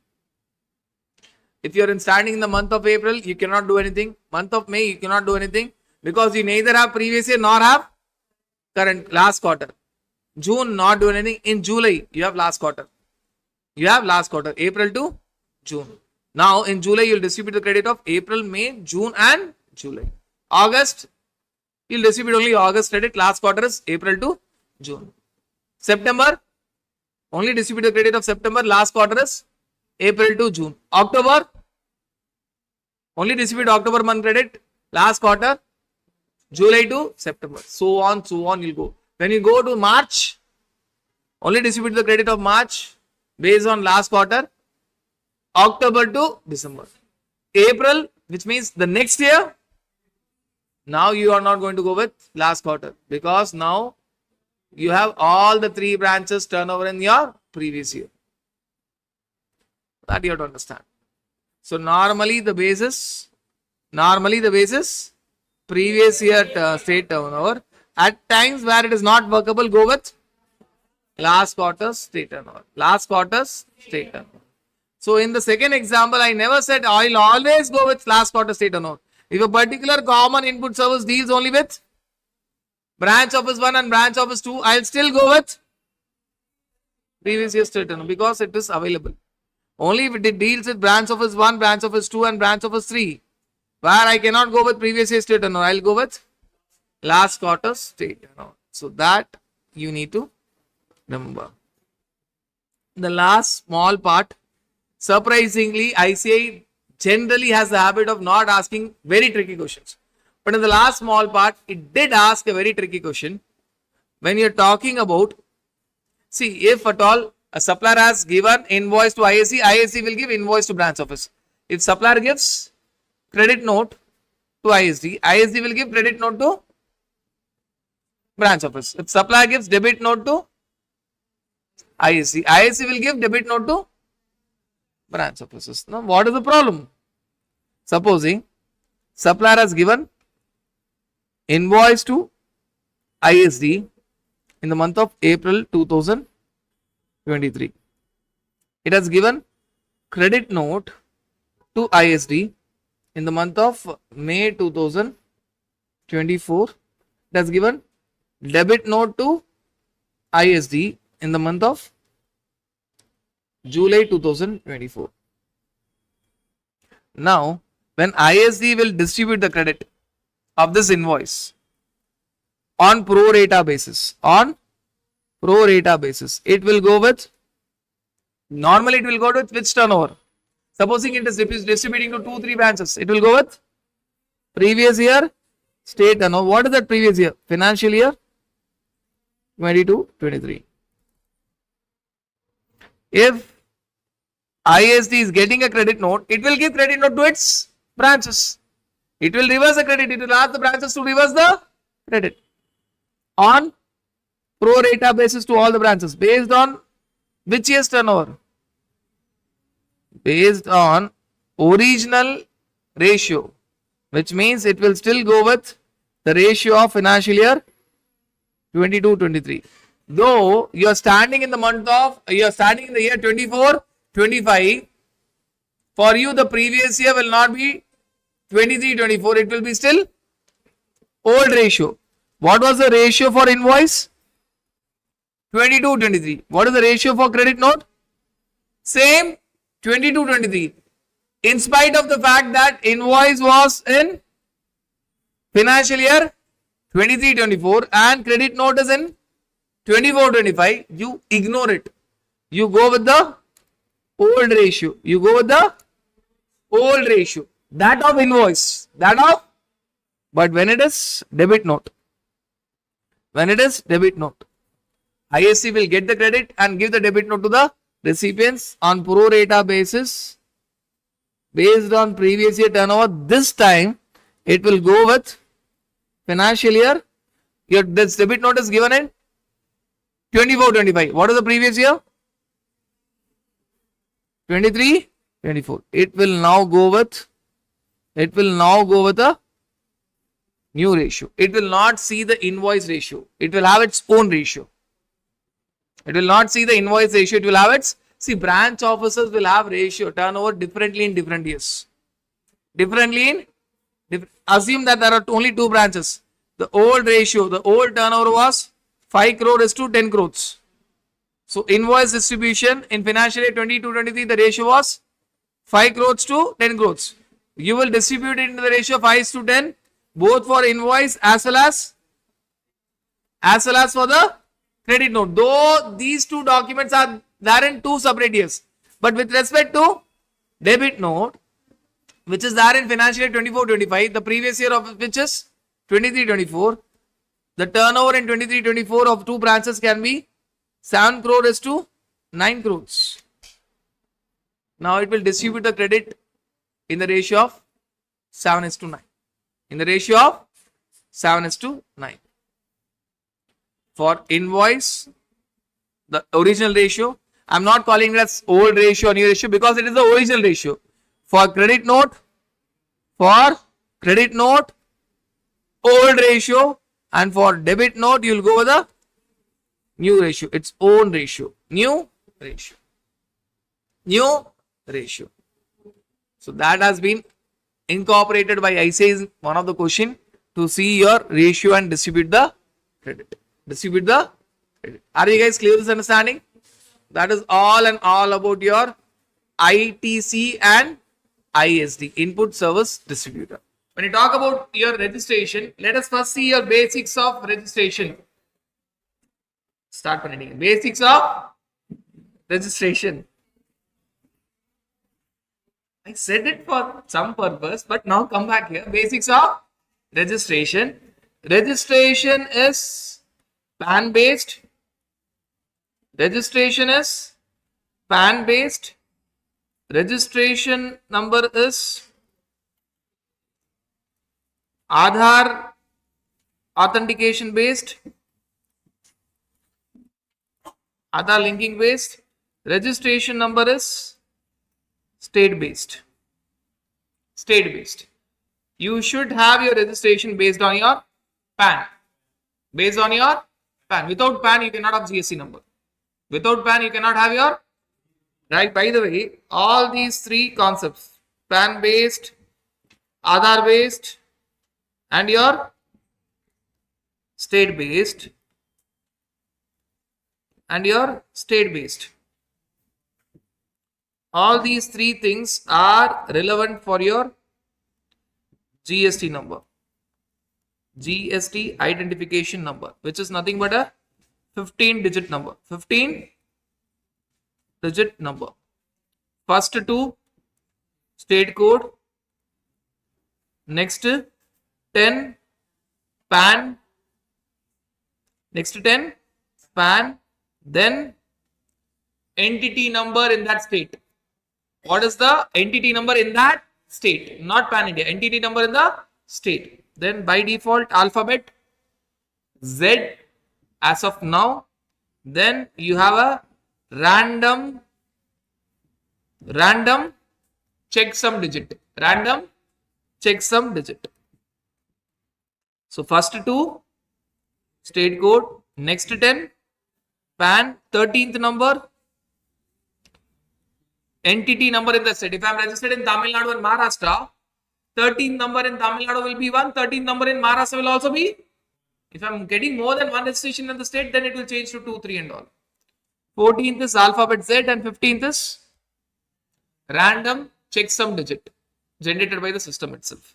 Speaker 1: If you are standing in the month of April, you cannot do anything. Month of May, you cannot do anything because you neither have previous year nor have current last quarter. June, not do anything. In July, you have last quarter. You have last quarter, April to June. Now, in July, you will distribute the credit of April, May, June and July. August, you will distribute only August credit. Last quarter is April to June. September, only distribute the credit of September. Last quarter is April to June. October, only distribute October month credit. Last quarter, July to September. So on you'll go. When you go to March, only distribute the credit of March based on last quarter. October to December. April, which means the next year, now you are not going to go with last quarter because now you have all the 3 branches turnover in your previous year. That you have to understand. So normally the basis previous year state turnover. At times where it is not workable, go with Last quarter's state turnover. Last quarter's state turnover. So in the second example, I never said I'll always go with last quarter state turnover. If a particular common input service deals only with branch office 1 and branch office 2, I'll still go with previous year's state turnover because it is available. Only if it deals with branch office 1, branch office 2 and branch office 3, where I cannot go with previous year's state turnover, I'll go with last quarter's state turnover. So that you need to remember. The last small part, surprisingly, ICAI generally has the habit of not asking very tricky questions. But in the last small part, it did ask a very tricky question. When you're talking about, see, if at all a supplier has given invoice to ISC, ISC will give invoice to branch office. If supplier gives credit note to ISD, ISD will give credit note to branch office. If supplier gives debit note to ISC, ISC will give debit note to branch offices. Now, what is the problem? Supposing supplier has given invoice to ISD in the month of April 2023. It has given credit note to ISD in the month of May 2024. It has given debit note to ISD in the month of July 2024. Now, when ISD will distribute the credit of this invoice on pro rata basis, it will go with, normally it will go with which turnover? Supposing it is distributing to 2-3 branches, it will go with previous year state turnover. What is that previous year? Financial year 22-23. If ISD is getting a credit note, it will give credit note to its branches. It will reverse the credit. It will ask the branches to reverse the credit on pro rata basis to all the branches based on which year's turnover? Based on original ratio, which means it will still go with the ratio of financial year 22-23. Though you are standing in the year 24-25, for you the previous year will not be 23-24, it will be still old ratio. What was the ratio for invoice? 22-23. What is the ratio for credit note? Same, 22-23. In spite of the fact that invoice was in financial year 23-24 and credit note is in 24-25, you ignore it. You go with the old ratio. That of invoice. But when it is debit note, ISC will get the credit and give the debit note to the recipients on pro rata basis based on previous year turnover. This time it will go with financial year. This debit note is given in 24-25. What is the previous year? 23-24. It will now go with a new ratio. It will not see the invoice ratio. It will have its own ratio. It will not see the invoice ratio. It will have its, see, branch officers will have ratio turnover differently in different years. Assume that there are only 2 branches. The old ratio, the old turnover was 5 crore is to 10 crores. So invoice distribution in financial year 22-23, the ratio was 5 crores to 10 crores. You will distribute it in the ratio 5:10, both for invoice as well as for the credit note. Though these 2 documents are there in 2 separate years, but with respect to debit note, which is there in financial year 24-25, the previous year of which is 23-24, the turnover in 23-24 of 2 branches can be 7 crore is to 9 crores. Now it will distribute the credit in the ratio of 7:9. For invoice, the original ratio, I am not calling it as old ratio or new ratio because it is the original ratio. For credit note, old ratio, and for debit note, you will go with the New ratio. Its own ratio. New ratio. New ratio. So that has been incorporated by ICAI is one of the question to see your ratio and distribute the credit. Distribute the credit. Are you guys clear with this understanding? That is all and all about your ITC and ISD, Input Service Distributor. When you talk about your registration, let us first see your basics of registration. Start பண்ணிட்டீங்க. Basics of registration. I said it for some purpose, but now come back here. Basics of registration. Registration is PAN based. Registration is PAN based. Registration number is Aadhaar authentication based. Aadhaar linking based. Registration number is state based. State based. You should have your registration based on your PAN. Based on your PAN. Without PAN, you cannot have GST number. Without PAN, you cannot have your. Right. By the way, all these three concepts, PAN based, Aadhaar based, and your state based, and your state based. All these three things are relevant for your GST number. GST identification number, which is nothing but a 15-digit number. 15-digit number. First two, state code. Next 10, PAN. Next 10, PAN. Then entity number in that state. What is the entity number in that state? Not PAN India. Entity number in the state. Then by default alphabet Z as of now. Then you have a random checksum digit. Random checksum digit. So first two, state code. Next 10, PAN. 13th number, entity number in the state. If I am registered in Tamil Nadu and Maharashtra, 13th number in Tamil Nadu will be 1, 13th number in Maharashtra will also be. If I am getting more than one registration in the state, then it will change to 2, 3 and all. 14th is alphabet Z and 15th is random checksum digit generated by the system itself.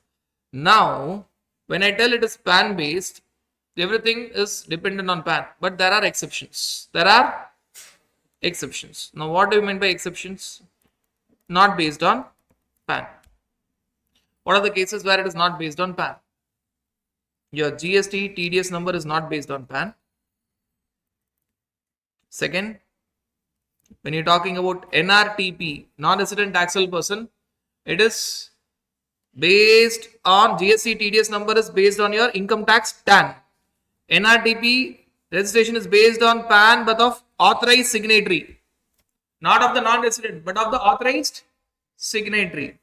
Speaker 1: Now, when I tell it is PAN based, everything is dependent on PAN, but there are exceptions. There are exceptions. Now, what do you mean by exceptions? Not based on PAN. What are the cases where it is not based on PAN? Your GST TDS number is not based on PAN. Second, when you're talking about NRTP, non-resident taxable person, it is based on GST TDS number is based on your income tax TAN. NRTP registration is based on PAN but of authorized signatory. Not of the non-resident but of the authorized signatory.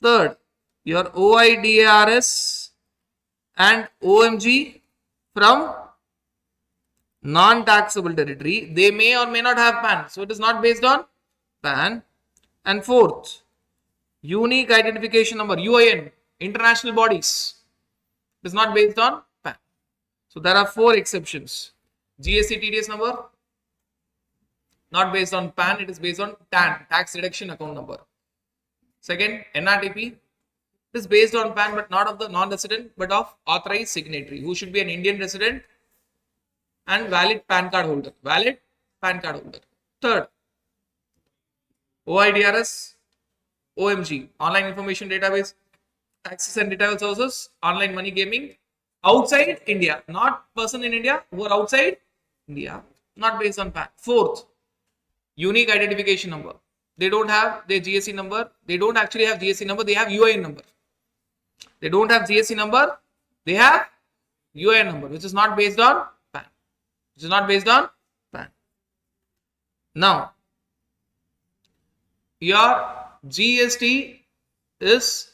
Speaker 1: Third, your OIDARS and OMG from non-taxable territory, they may or may not have PAN. So it is not based on PAN. And fourth, unique identification number, UIN, international bodies. It is not based on PAN. So there are 4 exceptions. GST TDS number, not based on PAN, it is based on TAN, tax deduction account number. Second, NRTP, it is based on PAN but not of the non-resident but of authorized signatory who should be an Indian resident and valid PAN card holder. Valid PAN card holder. Third, OIDRS, OMG, online information database, access and detail sources, online money gaming, outside India, not person in India who are outside India, not based on PAN. Fourth, unique identification number. They don't have their GST number. They don't actually have GST number. They have UIN number. They don't have GST number. They have UIN number, which is not based on PAN. Which is not based on PAN. Now, your GST is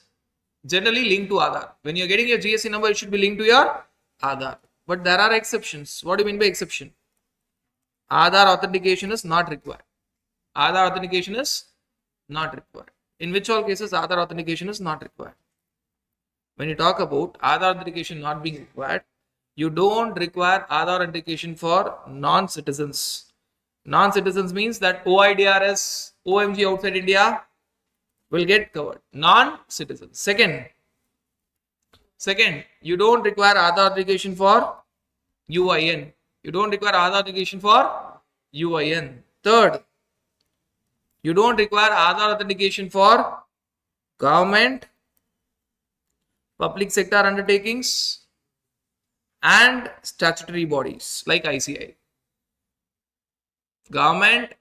Speaker 1: generally linked to Aadhaar. When you're getting your GST number, it should be linked to your Aadhaar. but there are exceptions. What do you mean by exception? Aadhaar authentication is not required. Aadhaar authentication is not required. In which all cases Aadhaar authentication is not required? When you talk about Aadhaar authentication not being required, you don't require Aadhaar authentication for non-citizens. Non-citizens means that OIDRS, OMG outside India will get covered. Non-citizens. Second, you don't require Aadhaar authentication for UIN. You don't require Aadhaar authentication for UIN. Third, you don't require Aadhaar authentication for government, public sector undertakings, and statutory bodies like ICI. Government,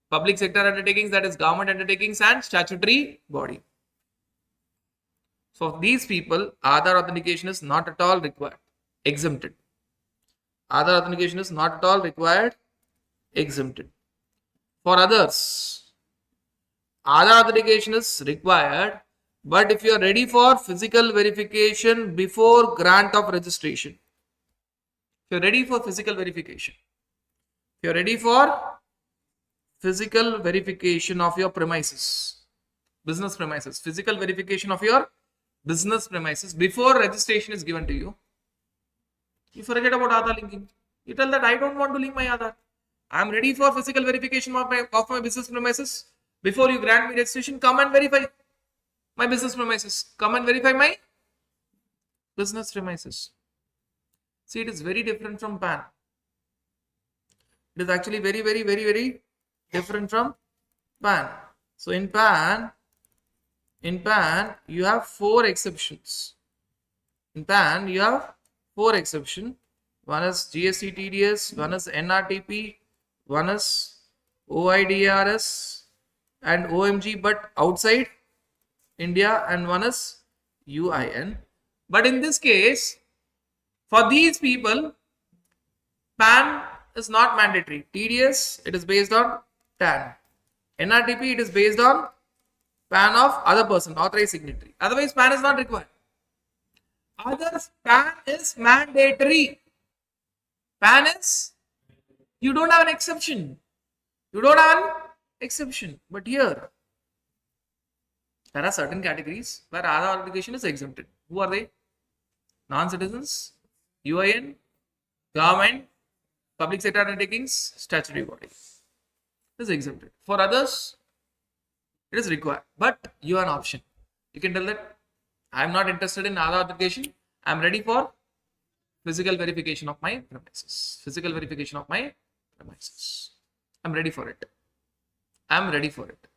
Speaker 1: public sector undertakings, that is government undertakings and statutory body. So for these people, Aadhaar authentication is not at all required, exempted. Aadhaar authentication is not at all required, exempted. For others, Aadhaar authentication is required, but if you are ready for physical verification before grant of registration, if you are ready for physical verification, if you are ready for physical verification of your premises, business premises, physical verification of your business premises before registration is given to you, you forget about Aadhaar linking. You tell that I don't want to link my Aadhaar. I am ready for physical verification of my business premises. Before you grant me registration, come and verify my business premises. Come and verify my business premises. See, it is very different from PAN. It is actually very, very, very, very different from PAN. So in PAN, you have 4 exceptions. In PAN, you have 4 exceptions. One is GST TDS, one is NRTP, one is OIDRS and OMG but outside India, and one is UIN. But in this case, for these people, PAN is not mandatory. TDS, it is based on TAN. NRTP, it is based on PAN of other person, authorized signatory. Otherwise, PAN is not required. Others, PAN is mandatory. PAN is, you don't have an exception. You don't have an exception. But here, there are certain categories where Aadhaar authentication is exempted. Who are they? Non-citizens, UIN, government, public sector undertakings, statutory body. It is exempted. For others, it is required. But you have an option. You can tell that I am not interested in Aadhaar authentication. I am ready for physical verification of my premises. Physical verification of my premises. I am ready for it. I am ready for it.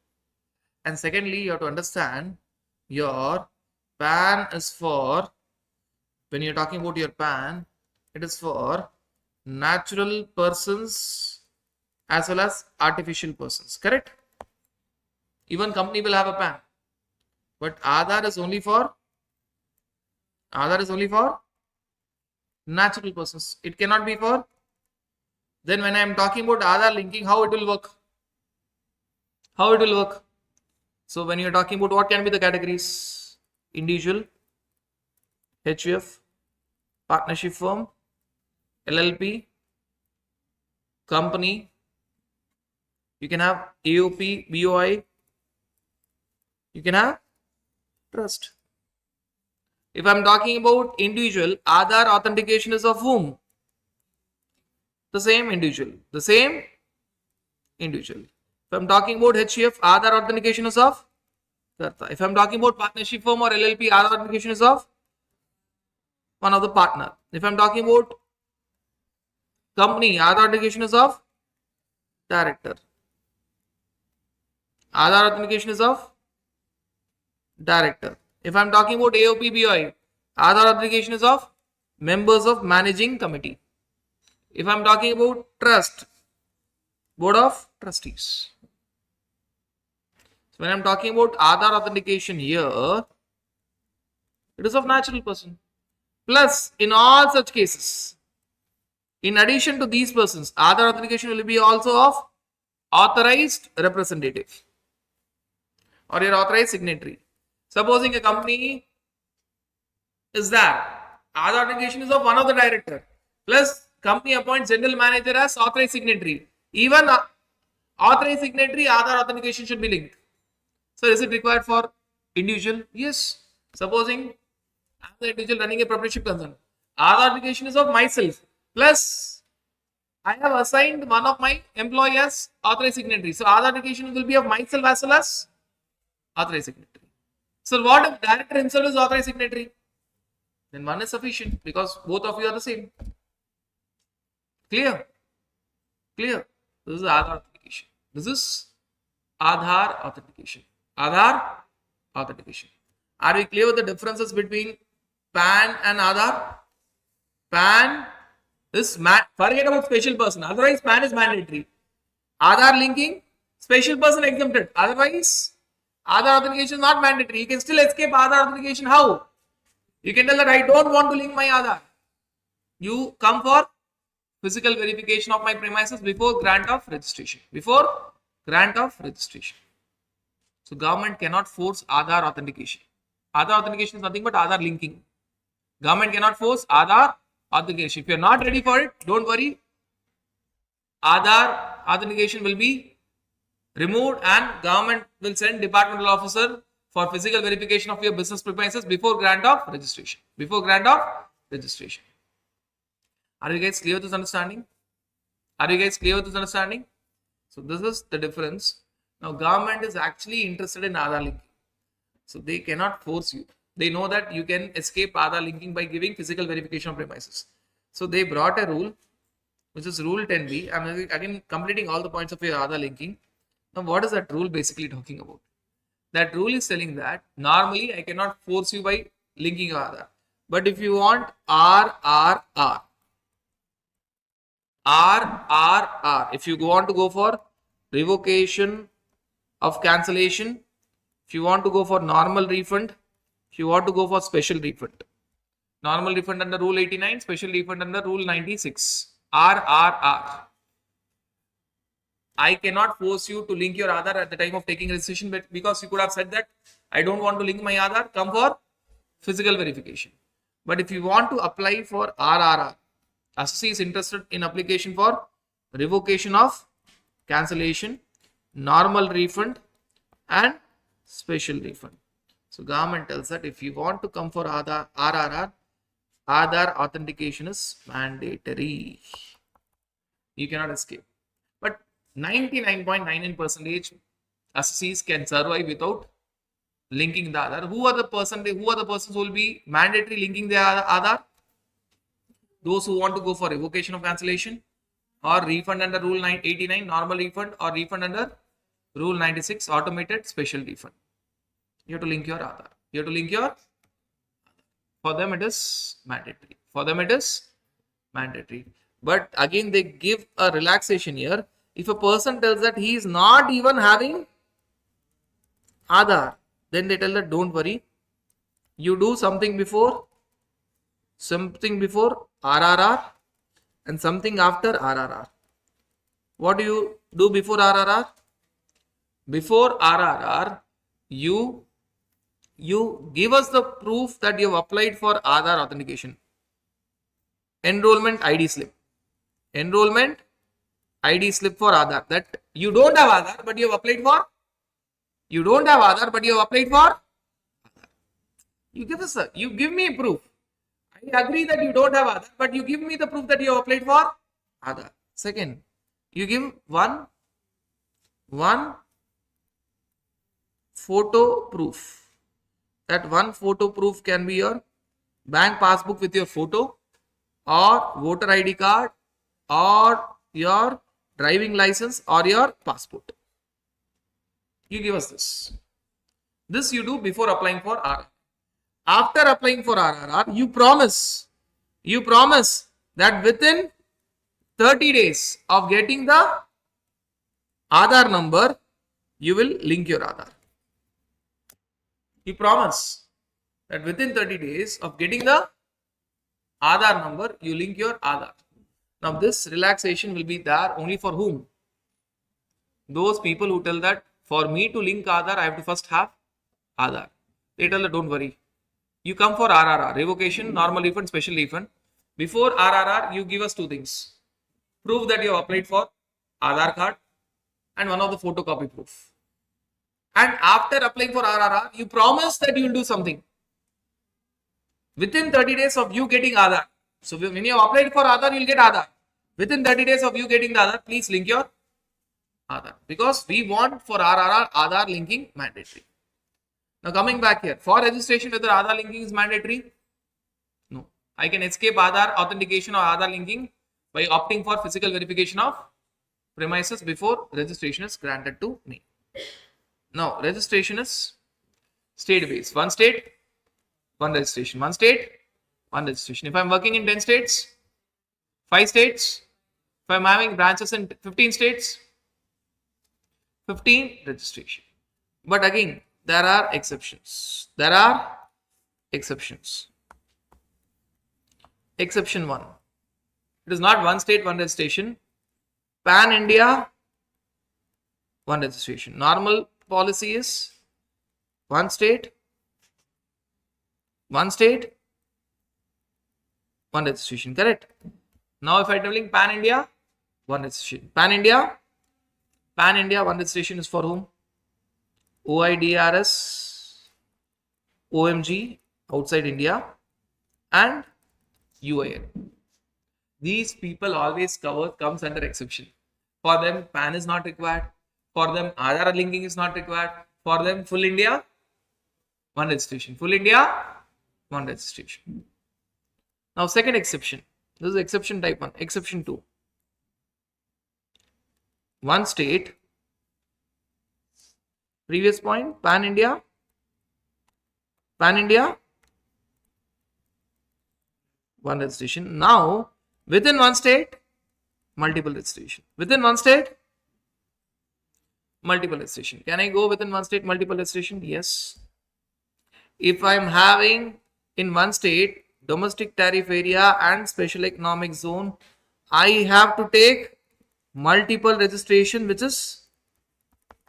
Speaker 1: And secondly, you have to understand your PAN is for, when you are talking about your PAN, it is for natural persons as well as artificial persons. Correct? Even company will have a PAN. But Aadhaar is only for natural persons. It cannot be for. Then when I am talking about Aadhaar linking, how it will work? How it will work? So when you are talking about what can be the categories? Individual, HUF, partnership firm, LLP, company. You can have AOP, BOI. You can have trust. If I am talking about individual, Aadhaar authentication is of whom? The same individual. The same individual. If I am talking about HUF, Aadhaar authentication is of Karta. If I am talking about partnership firm or LLP, Aadhaar authentication is of one of the partner. If I am talking about company, Aadhaar authentication is of director. Aadhaar authentication is of director. If I am talking about AOP, BOI, Aadhaar authentication is of members of managing committee. If I am talking about trust, board of trustees. So when I am talking about Aadhaar authentication here, it is of natural person. Plus, in all such cases, in addition to these persons, Aadhaar authentication will be also of authorized representative or your authorized signatory. Supposing a company is there, Aadhaar authentication is of one of the director. Plus, company appoints general manager as authorized signatory. Even authorized signatory, Aadhaar authentication should be linked. So, is it required for individual? Yes. Supposing I am the individual running a proprietorship concern. Aadhaar authentication is of myself. Plus, I have assigned one of my employee as authorized signatory. So, Aadhaar authentication will be of myself as well as authorized signatory. So, what if director himself is authorized signatory? Then one is sufficient because both of you are the same. Clear? Clear? This is Aadhaar authentication. This is Aadhaar authentication. Aadhaar authentication. Are we clear with the differences between PAN and Aadhaar? PAN is forget about special person. Otherwise, PAN is mandatory. Aadhaar linking, special person exempted. Otherwise, Aadhaar authentication is not mandatory. You can still escape Aadhaar authentication. How? You can tell that I don't want to link my Aadhaar. You come for physical verification of my premises before grant of registration. Before grant of registration. So government cannot force Aadhaar authentication. Aadhaar authentication is nothing but Aadhaar linking. Government cannot force Aadhaar authentication. If you are not ready for it, don't worry. Aadhaar authentication will be removed and government will send departmental officer for physical verification of your business premises before grant of registration. Before grant of registration. Are you guys clear with this understanding? Are you guys clear with this understanding? So this is the difference. Now government is actually interested in Aadhaar linking. So they cannot force you. They know that you can escape Aadhaar linking by giving physical verification of premises. So they brought a rule, which is rule 10B. I'm again completing all the points of your Aadhaar linking. Now what is that rule basically talking about? That rule is telling that normally I cannot force you by linking your Aadhaar. But if you want RRR, if you want to go for revocation of cancellation, if you want to go for normal refund, if you want to go for special refund, normal refund under rule 89, special refund under rule 96, RRR. I cannot force you to link your Aadhaar at the time of taking registration, but because you could have said that I don't want to link my Aadhaar, come for physical verification. But if you want to apply for RRR, assessee is interested in application for revocation of cancellation, normal refund and special refund. So government tells that if you want to come for Aadhaar, RRR, Aadhaar authentication is mandatory. You cannot escape. But 99.99% assessees can survive without linking the Aadhaar. Who are the persons who will be mandatory linking their Aadhaar? Those who want to go for revocation of cancellation or refund under rule 89, normal refund, or refund under rule 96, automated special refund. You have to link your Aadhaar. You have to link your, for them it is mandatory. For them it is mandatory. But again they give a relaxation here. If a person tells that he is not even having Aadhaar, then they tell that don't worry. You do something before RRR and something after RRR. What do you do before RRR? Before RRR, you give us the proof that you have applied for Aadhaar authentication. Enrollment ID slip. Enrollment ID slip for Aadhaar. That you don't have Aadhaar, but you have applied for. You don't have Aadhaar, but you have applied for Aadhaar. You give me proof. I agree that you don't have Aadhaar, but you give me the proof that you have applied for Aadhaar. Second, you give one photo proof. That one photo proof can be your bank passbook with your photo, or voter ID card, or your driving license, or your passport. You give us this. This you do before applying for RRR. After applying for RRR, you promise that within 30 days of getting the Aadhaar number, you will link your Aadhaar. You promise that within 30 days of getting the Aadhaar number, you link your Aadhaar. Now this relaxation will be there only for whom? Those people who tell that for me to link Aadhaar, I have to first have Aadhaar. They tell that don't worry. You come for RRR, revocation, normal refund, special refund. Before RRR, you give us two things. Prove that you have applied for Aadhaar card and one of the photocopy proof. And after applying for RRR, you promise that you will do something. Within 30 days of you getting Aadhaar. So when you have applied for Aadhaar, you will get Aadhaar. Within 30 days of you getting the Aadhaar, please link your Aadhaar. Because we want for RRR, Aadhaar linking mandatory. Now coming back here, for registration whether Aadhaar linking is mandatory? No. I can escape Aadhaar authentication or Aadhaar linking by opting for physical verification of premises before registration is granted to me. Now registration is state based. One state, one registration. One state, one registration. If I'm working in 10 states, 5 states, if I'm having branches in 15 states, 15 registration. But again, there are exceptions. There are exceptions. Exception 1. It is not one state, one registration. Pan India, one registration. Normal policy is one state, one registration. Correct? Now if I am telling Pan India, one registration. Pan India, one registration is for whom? OIDRS, OMG outside India, and UIN. These people always comes under exception. For them, PAN is not required. For them, Aadhaar linking is not required. For them, full India, one registration. Full India, one registration. Now, second exception. This is exception type 1. Exception 2. One state. Previous point, Pan India, one registration. Now, within one state, multiple registration. Within one state, multiple registration. Can I go within one state, multiple registration? Yes. If I am having in one state, domestic tariff area and special economic zone, I have to take multiple registration, which is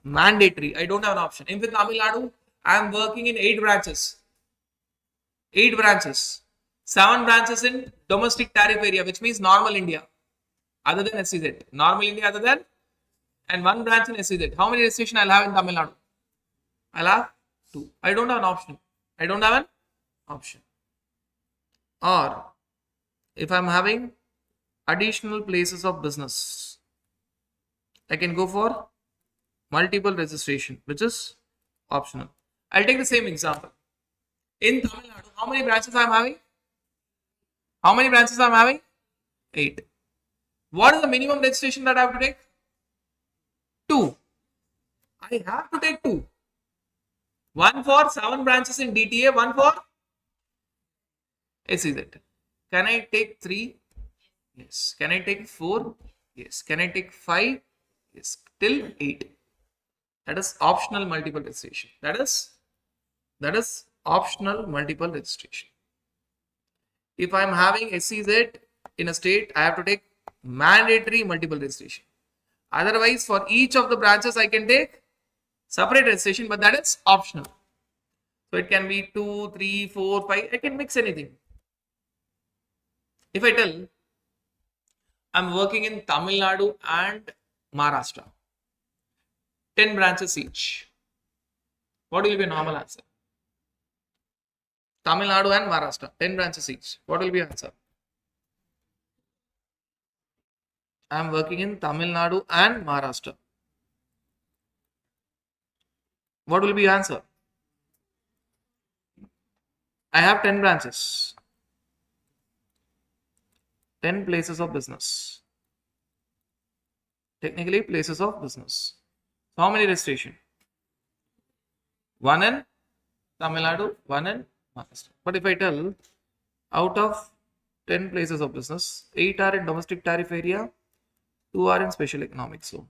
Speaker 1: mandatory. I don't have an option. In Tamil Nadu, I am working in 8 branches. 8 branches. 7 branches in domestic tariff area, which means normal India, other than SEZ. Normal India other than, and 1 branch in SEZ. How many registration I'll have in Tamil Nadu? I'll have 2. I don't have an option. I don't have an option. Or if I'm having additional places of business, I can go for multiple registration, which is optional. I'll take the same example. In Tamil Nadu, how many branches I'm having? How many branches I'm having? 8. What is the minimum registration that I have to take? 2. I have to take 2. 1 for 7 branches in DTA, 1 for SEZ. Can I take 3? Yes. Can I take 4? Yes. Can I take 5? Yes. Till 8. That is optional multiple registration. That is optional multiple registration. If I am having SEZ in a state, I have to take mandatory multiple registration. Otherwise, for each of the branches, I can take separate registration, but that is optional. So it can be 2, 3, 4, 5. I can mix anything. If I tell I'm working in Tamil Nadu and Maharashtra, 10 branches each, what will be a normal answer? Tamil Nadu and Maharashtra, 10 branches each. What will be your answer? I am working in Tamil Nadu and Maharashtra. What will be your answer? I have 10 branches. 10 places of business. Technically, places of business. So how many registration? 1 in Tamil Nadu, 1 in Maharashtra. But if I tell out of 10 places of business, 8 are in domestic tariff area, 2 are in special economic zone,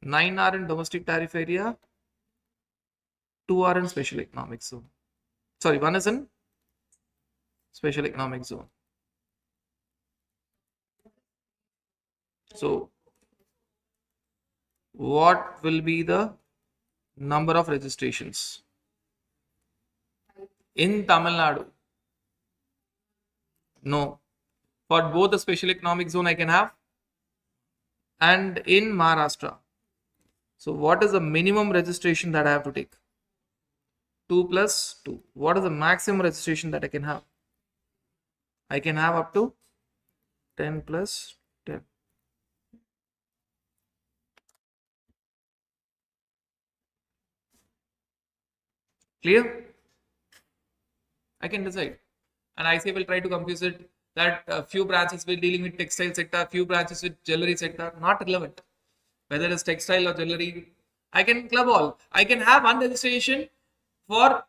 Speaker 1: 9 are in domestic tariff area, 2 are in special economic zone. Sorry, 1 is in special economic zone. So what will be the number of registrations? In Tamil Nadu, no. For both the special economic zone, I can have, and in Maharashtra. So, what is the minimum registration that I have to take? 2 plus 2. What is the maximum registration that I can have? I can have up to 10 plus 10. Clear? I can decide. And ICA will try to confuse it that few branches will dealing with textile sector, few branches with jewelry sector. Not relevant. Whether it's textile or jewelry, I can club all. I can have one registration for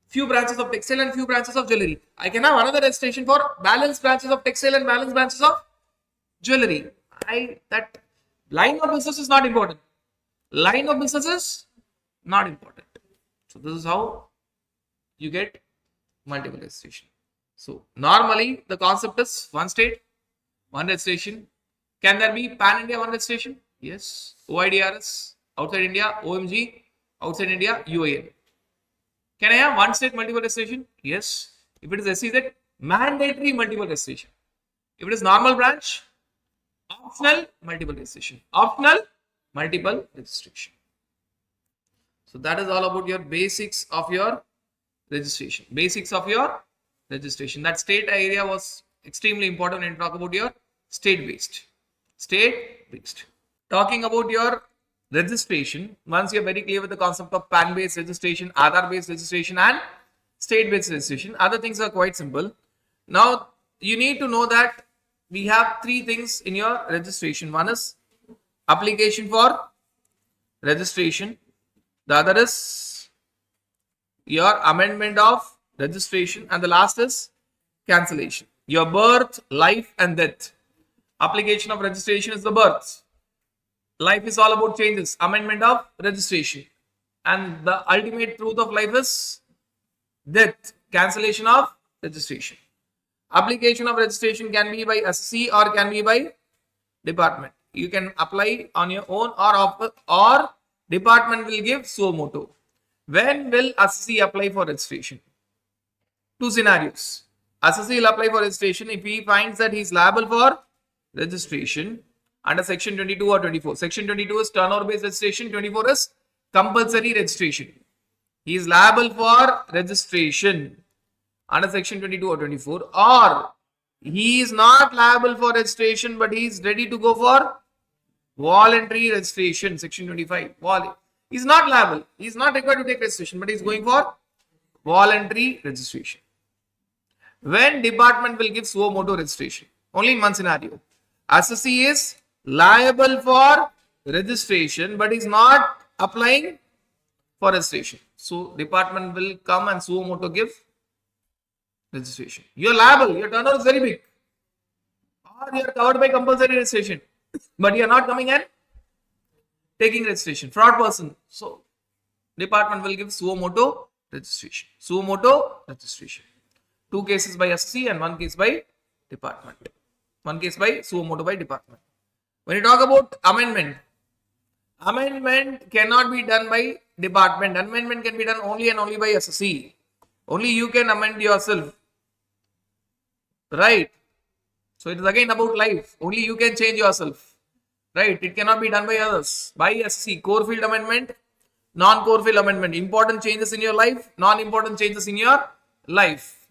Speaker 1: few branches of textile and few branches of jewelry. I can have another registration for balanced branches of textile and balanced branches of jewelry. That line of business is not important. Line of business is not important. So this is how you get multiple registration. So normally the concept is one state, one registration. Can there be pan India one registration? Yes. OIDRS outside India, OMG outside India, UAN. Can I have one state multiple registration? Yes. If it is SEZ, mandatory multiple registration. If it is normal branch, optional multiple registration. Optional multiple registration. So that is all about your basics of your registration. Basics of your registration. That state area was extremely important when you talk about your state-based. State-based. Talking about your registration, once you're very clear with the concept of PAN-based registration, Aadhaar-based registration and state-based registration, other things are quite simple. Now, you need to know that we have three things in your registration. One is application for registration. The other is your amendment of registration, and the last is cancellation. Your birth, life and death. Application of registration is the birth. Life is all about changes. Amendment of registration. And the ultimate truth of life is death. Cancellation of registration. Application of registration can be by SC or can be by department. You can apply on your own or department will give suo motu. When will assessee apply for registration? Two scenarios. Assessee will apply for registration if he finds that he is liable for registration under section 22 or 24. Section 22 is turnover based registration, 24 is compulsory registration. He is liable for registration under section 22 or 24, or he is not liable for registration but he is ready to go for voluntary registration, section 25. He is not liable, he is not required to take registration, but he is going for voluntary registration. When department will give suo motu registration? Only in one scenario. Assessee is liable for registration but is not applying for registration. So department will come and suo motu give registration. You are liable, your turnover is very big, or you are covered by compulsory registration, but you are not coming and taking registration. Fraud person. So department will give suo motu registration. Suo motu registration. 2 cases by SC and 1 case by department. 1 case by suo motu by department. When you talk about amendment, amendment cannot be done by department. Amendment can be done only and only by SC. Only you can amend yourself. Right? So it is again about life. Only you can change yourself. Right? It cannot be done by others. By SC, core field amendment, non-core field amendment. Important changes in your life, non-important changes in your life.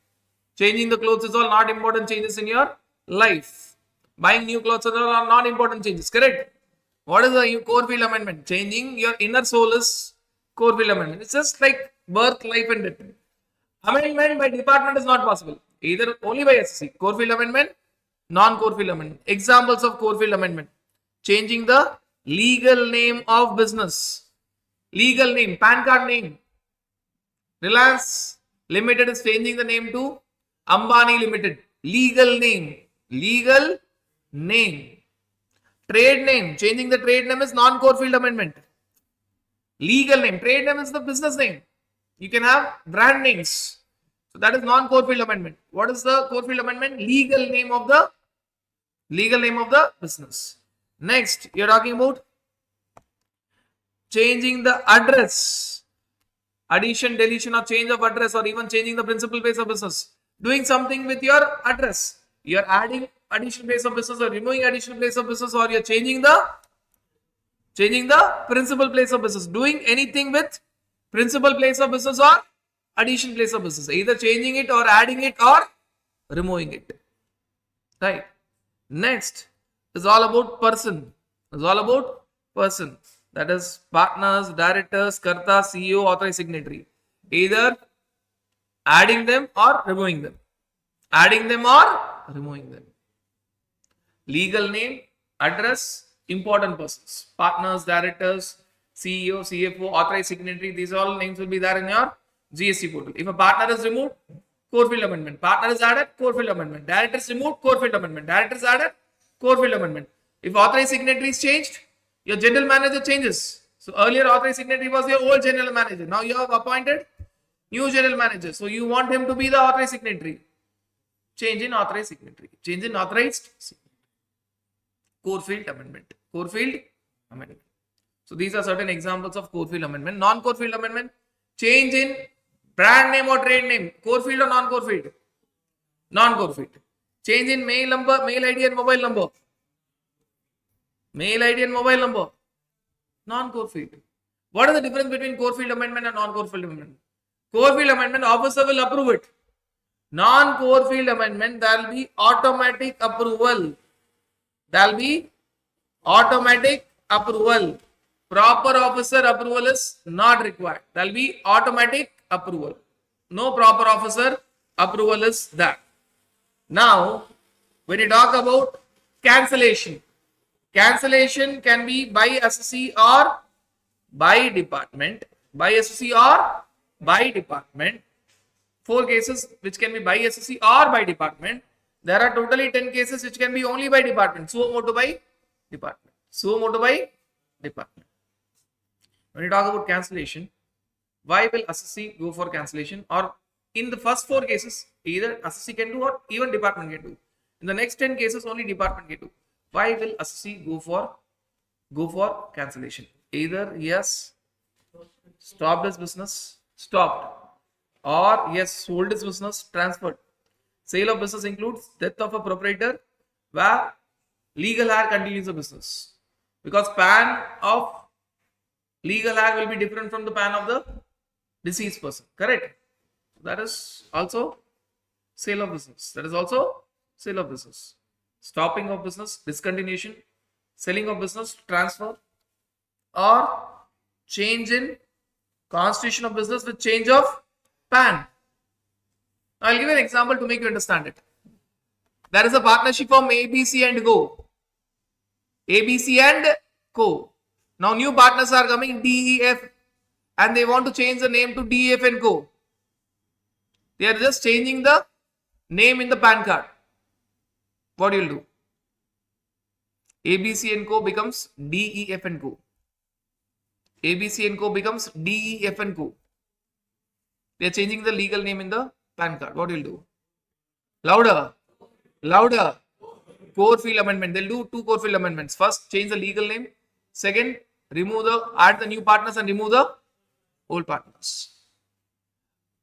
Speaker 1: Changing the clothes is all not important changes in your life. Buying new clothes are all not important changes. Correct? What is the core field amendment? Changing your inner soul is core field amendment. It's just like birth, life and death. Amendment by department is not possible. Either only by SC. Core field amendment, non-core field amendment. Examples of core field amendment. Changing the legal name of business. Legal name, PAN card name. Reliance Limited is changing the name to Ambani Limited. Legal name. Legal name. Trade name. Changing the trade name is non-core field amendment. Legal name. Trade name is the business name. You can have brand names. So that is non-core field amendment. What is the core field amendment? Legal name of the business. Next, you're talking about changing the address. addition, deletion, or change of address, or even changing the principal place of business. Doing something with your address. You're adding additional place of business or removing additional place of business, or you're changing the principal place of business. Doing anything with principal place of business or addition place of business. Either changing it or adding it or removing it. Right. Next is all about person. It's all about person. That is partners, directors, karta, CEO, authorized signatory. Either adding them or removing them. Adding them or removing them. Legal name, address, important persons. Partners, directors, CEO, CFO, authorized signatory. These all names will be there in your GST portal. If a partner is removed, core field amendment. Partner is added, core field amendment. Director is removed, core field amendment. Director is added, core field amendment. If authorized signatory is changed, your general manager changes. So earlier authorized signatory was your old general manager. Now you have appointed new general manager. So you want him to be the authorized signatory. Change in authorized signatory. Change in authorized signatory. Core field amendment. Core field amendment. So these are certain examples of core field amendment. Non-core field amendment. Change in brand name or trade name. Core field or non-core field? Non-core field. Change in mail number, mail ID and mobile number. Mail ID and mobile number. Non-core field. What is the difference between core field amendment and non-core field amendment? Core field amendment, officer will approve it. Non-core field amendment, there will be automatic approval. There will be automatic approval. Proper officer approval is not required. There will be automatic approval. No proper officer approval is there. Now, when you talk about cancellation, cancellation can be by assessee or by department. By assessee or by department. 4 cases which can be by assessee or by department. There are totally 10 cases which can be only by department. Suo motu by department. Suo motu by department. When you talk about cancellation, why will assessee go for cancellation? Or in the first 4 cases, either assessee can do or even department can do. In the next 10 cases, only department can do. Why will assessee go for cancellation? Either yes, stopped his business, stopped, or yes, sold his business, transferred. Sale of business includes death of a proprietor, where legal heir continues the business. Because PAN of legal heir will be different from the PAN of the deceased person. Correct? That is also sale of business. That is also sale of business. Stopping of business, discontinuation, selling of business, transfer, or change in constitution of business with change of PAN. I'll give you an example to make you understand it. There is a partnership from ABC and Co. ABC and Co. Now new partners are coming, DEF, and they want to change the name to DEF and Co. They are just changing the name in the PAN card. What you will do? ABC and Co becomes DEF and Co. ABC and Co becomes DEF and Co. They are changing the legal name in the PAN card. What will you do? Louder. Louder. Core field amendment. They'll do 2 core field amendments. First, change the legal name. Second, add the new partners and remove the old partners.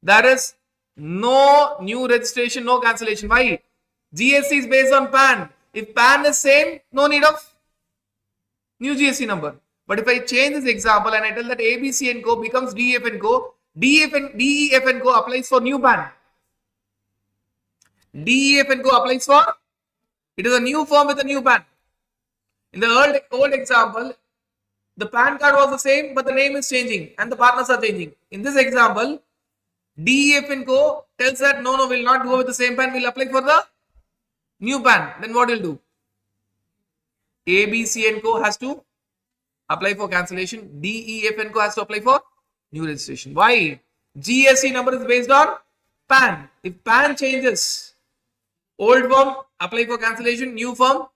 Speaker 1: There is no new registration, no cancellation. Why? GST is based on PAN. If PAN is same, no need of new GST number. But if I change this example and I tell that ABC and Co becomes DEF and Co, DEF and Co applies for new PAN. DEF and Co applies for, it is a new firm with a new PAN. In the old example, the PAN card was the same, but the name is changing and the partners are changing. In this example, DEF and Co tells that no, we'll not go with the same PAN, we'll apply for the new PAN. Then what will do? ABC and Co has to apply for cancellation. DEF and Co has to apply for new registration. Why? GST number is based on PAN. If PAN changes, old firm apply for cancellation, new firm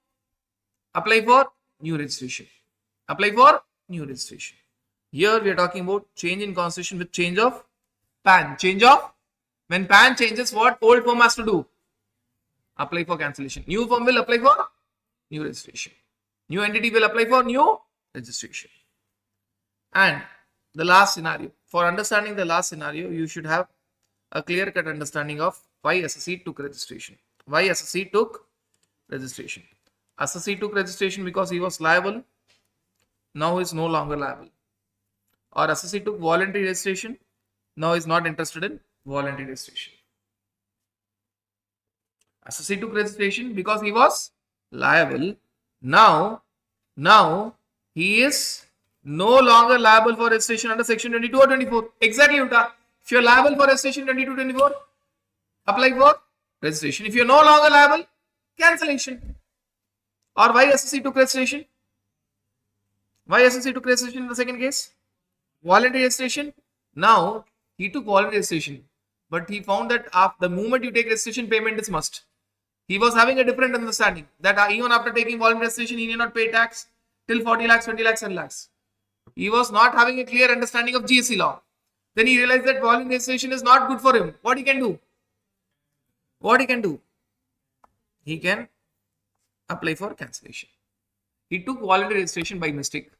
Speaker 1: apply for new registration. Apply for new registration. Here we are talking about change in constitution with change of PAN. When PAN changes, what old firm has to do? Apply for cancellation. New firm will apply for new registration. New entity will apply for new registration. And the last scenario, for understanding the last scenario, you should have a clear-cut understanding of why SSE took registration. Why SSE took registration? SSE took registration because he was liable. Now he is no longer liable. Or SSE took voluntary registration. Now he is not interested in voluntary registration. SSE took registration because he was liable. Now he is no longer liable for registration under section 22 or 24. Exactly, Uta. If you are liable for registration 22, 24, apply for registration. If you are no longer liable, cancellation. Or why SSE took registration? Why SSE took registration in the second case? Voluntary registration. Now he took voluntary registration, but he found that after the moment you take registration, payment is must. He was having a different understanding that even after taking voluntary registration, he need not pay tax till 40 lakhs, 20 lakhs, 10 lakhs. He was not having a clear understanding of GST law. Then he realized that voluntary registration is not good for him. What he can do? What he can do? He can apply for cancellation. He took voluntary registration by mistake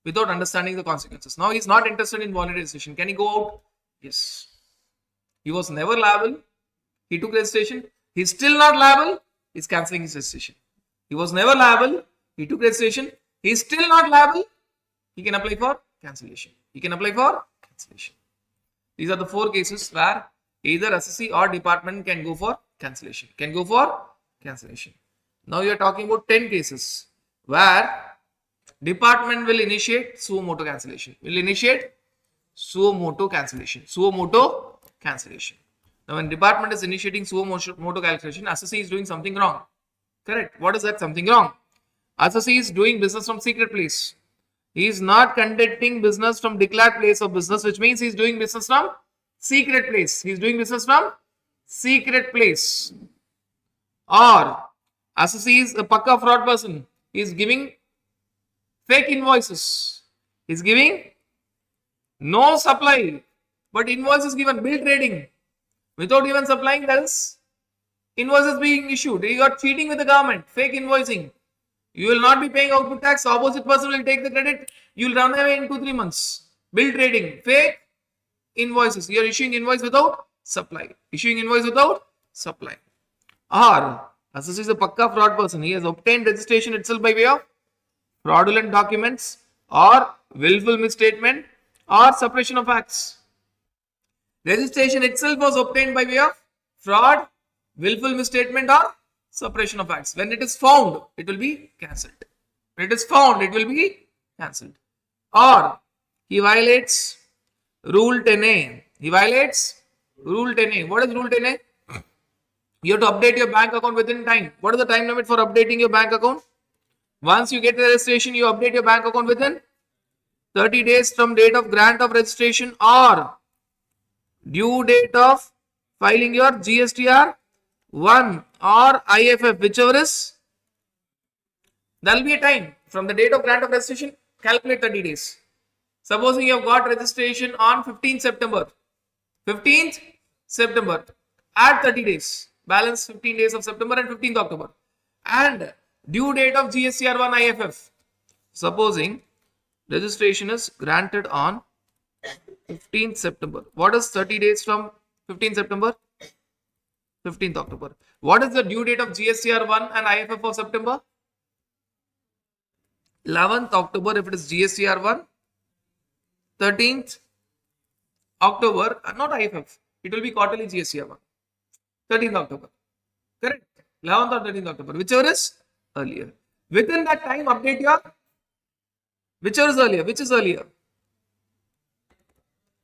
Speaker 1: without understanding the consequences. Now he is not interested in voluntary registration. Can he go out? Yes. He was never liable. He took registration. He is still not liable. He is cancelling his registration. He was never liable. He took registration. He is still not liable. He can apply for cancellation. He can apply for cancellation. These are the 4 cases where either SSE or department can go for cancellation. Can go for cancellation. Now you are talking about 10 cases where department will initiate suo motu cancellation. Will initiate suo motu cancellation. Suo motu cancellation. Now when department is initiating suo motu cancellation, SSE is doing something wrong. Correct. What is that something wrong? SSE is doing business from secret place. He is not conducting business from declared place of business, which means he is doing business from secret place. He is doing business from secret place. Or SSE is a pakka fraud person. He is giving fake invoices. He is giving no supply, but invoice is given, bill trading. Without even supplying, there is invoices being issued. He got cheating with the government, fake invoicing. You will not be paying output tax. Opposite person will take the credit. You will run away in 2-3 months. Bill trading, fake invoices. You are issuing invoice without supply. Issuing invoice without supply. Or SSE is a pakka fraud person. He has obtained registration itself by way of fraudulent documents or willful misstatement or suppression of acts. Registration itself was obtained by way of fraud, willful misstatement or suppression of acts. When it is found, it will be cancelled. When it is found, it will be cancelled. Or he violates Rule 10A. He violates Rule 10A. What is Rule 10A? You have to update your bank account within time. What is the time limit for updating your bank account? Once you get the registration, you update your bank account within 30 days from date of grant of registration or due date of filing your GSTR 1 or IFF, whichever is. There will be a time from the date of grant of registration, calculate 30 days. Supposing you have got registration on 15th September. 15th September, add 30 days. Balance 15 days of September and 15th October. And due date of GSTR 1 IFF. Supposing registration is granted on 15th September. What is 30 days from 15th September? 15th October. What is the due date of GSTR 1 and IFF for September? 11th October if it is GSTR 1. 13th October, not IFF. It will be quarterly GSTR 1. 13th October. Correct. 11th or 13th October. Whichever is earlier. Within that time, update your. Whichever is earlier. Which is earlier?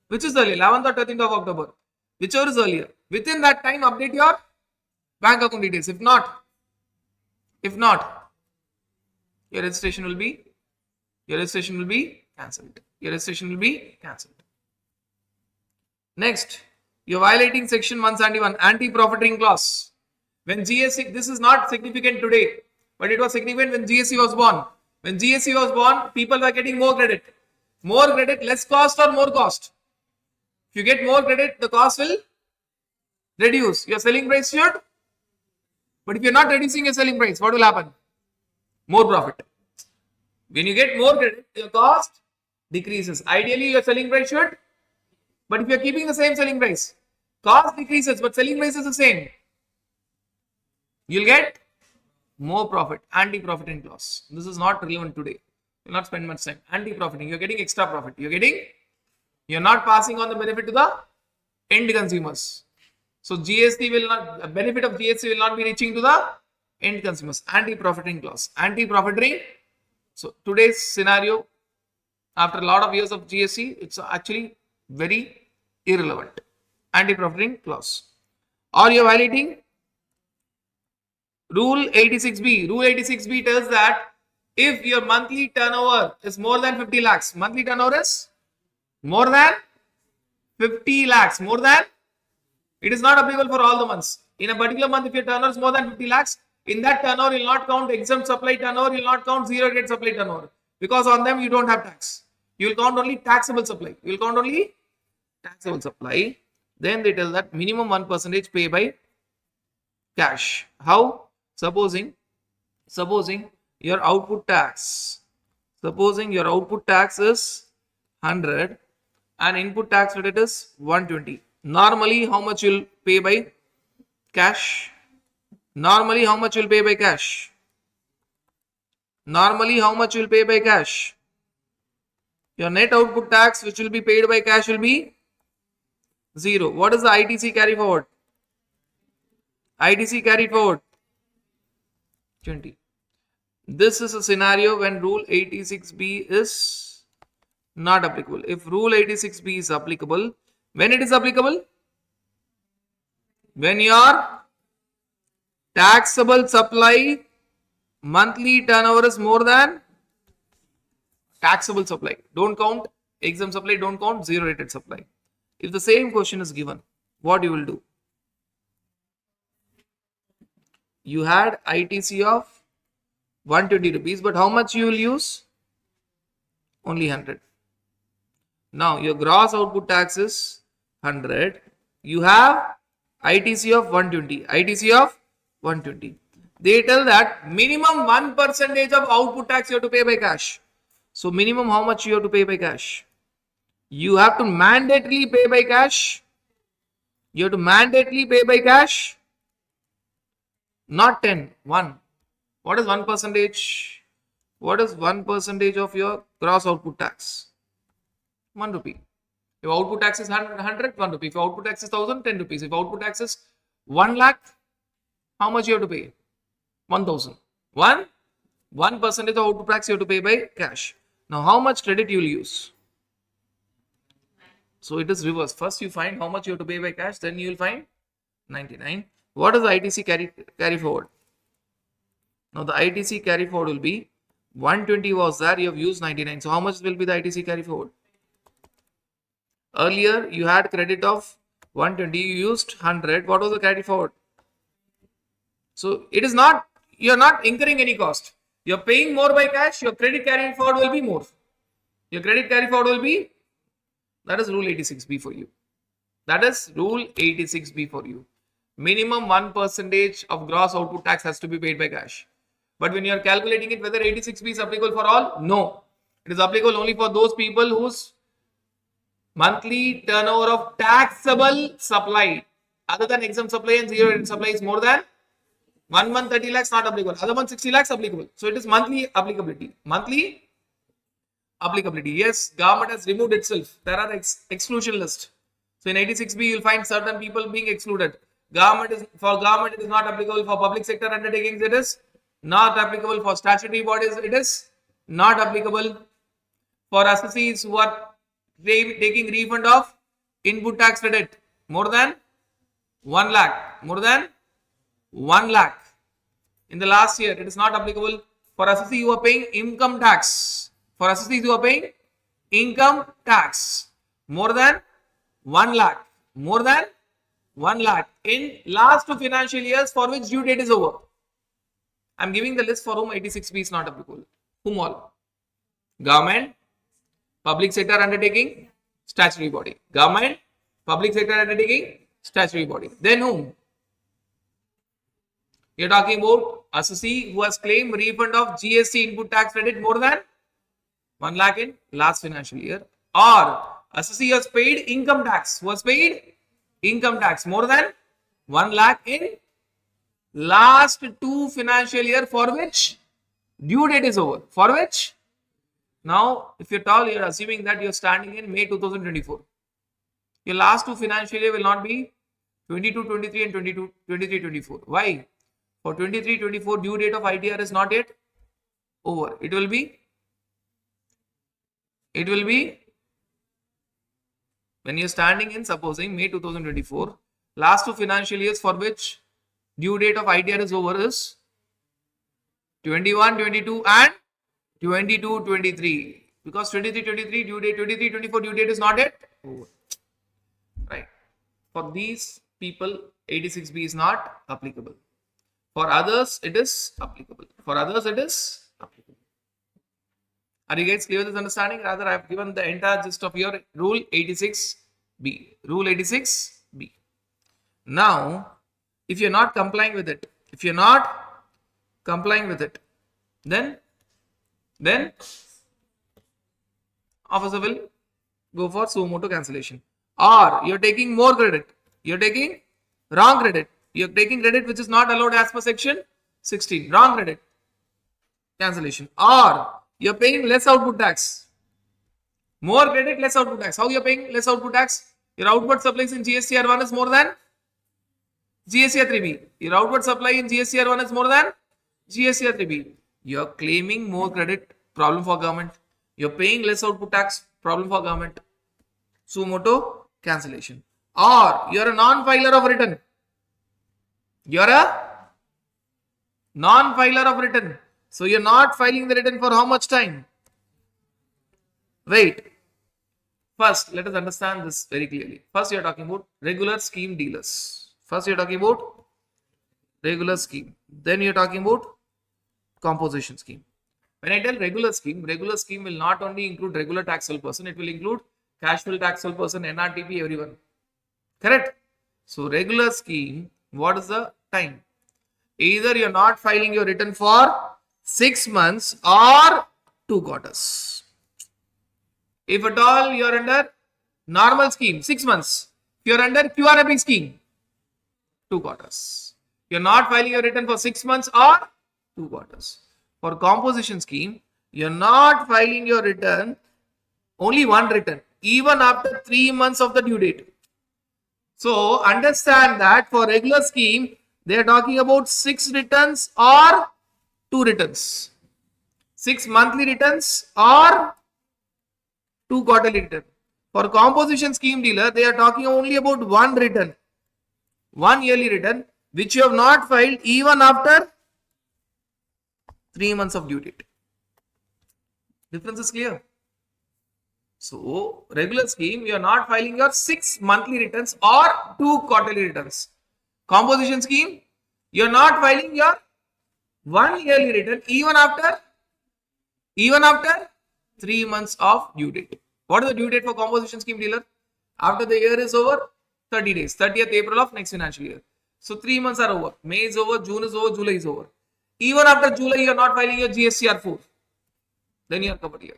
Speaker 1: Which is earlier? 11th or 13th of October. Whichever is earlier. Within that time, update your bank account details. If not, your registration will be cancelled. Your registration will be cancelled. Next, you're violating section 171, anti-profiteering clause. When GST, this is not significant today, but it was significant when GST was born. When GST was born, people were getting more credit. More credit, less cost or more cost? If you get more credit, the cost will reduce. Your selling price should. But if you're not reducing your selling price, what will happen? More profit. When you get more credit, your cost decreases. Ideally, your selling price should But if you are keeping the same selling price, cost decreases, but selling price is the same. You'll get more profit, anti-profiting clause. This is not relevant today. You'll not spend much time. Anti-profiting, you're getting extra profit. You're not passing on the benefit to the end consumers. So GST will not, the benefit of GST will not be reaching to the end consumers. Anti-profiting clause. Anti-profiteering. So today's scenario, after a lot of years of GST, it's actually very irrelevant. Anti-profiting clause. Or you're violating Rule 86B. Rule 86B tells that if your monthly turnover is more than 50 lakhs, monthly turnover is more than 50 lakhs, more than, it is not applicable for all the months. In a particular month, if your turnover is more than 50 lakhs, in that turnover, you will not count exempt supply turnover, you will not count zero rate supply turnover, because on them you don't have tax. You will count only taxable supply. You will count only taxable supply. Then they tell that minimum 1% pay by cash. How? Supposing your output tax is 100 and input tax credit is 120. Normally, how much you'll pay by cash? Normally, how much you'll pay by cash? Your net output tax which will be paid by cash will be 0. What is the ITC carry forward? ITC carry forward 20. This is a scenario when Rule 86B is not applicable. If Rule 86B is applicable, when it is applicable? When your taxable supply monthly turnover is more than taxable supply. Don't count exempt supply, don't count zero rated supply. If the same question is given, what you will do? You had ITC of 120 rupees, but how much you will use? Only 100. Now your gross output tax is 100. You have ITC of 120. ITC of 120. They tell that minimum 1% of output tax you have to pay by cash. So minimum how much you have to pay by cash? You have to mandatorily pay by cash. You have to mandatorily pay by cash. Not 10, 1. What is 1%? What is 1% of your gross output tax? 1 rupee. If output tax is 100, 1 rupee. If output tax is 1000, 10 rupees. If output tax is 1 lakh, how much you have to pay? 1000. 1% of output tax you have to pay by cash. Now, how much credit you will use? So it is reverse. First, you find how much you have to pay by cash, then you will find 99. What is the ITC carry forward? Now, the ITC carry forward will be 120 was there, you have used 99. So, how much will be the ITC carry forward? Earlier, you had credit of 120, you used 100. What was the carry forward? So, it is not, you are not incurring any cost. You are paying more by cash, your credit carry forward will be more. Your credit carry forward will be, that is Rule 86B for you. That is Rule 86B for you. Minimum 1% of gross output tax has to be paid by cash. But when you are calculating it, whether 86B is applicable for all? No. It is applicable only for those people whose monthly turnover of taxable supply, other than exempt supply and zero rated supply, is more than 1 month 30 lakhs, not applicable. Other month 60 lakhs applicable. So it is monthly applicability. Monthly applicability. Yes, government has removed itself. There are exclusion list. So in 86B, you will find certain people being excluded. For government, it is not applicable. For public sector undertakings, it is not applicable. For statutory bodies, it is not applicable. For assessees who are taking refund of input tax credit more than 1 lakh, more than 1 lakh in the last year, it is not applicable. For assessees who are paying income tax, for assessees who are paying income tax more than 1 lakh, more than 1 lakh in last 2 financial years for which due date is over. I am giving the list for whom 86B is not applicable. Whom all? Government, public sector undertaking, statutory body. Government, public sector undertaking, statutory body. Then whom? You are talking about assessee who has claimed refund of GST input tax credit more than 1 lakh in last financial year, or Assessee has paid income tax. Who has paid income tax more than 1 lakh in last 2 financial year for which due date is over. For which now, if you're tall, you're assuming that you're standing in May 2024. Your last 2 financial year will not be 22-23 and 23-24. Why? For 23-24, due date of ITR is not yet over. It will be when you're standing in, supposing May 2024, last 2 financial years for which due date of ITR is over is 21-22 and 22-23, because 23-23 due date, 23-24 due date is not yet over, right? For these people, 86B is not applicable. For others, it is applicable. For others, it is applicable. Are you guys clear with this understanding? Rather, I have given the entire gist of your rule 86B. Rule 86B. Now, if you're not complying with it, then officer will go for suo motu cancellation. Or you're taking more credit, you're taking wrong credit, you're taking credit which is not allowed as per section 16, wrong credit, cancellation. Or you're paying less output tax, more credit, less output tax. How you're paying less output tax? Your outward supplies in GSTR 1 is more than GSTR 3B. Your outward supply in GSTR 1 is more than GSTR 3B. You're claiming more credit, problem for government. You're paying less output tax, problem for government. Suo motu cancellation. Or you're a non-filer of return. You're a non-filer of return. So you're not filing the return for how much time? Wait. First, let us understand this very clearly. First, you're talking about regular scheme dealers. First, you're talking about regular scheme. Then you're talking about composition scheme. When I tell regular scheme will not only include regular taxable person, it will include casual taxable person, NRTP, everyone. Correct? So regular scheme, what is the time? Either you're not filing your return for 6 months or 2 quarters. If at all you're under normal scheme, 6 months. If you're under QRMP scheme, 2 quarters. You're not filing your return for 6 months or 2 quarters. For composition scheme, you're not filing your return, only one return, even after 3 months of the due date. So understand that for regular scheme, they are talking about 6 returns or 2 returns. 6 monthly returns or 2 quarterly return. For composition scheme dealer, they are talking only about 1 return, 1 yearly return, which you have not filed even after 3 months of due date. Difference is clear. So, regular scheme, you are not filing your 6 monthly returns or 2 quarterly returns. Composition scheme, you are not filing your 1 yearly return even after 3 months of due date. What is the due date for composition scheme dealer? After the year is over, 30 days, 30th April of next financial year. So 3 months are over. May is over, June is over, July is over. Even after July, you are not filing your GSTR 4. Then you are covered here.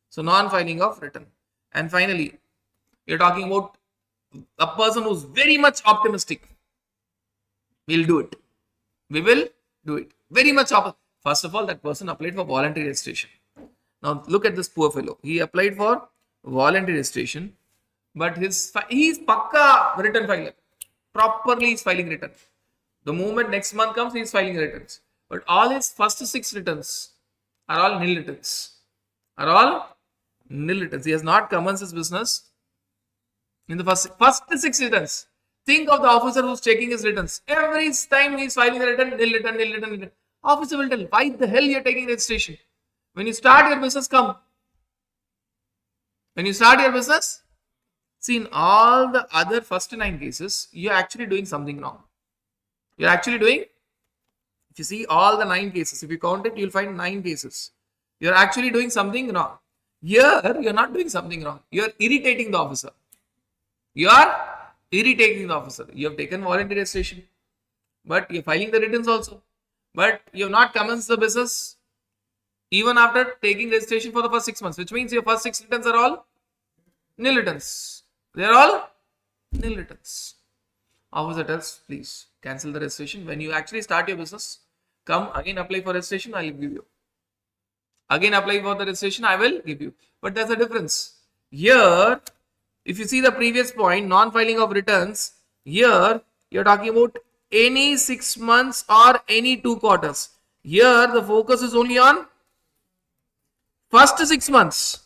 Speaker 1: So non-filing of return. And finally, you're talking about a person who's very much optimistic. We'll do it. We will do it. Very much optimistic. First of all, that person applied for voluntary registration. Now look at this poor fellow. He applied for voluntary registration, but he's pakka return filer. Properly he's filing return. The moment next month comes, he's filing returns. But all his first 6 returns are all nil returns. He has not commenced his business in the first 6 returns. Think of the officer who's checking his returns. Every time he's filing the return, nil return. Officer will tell, why the hell you're taking registration? When you start your business, come. See, in all the other first 9 cases, you're actually doing something wrong. If you see all the 9 cases, if you count it, you'll find 9 cases. You're actually doing something wrong. Here, you're not doing something wrong. You're irritating the officer. You have taken voluntary registration, but you're filing the returns also. But you have not commenced the business. even after taking registration for the first 6 months, which means your first 6 returns are all nil returns. They are all nil returns. Officer tells, please cancel the registration. When you actually start your business, come again apply for registration, I will give you. Again apply for the registration, I will give you. But there's a difference. Here, if you see the previous point, non-filing of returns, here you're talking about any 6 months or any 2 quarters. Here the focus is only on first 6 months.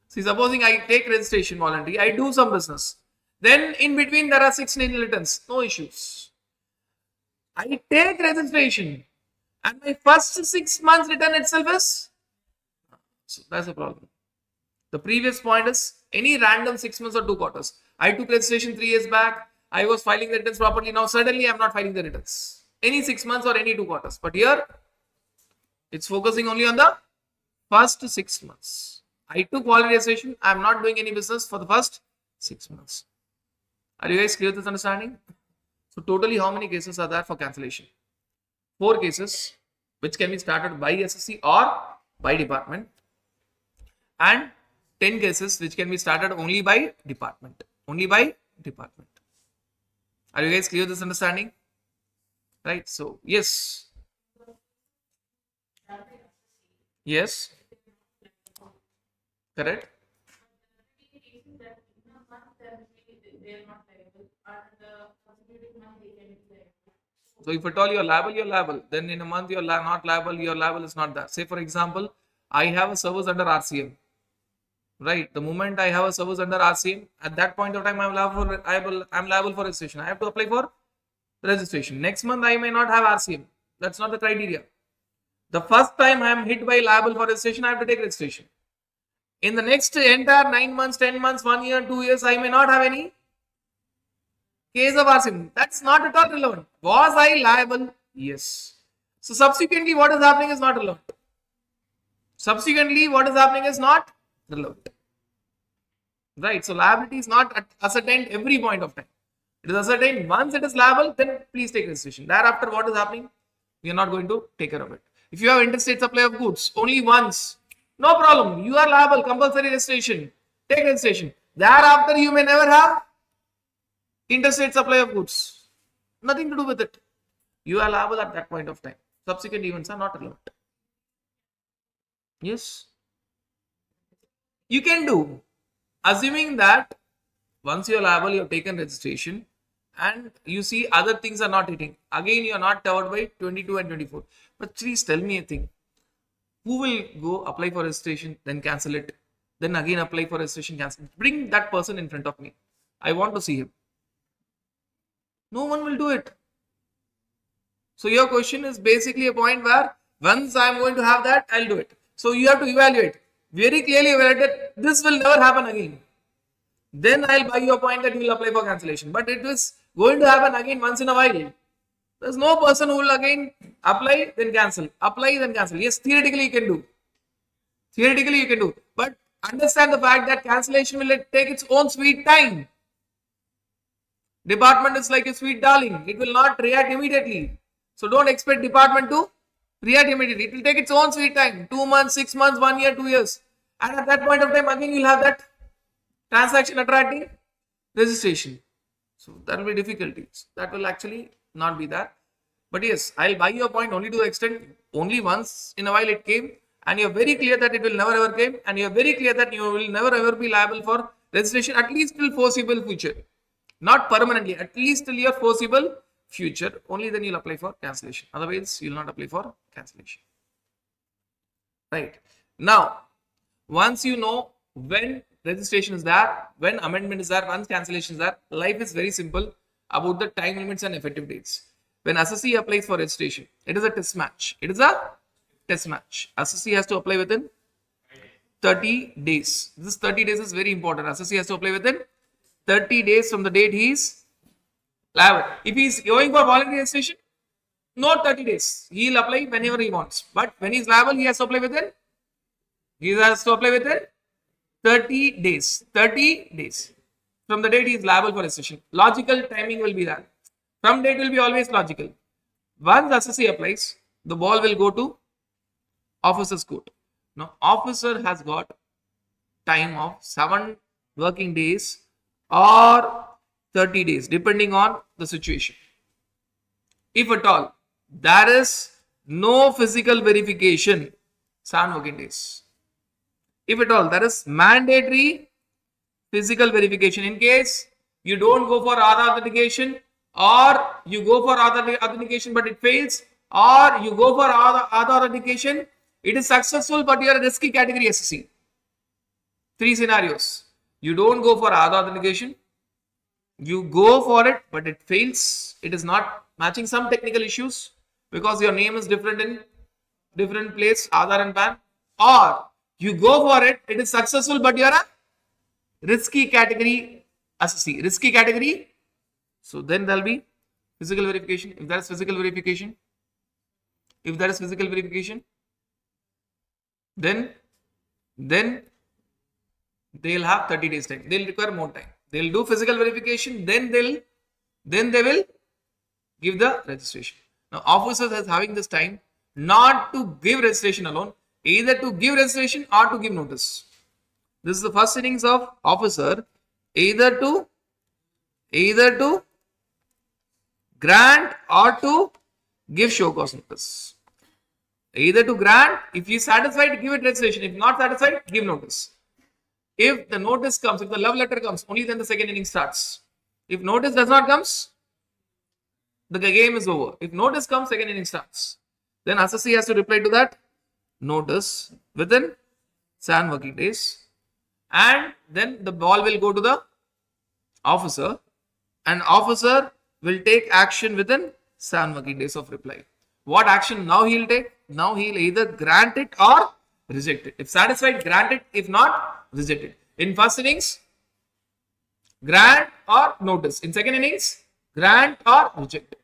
Speaker 1: See, supposing I take registration voluntary, I do some business. Then in between there are 6 nil returns, no issues. I take registration and my first 6 months return itself is, so that's the problem. The previous point is any random 6 months or 2 quarters. I took registration 3 years back. I was filing the returns properly. Now suddenly I'm not filing the returns. Any 6 months or any 2 quarters. But here it's focusing only on the first 6 months. I took voluntary registration. I'm not doing any business for the first 6 months. Are you guys clear with this understanding? So totally how many cases are there for cancellation? 4 cases which can be started by SSC or by department, and 10 cases which can be started only by department. Only by department. Are you guys clear with this understanding? Right. So yes. Yes. Correct. So if at all you're liable, then in a month you're not liable, your liable is not there. Say for example, I have a service under RCM. Right. The moment I have a service under RCM, at that point of time I'm liable for registration. I have to apply for registration. Next month I may not have RCM. That's not the criteria. The first time I am hit by liable for registration, I have to take registration. In the next entire 9 months, 10 months, 1 year, 2 years, I may not have any case of RCM. That's not at all relevant. Was I liable? Yes. So subsequently what is happening is not relevant. Subsequently what is happening is not relevant. Right. So liability is not ascertained every point of time. It is ascertained once it is liable, then please take registration. Thereafter what is happening? We are not going to take care of it. If you have interstate supply of goods only once, no problem. You are liable, compulsory registration. Take registration. Thereafter you may never have interstate supply of goods. Nothing to do with it. You are liable at that point of time. Subsequent events are not relevant. Yes. You can do, assuming that once you are liable, you have taken registration and you see other things are not hitting. Again, you are not covered by 22 and 24. But please tell me a thing. Who will go apply for registration, then cancel it, then again apply for registration, cancel it? Bring that person in front of me. I want to see him. No one will do it. So your question is basically a point where once I am going to have that, I'll do it. So you have to evaluate. Very clearly evaluate that this will never happen again. Then I'll buy your point that you will apply for cancellation. But it is going to happen again once in a while. There's no person who will again apply, then cancel. Apply, then cancel. Yes, theoretically you can do. Theoretically you can do. But understand the fact that cancellation will take its own sweet time. Department is like a sweet darling. It will not react immediately. So don't expect department to react immediately. It will take its own sweet time. 2 months, 6 months, 1 year, 2 years. And at that point of time, again you'll have that transaction attracting registration. So that will be difficulties. That will actually not be there. But yes, I'll buy your point only to the extent only once in a while it came, and you're very clear that it will never ever came, and you're very clear that you will never ever be liable for registration, at least till foreseeable future. Not permanently, at least till your foreseeable future. Only then you'll apply for cancellation. Otherwise, you'll not apply for cancellation. Right. Now, once you know when registration is there, when amendment is there, once cancellation is there, life is very simple about the time limits and effective dates. When SSC applies for registration, it is a test match. It is a test match. SSC has to apply within 30 days. This 30 days is very important. SSC has to apply within 30 days from the date he is liable. If he is going for voluntary registration, not 30 days. He will apply whenever he wants. But when he is liable, he has to apply within 30 days. 30 days from the date he is liable for registration. Logical timing will be that. From date will be always logical. Once SSC applies, the ball will go to Officer's court. Now, officer has got time of 7 working days or 30 days, depending on the situation. If at all there is no physical verification, 7 working days. If at all there is mandatory physical verification, in case you don't go for Aadhaar authentication, or you go for Aadhaar authentication but it fails, or you go for Aadhaar authentication, it is successful but you are a risky category SSC. 3 scenarios. You don't go for Aadhaar authentication, you go for it but it fails, it is not matching some technical issues because your name is different in different place, Aadhaar and PAN, or you go for it, it is successful but you are a risky category SSC. Risky category, so then there will be physical verification. If there is physical verification, then they'll have 30 days time. They'll require more time. They'll do physical verification, then they will give the registration. Now, officers is having this time not to give registration alone, either to give registration or to give notice. This is the first innings of officer, either to grant or to give show cause notice. Either to grant, if he is satisfied, give it registration. If not satisfied, give notice. If the notice comes, if the love letter comes, only then the second inning starts. If notice does not comes, the game is over. If notice comes, second inning starts. Then SSC has to reply to that notice within 7 working days. And then the ball will go to the officer, and officer will take action within 7 working days of reply. What action now he will take? Now he will either grant it or reject it. If satisfied, grant it. If not, reject it. In first innings, grant or notice. In second innings, grant or reject it.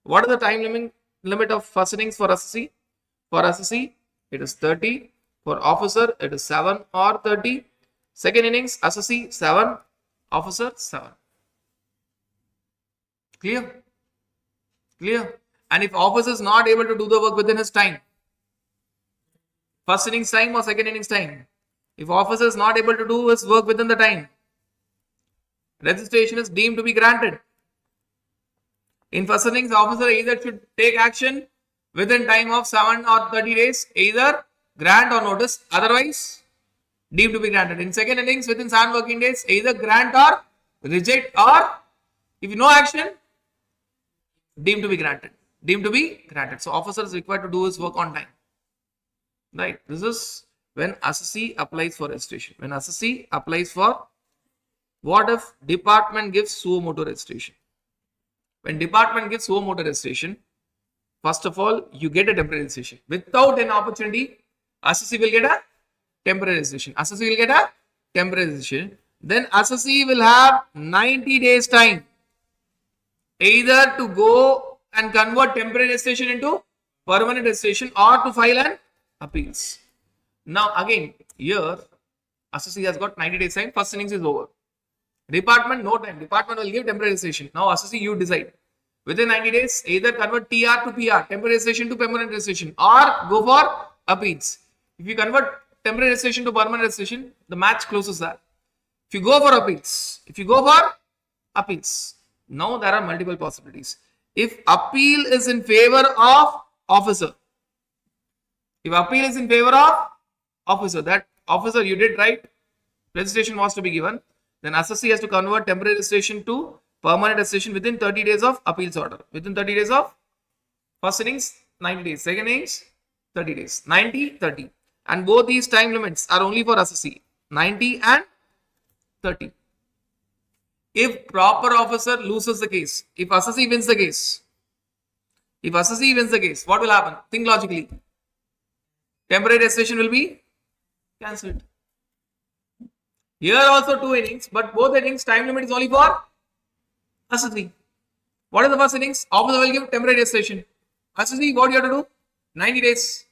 Speaker 1: What is the time limit of first innings for SSC? For SSC, it is 30. For officer, it is 7 or 30. Second innings, SSC 7, officer 7. Clear? Clear? And if officer is not able to do the work within his time, first innings time or second innings time, if officer is not able to do his work within the time, registration is deemed to be granted. In first innings, officer either should take action within time of 7 or 30 days, either grant or notice, otherwise deemed to be granted. In second innings, within 7 working days, either grant or reject, or if no action, deemed to be granted. So officer is required to do his work on time. Right. This is when SSC applies for registration. When SSC applies for, what if department gives suo motu registration? When department gives suo motu registration, first of all, you get a temporary registration. Without an opportunity, SSC will get a temporary registration. Then SSC will have 90 days time either to go and convert temporary registration into permanent registration or to file an appeals. Now again, here SSC has got 90 days time. First innings is over. Department, no time. Department will give temporary registration. Now SSC, you decide. Within 90 days, either convert TR to PR, temporary registration to permanent registration, or go for appeals. If you convert temporary registration to permanent registration, the match closes there. If you go for appeals, now there are multiple possibilities. If appeal is in favor of officer, that officer, you did right, registration was to be given, then SSC has to convert temporary registration to permanent registration within 30 days of appeals order. Within 30 days of first innings, 90 days. Second innings, 30 days. 90, 30. And both these time limits are only for SSC. 90 and 30. If proper officer loses the case, if SSC wins the case, what will happen? Think logically. Temporary registration will be cancelled. Here also 2 innings, but both innings time limit is only for SSC. What is the first innings? Officer will give temporary registration. SSC, what you have to do? 90 days.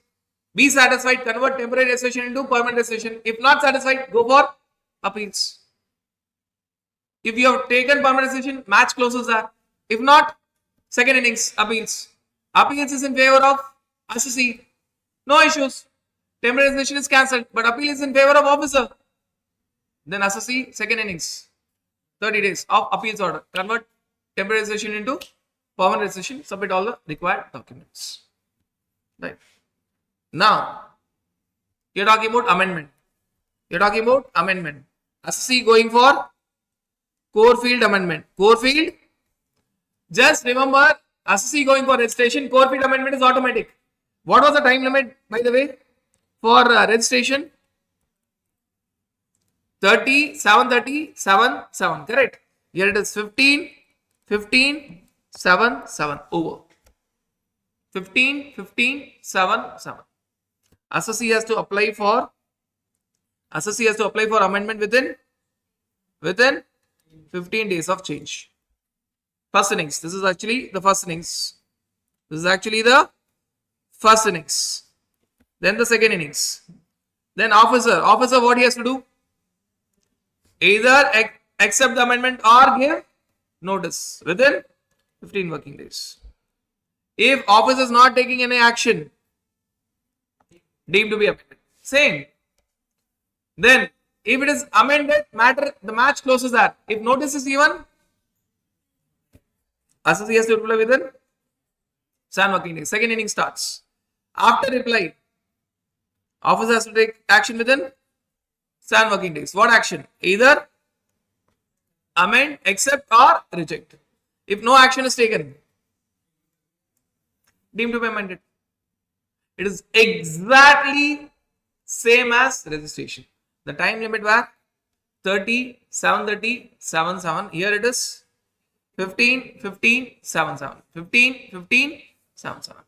Speaker 1: Be satisfied, convert temporary registration into permanent registration. If not satisfied, go for appeals. If you have taken permanent registration, match closes there. If not, second innings, appeals. Appeals is in favor of SSC. No issues. Temporary registration is cancelled, but appeal is in favor of officer. Then assessee, second innings, 30 days of appeals order. Convert temporary registration into permanent registration. Submit all the required documents. Right. Now, you're talking about amendment. Assessee going for core field amendment. Core field, just remember, assessee going for registration, core field amendment is automatic. What was the time limit, by the way, for registration? 30, 730, 7, 7, correct? Here it is 15, 15, 7, 7, over. 15, 15, 7, 7. Assessee has to apply for amendment within 15 days of change. First innings. This is actually the first innings. Then the second innings. Then officer, what he has to do? Either accept the amendment or give notice within 15 working days. If officer is not taking any action, deemed to be amended. Same. Then, if it is amended, the match closes there. If notice is given, assessee has to reply within 7 working days. Second inning starts. After reply, officer has to take action within 7 working days. What action? Either amend, accept or reject. If no action is taken, deemed to be amended. It is exactly same as registration. The time limit were 30, 730, 77. Here it is 15, 15, 77. 15, 15, 77.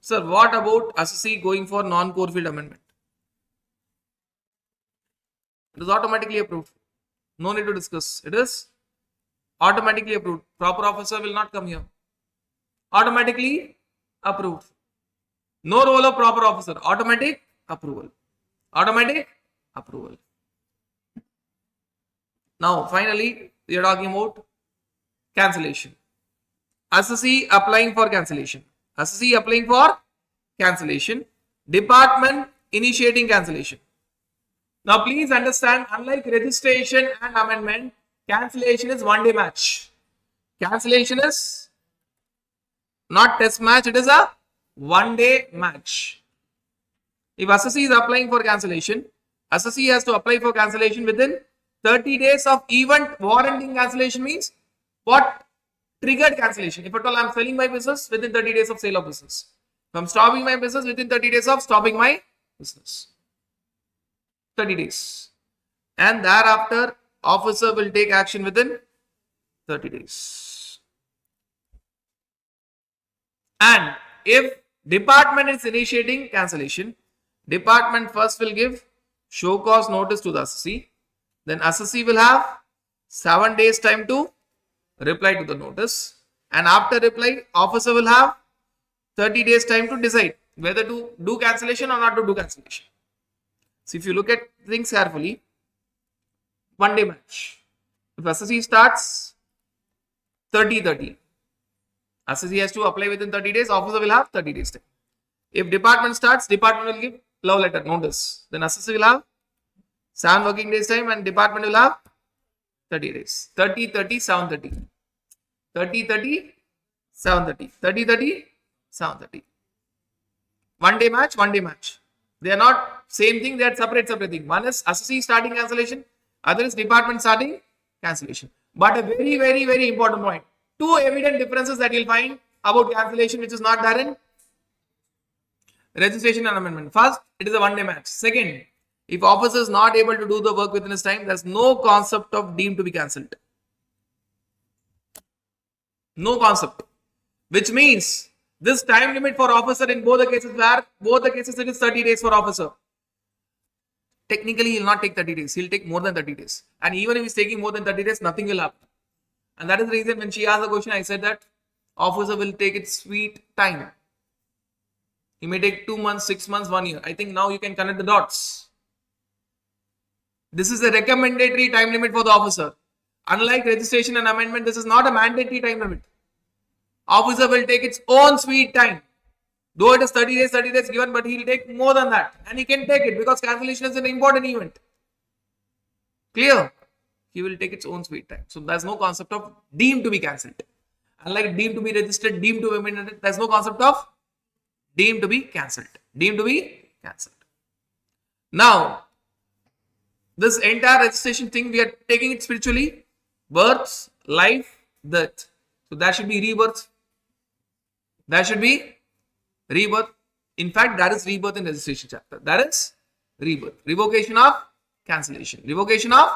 Speaker 1: Sir, what about assessee going for non-core field amendment? It is automatically approved. No need to discuss. It is automatically approved. Proper officer will not come here. Automatically approved. No role of proper officer. Automatic approval. Now, finally, we are talking about cancellation. Assessee applying for cancellation. Department initiating cancellation. Now, please understand, unlike registration and amendment, cancellation is one-day match. Cancellation is not test match, it is a one-day match. If assessee is applying for cancellation, assessee has to apply for cancellation within 30 days of event warranting cancellation. Means what triggered cancellation? If at all I am selling my business, within 30 days of sale of business. If I am stopping my business, within 30 days of stopping my business. 30 days. And thereafter, officer will take action within 30 days. And if department is initiating cancellation, department first will give show cause notice to the assessee. Then assessee will have 7 days time to reply to the notice. And after reply, officer will have 30 days time to decide whether to do cancellation or not to do cancellation. So if you look at things carefully, one-day match. If assessee starts 30-30, assessee has to apply within 30 days, officer will have 30 days time. If department starts, department will give love letter, notice. Then assessee will have 7 working days time and department will have 30 days. 30-30, 7-30. 30-30, 7-30. 30-30, 7-30. One-day match. They are not same thing, they are separate thing. One is assessee starting cancellation, other is department starting cancellation. But a very, very, very important point. 2 evident differences that you'll find about cancellation which is not there in registration and amendment. First, it is a one-day match. Second, if officer is not able to do the work within his time, there's no concept of deemed to be cancelled. No concept. Which means this time limit for officer in both the cases it is 30 days for officer. Technically, he will not take 30 days. He'll take more than 30 days. And even if he's taking more than 30 days, nothing will happen. And that is the reason when she asked the question, I said that officer will take its sweet time. He may take 2 months, 6 months, 1 year. I think now you can connect the dots. This is a recommendatory time limit for the officer. Unlike registration and amendment, this is not a mandatory time limit. Officer will take its own sweet time. Though it is 30 days given, but he'll take more than that. And he can take it because cancellation is an important event. Clear? He will take its own sweet time. So there's no concept of deemed to be cancelled. Unlike deemed to be registered, deemed to be amended, there's no concept of deemed to be cancelled. Deemed to be cancelled. Now, this entire registration thing, we are taking it spiritually. Birth, life, death. So that should be rebirth. That should be rebirth. In fact, that is rebirth in registration chapter. That is rebirth. Revocation of cancellation. Revocation of.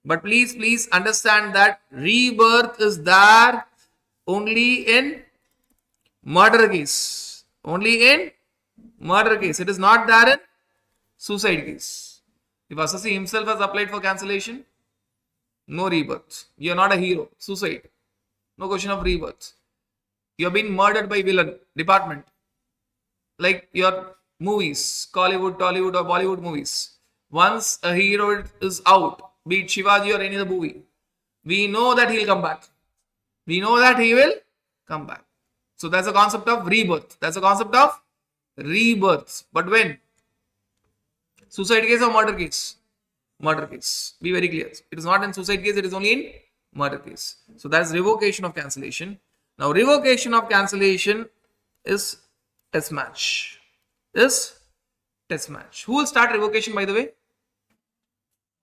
Speaker 1: But please understand that rebirth is there only in murder case. Only in murder case. It is not there in suicide case. If assassin himself has applied for cancellation, no rebirth. You are not a hero. Suicide. No question of rebirth. You have been murdered by villain department. Like your movies, Collywood, Tollywood or Bollywood movies. Once a hero is out, be it Shivaji or any other movie, we know that he'll come back. We know that he will come back. So that's a concept of rebirth. That's a concept of rebirth. But when? Suicide case or murder case? Murder case. Be very clear. It is not in suicide case, it is only in murder case. So that's revocation of cancellation. Now revocation of cancellation is test match. Is test match. Who will start revocation, by the way?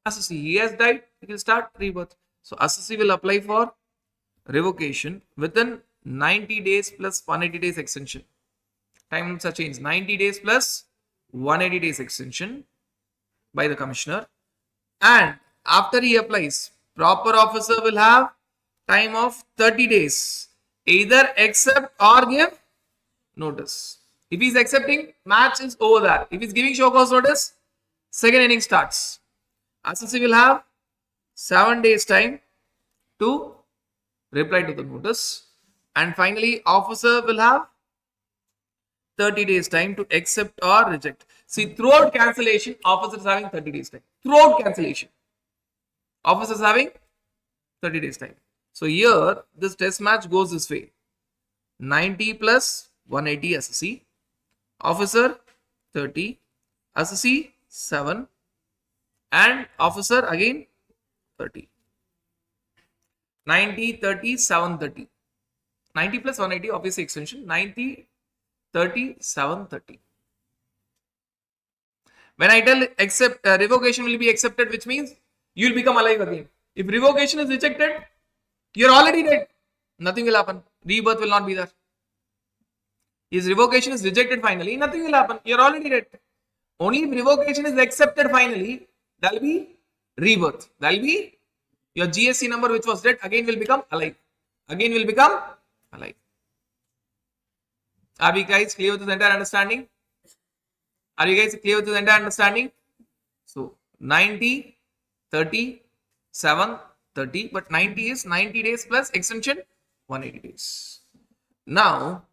Speaker 1: Assassin. He has died, he will start rebirth. So assassin will apply for revocation within 90 days plus 180 days extension. Time limits are changed. 90 days plus 180 days extension by the commissioner. And after he applies, proper officer will have time of 30 days. Either accept or give notice. If he is accepting, match is over there. If he is giving show cause notice, second inning starts. Assassin will have 7 days time to reply to the notice. And finally, officer will have 30 days time to accept or reject. See, throughout cancellation, officer is having 30 days time. Throughout cancellation, officer is having 30 days time. So here, this test match goes this way. 90 plus 180 SSC. Officer 30. SSC 7. And officer again 30. 90, 30, 7, 30. 90 plus 180, obviously extension. 90, 30, 7, 30. When I tell accept, revocation will be accepted, which means you will become alive again. If revocation is rejected, you are already dead. Nothing will happen. Rebirth will not be there. If revocation is rejected finally, nothing will happen. You are already dead. Only if revocation is accepted finally, there will be rebirth. There will be your GSC number which was dead again will become alive. Again will become alive. Are we guys clear with this entire understanding? Are you guys clear with this entire understanding? So 90, 30, 7, 30, but 90 is 90 days plus extension 180 days. Now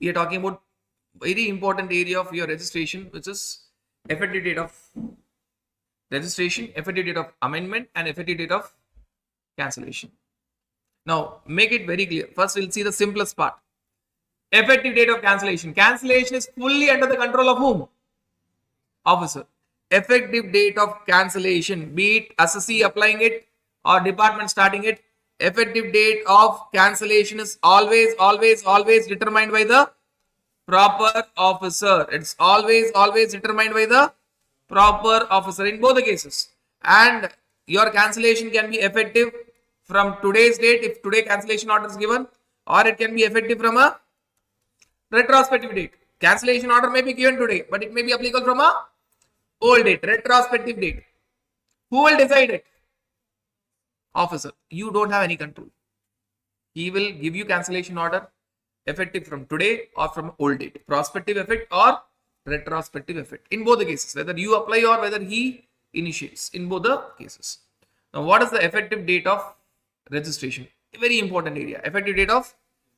Speaker 1: we are talking about very important area of your registration, which is effective date of registration, effective date of amendment, and effective date of cancellation. Now make it very clear. First we'll see the simplest part. Effective date of cancellation. Cancellation is fully under the control of whom? Officer. Effective date of cancellation, be it assessee applying it or department starting it, effective date of cancellation is always determined by the proper officer. It's always determined by the proper officer in both the cases. And your cancellation can be effective from today's date if today cancellation order is given, or it can be effective from a retrospective date. Cancellation order may be given today, but it may be applicable from a old date, retrospective date. Who will decide it? Officer. You don't have any control. He will give you cancellation order effective from today or from old date. Prospective effect or retrospective effect. In both the cases, whether you apply or whether he initiates, in both the cases. Now, what is the effective date of registration? A very important area. Effective date of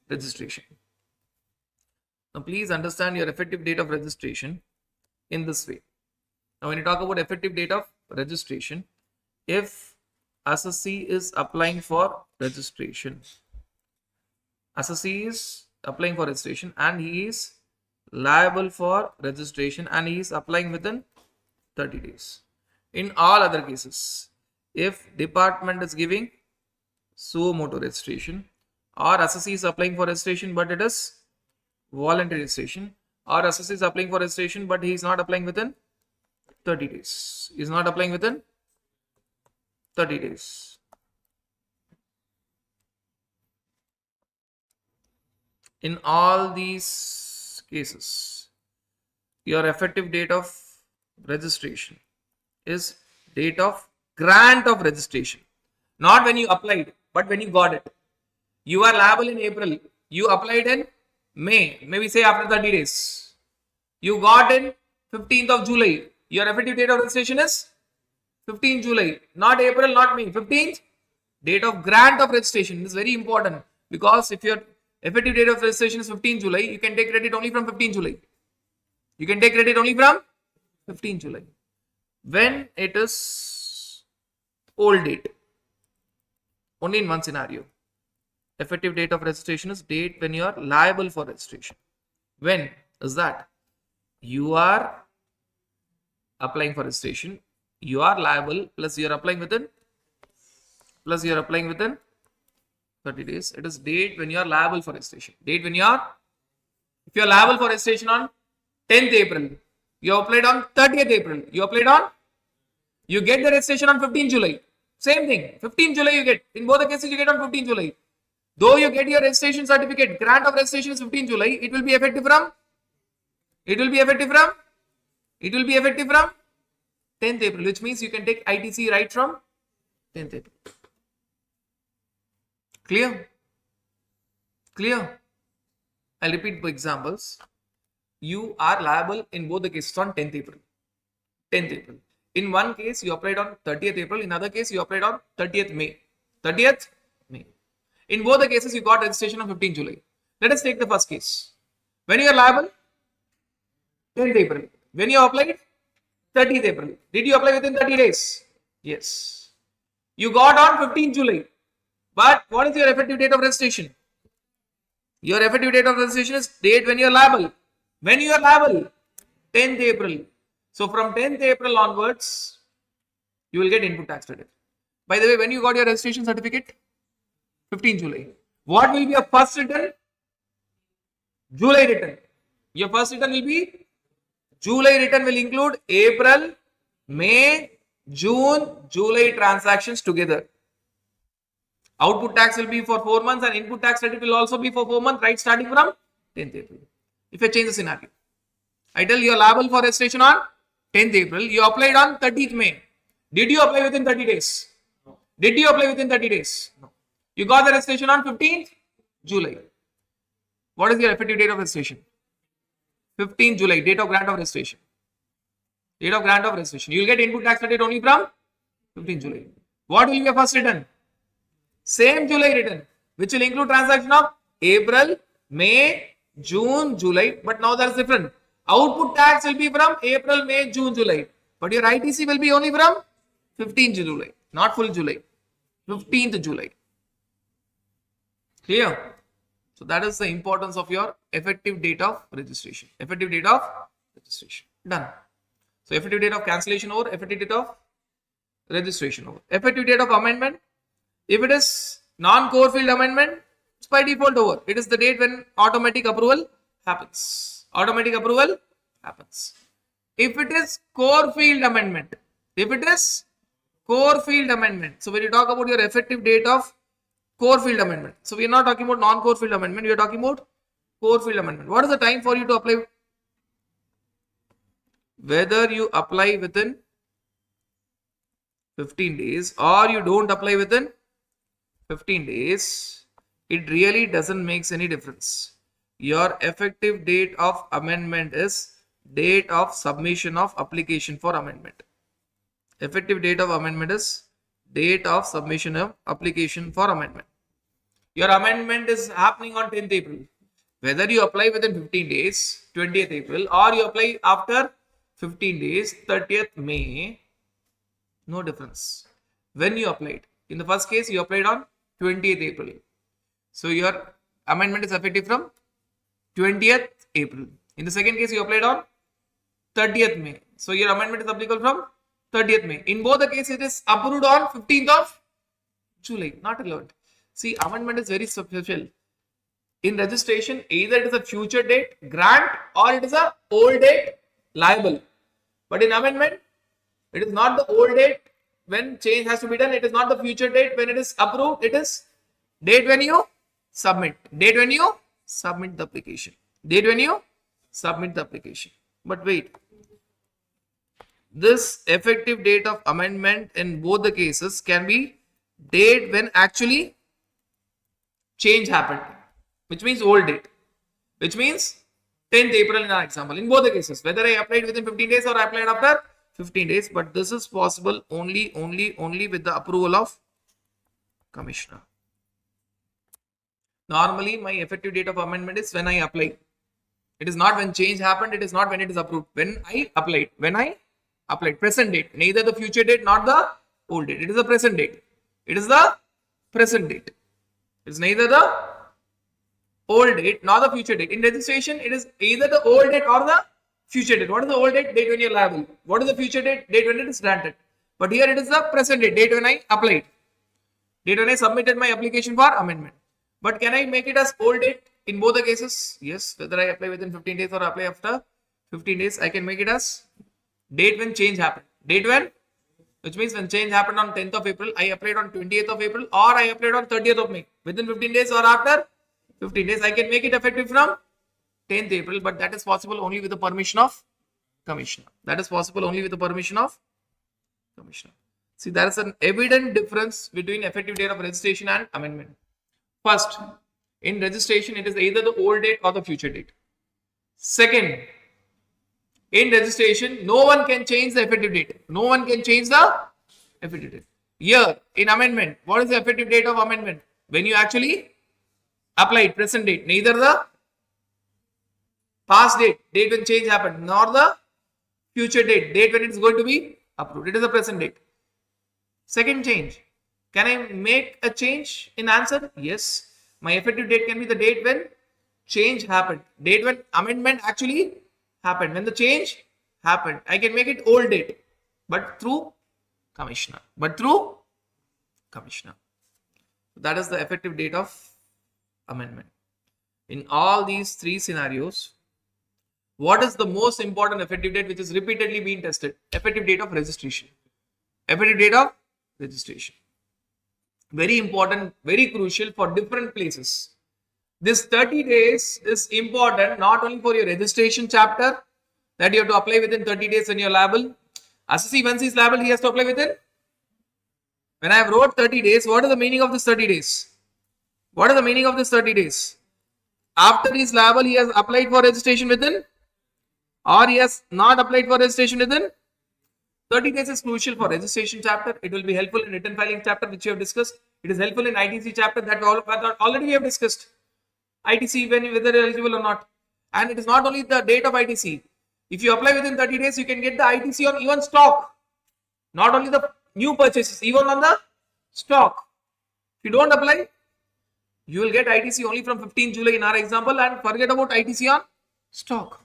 Speaker 1: registration. Now, please understand your effective date of registration in this way. Now, when you talk about effective date of registration, if assessee is applying for registration, assessee is applying for registration and he is liable for registration and he is applying within 30 days. In all other cases, if department is giving suo motu registration or assessee is applying for registration but it is voluntary registration, or assessee is applying for registration but he is not applying within 30 days. He is not applying within 30 days. In all these cases, your effective date of registration is date of grant of registration. Not when you applied, but when you got it. You are liable in April. You applied in May, maybe say after 30 days. You got in 15th of July. Your effective date of registration is 15th July. Not April, not May. 15th date of grant of registration. This is very important because if your effective date of registration is 15th July, you can take credit only from 15th July. You can take credit only from 15th July. When it is old date, only in one scenario. Effective date of registration is date when you are liable for registration. When is that? You are applying for registration. You are liable plus you are applying within 30 days. It is date when you are liable for registration. Date when you are, if you are liable for registration on 10th April, you applied on 30th April, you get the registration on 15th July. Same thing, 15th July you get. In both the cases, you get on 15th July. Though you get your registration certificate, grant of registration is 15th July, it will be effective from 10th April, which means you can take ITC right from 10th April. Clear? I'll repeat the examples. You are liable in both the cases on 10th April. In one case, you applied on 30th April. In other case, you applied on 30th May. In both the cases, you got registration on 15th July. Let us take the first case. When you are liable, 10th April. When you applied, 30th April. Did you apply within 30 days? Yes. You got on 15th July. But what is your effective date of registration? Your effective date of registration is date when you are liable. When you are liable, 10th April. So from 10th April onwards, you will get input tax credit. By the way, when you got your registration certificate? 15th July. What will be your first return? July return. Your first return will be July return will include April, May, June, July transactions together. Output tax will be for 4 months and input tax credit will also be for 4 months, right, starting from 10th April. If I change the scenario, I tell you are liable for registration on 10th April, you applied on 30th May. Did you apply within 30 days? No. Did you apply within 30 days? No. You got the registration on 15th July. What is your effective date of registration? 15th July, date of grant of registration. You will get input tax credit only from 15th July. What will be your first return? Same July return, which will include transaction of April, May, June, July. But now that's different. Output tax will be from April, May, June, July. But your ITC will be only from 15th July, not full July. 15th July. Clear? So that is the importance of your effective date of registration. Done. So effective date of cancellation over, effective date of registration over. Effective date of amendment. If it is non-core field amendment, it's by default over. It is the date when automatic approval happens. If it is core field amendment, so when you talk about your effective date of core field amendment, so we are not talking about non-core field amendment, we are talking about core field amendment. What is the time for you to apply? Whether you apply within 15 days or you don't apply within 15 days, it really doesn't make any difference. Your effective date of amendment is date of submission of application for amendment. Effective date of amendment is date of submission of application for amendment. Your amendment is happening on 10th April. Whether you apply within 15 days, 20th April, or you apply after 15 days, 30th May, no difference. When you applied, in the first case, you applied on 20th April. So your amendment is effective from 20th April. In the second case, you applied on 30th May. So your amendment is applicable from 30th May. In both the cases, it is approved on 15th of July. Not relevant. See, amendment is very special. In registration, either it is a future date grant or it is a old date liable. But in amendment, it is not the old date when change has to be done. It is not the future date when it is approved. It is date when you submit. Date when you submit the application. Date when you submit the application. But wait. This effective date of amendment in both the cases can be date when actually change happened, which means old date, which means 10th April in our example. In both the cases, whether I applied within 15 days or I applied after 15 days, but this is possible only with the approval of commissioner. Normally, my effective date of amendment is when I apply. It is not when change happened. It is not when it is approved. When I applied. When I applied. Present date. Neither the future date nor the old date. It is the present date. It is the present date. It is neither the old date nor the future date. In registration, it is either the old date or the future date. What is the old date? Date when you are liable. What is the future date? Date when it is granted. But here it is the present date. Date when I applied. Date when I submitted my application for amendment. But can I make it as old date in both the cases? Yes. Whether I apply within 15 days or apply after 15 days, I can make it as date when change happened. Date when, which means when change happened on 10th of April, I applied on 20th of April or I applied on 30th of May. Within 15 days or after 15 days, I can make it effective from 10th April, but that is possible only with the permission of commissioner. That is possible only with the permission of commissioner. See, there is an evident difference between effective date of registration and amendment. First, in registration, it is either the old date or the future date. Second, in registration, no one can change the effective date. No one can change the effective date. Here, in amendment, what is the effective date of amendment? When you actually applied, present date. Neither the past date, date when change happened, nor the future date, date when it is going to be approved. It is the present date. Second change. Can I make a change in answer? Yes. My effective date can be the date when change happened. Date when amendment actually happened. When the change happened. I can make it old date. But through commissioner. That is the effective date of amendment. In all these three scenarios, what is the most important effective date which is repeatedly being tested? Effective date of registration. Effective date of registration. Very important, very crucial for different places. This 30 days is important not only for your registration chapter, that you have to apply within 30 days when you're liable. Assessee, once he's liable, he has to apply within. When I have wrote 30 days, what is the meaning of this 30 days? What is the meaning of this 30 days? After he is liable, he has applied for registration within, or he has not applied for registration within. 30 days is crucial for registration chapter. It will be helpful in written filing chapter, which we have discussed. It is helpful in ITC chapter that already we have discussed. ITC, whether eligible or not. And it is not only the date of ITC. If you apply within 30 days, you can get the ITC on even stock. Not only the new purchases, even on the stock. If you don't apply, you will get ITC only from 15 July in our example, and forget about ITC on stock.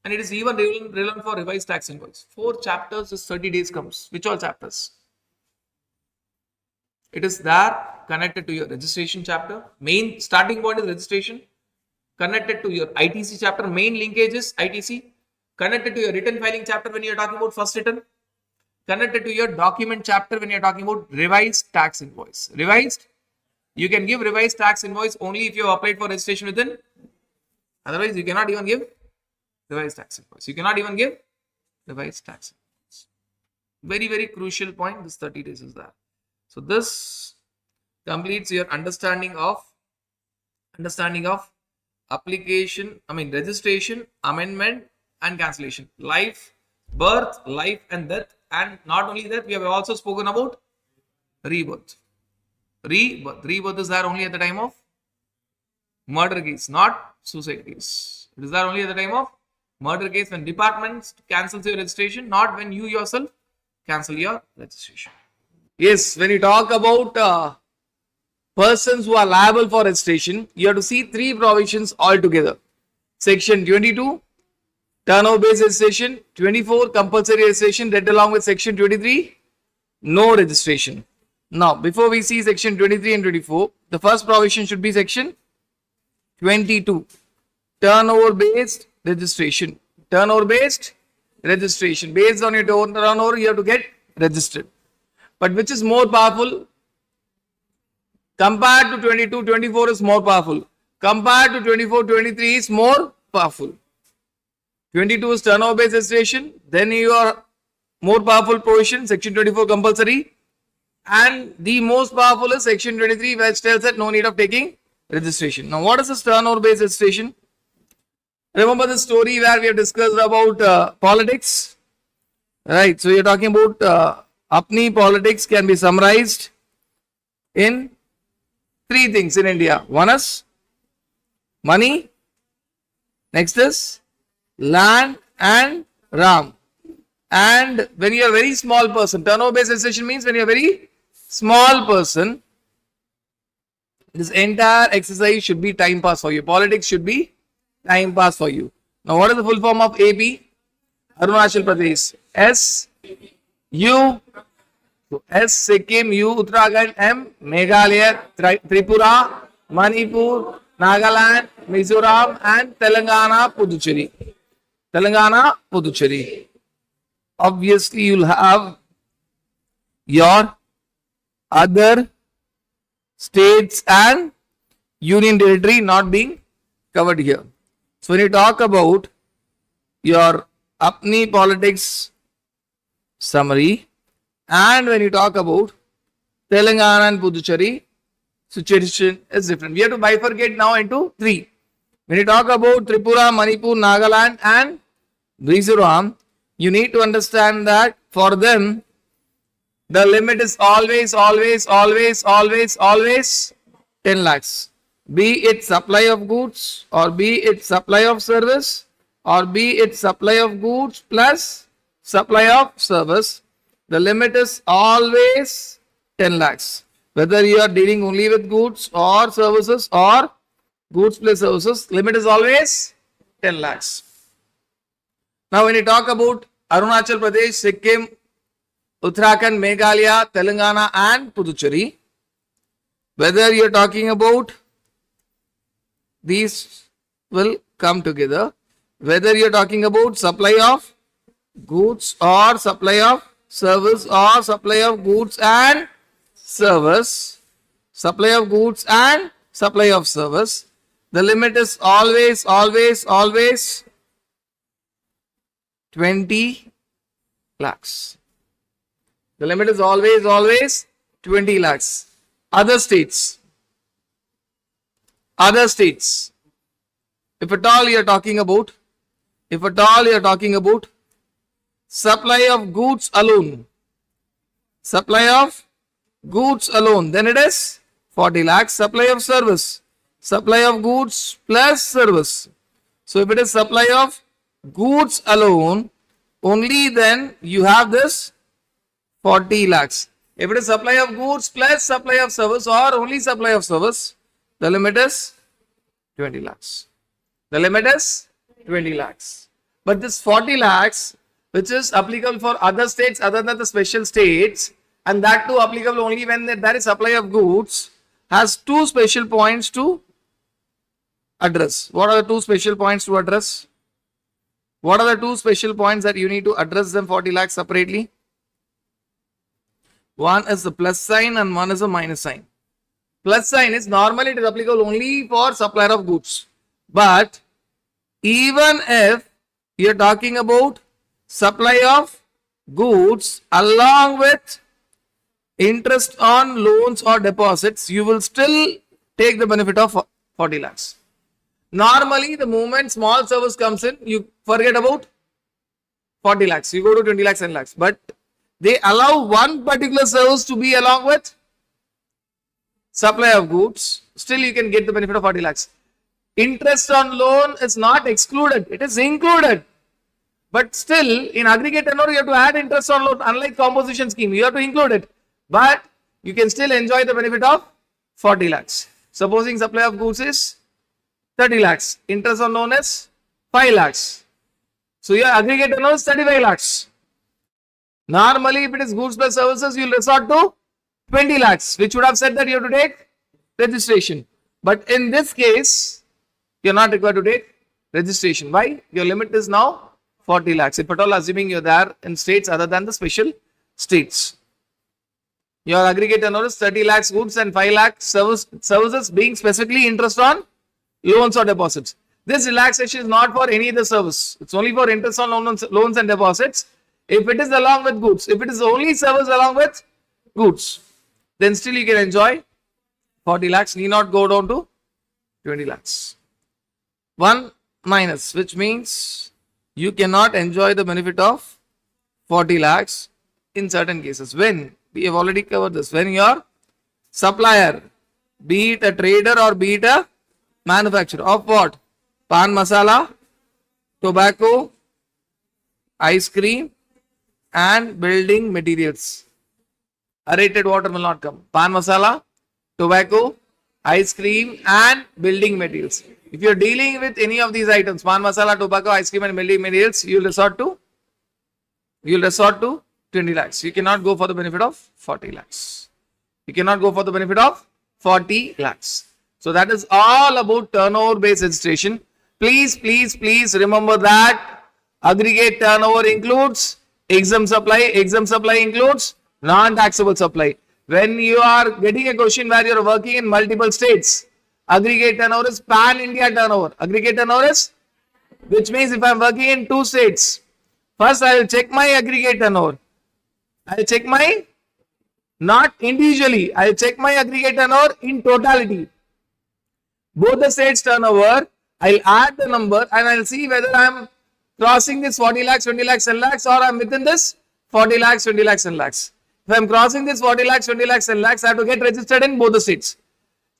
Speaker 1: And it is even relevant for revised tax invoice. 4 chapters is 30 days comes. Which all chapters? It is there connected to your registration chapter. Main starting point is registration. Connected to your ITC chapter. Main linkage is ITC. Connected to your written filing chapter when you are talking about first return. Connected to your document chapter when you are talking about revised tax invoice. Revised. You can give revised tax invoice only if you have applied for registration within. Otherwise, you cannot even give revised tax invoice. You cannot even give revised tax invoice. Very, very crucial point. This 30 days is there. So this completes your understanding of application, registration, amendment and cancellation. Life, birth, life and death. And not only that, we have also spoken about rebirth. Rebirth is there only at the time of murder case, not suicide case. It is there only at the time of murder case when department cancels your registration, not when you yourself cancel your registration. Yes, when you talk about persons who are liable for registration, you have to see 3 provisions altogether. Section 22, turnover based registration. 24, compulsory registration, read along with section 23, no registration. Now, before we see section 23 and 24, the first provision should be section 22, turnover based registration. Turnover based registration. Based on your turnover, you have to get registered. But which is more powerful? Compared to 22, 24 is more powerful. Compared to 24, 23 is more powerful. 22 is turnover based registration. Then your more powerful provision, section 24 compulsory. And the most powerful is section 23, which tells that no need of taking registration. Now, what is this turnover based registration? Remember the story where we have discussed about politics? Right. So, we are talking about Apni politics can be summarized in three things in India. One is money, next is land and Ram. And when you are a very small person, turnover based registration means when you are a very small person, this entire exercise should be time pass for you. Politics should be time pass for you. Now, what is the full form of AP? Arunachal Pradesh. S, U, so S, Sikkim, U, Uttarakhand, M, Meghalaya, Tripura, Manipur, Nagaland, Mizoram, and Telangana, Puducherry. Telangana, Puducherry. Obviously, you'll have your other states and union territory not being covered here. So, when you talk about your Apni politics summary and when you talk about Telangana and Puducherry, situation is different. We have to bifurcate now into three. When you talk about Tripura, Manipur, Nagaland and Mizoram, you need to understand that for them, the limit is always 10 lakhs. Be it supply of goods or be it supply of service or be it supply of goods plus supply of service. The limit is always 10 lakhs. Whether you are dealing only with goods or services or goods plus services, limit is always 10 lakhs. Now, when you talk about Arunachal Pradesh, Sikkim, Uttarakhand, Meghalaya, Telangana and Puducherry, whether you are talking about these will come together, whether you are talking about supply of goods or supply of service or supply of goods and service, supply of goods and supply of service, the limit is always 20 lakhs. The limit is always 20 lakhs. Other states, if at all you are talking about supply of goods alone, then it is 40 lakhs. Supply of service, supply of goods plus service. So if it is supply of goods alone, only then you have this 40 lakhs. If it is supply of goods plus supply of service or only supply of service, the limit is 20 lakhs. The limit is 20 lakhs. But this 40 lakhs, which is applicable for other states other than the special states, and that too applicable only when there is supply of goods, has two special points to address. What are the two special points to address? What are the two special points that you need to address them 40 lakhs separately? One is the plus sign and one is a minus sign. Plus sign is normally it is applicable only for supplier of goods. But even if you are talking about supply of goods along with interest on loans or deposits, you will still take the benefit of 40 lakhs. Normally, the moment small service comes in, you forget about 40 lakhs. You go to 20 lakhs and lakhs. But they allow one particular service to be along with supply of goods. Still, you can get the benefit of 40 lakhs. Interest on loan is not excluded. It is included. But still, in aggregate turnover, you have to add interest on loan. Unlike composition scheme, you have to include it. But you can still enjoy the benefit of 40 lakhs. Supposing supply of goods is 30 lakhs. Interest on loan is 5 lakhs. So your aggregate turnover is 35 lakhs. Normally, if it is goods plus services, you will resort to 20 lakhs, which would have said that you have to take registration. But in this case, you are not required to take registration. Why? Your limit is now 40 lakhs. If at all assuming you are there in states other than the special states. Your aggregate turnover is 30 lakhs goods and 5 lakhs services, being specifically interest on loans or deposits. This relaxation is not for any other service. It's only for interest on loans and deposits. If it is along with goods, if it is only service along with goods, then still you can enjoy 40 lakhs, need not go down to 20 lakhs. 1 minus, which means you cannot enjoy the benefit of 40 lakhs in certain cases. When? We have already covered this. When your supplier, be it a trader or be it a manufacturer of what? Pan masala, tobacco, ice cream, and building materials. Aerated water will not come. Pan masala, tobacco, ice cream, and building materials. If you are dealing with any of these items, pan masala, tobacco, ice cream, and building materials, you will resort to 20 lakhs. You cannot go for the benefit of 40 lakhs. You cannot go for the benefit of 40 lakhs. So that is all about turnover based registration. Please remember that aggregate turnover includes exempt supply. Exempt supply includes non-taxable supply. When you are getting a question where you are working in multiple states, aggregate turnover is pan-India turnover. Aggregate turnover is, which means if I am working in 2 states, first I will check my aggregate turnover. I will check my, not individually, I will check my aggregate turnover in totality. Both the states turnover, I will add the number and I will see whether I am crossing this 40 lakhs, 20 lakhs, 10 lakhs, or I am within this 40 lakhs, 20 lakhs, 10 lakhs. If I am crossing this 40 lakhs, 20 lakhs, 10 lakhs, I have to get registered in both the states.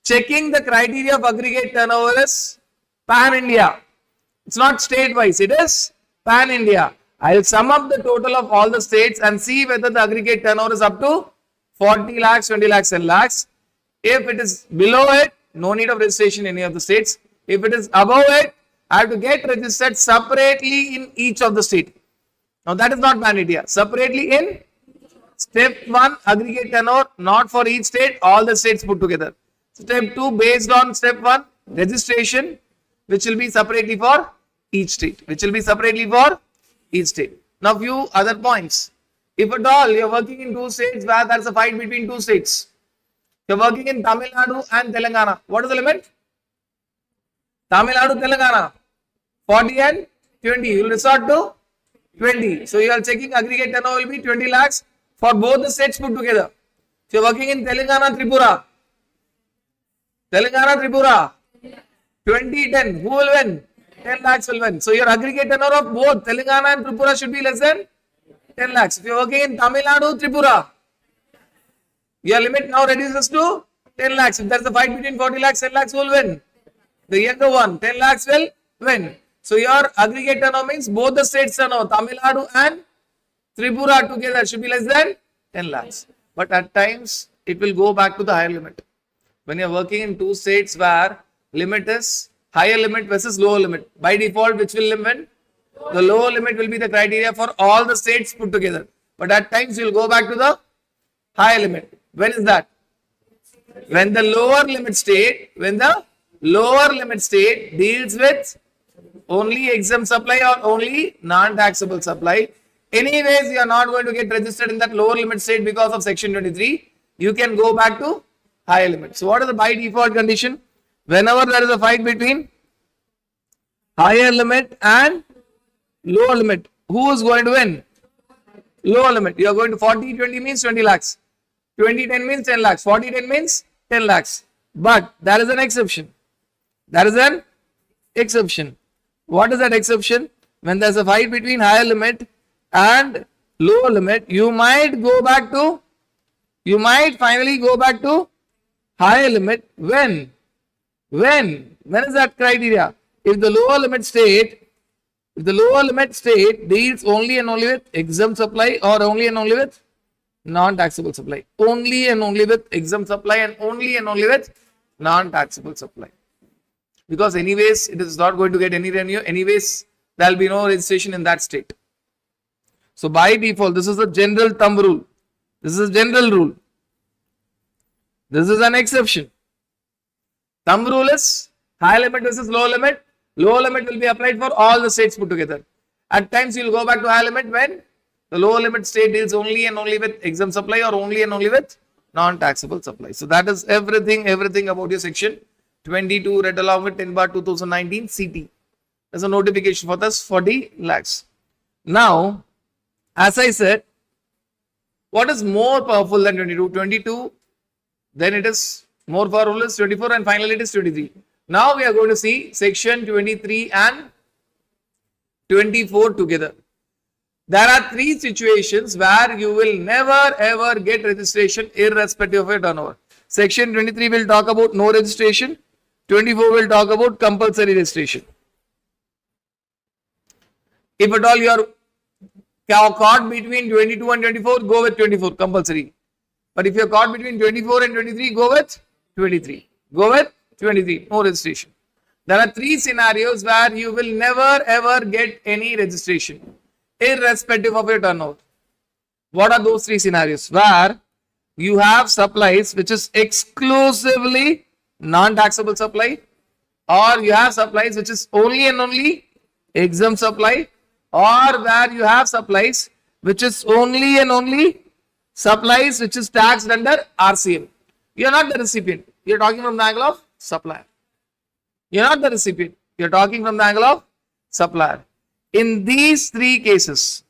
Speaker 1: Checking the criteria of aggregate turnover is pan-India. It's not state-wise, it is pan-India. I will sum up the total of all the states and see whether the aggregate turnover is up to 40 lakhs, 20 lakhs, 10 lakhs. If it is below it, no need of registration in any of the states. If it is above it, I have to get registered separately in each of the state. Now that is not pan-India. Separately in step 1, aggregate turnover, not for each state, all the states put together. Step 2, based on step 1, registration, which will be separately for each state. Now few other points. If at all you are working in 2 states where there is a fight between 2 states, you are working in Tamil Nadu and Telangana. What is the limit? Tamil Nadu, Telangana, 40 and 20. You will resort to 20. So you are checking aggregate turnover will be 20 lakhs for both the states put together. So you are working in Telangana, Tripura. 2010. Who will win? 10 lakhs will win. So your aggregate turnover of both Telangana and Tripura should be less than 10 lakhs. If you are working in Tamil Nadu, Tripura, your limit now reduces to 10 lakhs. If there is a fight between 40 lakhs, 10 lakhs will win. The younger one, 10 lakhs will win. So your aggregate turnover means both the states turnover, Tamil Nadu and Tripura together should be less than 10 lakhs. But at times, it will go back to the higher limit. When you are working in 2 states where limit is higher limit versus lower limit, by default, which will limit? The lower limit will be the criteria for all the states put together. But at times, you will go back to the higher limit. When is that? When the lower limit state deals with only exempt supply or only non-taxable supply. Anyways, you are not going to get registered in that lower limit state because of section 23. You can go back to higher limit. So what is the by default condition? Whenever there is a fight between higher limit and lower limit, who is going to win? Lower limit. You are going to 40-20 means 20 lakhs. 20-10 means 10 lakhs. 40-10 means 10 lakhs. But there is an exception. What is that exception? When there is a fight between higher limit and lower limit, you might finally go back to higher limit. When is that criteria? If the lower limit state deals only and only with exempt supply or only and only with non-taxable supply. Only and only with exempt supply and only with non-taxable supply. because anyways it is not going to get any revenue. Anyways, there will be no registration in that state. So by default, this is the general thumb rule. This is a general rule. This is an exception. Thumb rule is high limit versus low limit. Low limit will be applied for all the states put together. At times you will go back to high limit when the low limit state deals only and only with exempt supply or only and only with non-taxable supply. So that is everything about your section 22 read along with 10 bar 2019 CT. There's a notification for this 40 lakhs. Now, as I said, what is more powerful than 22? 22, then it is more powerful is 24 and finally it is 23. Now we are going to see section 23 and 24 together. There are three situations where you will never ever get registration irrespective of your turnover. Section 23 will talk about no registration. 24 will talk about compulsory registration. If at all you are caught between 22 and 24, go with 24 compulsory. But if you are caught between 24 and 23, go with 23. Go with 23, no registration. There are three scenarios where you will never ever get any registration irrespective of your turnover. What are those three scenarios? Where you have supplies which is exclusively non-taxable supply, or you have supplies which is only and only exempt supply, or where you have supplies which is only and only supplies which is taxed under RCM. You are not the recipient. You are talking from the angle of supplier. You are not the recipient. You are talking from the angle of supplier. In these three cases,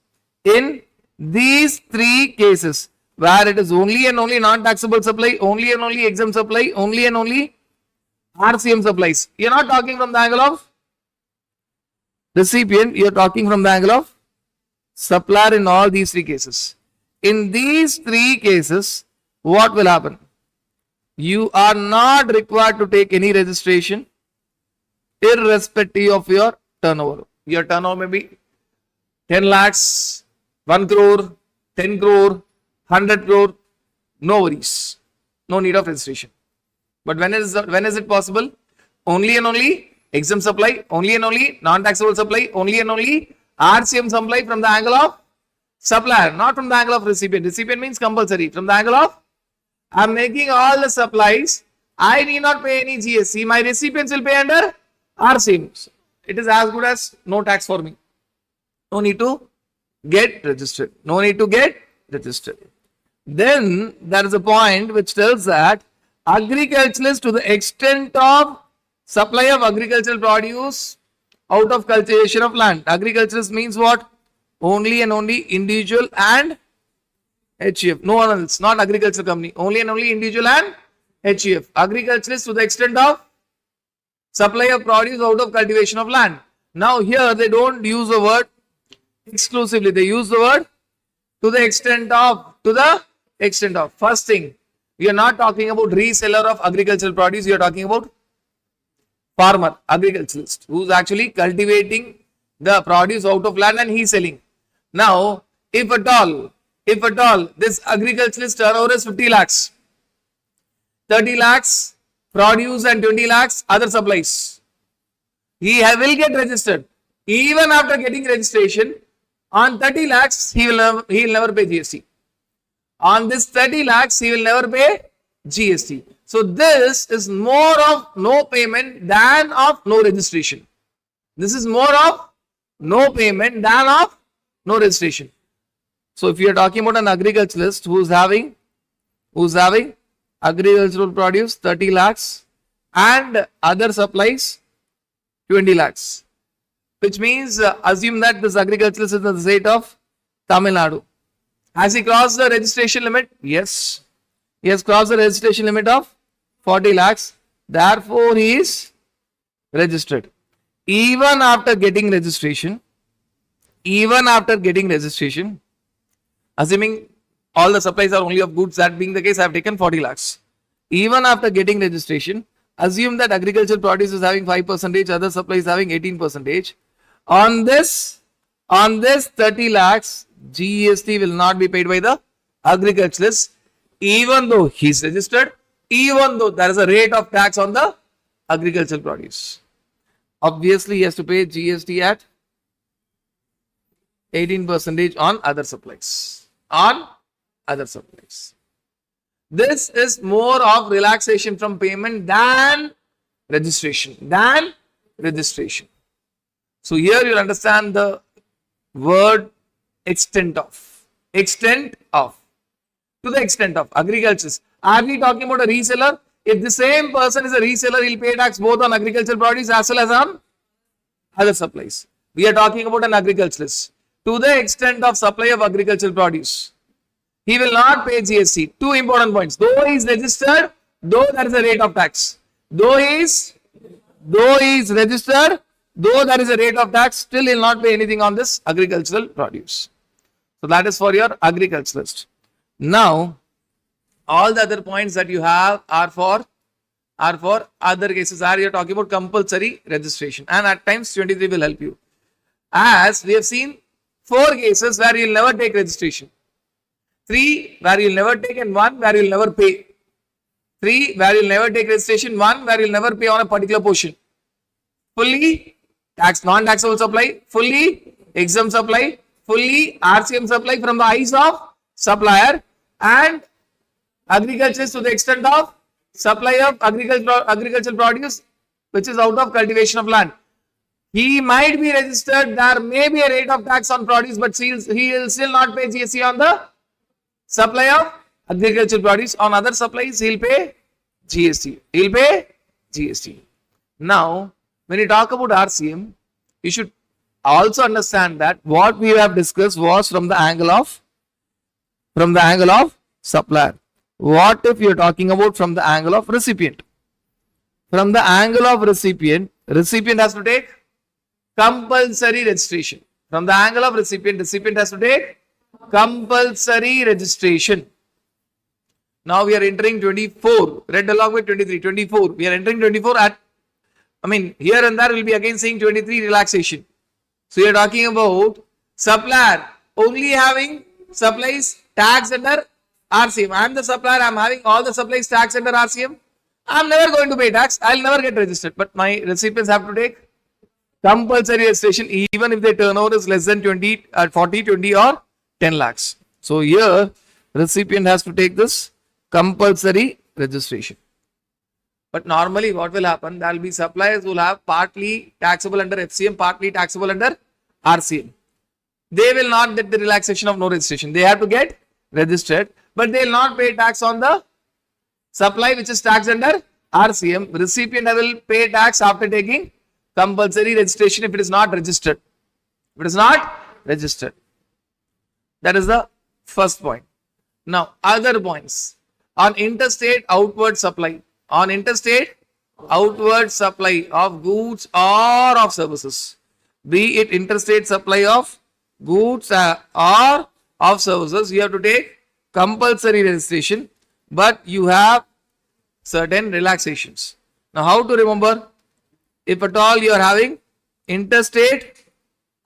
Speaker 1: where it is only and only non-taxable supply, only and only exempt supply, only and only RCM supplies, you are not talking from the angle of recipient, you are talking from the angle of supplier in all these three cases. In these three cases, what will happen? You are not required to take any registration irrespective of your turnover. Your turnover may be 10 lakhs, 1 crore, 10 crore, 100 crore, no worries. No need of registration. But when is it possible? Only and only exempt supply, only and only non-taxable supply, only and only RCM supply from the angle of supplier, not from the angle of recipient. Recipient means compulsory. From the angle of, I am making all the supplies, I need not pay any GST. My recipients will pay under RCM. It is as good as no tax for me. No need to get registered. No need to get registered. Then there is a point which tells that agriculturalists, to the extent of supply of agricultural produce out of cultivation of land. Agriculturalist means what? Only and only individual and HUF. No one else, not agriculture company. Only and only individual and HUF. Agriculturalists to the extent of supply of produce out of cultivation of land. Now here they don't use the word exclusively. They use the word to the extent of. To the extent of. First thing, we are not talking about reseller of agricultural produce. We are talking about farmer, agriculturalist, who is actually cultivating the produce out of land and he is selling. Now, if at all, this agriculturalist turnover is 50 lakhs, 30 lakhs produce and 20 lakhs other supplies, he will get registered. Even after getting registration, on 30 lakhs, he will never pay GST. On this 30 lakhs, he will never pay GST. So this is more of no payment than of no registration. This is more of no payment than of no registration. So if you are talking about an agriculturalist who is having agricultural produce 30 lakhs and other supplies 20 lakhs, which means assume that this agriculturalist is in the state of Tamil Nadu. Has he crossed the registration limit? Yes. He has crossed the registration limit of 40 lakhs. Therefore, he is registered. Even after getting registration, assuming all the supplies are only of goods, that being the case, I have taken 40 lakhs. Even after getting registration, assume that agricultural produce is having 5%, other supplies having 18%. On this 30 lakhs, GST will not be paid by the agriculturalist, even though he is registered, even though there is a rate of tax on the agricultural produce. Obviously, he has to pay GST at 18% on other supplies. On other supplies. This is more of relaxation from payment than registration. So here you'll understand the word extent of. Extent of. To the extent of agriculture. Are we talking about a reseller? If the same person is a reseller, he'll pay tax both on agricultural produce as well as on other supplies. We are talking about an agriculturalist. To the extent of supply of agricultural produce, he will not pay GST. Two important points. Though he is registered, though there is a rate of tax. Though he is registered, though there is a rate of tax, still he will not pay anything on this agricultural produce. So that is for your agriculturalist. Now, all the other points that you have are for other cases. Are you talking about compulsory registration? And at times 23 will help you. As we have seen 4 cases where you will never take registration. 3 where you will never take, and 1 where you will never pay. 3 where you will never take registration, 1 where you will never pay on a particular portion. Fully tax, non-taxable supply, fully exempt supply, fully RCM supply from the eyes of supplier, and agriculture to the extent of supply of agricultural produce which is out of cultivation of land. He might be registered, there may be a rate of tax on produce, but he will still not pay GST on the supply of agricultural produce. On other supplies, he will pay GST. Now, when you talk about RCM, you should also understand that what we have discussed was from the angle of supplier. What if you are talking about from the angle of recipient? From the angle of recipient has to take compulsory registration. From the angle of recipient has to take compulsory registration. Now we are entering 24, read along with 23, 24. We are entering 24 here and there we will be again saying 23 relaxation. So you are talking about supplier only having supplies tax under RCM. I am the supplier, I am having all the supplies tax under RCM. I am never going to pay tax, I will never get registered. But my recipients have to take compulsory registration even if their turnover is less than 40, 20 or 10 lakhs. So here recipient has to take this compulsory registration. But normally what will happen, there will be suppliers who will have partly taxable under FCM, partly taxable under RCM. They will not get the relaxation of no registration. They have to get registered, but they will not pay tax on the supply which is taxed under RCM. Recipient will pay tax after taking compulsory registration if it is not registered. If it is not registered. That is the first point. Now, other points. On interstate outward supply. On interstate outward supply of goods or of services. Be it interstate supply of goods or of services, you have to take compulsory registration, but you have certain relaxations. Now, how to remember? If at all you are having interstate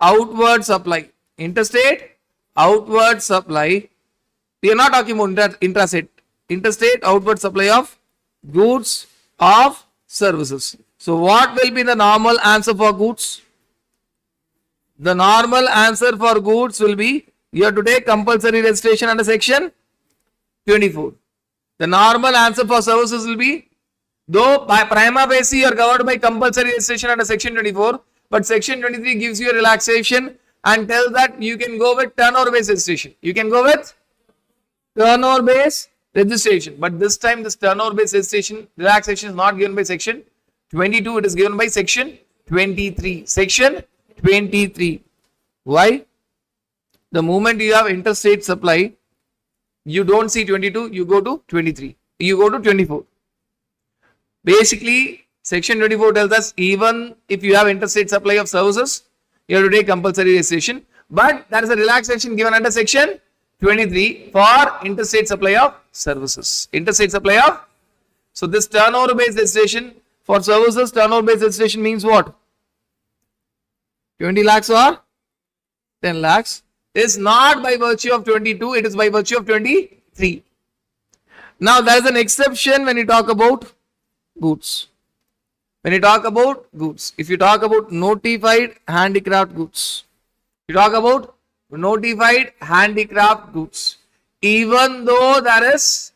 Speaker 1: outward supply, interstate outward supply, we are not talking about intrastate, interstate outward supply of goods of services. So, what will be the normal answer for goods? The normal answer for goods will be, you have to take compulsory registration under section 24. The normal answer for services will be, though by prima facie you are covered by compulsory registration under section 24, but section 23 gives you a relaxation and tells that you can go with turnover based registration. You can go with turnover based registration, but this time this turnover based registration relaxation is not given by section 22, it is given by section 23. Section 23. Why? The moment you have interstate supply, you don't see 22, you go to 23, you go to 24. Basically, section 24 tells us even if you have interstate supply of services, you have to take compulsory registration, but there is a relaxation given under section 23 for interstate supply of services. Interstate supply of, so this turnover based registration for services, turnover based registration means what? 20 lakhs or 10 lakhs is not by virtue of 22, it is by virtue of 23. Now there is an exception when you talk about goods. When you talk about goods, if you talk about notified handicraft goods, you talk about notified handicraft goods, even though there is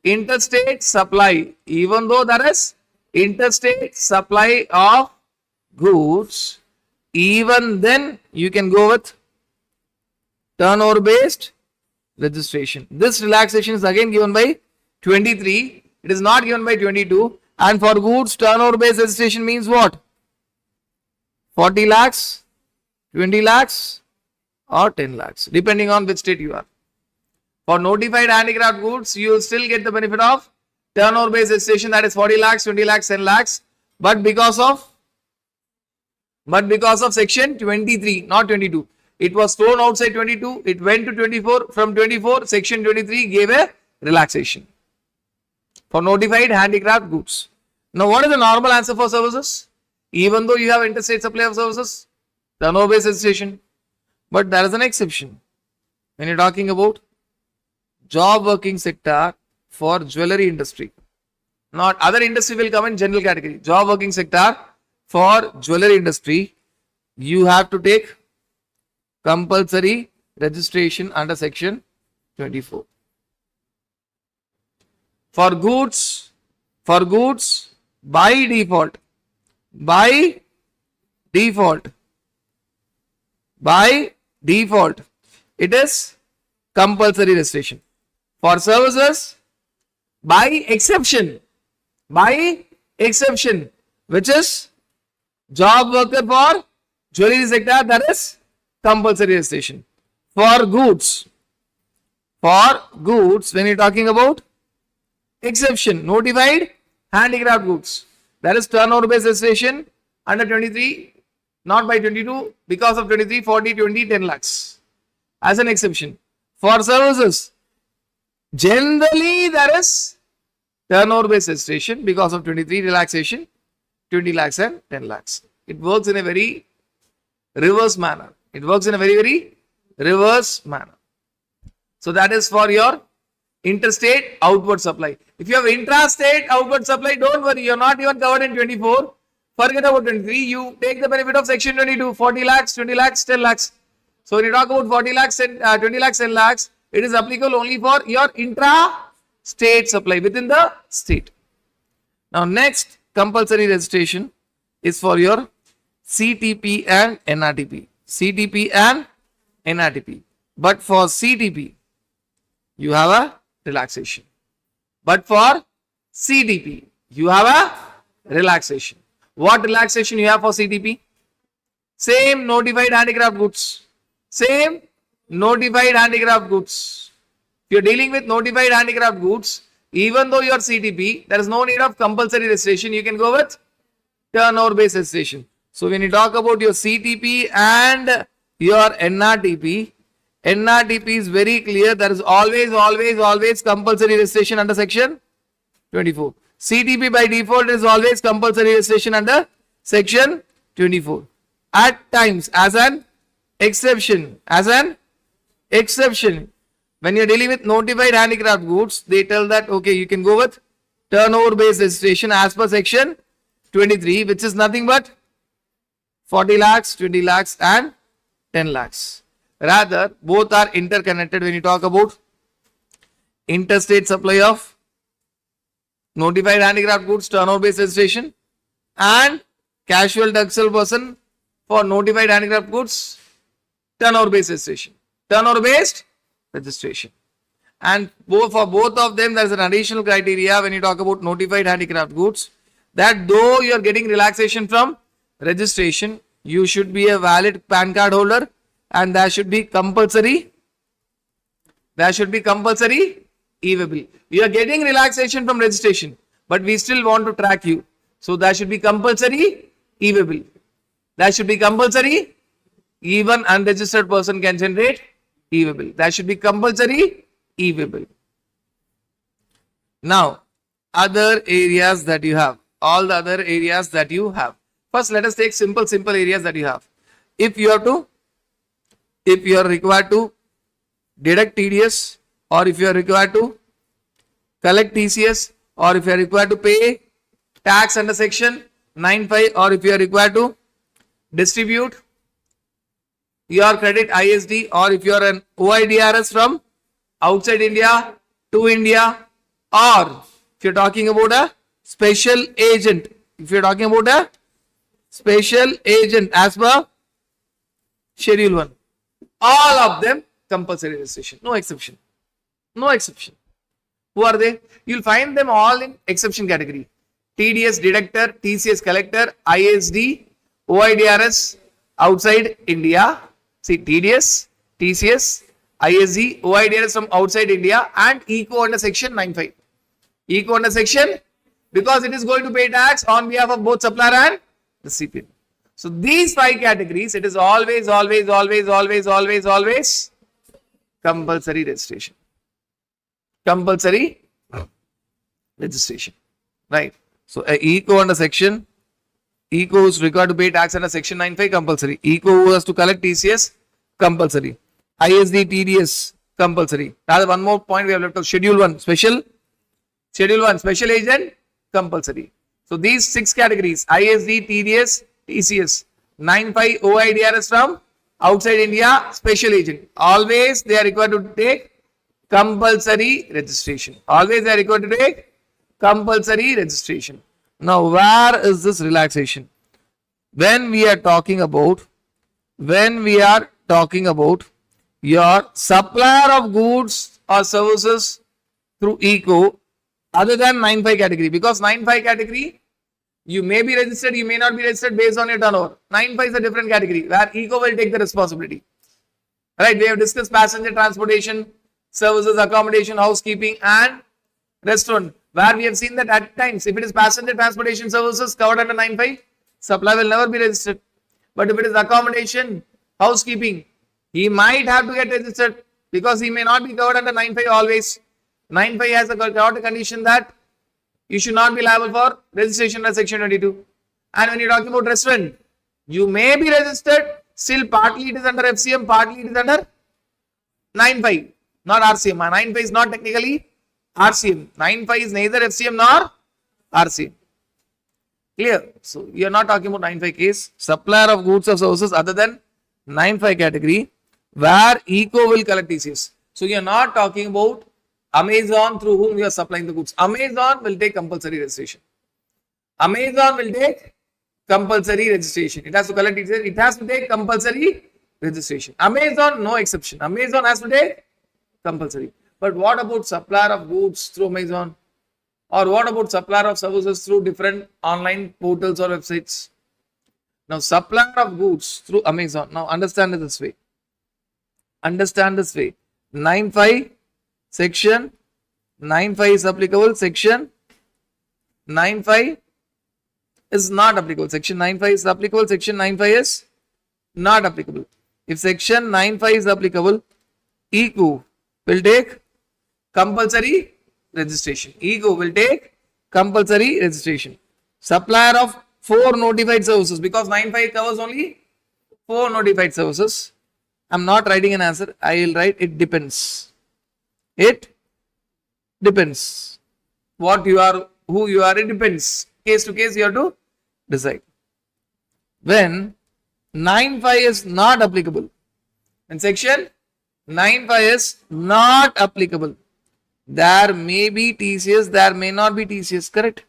Speaker 1: interstate supply, even though there is interstate supply of goods, even then you can go with turnover based registration. This relaxation is again given by 23. It is not given by 22. And for goods, turnover based registration means what? 40 lakhs, 20 lakhs or 10 lakhs, depending on which state you are. For notified handicraft goods, you will still get the benefit of turnover based registration, that is 40 lakhs, 20 lakhs, 10 lakhs. But because of section 23, not 22. It was thrown outside 22, it went to 24. From 24, section 23 gave a relaxation for notified handicraft goods. Now, what is the normal answer for services? Even though you have interstate supply of services, turnover based registration. But there is an exception. When you're talking about job working sector for jewelry industry, not other industry will come in general category. Job working sector for jewelry industry, you have to take compulsory registration under section 24. For goods by default, it is compulsory registration. For services, by exception, which is job worker for jewelry sector, that is compulsory registration. For goods, when you're talking about exception, notified handicraft goods, that is turnover based registration under 23, not by 22, because of 23, 40, 20, 10 lakhs as an exception. For services, generally there is turnover based registration because of 23 relaxation, 20 lakhs and 10 lakhs. It works in a very reverse manner. So that is for your interstate outward supply. If you have intrastate outward supply, don't worry, you're not even covered in 24. Forget about 23. You take the benefit of section 22, 40 lakhs, 20 lakhs, 10 lakhs. So when you talk about 40 lakhs and 20 lakhs, 10 lakhs, it is applicable only for your intra-state supply within the state. Now next compulsory registration is for your CTP and NRTP. But for CTP, you have a relaxation. But for CTP, you have a relaxation. What relaxation you have for CTP? Same notified handicraft goods. If you're dealing with notified handicraft goods, even though you're CTP, there is no need of compulsory registration. You can go with turnover based registration. So when you talk about your CTP and your NRTP is very clear. There is always compulsory registration under section 24. CTP by default is always compulsory registration under section 24. At times, as an exception, when you're dealing with notified handicraft goods, they tell that, okay, you can go with turnover based registration as per section 23, which is nothing but 40 lakhs, 20 lakhs and 10 lakhs. Rather, both are interconnected when you talk about interstate supply of notified handicraft goods, turnover based registration, and casual duxel person for notified handicraft goods, turnover based registration. And for both of them, there is an additional criteria when you talk about notified handicraft goods, that though you are getting relaxation from registration, you should be a valid PAN card holder and there should be compulsory e-waybill. You are getting relaxation from registration, but we still want to track you. So there should be compulsory e-waybill. There should be compulsory, even unregistered person can generate e-waybill. There should be compulsory e-waybill. Now, other areas that you have, all the other areas that you have. First, let us take simple areas that you have. If you are required to deduct TDS, or if you are required to collect TCS, or if you are required to pay tax under section 9(5), or if you are required to distribute your credit ISD, or if you are an OIDRS from outside India to India, or if you're talking about a special agent, if you're talking about a special agent as per schedule 1, all of them compulsory registration, no exception, no exception. Who are they? You'll find them all in exception category: TDS deductor, TCS collector, ISD, OIDRS outside India. See, TDS, TCS, ISD, OIDRS from outside India, and ECO under section 9(5). ECO under section, because it is going to pay tax on behalf of both supplier and recipient. So these 5 categories, it is always compulsory registration. Compulsory registration, right? So ECO under section, ECO is required to pay tax under section 9(5), compulsory. ECO who has to collect TCS, compulsory. ISD, TDS, compulsory. Now one more point we have left of schedule 1, special agent, compulsory. So these 6 categories: ISD, TDS, TCS, 9(5), OIDRS from outside India, special agent, always they are required to take compulsory registration. Always they are required to take compulsory registration. Now, where is this relaxation? When we are talking about your supplier of goods or services through ECO other than 9(5) category, because 9(5) category you may be registered, you may not be registered based on your turnover. 9(5) is a different category where ECO will take the responsibility. Right? We have discussed passenger transportation, services, accommodation, housekeeping, and restaurant, where we have seen that at times, if it is passenger transportation services covered under 9(5), supply will never be registered. But if it is accommodation, housekeeping, he might have to get registered because he may not be covered under 9(5) always. 9(5) has got a condition that you should not be liable for registration under section 22. And when you're talking about restaurant, you may be registered, still partly it is under FCM, partly it is under 9(5), not RCM. 9(5) is not technically RCM. 9(5) is neither FCM nor RCM. Clear? So you are not talking about 9(5) case. Supplier of goods or services other than 9(5) category where ECO will collect TCS. So you are not talking about Amazon through whom you are supplying the goods. Amazon will take compulsory registration. Amazon will take compulsory registration. It has to collect TCS. It has to take compulsory registration. Amazon, no exception. Amazon has to take compulsory. But what about supplier of goods through Amazon? Or what about supplier of services through different online portals or websites? Now, supplier of goods through Amazon. Now, understand it this way. Understand this way. 9(5) section 9(5) is applicable. Section 9(5) is not applicable. Section 9(5) is applicable. Section 9(5) is not applicable. If section 9(5) is applicable, ECO will take compulsory registration. ECO will take compulsory registration. Supplier of 4 notified services, because 9(5) covers only 4 notified services. I'm not writing an answer. I will write it depends. It depends. What you are, who you are, it depends. Case to case, you have to decide. When 9(5) is not applicable, when section 9(5) is not applicable, there may be TCS, there may not be TCS, correct?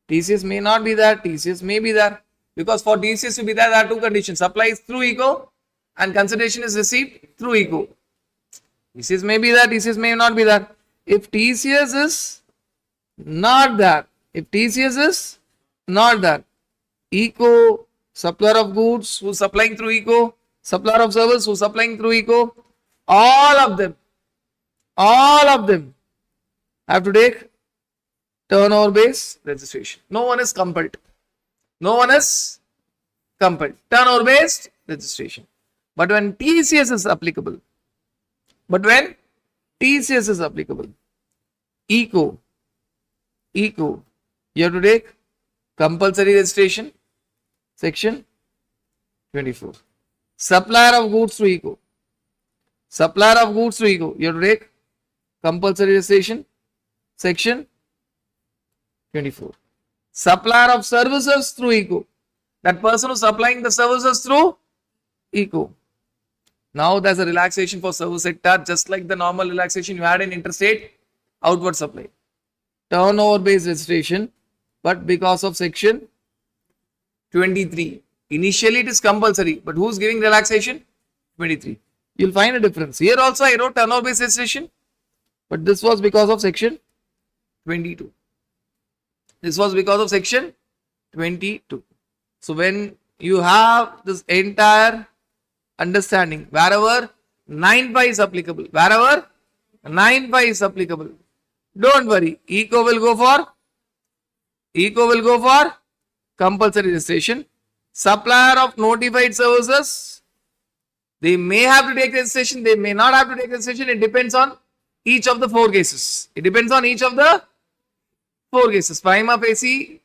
Speaker 1: TCS may not be there, TCS may be there. Because for TCS to be there, there are 2 conditions. Supply is through ECO and consideration is received through ECO. TCS may be there, TCS may not be there. If TCS is not there, ECO, supplier of goods who is supplying through ECO, supplier of service who is supplying through ECO, all of them have to take turnover based registration. No one is compelled. Turnover based registration. But when TCS is applicable, ECO, you have to take compulsory registration, section 24. Supplier of goods through ECO, you have to take compulsory registration, section 24. Supplier of services through ECO. That person who's supplying the services through ECO. Now there's a relaxation for service sector, just like the normal relaxation you had in interstate outward supply. Turnover based registration, but because of section 23. Initially it is compulsory, but who's giving relaxation? 23. You'll find a difference. Here also I wrote turnover based registration, but this was because of section 22. This was because of section 22. So when you have this entire understanding, wherever 9(5) is applicable, wherever 9(5) is applicable, don't worry, ECO will go for compulsory registration. Supplier of notified services, they may have to take registration, they may not have to take registration. It depends on each of the 4 cases. It depends on each of the 4 cases. Prima facie,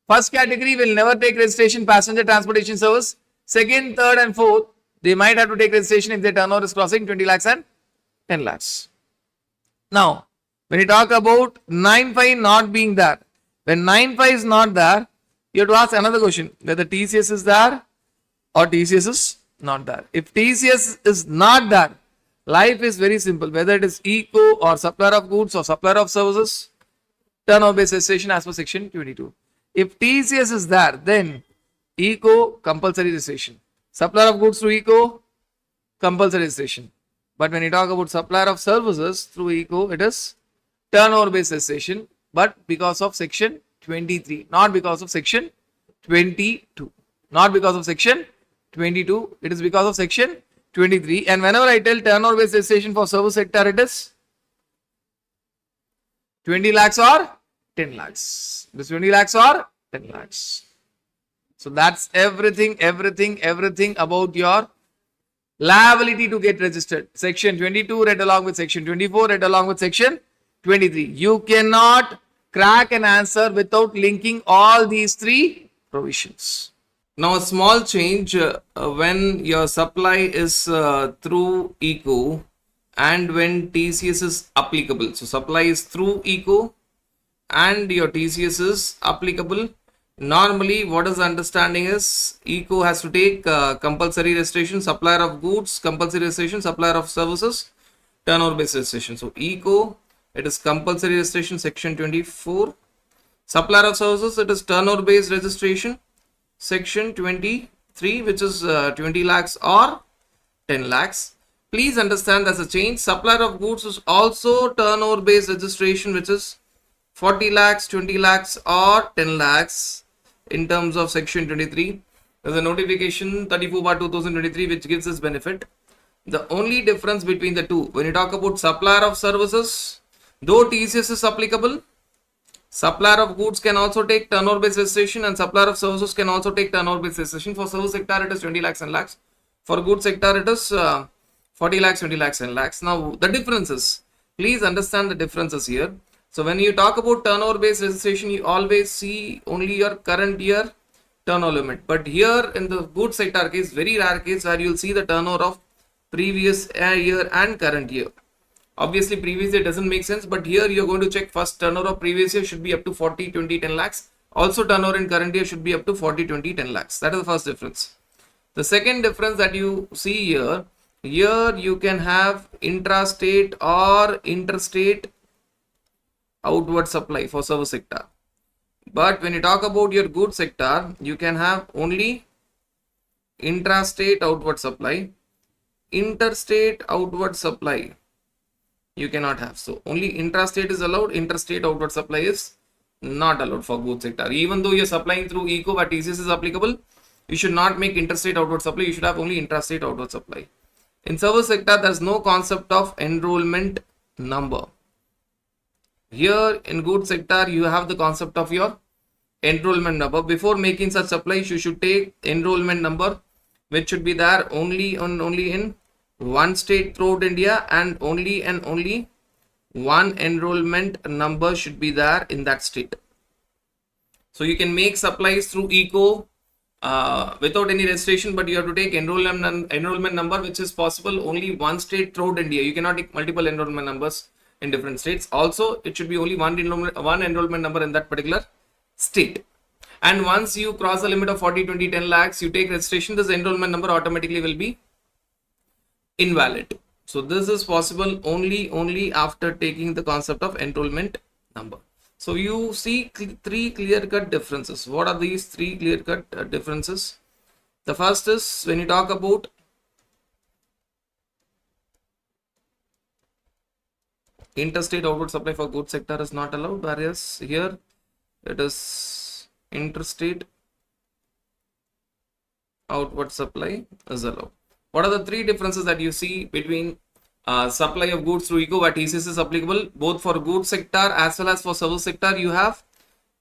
Speaker 1: first category will never take registration, passenger transportation service. Second, third and fourth, they might have to take registration if their turnover is crossing 20 lakhs and 10 lakhs. Now, when you talk about 9(5) not being there, when 9(5) is not there, you have to ask another question, whether TCS is there or TCS is not there. If TCS is not there, life is very simple, whether it is ECO or supplier of goods or supplier of services, turnover based registration as per section 22. If TCS is there, then ECO compulsory registration. Supplier of goods through ECO, compulsory registration. But when you talk about supplier of services through ECO, it is turnover based registration, but because of section 23, not because of section 22. Not because of section 22, it is because of section 23. And whenever I tell turnover based registration for service sector, it is 20 lakhs or 10 lakhs. It is 20 lakhs or 10 lakhs. So that's everything about your liability to get registered. Section 22 read along with section 24, read along with section 23. You cannot crack an answer without linking all these 3 provisions. Now a small change when your supply is through ECO and when TCS is applicable. So supply is through ECO and your TCS is applicable. Normally what is the understanding is ECO has to take compulsory registration, supplier of goods, compulsory registration, supplier of services, turnover based registration. So ECO, it is compulsory registration section 24. Supplier of services, it is turnover based registration section 23, which is 20 lakhs or 10 lakhs. Please understand there's a change. Supplier of goods is also turnover based registration, which is 40 lakhs, 20 lakhs or 10 lakhs in terms of section 23. There's a notification 34/2023 which gives this benefit. The only difference between the two, when you talk about supplier of services, though TCS is applicable, supplier of goods can also take turnover based registration and supplier of services can also take turnover based registration. For service sector it is 20 lakhs and lakhs. For goods sector it is 40 lakhs, 20 lakhs and lakhs. Now the differences, please understand the differences here. So when you talk about turnover based registration, you always see only your current year turnover limit. But here in the goods sector case, very rare case where you will see the turnover of previous year and current year. Obviously previous year doesn't make sense, but here you're going to check first turnover of previous year should be up to 40, 20, 10 lakhs. Also turnover in current year should be up to 40, 20, 10 lakhs. That is the first difference. The second difference that you see here you can have intrastate or interstate outward supply for service sector. But when you talk about your goods sector, you can have only intrastate outward supply. Interstate outward supply you cannot have. So only intrastate is allowed, interstate outward supply is not allowed for goods sector. Even though you're supplying through ECO where TCS is applicable, you should not make interstate outward supply, you should have only intrastate outward supply. In service sector, there's no concept of enrollment number. Here in goods sector, you have the concept of your enrollment number. Before making such supplies, you should take enrollment number, which should be there only in one state throughout India, and only one enrollment number should be there in that state. So you can make supplies through ECO without any registration, but you have to take enrollment number, which is possible only one state throughout India. You cannot take multiple enrollment numbers in different states. Also, it should be only one enrollment number in that particular state. And once you cross the limit of 40, 20, 10 lakhs, you take registration, this enrollment number automatically will be invalid. So this is possible only after taking the concept of enrollment number. So you see three clear-cut differences. What are these three clear-cut differences? The first is when you talk about interstate outward supply for goods sector is not allowed, whereas here it is interstate outward supply is allowed. What are the three differences that you see between supply of goods through ECO where TCS is applicable? Both for goods sector as well as for service sector, you have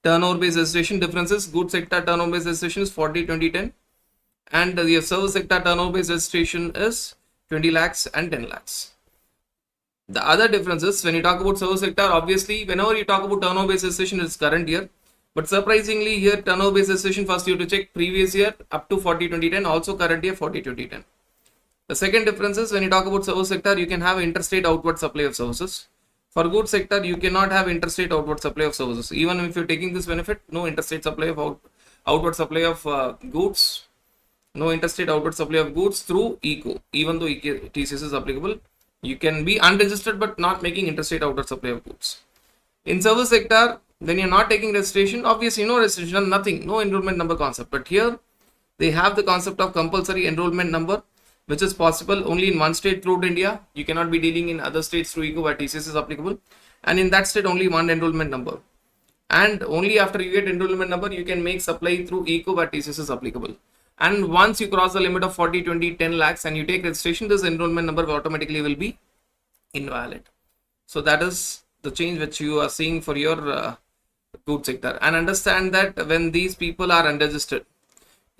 Speaker 1: turnover based registration differences. Goods sector turnover based registration is 40, 20, 10, and the service sector turnover based registration is 20 lakhs and 10 lakhs. The other difference is when you talk about service sector, obviously whenever you talk about turnover based registration, it's current year. But surprisingly here turnover based registration, first you have to check previous year up to 40, 20, 10, also current year 40, 20, 10. The second difference is when you talk about service sector, you can have interstate outward supply of services. For goods sector, you cannot have interstate outward supply of services. Even if you're taking this benefit, no interstate supply of outward supply of goods, no interstate outward supply of goods through ECO. Even though TCS is applicable, you can be unregistered but not making interstate outward supply of goods. In service sector, when you're not taking registration, obviously no registration, nothing, no enrollment number concept. But here they have the concept of compulsory enrollment number, which is possible only in one state throughout India. You cannot be dealing in other states through ECO where TCS is applicable. And in that state, only one enrollment number. And only after you get enrollment number, you can make supply through ECO where TCS is applicable. And once you cross the limit of 40, 20, 10 lakhs and you take registration, this enrollment number automatically will be invalid. So that is the change which you are seeing for your goods sector. And understand that when these people are unregistered,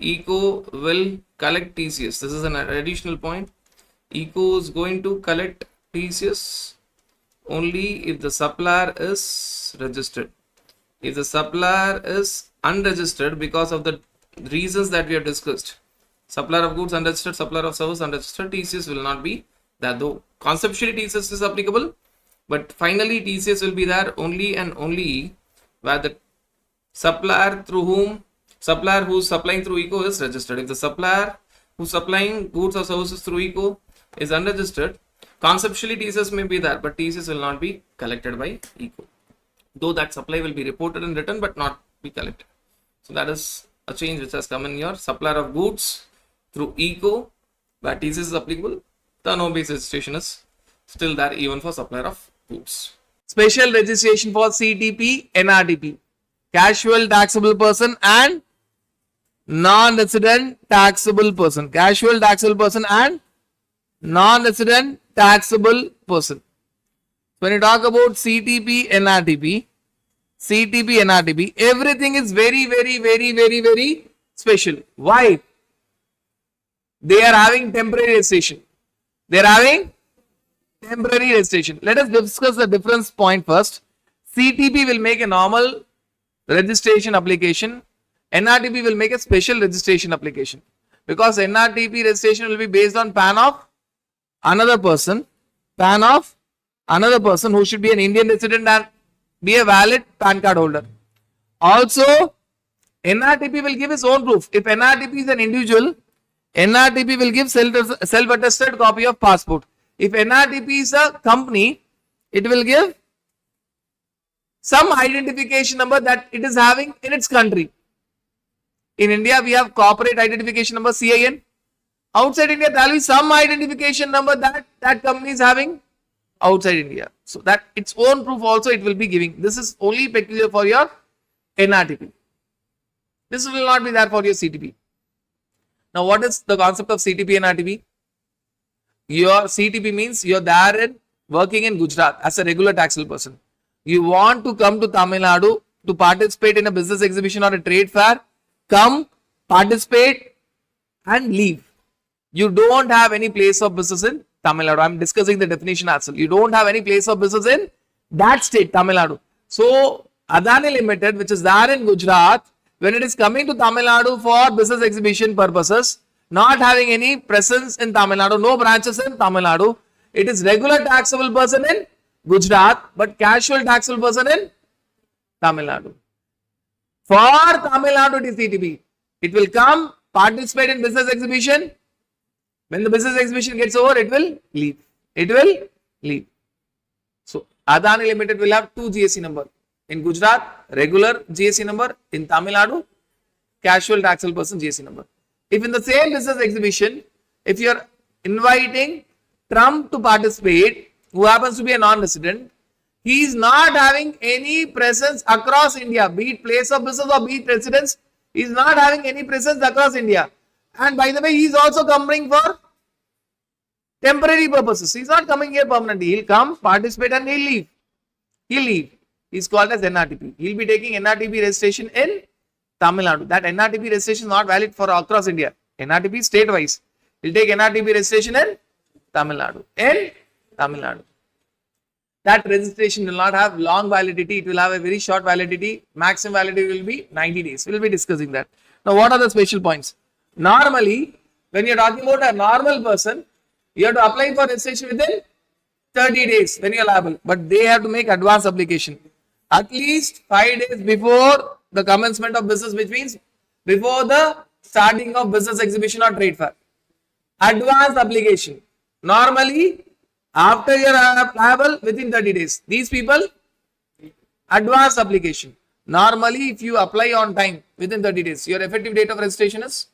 Speaker 1: ECO will collect TCS. This is an additional point. ECO is going to collect TCS only if the supplier is registered. If the supplier is unregistered because of the reasons that we have discussed, supplier of goods unregistered, supplier of service unregistered, TCS will not be there. Though conceptually TCS is applicable, but finally TCS will be there only and only where the supplier who's supplying through ECO is registered. If the supplier who's supplying goods or services through ECO is unregistered, conceptually TCS may be there, but TCS will not be collected by ECO. Though that supply will be reported and written, but not be collected. So that is a change which has come in your supplier of goods through ECO, where TCS is applicable. Turnover based registration is still there even for supplier of goods. Special registration for CTP, NRTP, casual taxable person and non-resident taxable person. Casual taxable person and non-resident taxable person. When you talk about CTP, NRTP, everything is very special. Why? They are having temporary registration. They are having temporary registration. Let us discuss the difference point first. CTP will make a normal registration application. NRTP will make a special registration application. Because NRTP registration will be based on PAN of another person. PAN of another person who should be an Indian resident and be a valid PAN card holder. Also, NRTP will give its own proof. If NRTP is an individual, NRTP will give self-attested copy of passport. If NRTP is a company, it will give some identification number that it is having in its country. In India, we have corporate identification number CIN. Outside India, there will be some identification number that that company is having outside India. So that its own proof also it will be giving. This is only peculiar for your NRTP. This will not be there for your CTP. Now, what is the concept of CTP and NRTP? Your CTP means you're there and working in Gujarat as a regular taxable person. You want to come to Tamil Nadu to participate in a business exhibition or a trade fair. Come, participate and leave. You don't have any place of business in Tamil Nadu. I'm discussing the definition as well. You don't have any place of business in that state, Tamil Nadu. So, Adani Limited, which is there in Gujarat, when it is coming to Tamil Nadu for business exhibition purposes, not having any presence in Tamil Nadu, no branches in Tamil Nadu, it is regular taxable person in Gujarat, but casual taxable person in Tamil Nadu. For Tamil Nadu, it is CTP. It will come, participate in business exhibition. When the business exhibition gets over, it will leave. It will leave. So, Adani Limited will have 2 GST number. In Gujarat, regular GST number. In Tamil Nadu, casual taxable person GST number. If in the same business exhibition, if you are inviting Trump to participate, who happens to be a non-resident, he is not having any presence across India, be it place of business or be it residence, he is not having any presence across India. And by the way, he is also coming for temporary purposes. He is not coming here permanently. He will come, participate and he will leave. He will leave. He is called as NRTP. He will be taking NRTP registration in Tamil Nadu. That NRTP registration is not valid for across India. NRTP state-wise. He will take NRTP registration in Tamil Nadu. In Tamil Nadu. That registration will not have long validity. It will have a very short validity. Maximum validity will be 90 days. We will be discussing that. Now, what are the special points? Normally, when you are talking about a normal person, you have to apply for registration within 30 days when you are liable. But they have to make advance application. At least 5 days before the commencement of business, which means before the starting of business exhibition or trade fair. Advance application. Normally, after you are liable within 30 days. These people, advance application. Normally, if you apply on time within 30 days, your effective date of registration is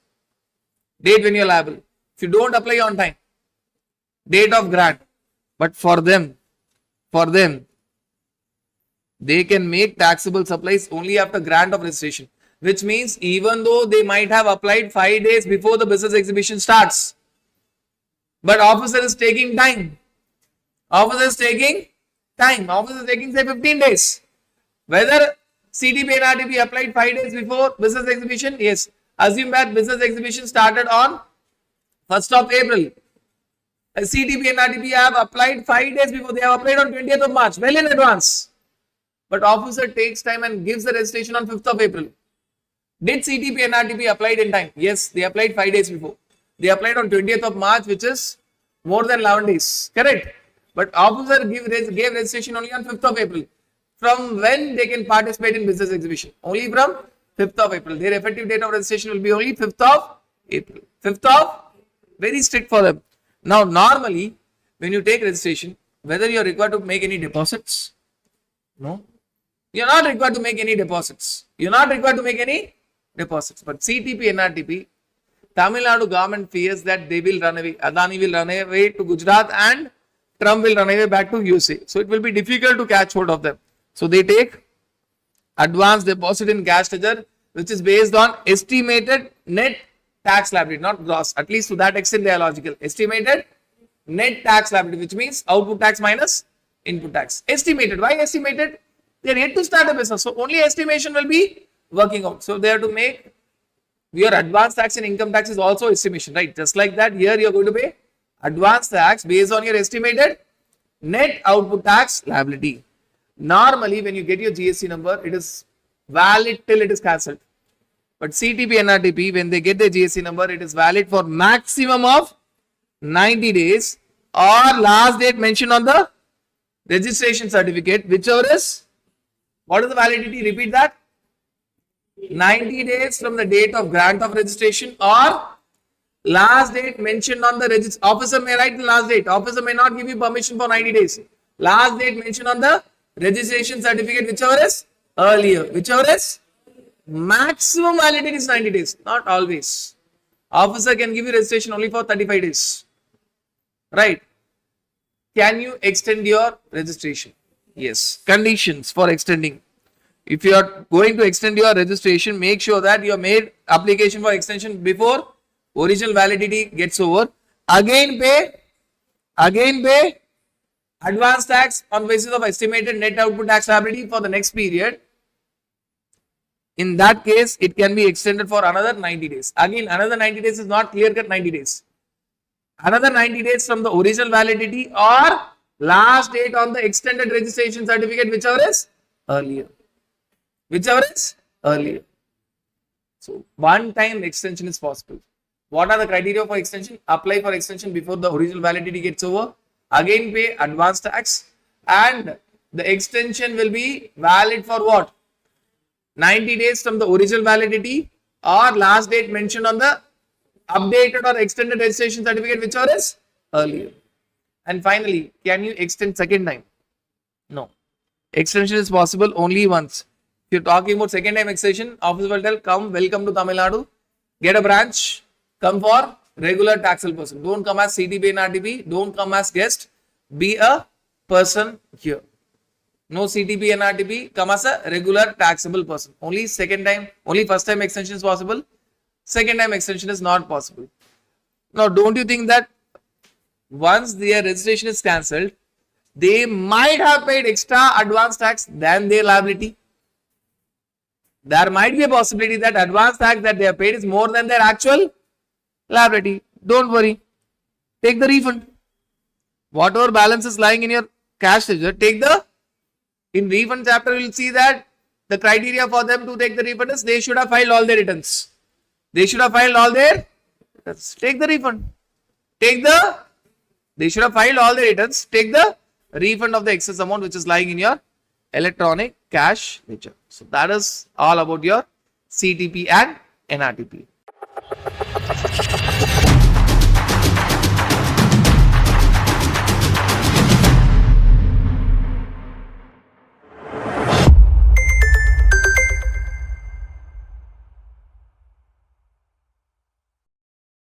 Speaker 1: date when you are liable. If you don't apply on time, date of grant. But for them, they can make taxable supplies only after grant of registration. Which means even though they might have applied 5 days before the business exhibition starts, but officer is taking time. Officer is taking say 15 days. Whether CTP and RTP applied 5 days before business exhibition? Yes. Assume that business exhibition started on 1st of April. CTP and RTP have applied 5 days before. They have applied on 20th of March, well in advance. But officer takes time and gives the registration on 5th of April. Did CTP and RTP applied in time? Yes, they applied 5 days before. They applied on 20th of March, which is more than 11 days. Correct? But officer gave registration only on 5th of April. From when they can participate in business exhibition? Only from 5th of April. Their effective date of registration will be only 5th of April. 5th of, very strict for them. Now, normally, when you take registration, whether you are required to make any deposits? No. You are not required to make any deposits. You are not required to make any deposits. But CTP and RTP, Tamil Nadu government fears that they will run away. Adani will run away to Gujarat and Trump will run away back to USA. So it will be difficult to catch hold of them. So they take advance deposit in cash ledger, which is based on estimated net tax liability, not gross. At least to that extent they are logical. Estimated net tax liability, which means output tax minus input tax. Estimated. Why estimated? They are yet to start a business. So only estimation will be working out. So they have to make your advance tax and income tax is also estimation, right? Just like that, here you are going to pay advance tax based on your estimated net output tax liability. Normally, when you get your GST number, it is valid till it is cancelled. But CTP and RTP, when they get the GST number, it is valid for maximum of 90 days or last date mentioned on the registration certificate, whichever is, what is the validity? Repeat that. 90 days from the date of grant of registration or last date mentioned on the register. Officer may write the last date. Officer may not give you permission for 90 days. Last date mentioned on the registration certificate, whichever is earlier. Whichever is maximum validity is 90 days. Not always. Officer can give you registration only for 35 days. Right. Can you extend your registration? Yes. Conditions for extending. If you are going to extend your registration, make sure that you have made application for extension before original validity gets over. Again pay advance tax on basis of estimated net output tax liability for the next period. In that case, it can be extended for another 90 days. Again, another 90 days is not clear cut 90 days. Another 90 days from the original validity or last date on the extended registration certificate, whichever is earlier. Whichever is earlier. So, one time extension is possible. What are the criteria for extension? Apply for extension before the original validity gets over. Again, pay advance tax and the extension will be valid for what? 90 days from the original validity or last date mentioned on the updated or extended registration certificate whichever is earlier. And finally, can you extend second time? No. Extension is possible only once. If you're talking about second time extension, office will tell, come, welcome to Tamil Nadu, get a branch, come for regular taxable person. Don't come as CTP and RTP, don't come as guest, be a person here. No CTP and RTP, come as a regular taxable person. Only second time, only first time extension is possible. Second time extension is not possible. Now, don't you think that once their registration is cancelled, they might have paid extra advance tax than their liability? There might be a possibility that advance tax that they have paid is more than their actual liability. Don't worry. Take the refund. Whatever balance is lying in your cash ledger, take the, in refund chapter, you will see that the criteria for them to take the refund is they should have filed all their returns. They should have filed all their returns. Take the refund. They should have filed all their returns. Take the refund of the excess amount which is lying in your electronic cash ledger. So that is all about your CTP and NRTP.